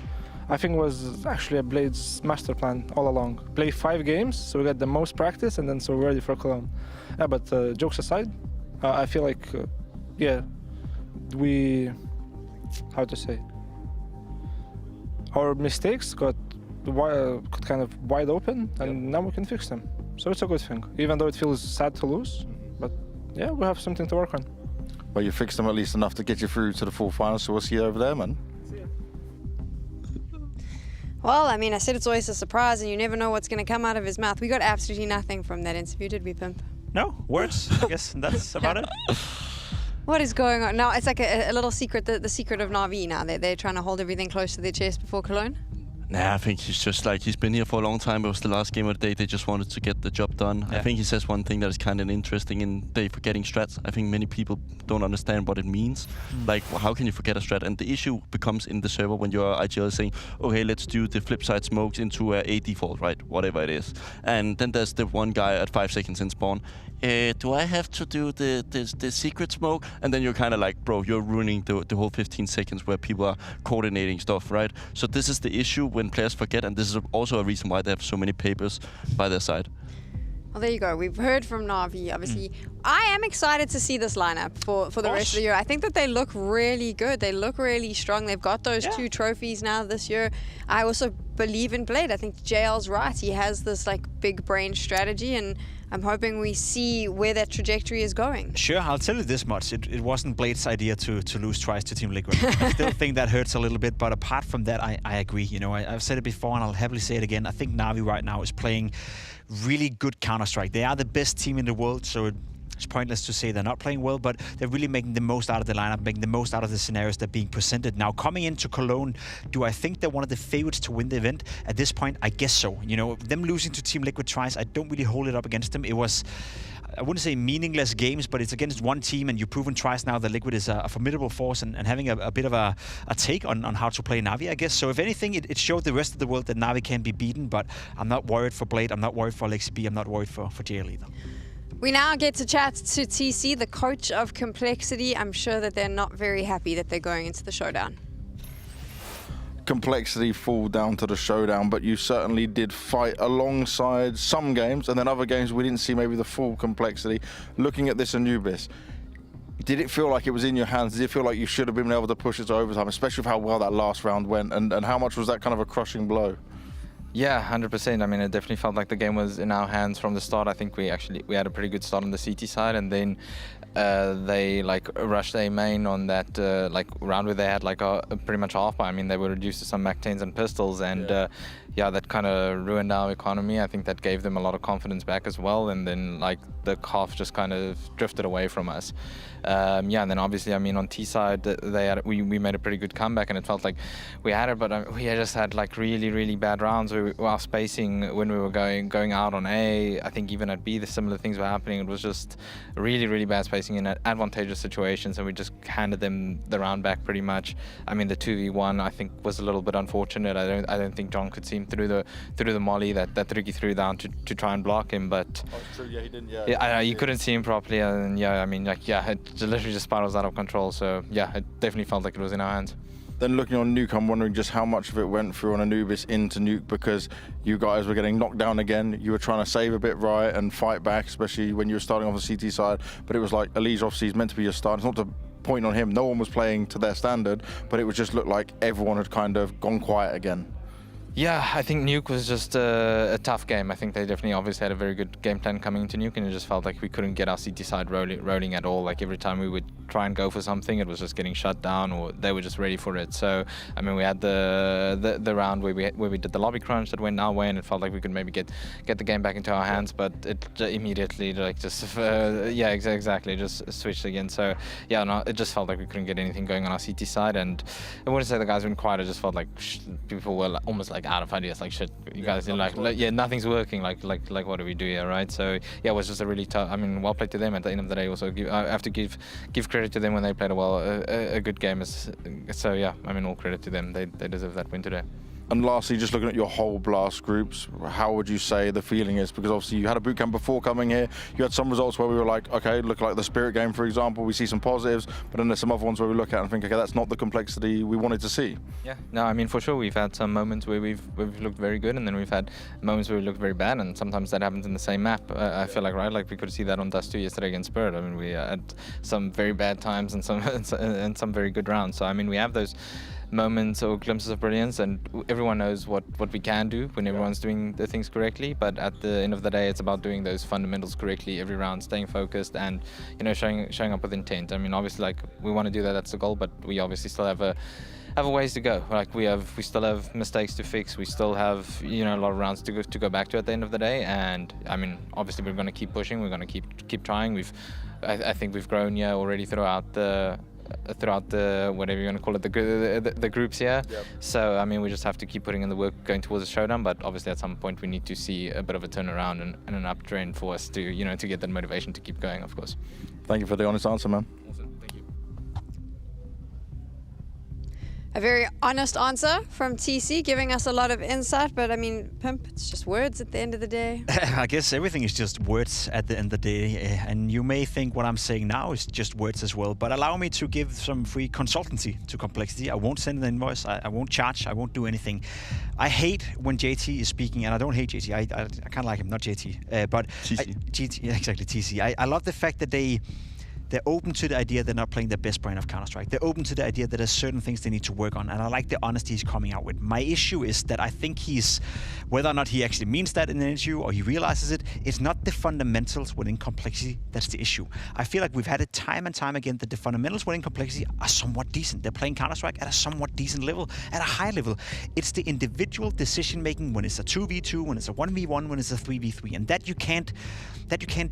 I think it was actually a Blade's master plan all along. Play 5 games, so we get the most practice, and then so we're ready for Cologne. Yeah, but jokes aside, I feel like, yeah, we, how to say, our mistakes got kind of wide open, and now we can fix them. So it's a good thing, even though it feels sad to lose. But yeah, we have something to work on. Well, you fixed them at least enough to get you through to the full final, so we'll see you over there, man. Well, I mean, I said it's always a surprise, and you never know what's going to come out of his mouth. We got absolutely nothing from that interview, did we, Pimp? No, words, I guess that's about it. What is going on? Now, it's like a little secret, the secret of NAVI now. They're trying to hold everything close to their chest before Cologne? Nah, I think he's just like, he's been here for a long time. It was the last game of the day. They just wanted to get the job done. Yeah. I think he says one thing that is kind of interesting in they forgetting strats. I think many people don't understand what it means. Like, how can you forget a strat? And the issue becomes in the server when your IGL is saying, okay, let's do the flip side smokes into a default, right? Whatever it is. And then there's the one guy at 5 seconds in spawn. Do I have to do the secret smoke? And then you're kind of like, bro, you're ruining the whole 15 seconds where people are coordinating stuff, right? So this is the issue when players forget, and this is also a reason why they have so many papers by their side. Well, there you go. We've heard from Navi, obviously. I am excited to see this lineup for the rest of the year. I think that they look really good. They look really strong. They've got those 2 trophies now this year. I also believe in Blade. I think JL's right. He has this like big brain strategy, and I'm hoping we see where that trajectory is going. Sure, I'll tell you this much. It wasn't Blade's idea to lose twice to Team Liquid. I still think that hurts a little bit, but apart from that, I agree. You know, I've said it before, and I'll happily say it again. I think Navi right now is playing really good Counter-Strike. They are the best team in the world, so it's pointless to say they're not playing well, but they're really making the most out of the lineup, making the most out of the scenarios that are being presented. Now, coming into Cologne, do I think they're one of the favorites to win the event? At this point, I guess so. You know, them losing to Team Liquid twice, I don't really hold it up against them. It was, I wouldn't say meaningless games, but it's against one team, and you've proven twice now that Liquid is a formidable force and having a bit of a take on how to play Navi, I guess. So if anything, it showed the rest of the world that Navi can be beaten, but I'm not worried for Blade, I'm not worried for Alexi B, I'm not worried for JL either. We now get to chat to TC, the coach of Complexity. I'm sure that they're not very happy that they're going into the Showdown. Complexity fall down to the Showdown, but you certainly did fight alongside some games, and then other games we didn't see maybe the full Complexity. Looking at this Anubis, did it feel like it was in your hands? Did it feel like you should have been able to push it to overtime, especially with how well that last round went, and how much was that kind of a crushing blow? Yeah, 100%. I mean, it definitely felt like the game was in our hands from the start. I think we had a pretty good start on the CT side, and then they like rushed A main on that like round where they had like a pretty much half buy. I mean, they were reduced to some Mac-10s and pistols, and yeah, that kind of ruined our economy. I think that gave them a lot of confidence back as well, and then like the half just kind of drifted away from us. Yeah, and then obviously, I mean, on T side, we made a pretty good comeback, and it felt like we had it, but we just had like really bad rounds. Our spacing when we were going out on A, I think even at B, the similar things were happening. It was just really bad spacing in advantageous situations, and we just handed them the round back pretty much. I mean, the 2v1 I think was a little bit unfortunate. I don't think John could see him through the molly that Ricky threw down to try and block him, but true, yeah, he didn't. you couldn't see him properly, and yeah, I mean, like, yeah, it literally just spirals out of control. So yeah, it definitely felt like it was in our hands. Then looking on Nuke, I'm wondering just how much of it went through on Anubis into Nuke, because you guys were getting knocked down again. You were trying to save a bit right and fight back, especially when you were starting off the CT side. But it was like, Elise obviously is meant to be your star. It's not to point on him. No one was playing to their standard, but it was just looked like everyone had kind of gone quiet again. Yeah, I think Nuke was just a tough game. I think they definitely obviously had a very good game plan coming into Nuke, and it just felt like we couldn't get our CT side rolling at all. Like every time we would try and go for something, it was just getting shut down, or they were just ready for it. So I mean, we had the round where we did the lobby crunch that went our way, and it felt like we could maybe get the game back into our hands, but it immediately like just yeah, exactly, just switched again. So yeah, no, it just felt like we couldn't get anything going on our CT side, and I wouldn't say the guys went quiet. I just felt like people were almost like out of ideas, like shit, you guys are like yeah, nothing's working, like what do we do here, right? So yeah, it was just a really tough, I mean, well played to them at the end of the day. Also I have to give credit to them when they played a good game. So yeah, I mean, all credit to them. They deserve that win today. And lastly, just looking at your whole Blast groups, how would you say the feeling is? Because obviously you had a boot camp before coming here. You had some results where we were like, okay, look like the Spirit game, for example, we see some positives, but then there's some other ones where we look at and think, okay, that's not the Complexity we wanted to see. Yeah, no, I mean, for sure, we've had some moments where we've looked very good, and then we've had moments where we looked very bad, and sometimes that happens in the same map. I feel like, right, like we could see that on Dust 2 yesterday against Spirit. I mean, we had some very bad times and some very good rounds. So I mean, we have those moments or glimpses of brilliance, and everyone knows what we can do when everyone's doing the things correctly, but at the end of the day, it's about doing those fundamentals correctly every round, staying focused, and you know, showing up with intent. I mean, obviously, like, we want to do that, that's the goal, but we obviously still have a ways to go. Like we still have mistakes to fix, we still have, you know, a lot of rounds to go back to at the end of the day. And I mean, obviously we're going to keep pushing, we're going to keep trying. I think we've grown already throughout the throughout the whatever you want to call it, the groups here. Yep. So I mean, we just have to keep putting in the work going towards the showdown. But obviously, at some point, we need to see a bit of a turnaround and an uptrend for us to to get that motivation to keep going. Of course. Thank you for the honest answer, man. A very honest answer from TC, giving us a lot of insight. But I mean, Pimp, it's just words at the end of the day. I guess everything is just words at the end of the day. And you may think what I'm saying now is just words as well. But allow me to give some free consultancy to Complexity. I won't send an invoice. I won't charge. I won't do anything. I hate when JT is speaking, and I don't hate JT. I kind of like him, not JT. But TC. GT, yeah, exactly, TC. I love the fact that they're open to the idea they're not playing their best brand of Counter-Strike. They're open to the idea that there's certain things they need to work on, and I like the honesty he's coming out with. My issue is that I think whether or not he actually means that in an interview or he realizes it, it's not the fundamentals within Complexity that's the issue. I feel like we've had it time and time again that the fundamentals within Complexity are somewhat decent. They're playing Counter-Strike at a somewhat decent level, at a high level. It's the individual decision-making when it's a 2v2, when it's a 1v1, when it's a 3v3, and that you can't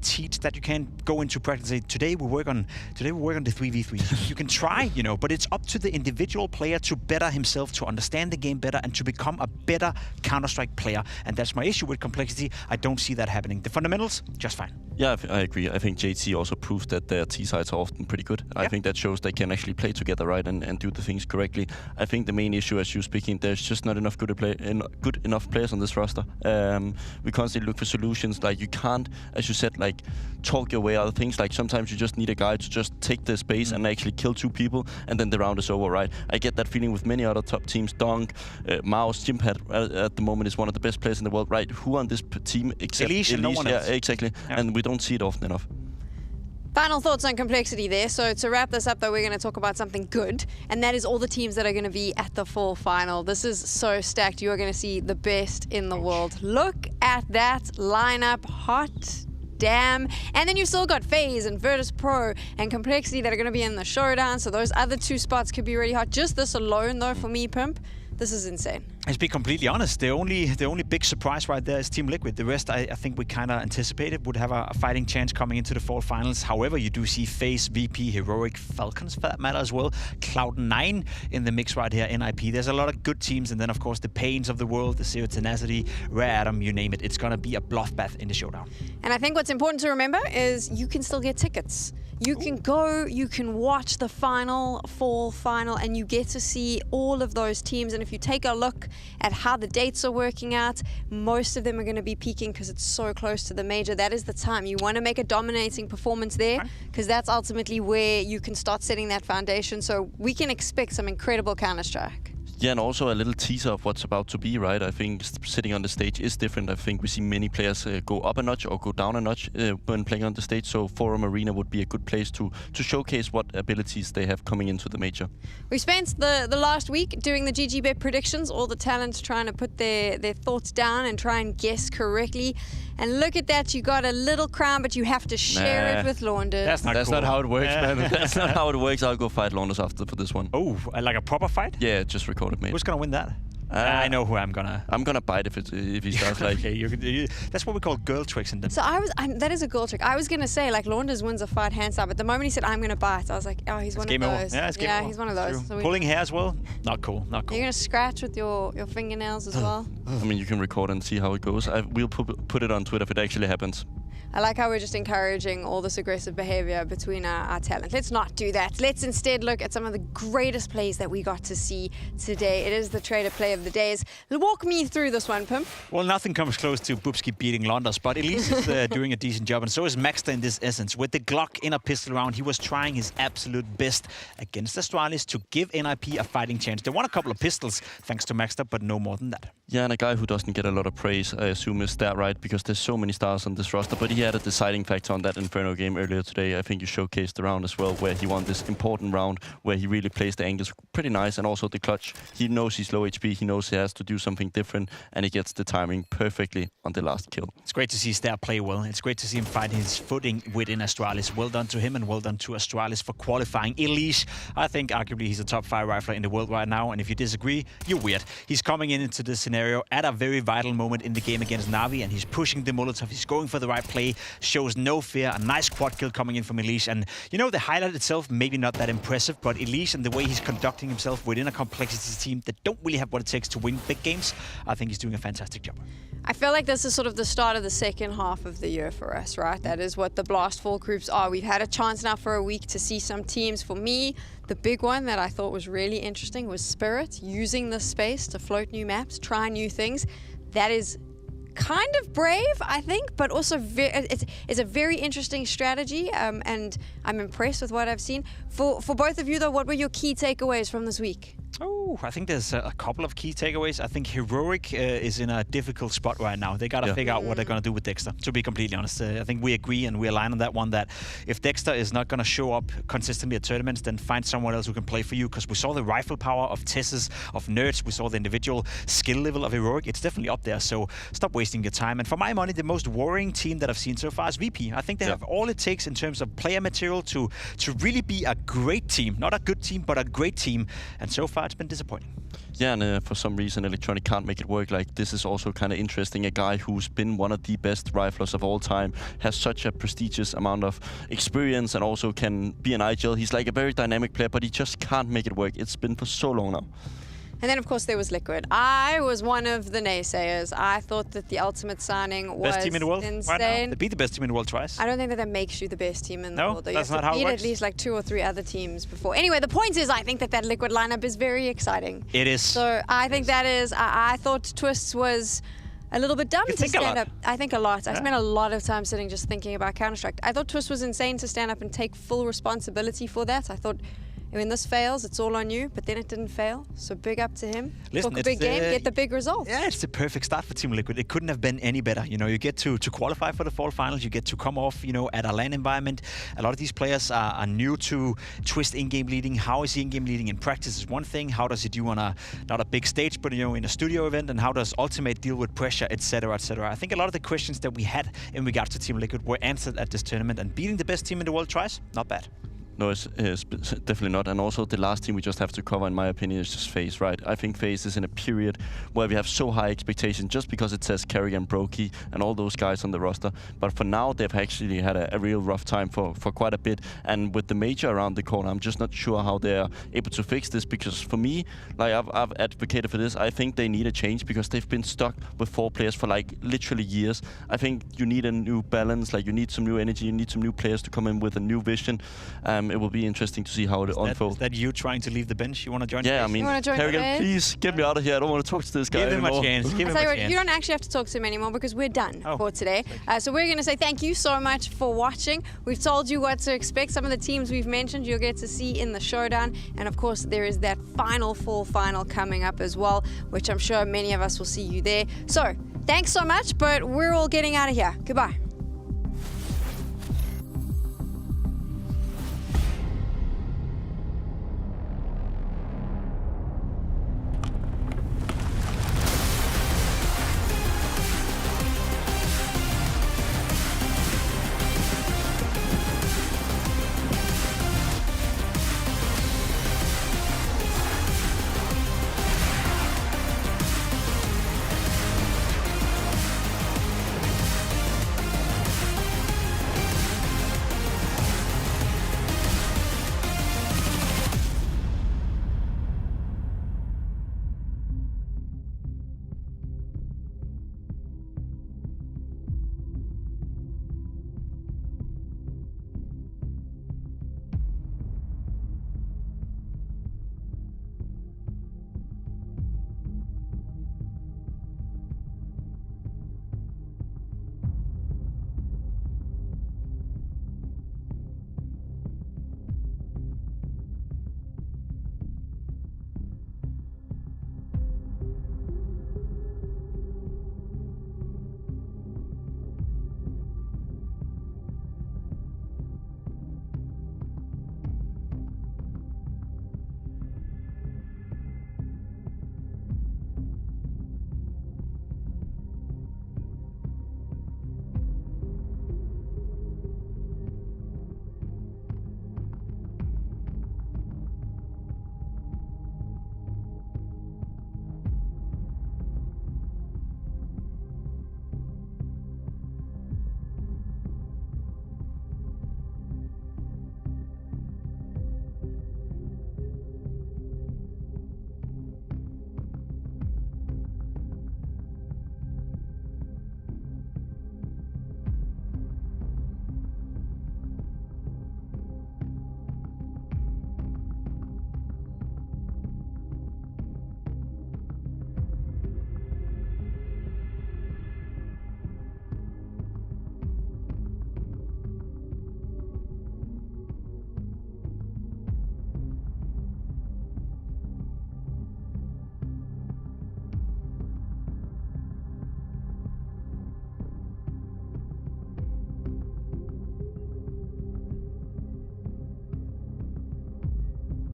teach, that you can't go into practice and say, today we work on the 3v3. You can try, but it's up to the individual player to better himself, to understand the game better, and to become a better Counter-Strike player. And that's my issue with Complexity. I don't see that happening. The fundamentals, just fine. Yeah, I agree. I think JT also proves that their T-sides are often pretty good. I think that shows they can actually play together, right, and do the things correctly. I think the main issue, as you're speaking, there's just not enough good enough players on this roster. We constantly look for solutions. Like, you can't, as you said, like, talk your way out of things. Like, sometimes you just need a guy to just take the space and actually kill two people, and then the round is over, right? I get that feeling with many other top teams. Donk, Mouse, Jimpad at the moment is one of the best players in the world, right? Who on this team except Elise and no one else. Yeah, exactly. Yeah. And we don't see it often enough. Final thoughts on Complexity there. So to wrap this up, though, we're going to talk about something good, and that is all the teams that are going to be at the fall final. This is so stacked. You are going to see the best in the world. Look at that lineup. Hot damn. And then you've still got FaZe and Virtus Pro and Complexity that are going to be in the showdown. So those other two spots could be really hot. Just this alone, though, for me, Pimp, this is insane. Let's be completely honest. The only big surprise right there is Team Liquid. The rest, I think we kind of anticipated would have a fighting chance coming into the fall finals. However, you do see FaZe, VP, Heroic, Falcons for that matter as well. Cloud9 in the mix right here, NIP. There's a lot of good teams, and then of course the Pains of the world, the Zero Tenacity, Rare Atom, you name it. It's gonna be a bloodbath in the showdown. And I think what's important to remember is you can still get tickets. You can go, you can watch the fall final, and you get to see all of those teams. And if you take a look at how the dates are working out, most of them are going to be peaking because it's so close to the major. That is the time. You want to make a dominating performance there because that's ultimately where you can start setting that foundation. So we can expect some incredible Counter-Strike. Yeah, and also a little teaser of what's about to be, right? I think sitting on the stage is different. I think we see many players go up a notch or go down a notch when playing on the stage. So Forum Arena would be a good place to showcase what abilities they have coming into the major. We spent the last week doing the GGBet predictions, all the talents trying to put their thoughts down and try and guess correctly. And look at that, you got a little crown, but you have to share it with Launders. That's not how it works, man. That's not how it works. I'll go fight Launders after for this one. Oh, like a proper fight? Yeah, just record it, mate. Who's gonna win that? I know who I'm gonna bite if he starts like. Okay, that's what we call girl tricks in them. So that is a girl trick. I was gonna say like Launders wins a fight hands down, but the moment he said I'm gonna bite, I was like, oh, he's one of those. Yeah, he's one of those. So pulling hair as well, not cool. You're gonna scratch with your fingernails as well. I mean, you can record and see how it goes. We'll put it on Twitter if it actually happens. I like how we're just encouraging all this aggressive behavior between our talent. Let's not do that. Let's instead look at some of the greatest plays that we got to see today. It is the Trader Play of the Days. Walk me through this one, Pimp. Well, nothing comes close to Bubsky beating Launders, but Elise is doing a decent job, and so is Maxter in this essence. With the Glock in a pistol round, he was trying his absolute best against Astralis to give NIP a fighting chance. They won a couple of pistols, thanks to Maxter, but no more than that. Yeah, and a guy who doesn't get a lot of praise, I assume, is that right, because there's so many stars on this roster, but he had a deciding factor on that Inferno game earlier today. I think you showcased the round as well, where he won this important round, where he really plays the angles pretty nice, and also the clutch. He knows he's low HP, he knows he has to do something different, and he gets the timing perfectly on the last kill. It's great to see Stair play well. It's great to see him find his footing within Astralis. Well done to him, and well done to Astralis for qualifying. Elise, I think arguably he's a top 5 rifler in the world right now, and if you disagree, you're weird. He's coming into this scenario scenario at a very vital moment in the game against NAVI, and he's pushing the Molotov. He's going for the right play, shows no fear. A nice quad kill coming in from Elise. And, you know, the highlight itself, maybe not that impressive, but Elise and the way he's conducting himself within a complexity team that don't really have what it takes to win big games, I think he's doing a fantastic job. I feel like this is sort of the start of the second half of the year for us, right? That is what the Blast 4 groups are. We've had a chance now for a week to see some teams. For me, the big one that I thought was really interesting was Spirit, using this space to float new maps, try new things. That is kind of brave, I think, but also it's a very interesting strategy, and I'm impressed with what I've seen. For both of you, though, what were your key takeaways from this week? Oh, I think there's a couple of key takeaways. I think Heroic is in a difficult spot right now. They got to figure out what they're going to do with Dexter, to be completely honest. I think we agree and we align on that one, that if Dexter is not going to show up consistently at tournaments, then find someone else who can play for you, because we saw the rifle power of TESS, of Nerds. We saw the individual skill level of Heroic. It's definitely up there, so stop wasting your time. And for my money, the most worrying team that I've seen so far is VP. I think they have all it takes in terms of player material to really be a great team. Not a good team, but a great team. And so far, it's been disappointing. Yeah, and for some reason, Electronic can't make it work. Like, this is also kind of interesting. A guy who's been one of the best riflers of all time, has such a prestigious amount of experience, and also can be an IGL. He's like a very dynamic player, but he just can't make it work. It's been for so long now. And then, of course, there was Liquid. I was one of the naysayers. I thought that the ultimate signing was best team in the world insane. right now. They beat the best team in the world twice. I don't think that makes you the best team in the world. No, You that's have not to how it beat works. at least like 2 or 3 other teams before. Anyway, the point is, I think that Liquid lineup is very exciting. It is. So I think that is. I thought Twists was a little bit dumb to stand up. I think a lot. I spent a lot of time sitting just thinking about Counter-Strike. I thought Twist was insane to stand up and take full responsibility for that. I thought, when this fails, it's all on you, but then it didn't fail. So big up to him. Listen, Talk a big game, get the big result. Yeah, it's the perfect start for Team Liquid. It couldn't have been any better. You know, you get to qualify for the fall finals. You get to come off, you know, at a LAN environment. A lot of these players are new to Twist in-game leading. How is he in-game leading in practice is one thing. How does he do on not a big stage, but, you know, in a studio event? And how does Ultimate deal with pressure, etc., etc.? I think a lot of the questions that we had in regards to Team Liquid were answered at this tournament. And beating the best team in the world twice, not bad. No, it's definitely not. And also, the last team we just have to cover, in my opinion, is just FaZe, right? I think FaZe is in a period where we have so high expectations just because it says Kerrigan, Brokey, and all those guys on the roster. But for now, they've actually had a real rough time for quite a bit. And with the major around the corner, I'm just not sure how they're able to fix this. Because for me, like I've advocated for this, I think they need a change because they've been stuck with 4 players for like literally years. I think you need a new balance, like you need some new energy, you need some new players to come in with a new vision. It will be interesting to see how it unfolds. Is that you trying to leave the bench? You want to join? Yeah, the I mean, Kerrigan, please get me out of here. I don't want to talk to this guy anymore. Give him a chance. Give him a chance. You don't actually have to talk to him anymore because we're done for today. So we're going to say thank you so much for watching. We've told you what to expect. Some of the teams we've mentioned you'll get to see in the Showdown. And of course, there is that fall final coming up as well, which I'm sure many of us will see you there. So thanks so much, but we're all getting out of here. Goodbye.